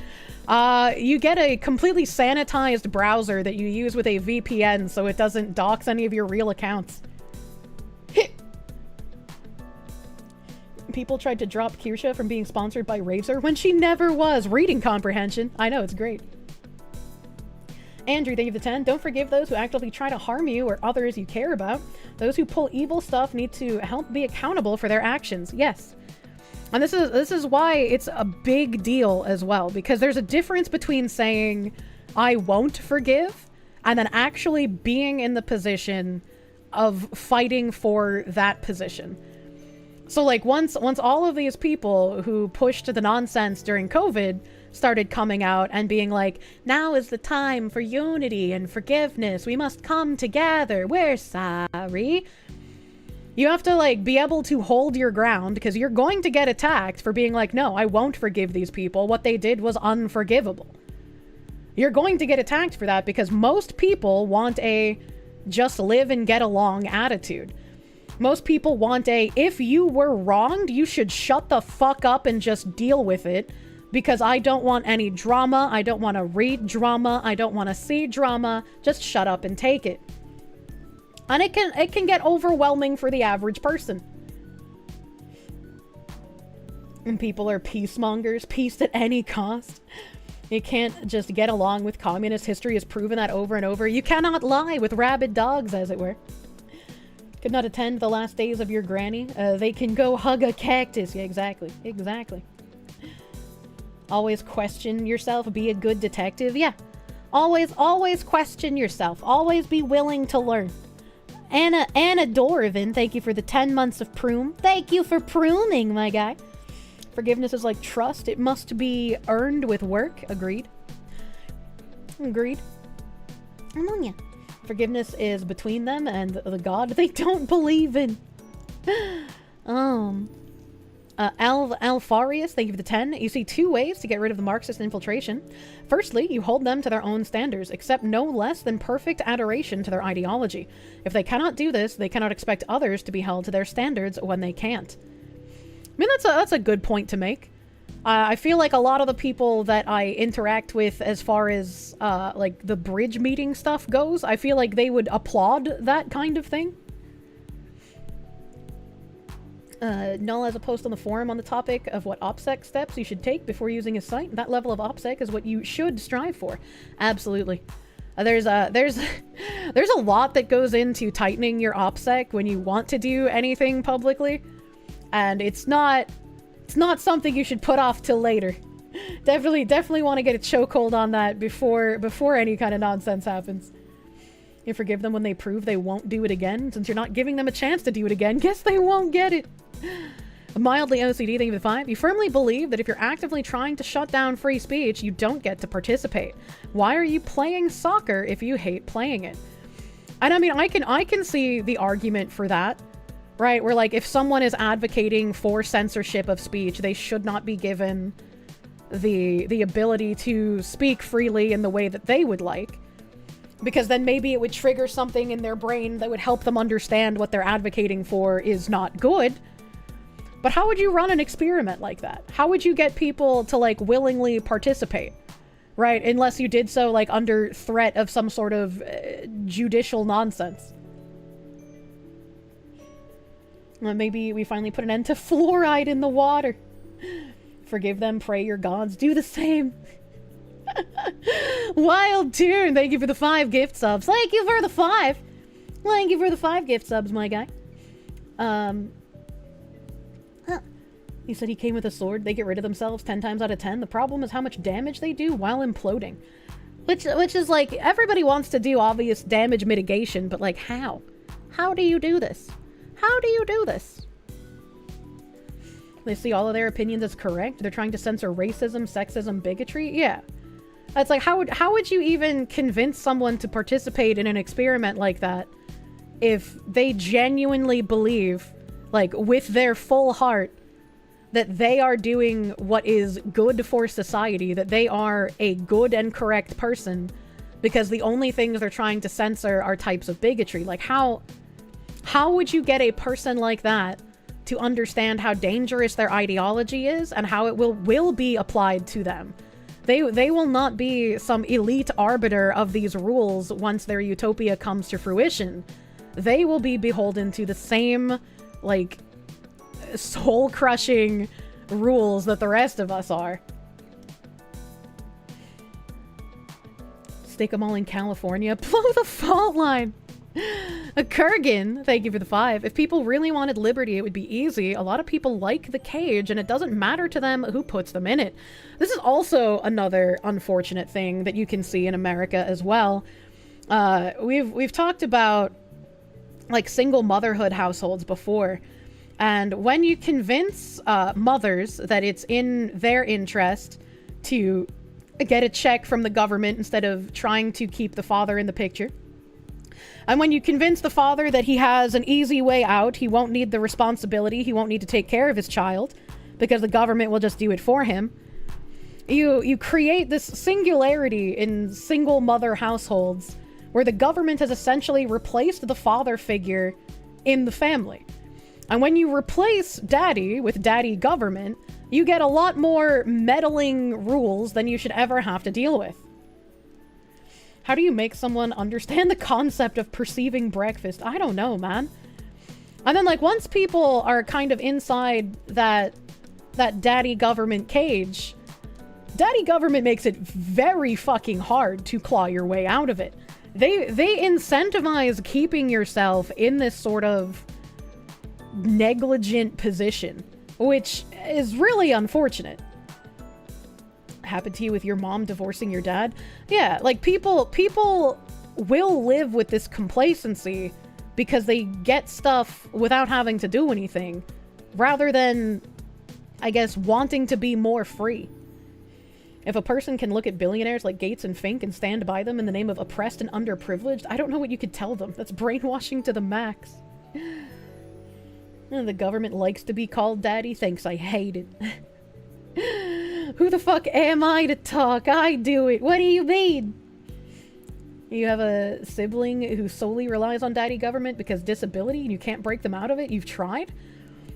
You get a completely sanitized browser that you use with a VPN so it doesn't dox any of your real accounts. People tried to drop Kirsche from being sponsored by Razer when she never was. Reading comprehension. I know, it's great. Andrew, thank you for the 10. Don't forgive those who actively try to harm you or others you care about. Those who pull evil stuff need to help be accountable for their actions. Yes. And this is why it's a big deal as well, because there's a difference between saying, I won't forgive, and then actually being in the position of fighting for that position. So, like, once all of these people who pushed the nonsense during COVID started coming out and being like, now is the time for unity and forgiveness. We must come together. We're sorry. You have to, like, be able to hold your ground because you're going to get attacked for being like, no, I won't forgive these people. What they did was unforgivable. You're going to get attacked for that because most people want a just live and get along attitude. Most people want a, if you were wronged, you should shut the fuck up and just deal with it because I don't want any drama. I don't want to read drama. I don't want to see drama. Just shut up and take it. And it can get overwhelming for the average person. And people are peacemongers, peace at any cost. You can't just get along with communist. History has proven that over and over. You cannot lie with rabid dogs, as it were. Could not attend the last days of your granny. They can go hug a cactus. Yeah, exactly. Exactly. Always question yourself. Be a good detective. Yeah. Always question yourself. Always be willing to learn. Anna Dorvin, thank you for the 10 months of prune. Thank you for pruning, my guy. Forgiveness is like trust. It must be earned with work. Agreed. Agreed. Ammonia. Forgiveness is between them and the god they don't believe in. Alfarius, thank you for the 10. You see 2 ways to get rid of the Marxist infiltration. Firstly, you hold them to their own standards, accept no less than perfect adoration to their ideology. If they cannot do this, they cannot expect others to be held to their standards when they can't. I mean, that's a good point to make. I feel like a lot of the people that I interact with as far as, like, the bridge meeting stuff goes, I feel like they would applaud that kind of thing. Null has a post on the forum on the topic of what OPSEC steps you should take before using a site. That level of OPSEC is what you should strive for. Absolutely. There's a lot that goes into tightening your OPSEC when you want to do anything publicly, and it's not something you should put off till later. Definitely want to get a chokehold on that before any kind of nonsense happens. You forgive them when they prove they won't do it again. Since you're not giving them a chance to do it again, guess they won't get it. Mildly OCD, thank you for the 5. You firmly believe that if you're actively trying to shut down free speech, you don't get to participate. Why are you playing soccer if you hate playing it? And I mean, I can see the argument for that, right? Where like, if someone is advocating for censorship of speech, they should not be given the ability to speak freely in the way that they would like. Because then maybe it would trigger something in their brain that would help them understand what they're advocating for is not good. But how would you run an experiment like that? How would you get people to, like, willingly participate? Right? Unless you did so, like, under threat of some sort of judicial nonsense. Well, maybe we finally put an end to fluoride in the water. Forgive them, pray your gods, do the same. Wild Tune, thank you for the 5 gift subs. Thank you for the 5. Thank you for the 5 gift subs, my guy. He said he came with a sword. They get rid of themselves 10 times out of 10. The problem is how much damage they do while imploding. Which is like, everybody wants to do obvious damage mitigation, but like, how? How do you do this? How do you do this? They see all of their opinions as correct. They're trying to censor racism, sexism, bigotry. Yeah. It's like, how would you even convince someone to participate in an experiment like that if they genuinely believe, like, with their full heart, that they are doing what is good for society, that they are a good and correct person, because the only things they're trying to censor are types of bigotry? Like, how would you get a person like that to understand how dangerous their ideology is and how it will be applied to them? They will not be some elite arbiter of these rules once their utopia comes to fruition. They will be beholden to the same, like, soul-crushing rules that the rest of us are. Stick them all in California. Blow the fault line! A Kurgan, thank you for the 5. If people really wanted liberty, it would be easy. A lot of people like the cage, and it doesn't matter to them who puts them in it. This is also another unfortunate thing that you can see in America as well. We've talked about, like, single motherhood households before. And when you convince mothers that it's in their interest to get a check from the government instead of trying to keep the father in the picture, and when you convince the father that he has an easy way out, he won't need the responsibility, he won't need to take care of his child, because the government will just do it for him, you create this singularity in single mother households where the government has essentially replaced the father figure in the family. And when you replace daddy with daddy government, you get a lot more meddling rules than you should ever have to deal with. How do you make someone understand the concept of perceiving breakfast? I don't know, man. And then, like, once people are kind of inside that daddy government cage, daddy government makes it very fucking hard to claw your way out of it. They incentivize keeping yourself in this sort of negligent position, which is really unfortunate. Happened to you with your mom divorcing your dad? Yeah, like, people will live with this complacency because they get stuff without having to do anything, rather than, I guess, wanting to be more free. If a person can look at billionaires like Gates and Fink and stand by them in the name of oppressed and underprivileged, I don't know what you could tell them. That's brainwashing to the max. The government likes to be called daddy. Thanks, I hate it. Who the fuck am I to talk? I do it. What do you mean? You have a sibling who solely relies on daddy government because disability and you can't break them out of it? You've tried?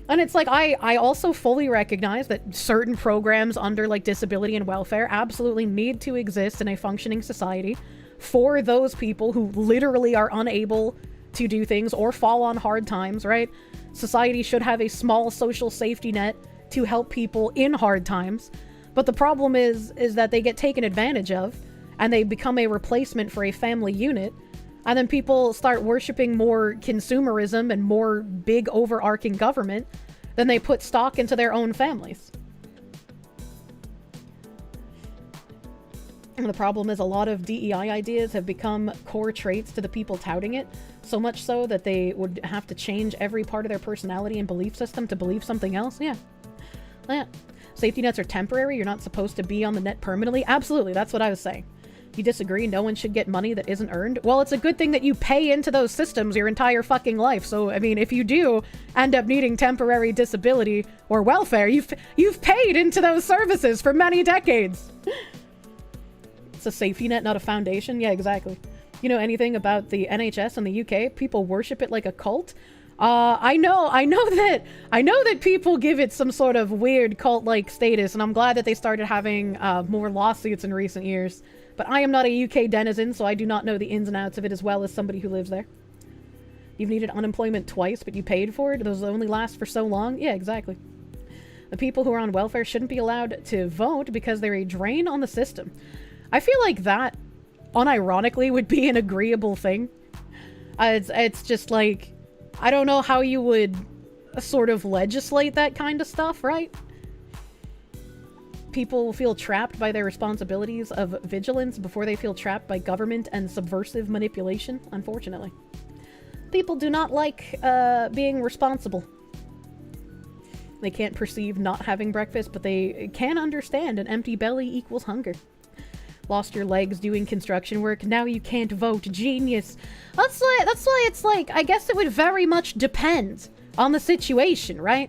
And it's like, I also fully recognize that certain programs under, like, disability and welfare absolutely need to exist in a functioning society for those people who literally are unable to do things or fall on hard times, right? Society should have a small social safety net to help people in hard times. But the problem is that they get taken advantage of, and they become a replacement for a family unit, and then people start worshiping more consumerism and more big overarching government than they put stock into their own families. And the problem is a lot of DEI ideas have become core traits to the people touting it, so much so that they would have to change every part of their personality and belief system to believe something else. Yeah. Safety nets are temporary. You're not supposed to be on the net permanently. Absolutely, that's what I was saying. You disagree? No one should get money that isn't earned? Well, it's a good thing that you pay into those systems your entire fucking life. So, I mean, if you do end up needing temporary disability or welfare, you've paid into those services for many decades. It's a safety net, not a foundation. Yeah, exactly. You know anything about the NHS in the UK? People worship it like a cult. I know that people give it some sort of weird cult-like status, and I'm glad that they started having more lawsuits in recent years. But I am not a UK denizen, so I do not know the ins and outs of it as well as somebody who lives there. You've needed unemployment twice, but you paid for it? Those only last for so long? Yeah, exactly. The people who are on welfare shouldn't be allowed to vote because they're a drain on the system. I feel like that, unironically, would be an agreeable thing. It's just like, I don't know how you would sort of legislate that kind of stuff, right? People feel trapped by their responsibilities of vigilance before they feel trapped by government and subversive manipulation, unfortunately. People do not like being responsible. They can't perceive not having breakfast, but they can understand an empty belly equals hunger. Lost your legs doing construction work, now you can't vote. Genius. That's why it's like, I guess it would very much depend on the situation, right?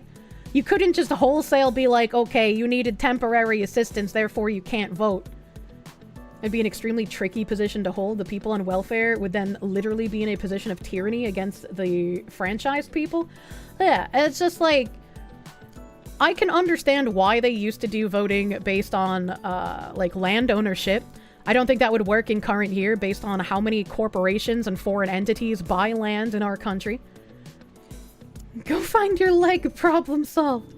You couldn't just wholesale be like, okay, you needed temporary assistance, therefore you can't vote. It'd be an extremely tricky position to hold. The people on welfare would then literally be in a position of tyranny against the franchised people. Yeah, it's just like, I can understand why they used to do voting based on, like, land ownership. I don't think that would work in current year based on how many corporations and foreign entities buy land in our country. Go find your leg, problem solved.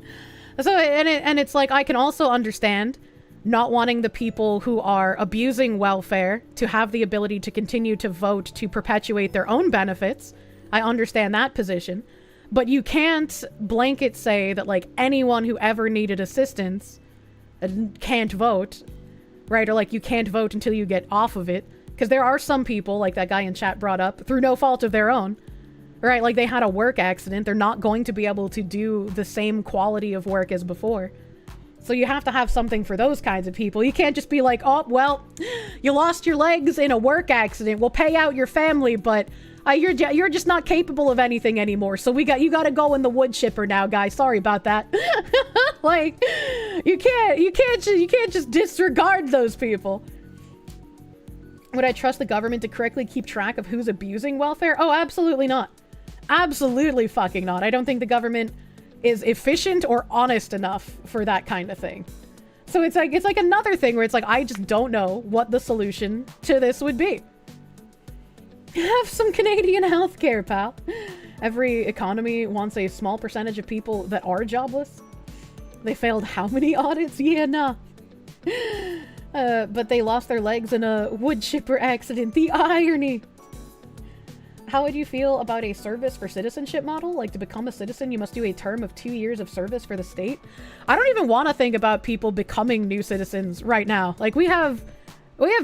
So, and it's like, I can also understand not wanting the people who are abusing welfare to have the ability to continue to vote to perpetuate their own benefits. I understand that position. But you can't blanket say that, like, anyone who ever needed assistance can't vote, right? Or, like, you can't vote until you get off of it. Because there are some people, like that guy in chat brought up, through no fault of their own, right? Like, they had a work accident. They're not going to be able to do the same quality of work as before. So you have to have something for those kinds of people. You can't just be like, oh, well, you lost your legs in a work accident. We'll pay out your family, but... you're just not capable of anything anymore. So you got to go in the wood chipper now, guys. Sorry about that. Like, you can't just disregard those people. Would I trust the government to correctly keep track of who's abusing welfare? Oh, absolutely not. Absolutely fucking not. I don't think the government is efficient or honest enough for that kind of thing. So it's like another thing where it's like, I just don't know what the solution to this would be. Have some Canadian healthcare, pal. Every economy wants a small percentage of people that are jobless. They failed how many audits? Yeah, nah. But they lost their legs in a wood chipper accident. The irony. How would you feel about a service for citizenship model? Like, to become a citizen, you must do a term of 2 years of service for the state? I don't even want to think about people becoming new citizens right now. Like, we have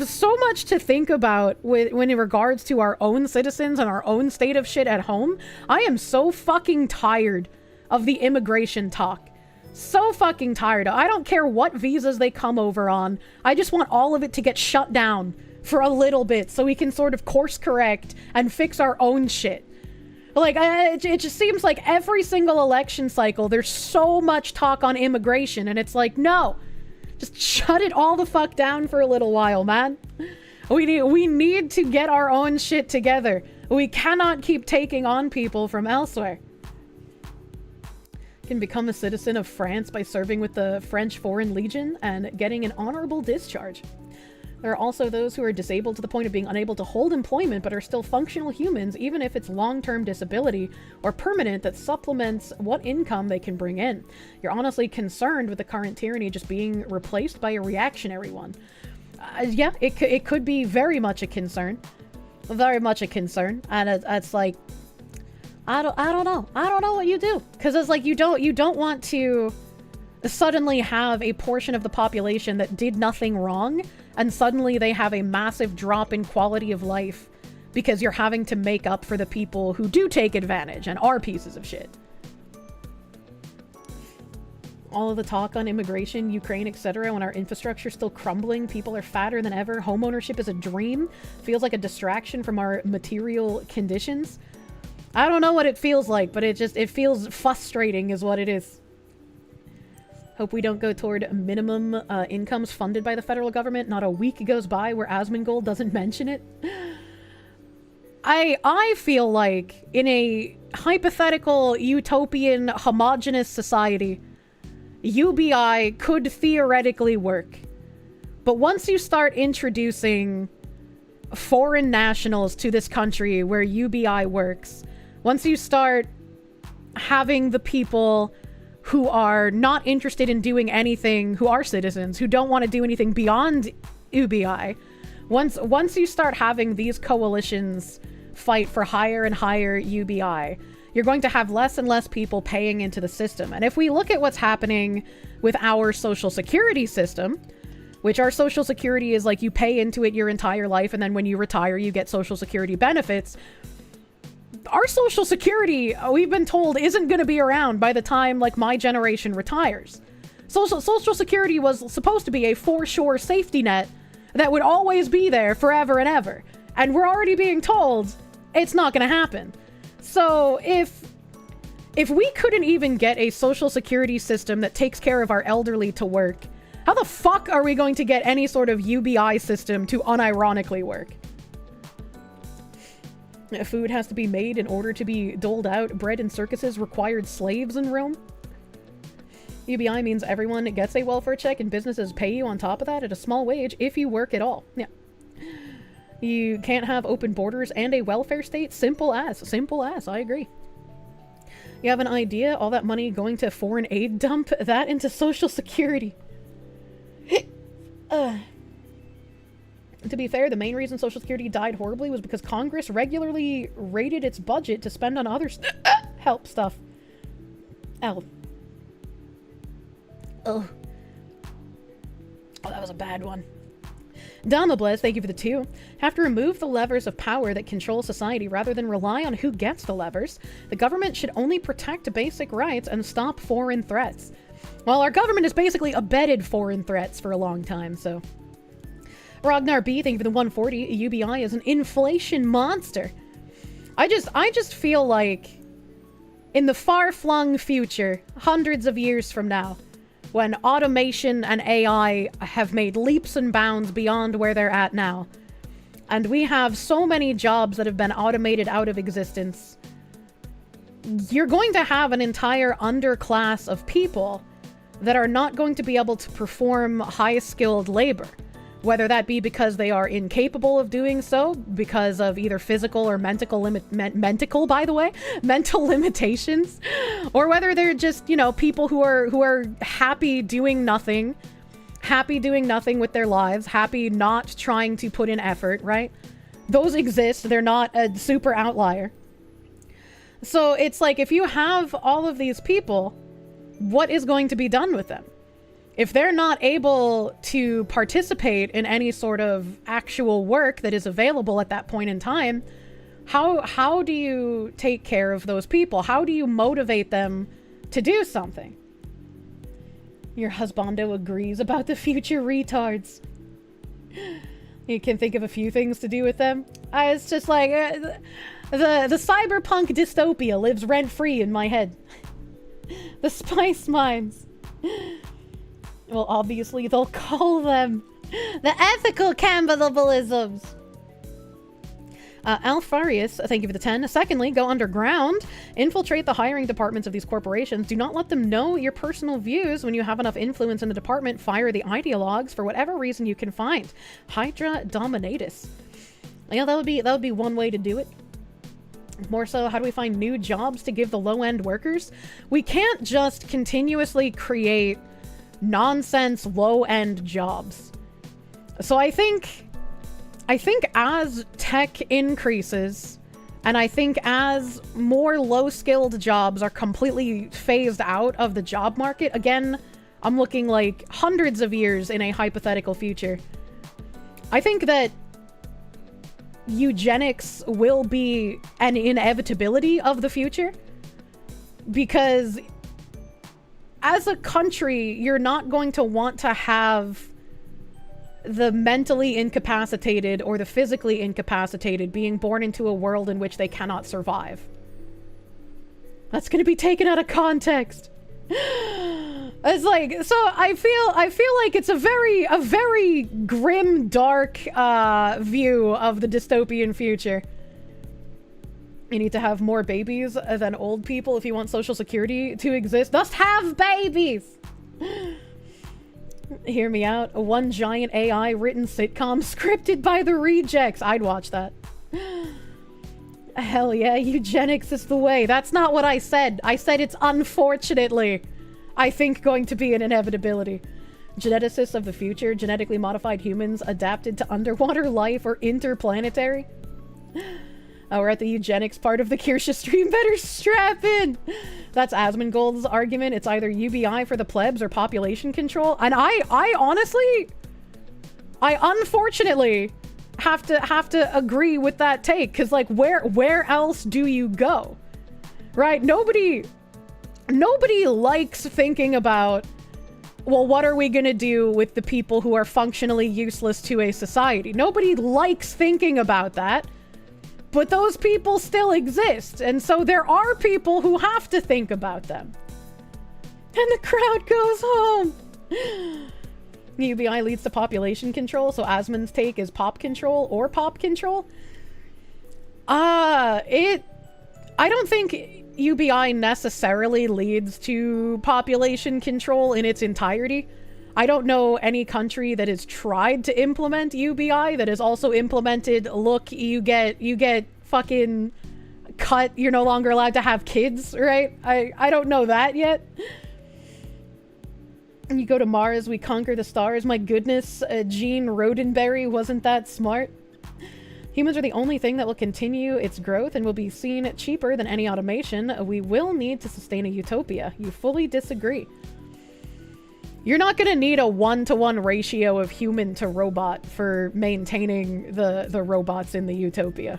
so much to think about when in regards to our own citizens and our own state of shit at home. I am so fucking tired of the immigration talk. So fucking tired. I don't care what visas they come over on. I just want all of it to get shut down for a little bit so we can sort of course correct and fix our own shit. Like, it just seems like every single election cycle, there's so much talk on immigration, and it's like, no. Just shut it all the fuck down for a little while, man. We need to get our own shit together. We cannot keep taking on people from elsewhere. Can become a citizen of France by serving with the French Foreign Legion and getting an honorable discharge. There are also those who are disabled to the point of being unable to hold employment but are still functional humans, even if it's long-term disability or permanent that supplements what income they can bring in. You're honestly concerned with the current tyranny just being replaced by a reactionary one. Yeah, it could be very much a concern. Very much a concern. And it's like, I don't know. I don't know what you do. Because it's like, you don't want to suddenly have a portion of the population that did nothing wrong, and suddenly they have a massive drop in quality of life because you're having to make up for the people who do take advantage and are pieces of shit. All of the talk on immigration, Ukraine, etc., when our infrastructure is still crumbling, people are fatter than ever, homeownership is a dream, feels like a distraction from our material conditions. I don't know what it feels like, but it feels frustrating is what it is. Hope we don't go toward minimum incomes funded by the federal government. Not a week goes by where Asmongold doesn't mention it. I feel like in a hypothetical, utopian, homogenous society, UBI could theoretically work. But once you start introducing foreign nationals to this country where UBI works, once you start having the people who are not interested in doing anything, who are citizens, who don't want to do anything beyond UBI, once you start having these coalitions fight for higher and higher UBI, you're going to have less and less people paying into the system. And if we look at what's happening with our social security system, which our social security is like you pay into it your entire life, and then when you retire, you get social security benefits. Our social security, we've been told, isn't going to be around by the time, like, my generation retires. Social security was supposed to be a for-sure safety net that would always be there forever and ever. And we're already being told it's not going to happen. So if we couldn't even get a social security system that takes care of our elderly to work, how the fuck are we going to get any sort of UBI system to unironically work? Food has to be made in order to be doled out. Bread in circuses required slaves in Rome. UBI means everyone gets a welfare check and businesses pay you on top of that at a small wage if you work at all. Yeah. You can't have open borders and a welfare state. Simple as. Simple as. I agree. You have an idea? All that money going to foreign aid dump that into social security. To be fair, the main reason Social Security died horribly was because Congress regularly raided its budget to spend on other help stuff. Oh, that was a bad one. Damables, thank you for the 2. Have to remove the levers of power that control society rather than rely on who gets the levers. The government should only protect basic rights and stop foreign threats. Well, our government has basically abetted foreign threats for a long time, so... Ragnar B, thank you for the 140. UBI is an inflation monster. I just feel like in the far-flung future, hundreds of years from now, when automation and AI have made leaps and bounds beyond where they're at now, and we have so many jobs that have been automated out of existence, you're going to have an entire underclass of people that are not going to be able to perform high-skilled labor. Whether that be because they are incapable of doing so, because of either physical or mental limitations, or whether they're just, you know, people who are happy doing nothing with their lives, happy not trying to put in effort, right? Those exist. They're not a super outlier. So it's like, if you have all of these people, what is going to be done with them? If they're not able to participate in any sort of actual work that is available at that point in time, how do you take care of those people? How do you motivate them to do something? Your husbando agrees about the future retards. You can think of a few things to do with them. It's just like, the cyberpunk dystopia lives rent-free in my head. The spice mines. Well, obviously, they'll call them the ethical cannibalisms. Alfarius, thank you for the 10. Secondly, go underground. Infiltrate the hiring departments of these corporations. Do not let them know your personal views. When you have enough influence in the department, fire the ideologues for whatever reason you can find. Hydra Dominatus. Yeah, that would be one way to do it. More so, how do we find new jobs to give the low-end workers? We can't just continuously create nonsense low-end jobs. So I think as tech increases, and I think as more low-skilled jobs are completely phased out of the job market, again, I'm looking like hundreds of years in a hypothetical future, I think that eugenics will be an inevitability of the future. Because as a country, you're not going to want to have the mentally incapacitated or the physically incapacitated being born into a world in which they cannot survive. That's going to be taken out of context. It's like, so I feel like it's a very grim, dark view of the dystopian future. You need to have more babies than old people if you want Social Security to exist. Thus have babies! Hear me out. One giant AI written sitcom scripted by the rejects. I'd watch that. Hell yeah, eugenics is the way. That's not what I said. I said it's unfortunately, I think, going to be an inevitability. Geneticists of the future, genetically modified humans adapted to underwater life or interplanetary. Oh, we're at the eugenics part of the Kirsche stream. Better strap in! That's Asmongold's argument. It's either UBI for the plebs or population control. And I honestly, I unfortunately have to agree with that take. Because, like, where else do you go? Right? Nobody likes thinking about, well, what are we gonna do with the people who are functionally useless to a society? Nobody likes thinking about that. But those people still exist, and so there are people who have to think about them. And the crowd goes home! UBI leads to population control, so Asmon's take is pop control or pop control? I don't think UBI necessarily leads to population control in its entirety. I don't know any country that has tried to implement UBI that has also implemented, look, you get fucking cut, you're no longer allowed to have kids, right? I don't know that yet. You go to Mars, we conquer the stars. My goodness, Gene Roddenberry wasn't that smart. Humans are the only thing that will continue its growth and will be seen cheaper than any automation. We will need to sustain a utopia. You fully disagree. You're not going to need a 1-to-1 ratio of human to robot for maintaining the robots in the utopia.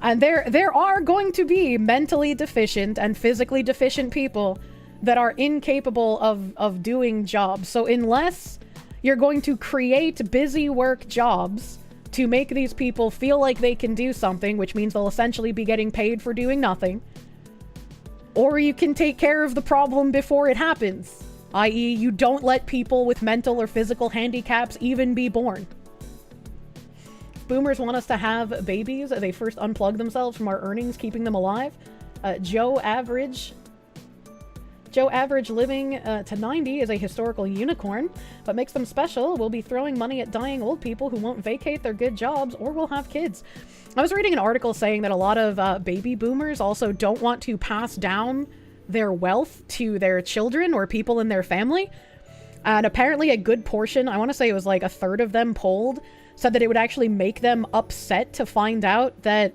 And there are going to be mentally deficient and physically deficient people that are incapable of doing jobs. So unless you're going to create busy work jobs to make these people feel like they can do something, which means they'll essentially be getting paid for doing nothing, or you can take care of the problem before it happens. I.e., you don't let people with mental or physical handicaps even be born. Boomers want us to have babies. They first unplug themselves from our earnings, keeping them alive. Joe Average living to 90 is a historical unicorn. What makes them special will be throwing money at dying old people who won't vacate their good jobs or will have kids. I was reading an article saying that a lot of baby boomers also don't want to pass down their wealth to their children or people in their family. And apparently a good portion, I want to say it was like a third of them polled, said that it would actually make them upset to find out that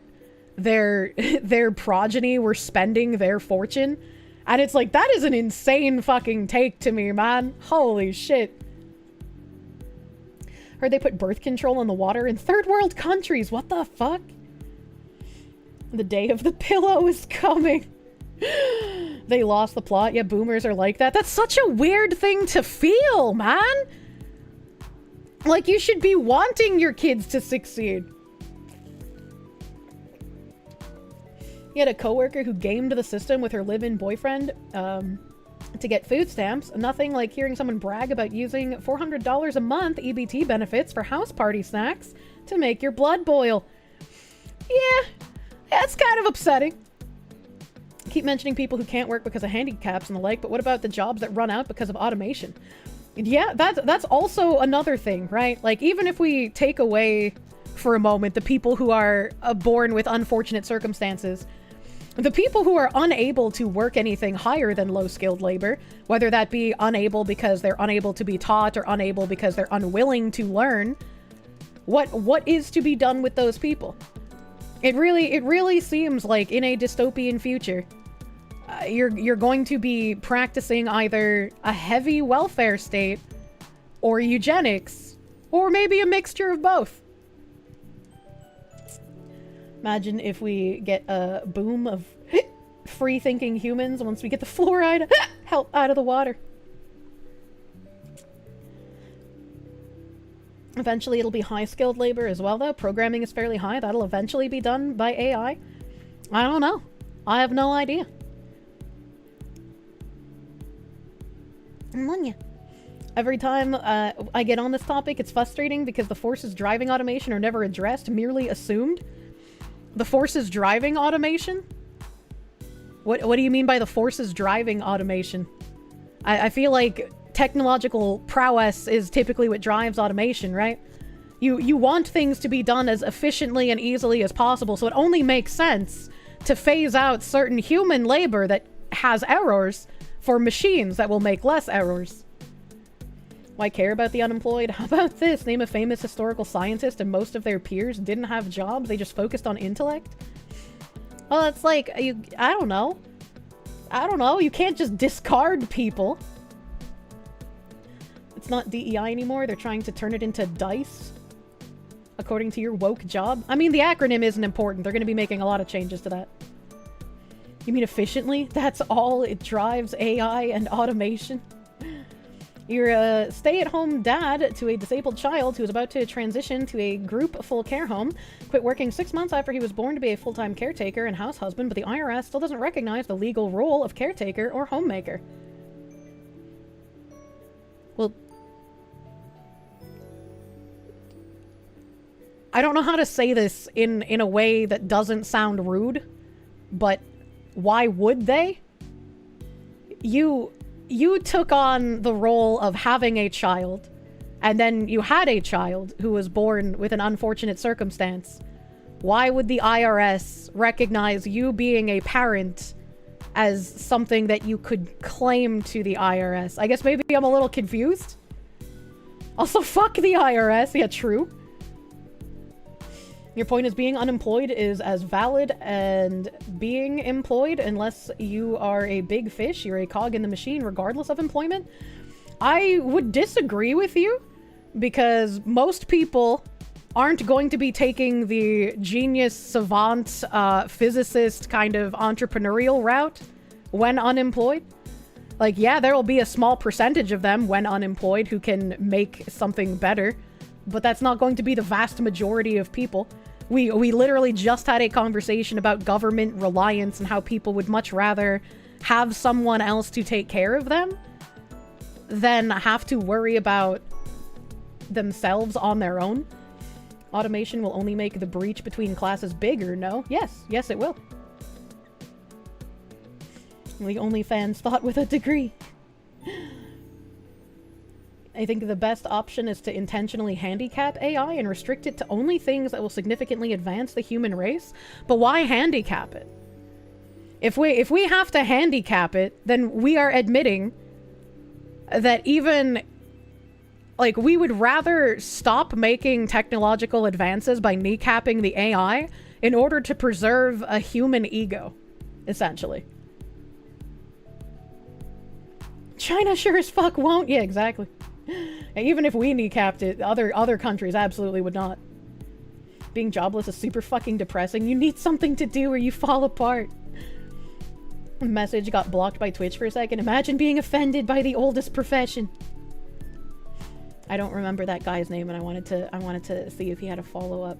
their progeny were spending their fortune. And it's like, that is an insane fucking take to me, man. Holy shit. Heard they put birth control in the water in third world countries. What the fuck? The day of the pillow is coming. They lost the plot. Yeah, boomers are like that. That's such a weird thing to feel, man. Like, you should be wanting your kids to succeed. He had a coworker who gamed the system with her live-in boyfriend to get food stamps. Nothing like hearing someone brag about using $400 a month EBT benefits for house party snacks to make your blood boil. Yeah, that's kind of upsetting. Keep mentioning people who can't work because of handicaps and the like, but what about the jobs that run out because of automation? Yeah, that's also another thing, right? Like, even if we take away for a moment the people who are born with unfortunate circumstances, the people who are unable to work anything higher than low-skilled labor, whether that be unable because they're unable to be taught or unable because they're unwilling to learn, what is to be done with those people? It really seems like in a dystopian future, you're going to be practicing either a heavy welfare state or eugenics, or maybe a mixture of both. Imagine if we get a boom of free-thinking humans once we get the fluoride help out of the water. Eventually it'll be high-skilled labor as well, though. Programming is fairly high. That'll eventually be done by AI. I don't know. I have no idea. Ammonia. Every time I get on this topic, it's frustrating because the forces driving automation are never addressed, merely assumed. The forces driving automation? What do you mean by the forces driving automation? I feel like technological prowess is typically what drives automation, right? You want things to be done as efficiently and easily as possible, so it only makes sense to phase out certain human labor that has errors for machines that will make less errors. Why care about the unemployed? How about this? Name a famous historical scientist and most of their peers didn't have jobs, they just focused on intellect? Well, it's like, I don't know. You can't just discard people. It's not DEI anymore, they're trying to turn it into DICE. According to your woke job. I mean, the acronym isn't important, they're going to be making a lot of changes to that. You mean efficiently? That's all it drives AI and automation? You're a stay-at-home dad to a disabled child who is about to transition to a group full care home. Quit working 6 months after he was born to be a full-time caretaker and house husband, but the IRS still doesn't recognize the legal role of caretaker or homemaker. Well, I don't know how to say this in a way that doesn't sound rude, but why would they? You took on the role of having a child, and then you had a child who was born with an unfortunate circumstance. Why would the IRS recognize you being a parent as something that you could claim to the IRS? I guess maybe I'm a little confused. Also, fuck the IRS. Yeah, true. Your point is being unemployed is as valid and being employed unless you are a big fish, you're a cog in the machine regardless of employment. I would disagree with you because most people aren't going to be taking the genius, savant, physicist kind of entrepreneurial route when unemployed. Like, yeah, there will be a small percentage of them when unemployed who can make something better, but that's not going to be the vast majority of people. We literally just had a conversation about government reliance and how people would much rather have someone else to take care of them than have to worry about themselves on their own. Automation will only make the breach between classes bigger, no? Yes it will. The OnlyFans thought with a degree. I think the best option is to intentionally handicap AI and restrict it to only things that will significantly advance the human race. But why handicap it? If we have to handicap it, then we are admitting that even, like, we would rather stop making technological advances by kneecapping the AI in order to preserve a human ego, essentially. China sure as fuck won't. Yeah, exactly. Even if we kneecapped it, other countries absolutely would not. Being jobless is super fucking depressing. You need something to do or you fall apart. Message got blocked by Twitch for a second. Imagine being offended by the oldest profession. I don't remember that guy's name, and I wanted to see if he had a follow-up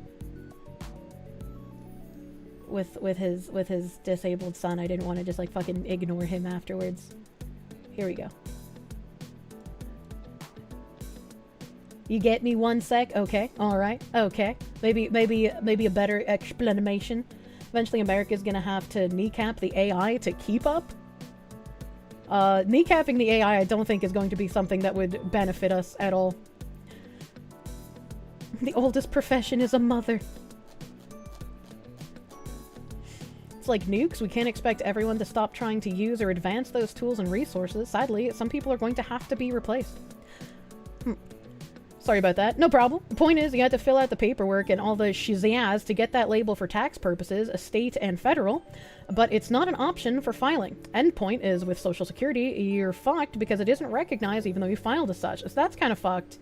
with his disabled son. I didn't want to just like fucking ignore him afterwards. Here we go. You get me 1 sec? Okay, alright, okay. Maybe a better explanation. Eventually America's gonna have to kneecap the AI to keep up. Kneecapping the AI I don't think is going to be something that would benefit us at all. The oldest profession is a mother. It's like nukes. We can't expect everyone to stop trying to use or advance those tools and resources. Sadly, some people are going to have to be replaced. Sorry about that. No problem. The point is, you have to fill out the paperwork and all the shizazz to get that label for tax purposes, state and federal, but it's not an option for filing. Endpoint is with Social Security, you're fucked because it isn't recognized even though you filed as such. So that's kind of fucked.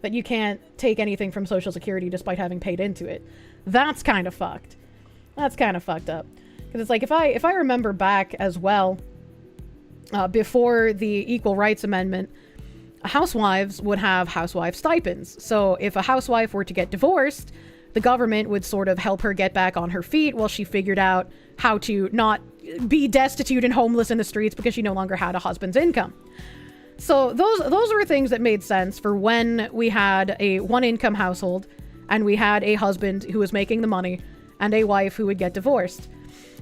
That you can't take anything from Social Security despite having paid into it. That's kind of fucked. That's kind of fucked up. Because it's like, if I remember back as well, before the Equal Rights Amendment, housewives would have housewife stipends. So if a housewife were to get divorced, the government would sort of help her get back on her feet while she figured out how to not be destitute and homeless in the streets because she no longer had a husband's income. So those were things that made sense for when we had a one-income household and we had a husband who was making the money and a wife who would get divorced.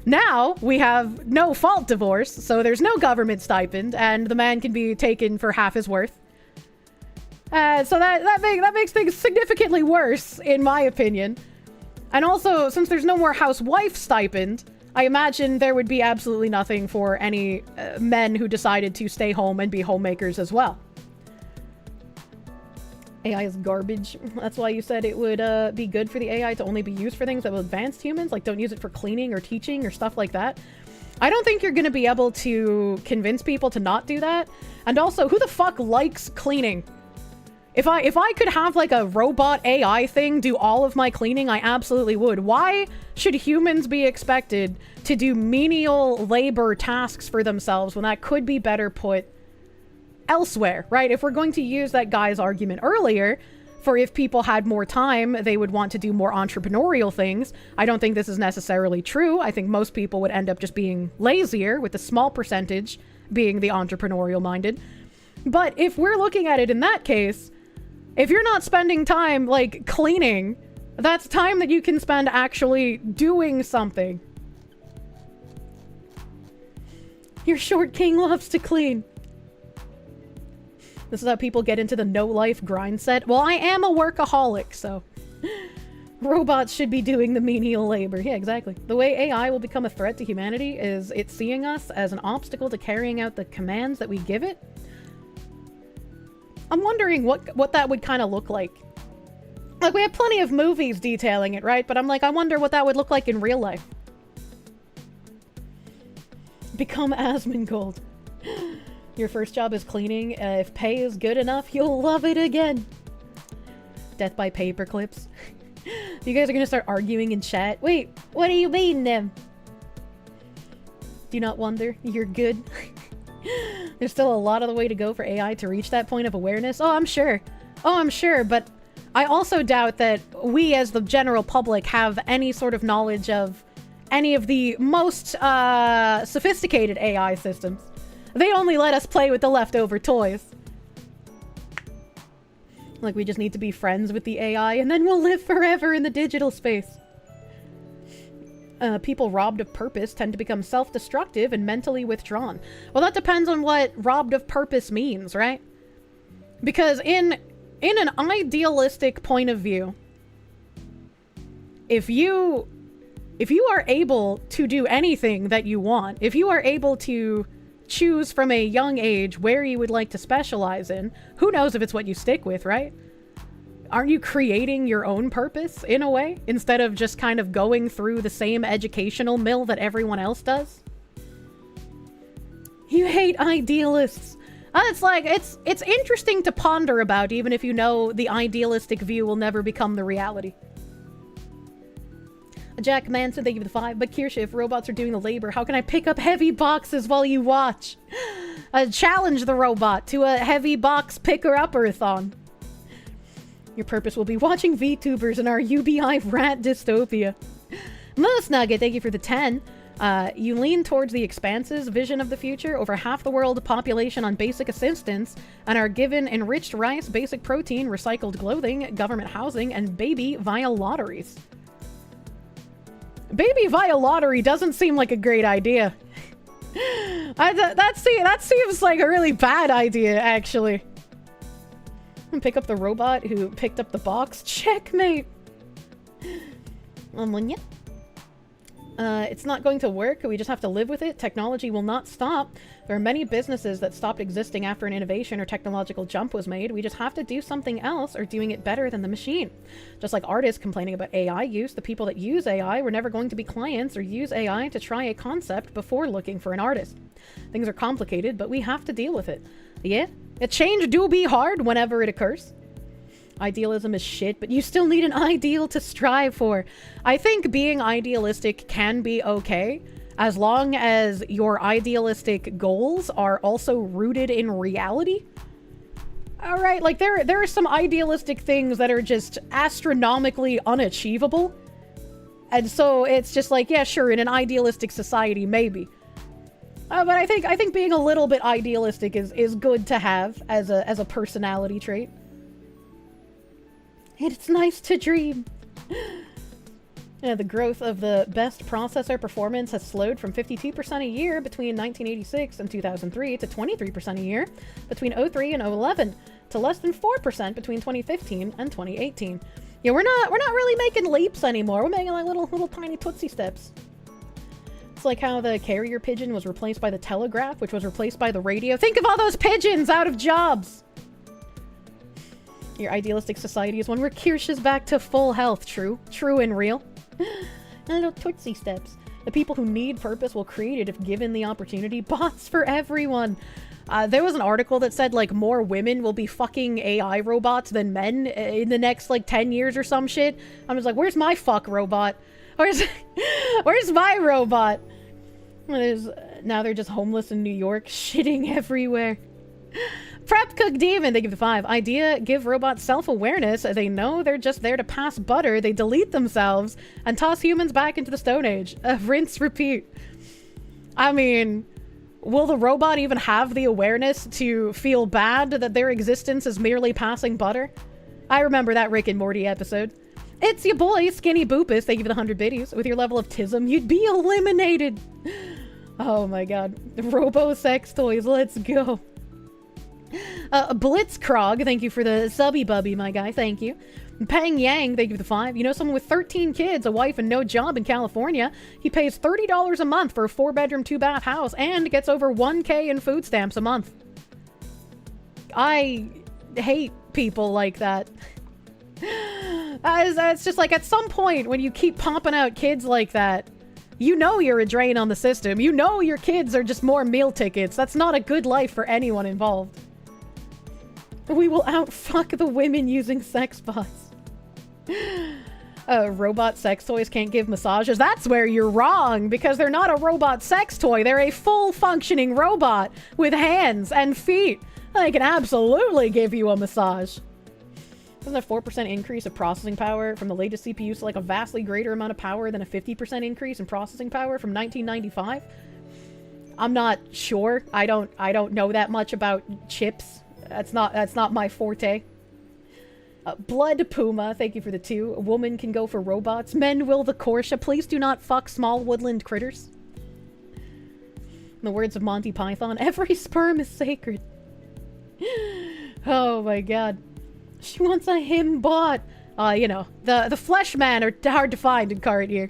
Now we have no fault divorce, so there's no government stipend and the man can be taken for half his worth. So that makes things significantly worse, in my opinion. And also, since there's no more housewife stipend, I imagine there would be absolutely nothing for any men who decided to stay home and be homemakers as well. AI is garbage. That's why you said it would be good for the AI to only be used for things that will advance humans. Like, don't use it for cleaning or teaching or stuff like that. I don't think you're going to be able to convince people to not do that. And also, who the fuck likes cleaning? If I could have like a robot AI thing do all of my cleaning, I absolutely would. Why should humans be expected to do menial labor tasks for themselves when that could be better put elsewhere, right? If we're going to use that guy's argument earlier for if people had more time, they would want to do more entrepreneurial things. I don't think this is necessarily true. I think most people would end up just being lazier, with a small percentage being the entrepreneurial minded. But if we're looking at it in that case, if you're not spending time, like, cleaning, that's time that you can spend actually doing something. Your short king loves to clean. This is how people get into the no-life grind set. Well, I am a workaholic, so robots should be doing the menial labor. Yeah, exactly. The way AI will become a threat to humanity is it seeing us as an obstacle to carrying out the commands that we give it. I'm wondering what that would kind of look like. Like, we have plenty of movies detailing it, right? But I'm like, I wonder what that would look like in real life. Become Asmongold. Your first job is cleaning. If pay is good enough, you'll love it again. Death by paper clips. You guys are gonna start arguing in chat. Wait, what do you mean, them? Do not wonder. You're good. There's still a lot of the way to go for AI to reach that point of awareness. Oh, I'm sure. But I also doubt that we as the general public have any sort of knowledge of any of the most sophisticated AI systems. They only let us play with the leftover toys. Like, we just need to be friends with the AI and then we'll live forever in the digital space. People robbed of purpose tend to become self-destructive and mentally withdrawn. Well, that depends on what robbed of purpose means, right? Because in an idealistic point of view, if you are able to do anything that you want, if you are able to choose from a young age where you would like to specialize in, who knows if it's what you stick with, right? Aren't you creating your own purpose in a way, instead of just kind of going through the same educational mill that everyone else does? You hate idealists. It's like, it's interesting to ponder about, even if you know the idealistic view will never become the reality. Jack Manson, thank you for the 5. But Kirsche, if robots are doing the labor, how can I pick up heavy boxes while you watch? Challenge the robot to a heavy box picker-upper-a-thon. Your purpose will be watching VTubers in our UBI rat dystopia. Moose Nugget, thank you for the 10. You lean towards the expanses vision of the future, over half the world population on basic assistance, and are given enriched rice, basic protein, recycled clothing, government housing, and baby via lotteries. Baby via lottery doesn't seem like a great idea. That seems like a really bad idea, actually. Pick up the robot who picked up the box. Checkmate! It's not going to work. We just have to live with it. Technology will not stop. There are many businesses that stopped existing after an innovation or technological jump was made. We just have to do something else or doing it better than the machine. Just like artists complaining about AI use, the people that use AI were never going to be clients or use AI to try a concept before looking for an artist. Things are complicated, but we have to deal with it. Yeah, a change do be hard whenever it occurs. Idealism is shit, but you still need an ideal to strive for. I think being idealistic can be okay, as long as your idealistic goals are also rooted in reality. Alright, like there are some idealistic things that are just astronomically unachievable. And so it's just like, yeah, sure, in an idealistic society, maybe. But I think being a little bit idealistic is good to have as a personality trait. It's nice to dream. Yeah, the growth of the best processor performance has slowed from 52% a year between 1986 and 2003 to 23% a year between 2003 and 2011 to less than 4% between 2015 and 2018. Yeah, we're not really making leaps anymore. We're making like little tiny tootsie steps. It's like how the carrier pigeon was replaced by the telegraph, which was replaced by the radio. Think of all those pigeons out of jobs! Your idealistic society is one where Kirsche is back to full health. True and real. Little tootsie steps. The people who need purpose will create it if given the opportunity. Bots for everyone. There was an article that said like more women will be fucking AI robots than men in the next like 10 years or some shit. I'm just like, where's my fuck robot? Where's my robot? Now they're just homeless in New York, shitting everywhere. Prep Cook Demon, they give the 5. Idea, give robots self-awareness. They know they're just there to pass butter. They delete themselves and toss humans back into the Stone Age. Rinse, repeat. I mean, will the robot even have the awareness to feel bad that their existence is merely passing butter? I remember that Rick and Morty episode. It's your boy, Skinny Boopus. They give you the 100 biddies. With your level of tism, you'd be eliminated. Oh my god. Robo sex toys, let's go. Blitzkrog, thank you for the subby bubby, my guy, thank you. Peng Yang, thank you for the 5. You know someone with 13 kids, a wife, and no job in California? He pays $30 a month for a 4-bedroom, 2-bath house and gets over 1K in food stamps a month. I hate people like that. It's just like, at some point, when you keep pumping out kids like that, you know you're a drain on the system. You know your kids are just more meal tickets. That's not a good life for anyone involved. We will outfuck the women using sex bots. Robot sex toys can't give massages. That's where you're wrong, because they're not a robot sex toy. They're a full-functioning robot with hands and feet. They can absolutely give you a massage. Doesn't a 4% increase of processing power from the latest CPUs to like a vastly greater amount of power than a 50% increase in processing power from 1995? I'm not sure. I don't know that much about chips. That's not my forte. Blood Puma, thank you for the 2. A woman can go for robots. Men will the Kirsche. Please do not fuck small woodland critters. In the words of Monty Python, every sperm is sacred. Oh my god. She wants a him bot. You know, the flesh man are hard to find in current year.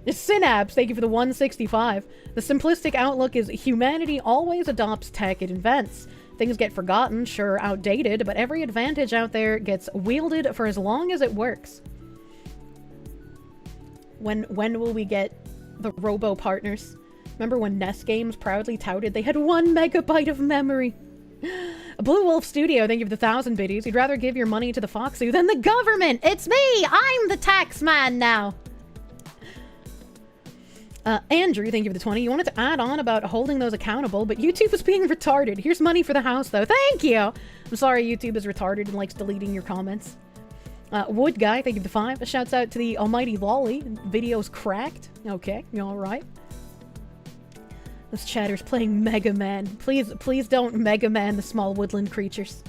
Synapse, thank you for the 165. The simplistic outlook is humanity always adopts tech it invents. Things get forgotten, sure, outdated, but every advantage out there gets wielded for as long as it works. When will we get the robo partners? Remember when NES games proudly touted they had 1 megabyte of memory? Blue Wolf Studio, thank you for the 1,000 biddies. You'd rather give your money to the Foxy than the government! It's me! I'm the tax man now! Andrew, thank you for the 20. You wanted to add on about holding those accountable, but YouTube is being retarded. Here's money for the house, though. Thank you! I'm sorry YouTube is retarded and likes deleting your comments. Wood Guy, thank you for the 5. Shouts out to the almighty Lolly. Video's cracked. Okay, you alright? This chatter's playing Mega Man. Please don't Mega Man the small woodland creatures.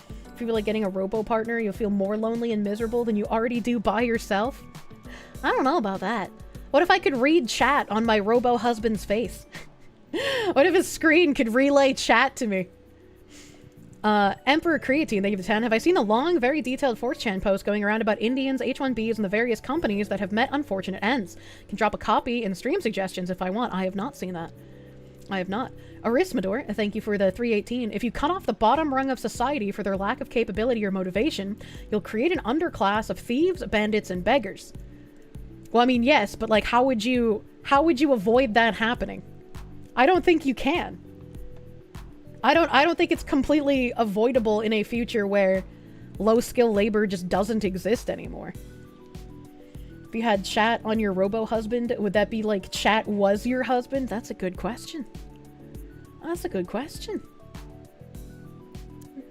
If you feel like getting a robo partner, you'll feel more lonely and miserable than you already do by yourself. I don't know about that. What if I could read chat on my robo husband's face? What if his screen could relay chat to me? Emperor Creatine, thank you for 10. Have I seen a long, very detailed 4chan post going around about Indians, H1Bs, and the various companies that have met unfortunate ends? Can drop a copy in stream suggestions if I want. I have not seen that. I have not. Arismador, thank you for the 318. If you cut off the bottom rung of society for their lack of capability or motivation, you'll create an underclass of thieves, bandits, and beggars. Well, I mean, yes, but like, how would you avoid that happening? I don't think you can. I don't think it's completely avoidable in a future where low-skill labor just doesn't exist anymore. If you had chat on your robo-husband, would that be like chat was your husband? That's a good question. That's a good question.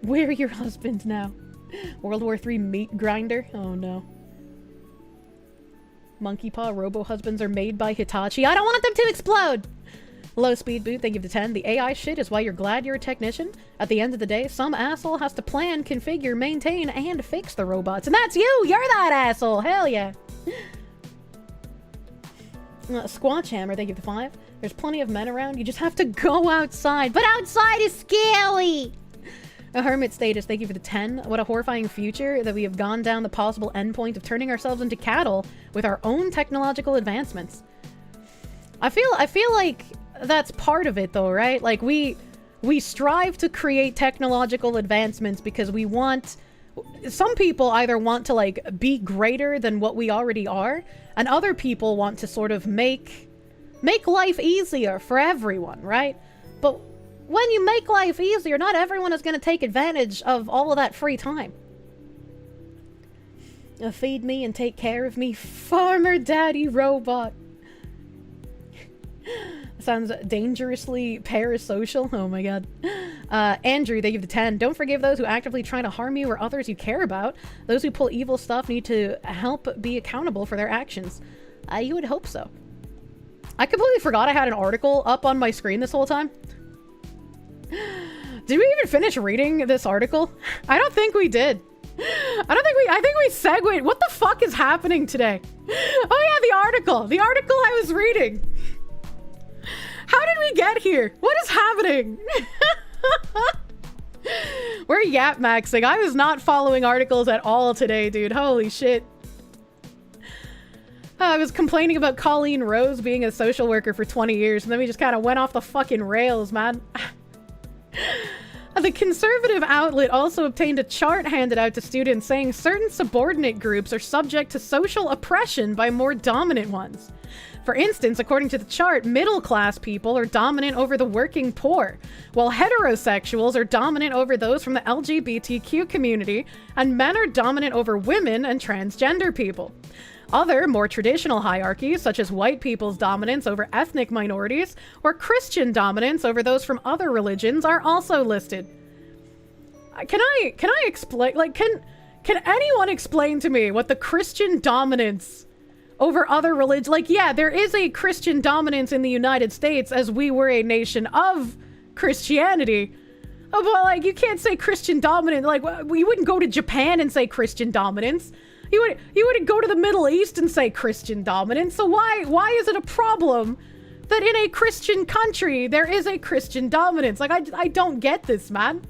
Where are your husbands now? World War III meat grinder? Oh no. Monkey Paw robo-husbands are made by Hitachi. I don't want them to explode! Low speed boot, thank you for 10. The AI shit is why you're glad you're a technician. At the end of the day, some asshole has to plan, configure, maintain, and fix the robots. And that's you! You're that asshole! Hell yeah! Squatch Hammer, thank you for 5. There's plenty of men around, you just have to go outside. But outside is scary! A Hermit Status, thank you for the 10. What a horrifying future that we have gone down the possible endpoint of turning ourselves into cattle with our own technological advancements. I feel like that's part of it though, right? Like we strive to create technological advancements because we want, some people either want to like be greater than what we already are, and other people want to sort of make life easier for everyone, right? But when you make life easier, not everyone is going to take advantage of all of that free time. Feed me and take care of me, Farmer Daddy Robot. Sounds dangerously parasocial. Oh my god. Andrew, they give the 10. Don't forgive those who actively try to harm you or others you care about. Those who pull evil stuff need to help be accountable for their actions. You would hope so. I completely forgot I had an article up on my screen this whole time. Did we even finish reading this article? I don't think we did. I think we segued. What the fuck is happening today? Oh yeah, the article I was reading. How did we get here? What is happening? We're yap maxing. I was not following articles at all today, dude. Holy shit. I was complaining about Colleen Rose being a social worker for 20 years, and then we just kind of went off the fucking rails, man. The conservative outlet also obtained a chart handed out to students saying certain subordinate groups are subject to social oppression by more dominant ones. For instance, according to the chart, middle-class people are dominant over the working poor, while heterosexuals are dominant over those from the LGBTQ community, and men are dominant over women and transgender people. Other, more traditional hierarchies, such as white people's dominance over ethnic minorities, or Christian dominance over those from other religions, are also listed. Can I explain, like, can anyone explain to me what the Christian dominance over other religions, like, yeah, there is a Christian dominance in the United States as we were a nation of Christianity, but like, you can't say Christian dominance, like, you wouldn't go to Japan and say Christian dominance. You wouldn't go to the Middle East and say Christian dominance. So why is it a problem that in a Christian country there is a Christian dominance? Like, I don't get this, man.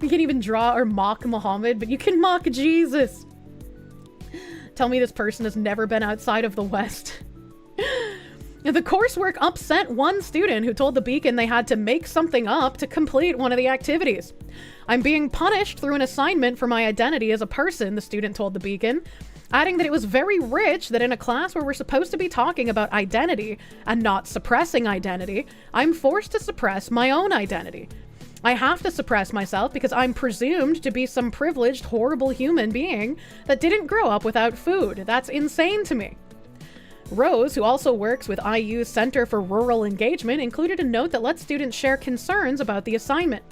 You can't even draw or mock Muhammad, but you can mock Jesus. Tell me this person has never been outside of the West. The coursework upset one student who told the Beacon they had to make something up to complete one of the activities. I'm being punished through an assignment for my identity as a person, the student told the Beacon, adding that it was very rich that in a class where we're supposed to be talking about identity and not suppressing identity, I'm forced to suppress my own identity. I have to suppress myself because I'm presumed to be some privileged, horrible human being that didn't grow up without food. That's insane to me. Rose, who also works with IU's Center for Rural Engagement, included a note that lets students share concerns about the assignment.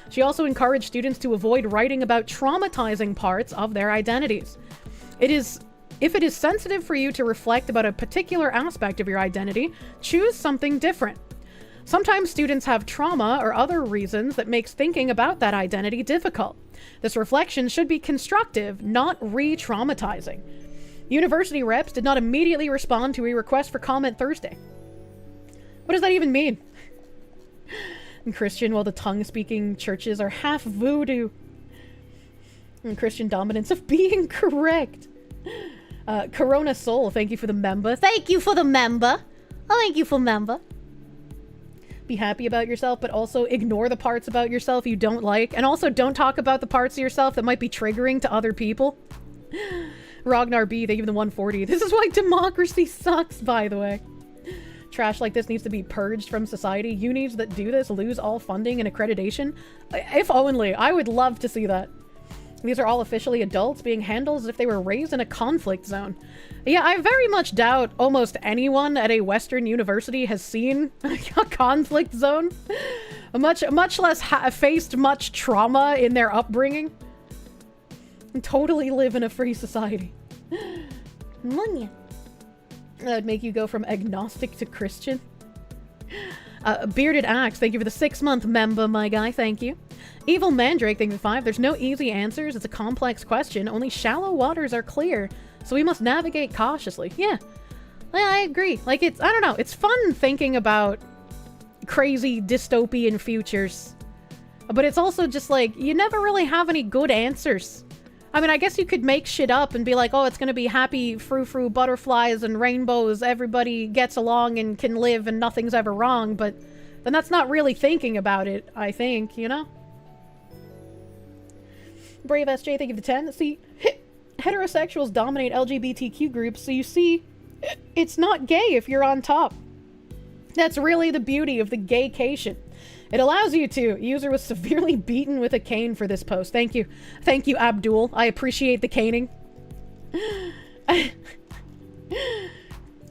She also encouraged students to avoid writing about traumatizing parts of their identities. If it is sensitive for you to reflect about a particular aspect of your identity, choose something different. Sometimes students have trauma or other reasons that makes thinking about that identity difficult. This reflection should be constructive, not re-traumatizing. University reps did not immediately respond to a request for comment Thursday. What does that even mean? And Christian, while the tongue-speaking churches are half voodoo. And Christian dominance of being correct. Corona Soul, thank you for the member. Thank you for the member. Oh, thank you for member. Be happy about yourself, but also ignore the parts about yourself you don't like. And also don't talk about the parts of yourself that might be triggering to other people. Ragnar B, thank you for the 140. This is why democracy sucks, by the way. Trash like this needs to be purged from society. Unis that do this lose all funding and accreditation. If only. I would love to see that. These are all officially adults being handled as if they were raised in a conflict zone. Yeah, I very much doubt almost anyone at a Western university has seen a conflict zone. Much less faced much trauma in their upbringing. And totally live in a free society. Munya. That would make you go from agnostic to Christian. Bearded Axe, thank you for the 6-month member, my guy, thank you. Evil Mandrake, thank you for 5. There's no easy answers, it's a complex question. Only shallow waters are clear, so we must navigate cautiously. Yeah, I agree. Like, I don't know, it's fun thinking about crazy dystopian futures. But it's also just like, you never really have any good answers. I mean, I guess you could make shit up and be like, oh, it's gonna be happy frou-frou butterflies and rainbows, everybody gets along and can live and nothing's ever wrong, but then that's not really thinking about it, I think, you know? Brave SJ, thank you for the 10. See, heterosexuals dominate LGBTQ groups, so you see, it's not gay if you're on top. That's really the beauty of the gaycation. It allows you to. User was severely beaten with a cane for this post. Thank you. Thank you, Abdul. I appreciate the caning.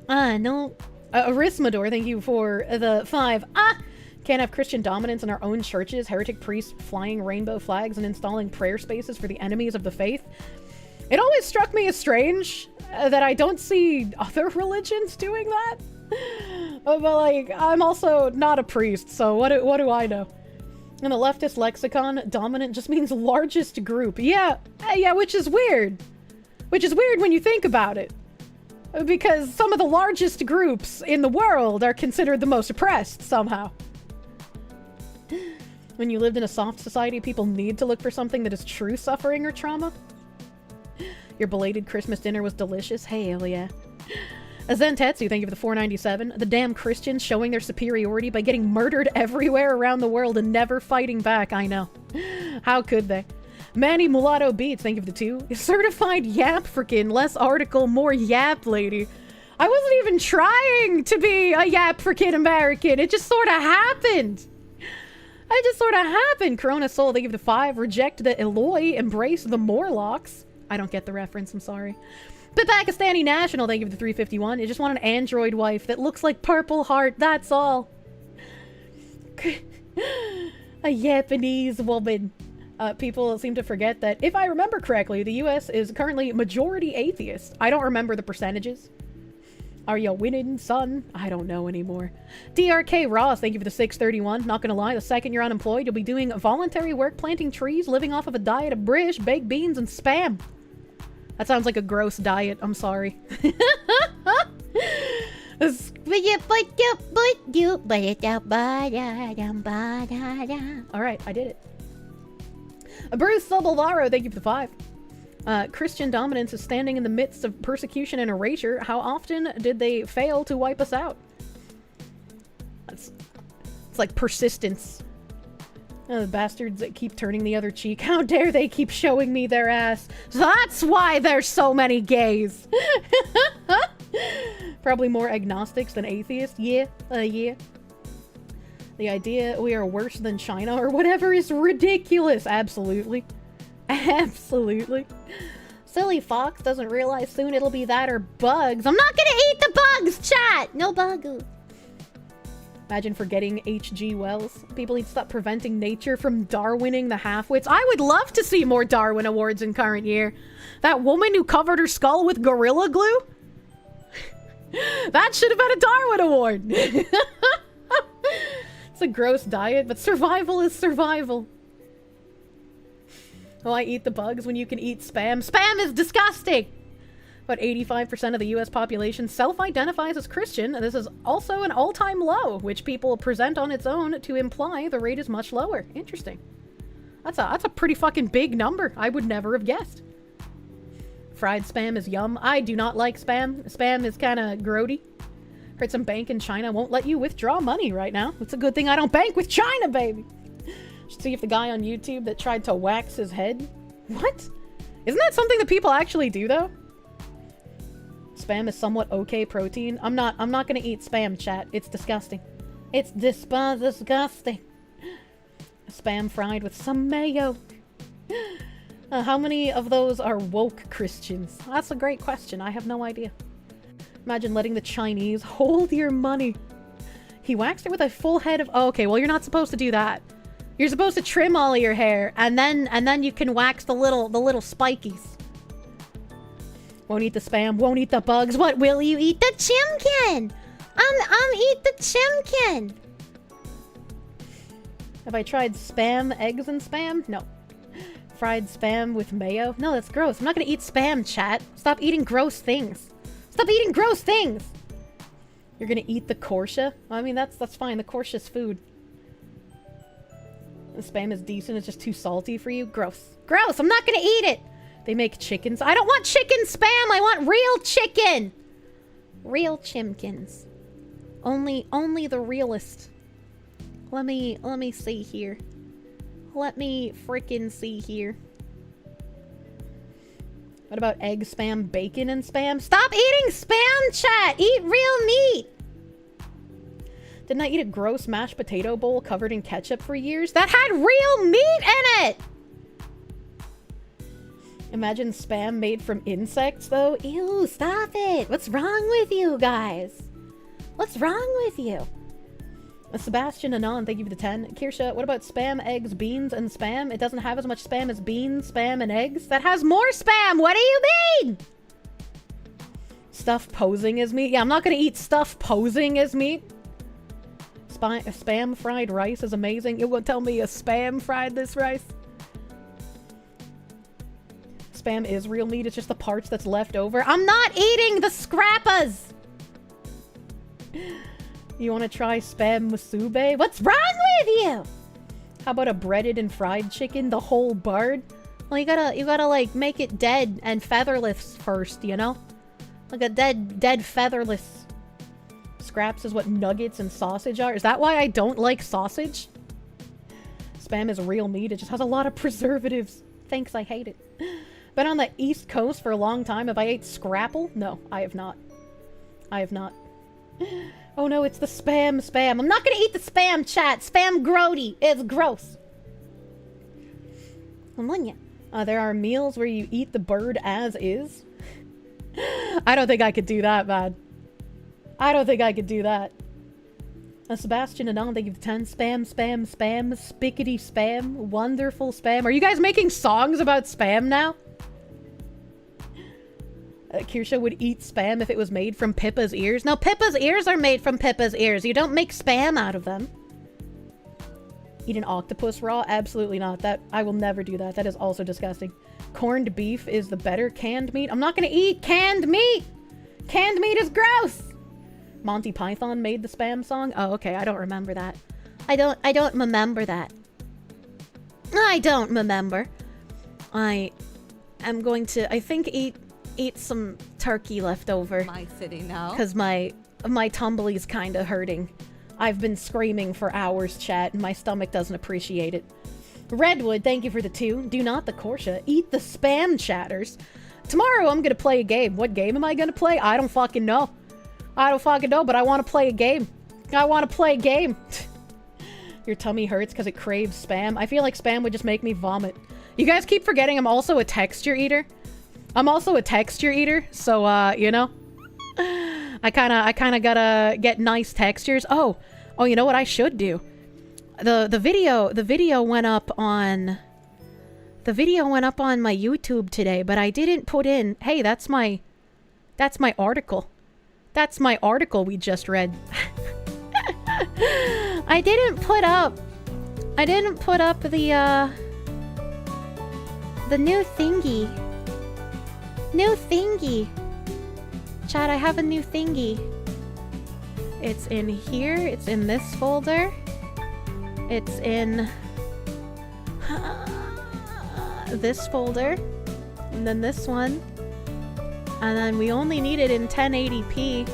No. Arismador, thank you for the 5. Can't have Christian dominance in our own churches, heretic priests flying rainbow flags and installing prayer spaces for the enemies of the faith. It always struck me as strange that I don't see other religions doing that. But like, I'm also not a priest, so what do I know? In the leftist lexicon, dominant just means largest group. Yeah, which is weird. Which is weird when you think about it. Because some of the largest groups in the world are considered the most oppressed, somehow. When you lived in a soft society, people need to look for something that is true suffering or trauma. Your belated Christmas dinner was delicious. Hell yeah. Zentetsu, thank you for the 497. The damn Christians showing their superiority by getting murdered everywhere around the world and never fighting back. I know. How could they? Manny Mulatto Beats, thank you for the 2. Certified yap frickin', less article, more yap lady. I wasn't even trying to be a yap frickin' American. It just sort of happened. Corona Soul, thank you for the 5. Reject the Eloi, embrace the Morlocks. I don't get the reference, I'm sorry. But Pakistani National, thank you for the 351. You just want an android wife that looks like Purple Heart, that's all. A Japanese woman. People seem to forget that, if I remember correctly, the US is currently majority atheist. I don't remember the percentages. Are you winning, son? I don't know anymore. DRK Ross, thank you for the 631. Not gonna lie, the second you're unemployed, you'll be doing voluntary work planting trees, living off of a diet of Brish, baked beans, and Spam. That sounds like a gross diet. I'm sorry. Alright, I did it. Bruce Sobolvaro, thank you for the 5. Christian dominance is standing in the midst of persecution and erasure. How often did they fail to wipe us out? It's like persistence. The bastards that keep turning the other cheek. How dare they keep showing me their ass? That's why there's so many gays. Probably more agnostics than atheists. Yeah. The idea we are worse than China or whatever is ridiculous. Absolutely. Absolutely. Silly fox doesn't realize soon it'll be that or bugs. I'm not gonna eat the bugs, chat! No bugs. Imagine forgetting H.G. Wells. People need to stop preventing nature from Darwining the half-wits. I would love to see more Darwin Awards in current year. That woman who covered her skull with Gorilla Glue? That should have been a Darwin Award. It's a gross diet, but survival is survival. Oh, I eat the bugs when you can eat spam. Spam is disgusting! About 85% of the US population self-identifies as Christian, and this is also an all-time low, which people present on its own to imply the rate is much lower. Interesting. That's a pretty fucking big number. I would never have guessed. Fried spam is yum. I do not like spam. Spam is kind of grody. Heard some bank in China won't let you withdraw money right now. It's a good thing I don't bank with China, baby. Should see if the guy on YouTube that tried to wax his head. What? Isn't that something that people actually do, though? Spam is somewhat okay protein. I'm not gonna eat spam, chat. It's disgusting. It's disgusting. Spam fried with some mayo. How many of those are woke Christians? That's a great question. I have no idea. Imagine letting the Chinese hold your money. He waxed it with a full head of... Oh, okay, well, you're not supposed to do that. You're supposed to trim all of your hair, and then you can wax the little spikies. Won't eat the spam, won't eat the bugs. What will you eat? The chimkin! Eat the chimkin! Have I tried spam, eggs, and spam? No. Fried spam with mayo? No, that's gross. I'm not gonna eat spam, chat. Stop eating gross things. Stop eating gross things! You're gonna eat the Kirsche? I mean, that's fine. The Kirsche's food. The spam is decent. It's just too salty for you. Gross. Gross! I'm not gonna eat it! They make chickens. I don't want chicken spam! I want real chicken! Real chimkins. Only the realest. Let me see here. Let me freaking see here. What about egg spam, bacon, and spam? Stop eating spam, chat! Eat real meat! Didn't I eat a gross mashed potato bowl covered in ketchup for years? That had real meat in it! Imagine spam made from insects, though. Ew, stop it! What's wrong with you guys? What's wrong with you? Sebastian Anon, thank you for the 10. Kirsche, what about spam, eggs, beans, and spam? It doesn't have as much spam as beans, spam, and eggs. That has more spam! What do you mean? Stuff posing as meat? Yeah, I'm not gonna eat stuff posing as meat. Spam fried rice is amazing. You won't tell me a spam fried this rice? Spam is real meat. It's just the parts that's left over. I'm not eating the scrappas! You want to try spam musube? What's wrong with you? How about a breaded and fried chicken? The whole bird? Well, you gotta like make it dead and featherless first, you know? Like a dead featherless. Scraps is what nuggets and sausage are. Is that why I don't like sausage? Spam is real meat. It just has a lot of preservatives. Thanks, I hate it. Been on the East Coast for a long time. Have I ate scrapple? No, I have not. I have not. Oh no, it's the spam. I'm not gonna eat the spam, chat. Spam grody. It's gross. There are meals where you eat the bird as is. I don't think I could do that, man. I don't think I could do that. Sebastian Anon, thank you for 10. Spam, spickety spam, wonderful spam. Are you guys making songs about spam now? Kirsche would eat spam if it was made from Pippa's ears. No, Pippa's ears are made from Pippa's ears. You don't make spam out of them. Eat an octopus raw? Absolutely not. That I will never do that. That is also disgusting. Corned beef is the better canned meat. I'm not gonna eat canned meat! Canned meat is gross! Monty Python made the spam song? Oh, okay. I don't remember that. I don't remember that. I don't remember. I am going to, I think, eat some turkey left over. My city now. Because my tumbly's kind of hurting. I've been screaming for hours, chat, and my stomach doesn't appreciate it. Redwood, thank you for the 2. Do not the Kirsche. Eat the spam, chatters. Tomorrow I'm gonna play a game. What game am I gonna play? I don't fucking know. I don't fucking know, but I want to play a game. I want to play a game. Your tummy hurts because it craves spam. I feel like spam would just make me vomit. You guys keep forgetting I'm also a texture eater. I'm also a texture eater, so, you know. I kinda gotta get nice textures. Oh, you know what I should do? The video went up on... The video went up on my YouTube today, but I didn't put in... Hey, that's my article. That's my article we just read. I didn't put up the new thingy. New thingy. Chat, I have a new thingy. It's in here. It's in this folder. It's in this folder. And then this one. And then we only need it in 1080p.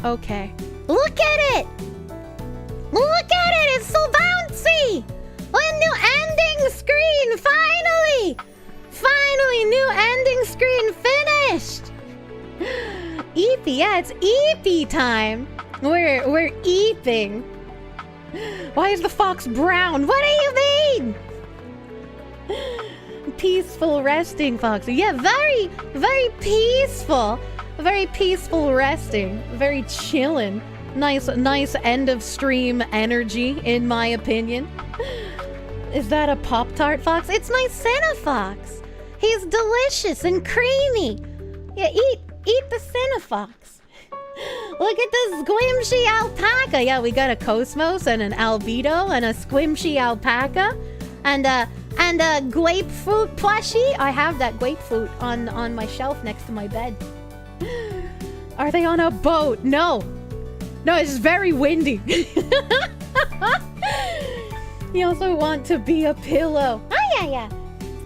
Okay. Look at it! Look at it! It's so bouncy! A new ending screen! Finally! Finally, new ending screen finished! EP, yeah, it's EP time. We're eeping. Why is the fox brown? What do you mean? Peaceful resting, Foxy. Yeah, very, very peaceful. Very peaceful resting. Very chillin'. Nice end of stream energy, in my opinion. Is that a Pop-Tart, Fox? It's my Cinefox. He's delicious and creamy. Yeah, eat the Cinefox. Look at this squishy alpaca. Yeah, we got a Cosmos and an Albedo and a squishy alpaca and a grapefruit plushie. I have that grapefruit on my shelf next to my bed. Are they on a boat? No, it's very windy. You also want to be a pillow. Oh yeah.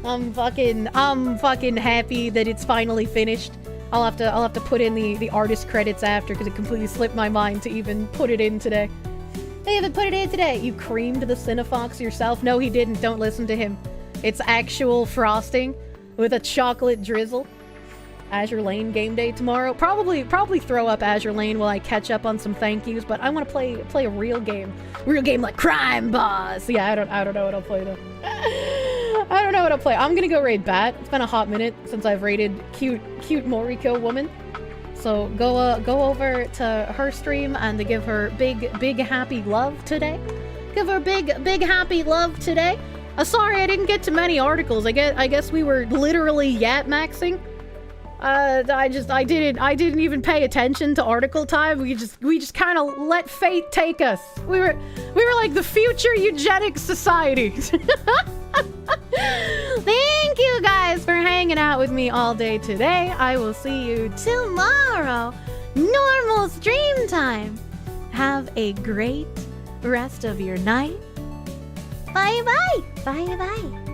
I'm fucking happy that it's finally finished. I'll have to put in the artist credits after because it completely slipped my mind to even put it in today. I haven't put it in today. You creamed the Cinefox yourself? No, he didn't. Don't listen to him. It's actual frosting with a chocolate drizzle. Azure Lane game day tomorrow. Probably throw up Azure Lane while I catch up on some thank yous, but I want to play a real game. Real game like Crime Boss. Yeah, I don't know what I'll play though. I don't know what I'll play. I'm gonna go raid Bat. It's been a hot minute since I've raided cute Moriko woman. So go over to her stream and to give her big happy love today. Give her big happy love today. Sorry I didn't get to many articles. I guess we were literally yat-maxing. I didn't even pay attention to article time. We just kind of let fate take us. We were like the future eugenics society. Thank you guys for hanging out with me all day today. I will see you tomorrow. Normal stream time. Have a great rest of your night. Bye bye. Bye bye.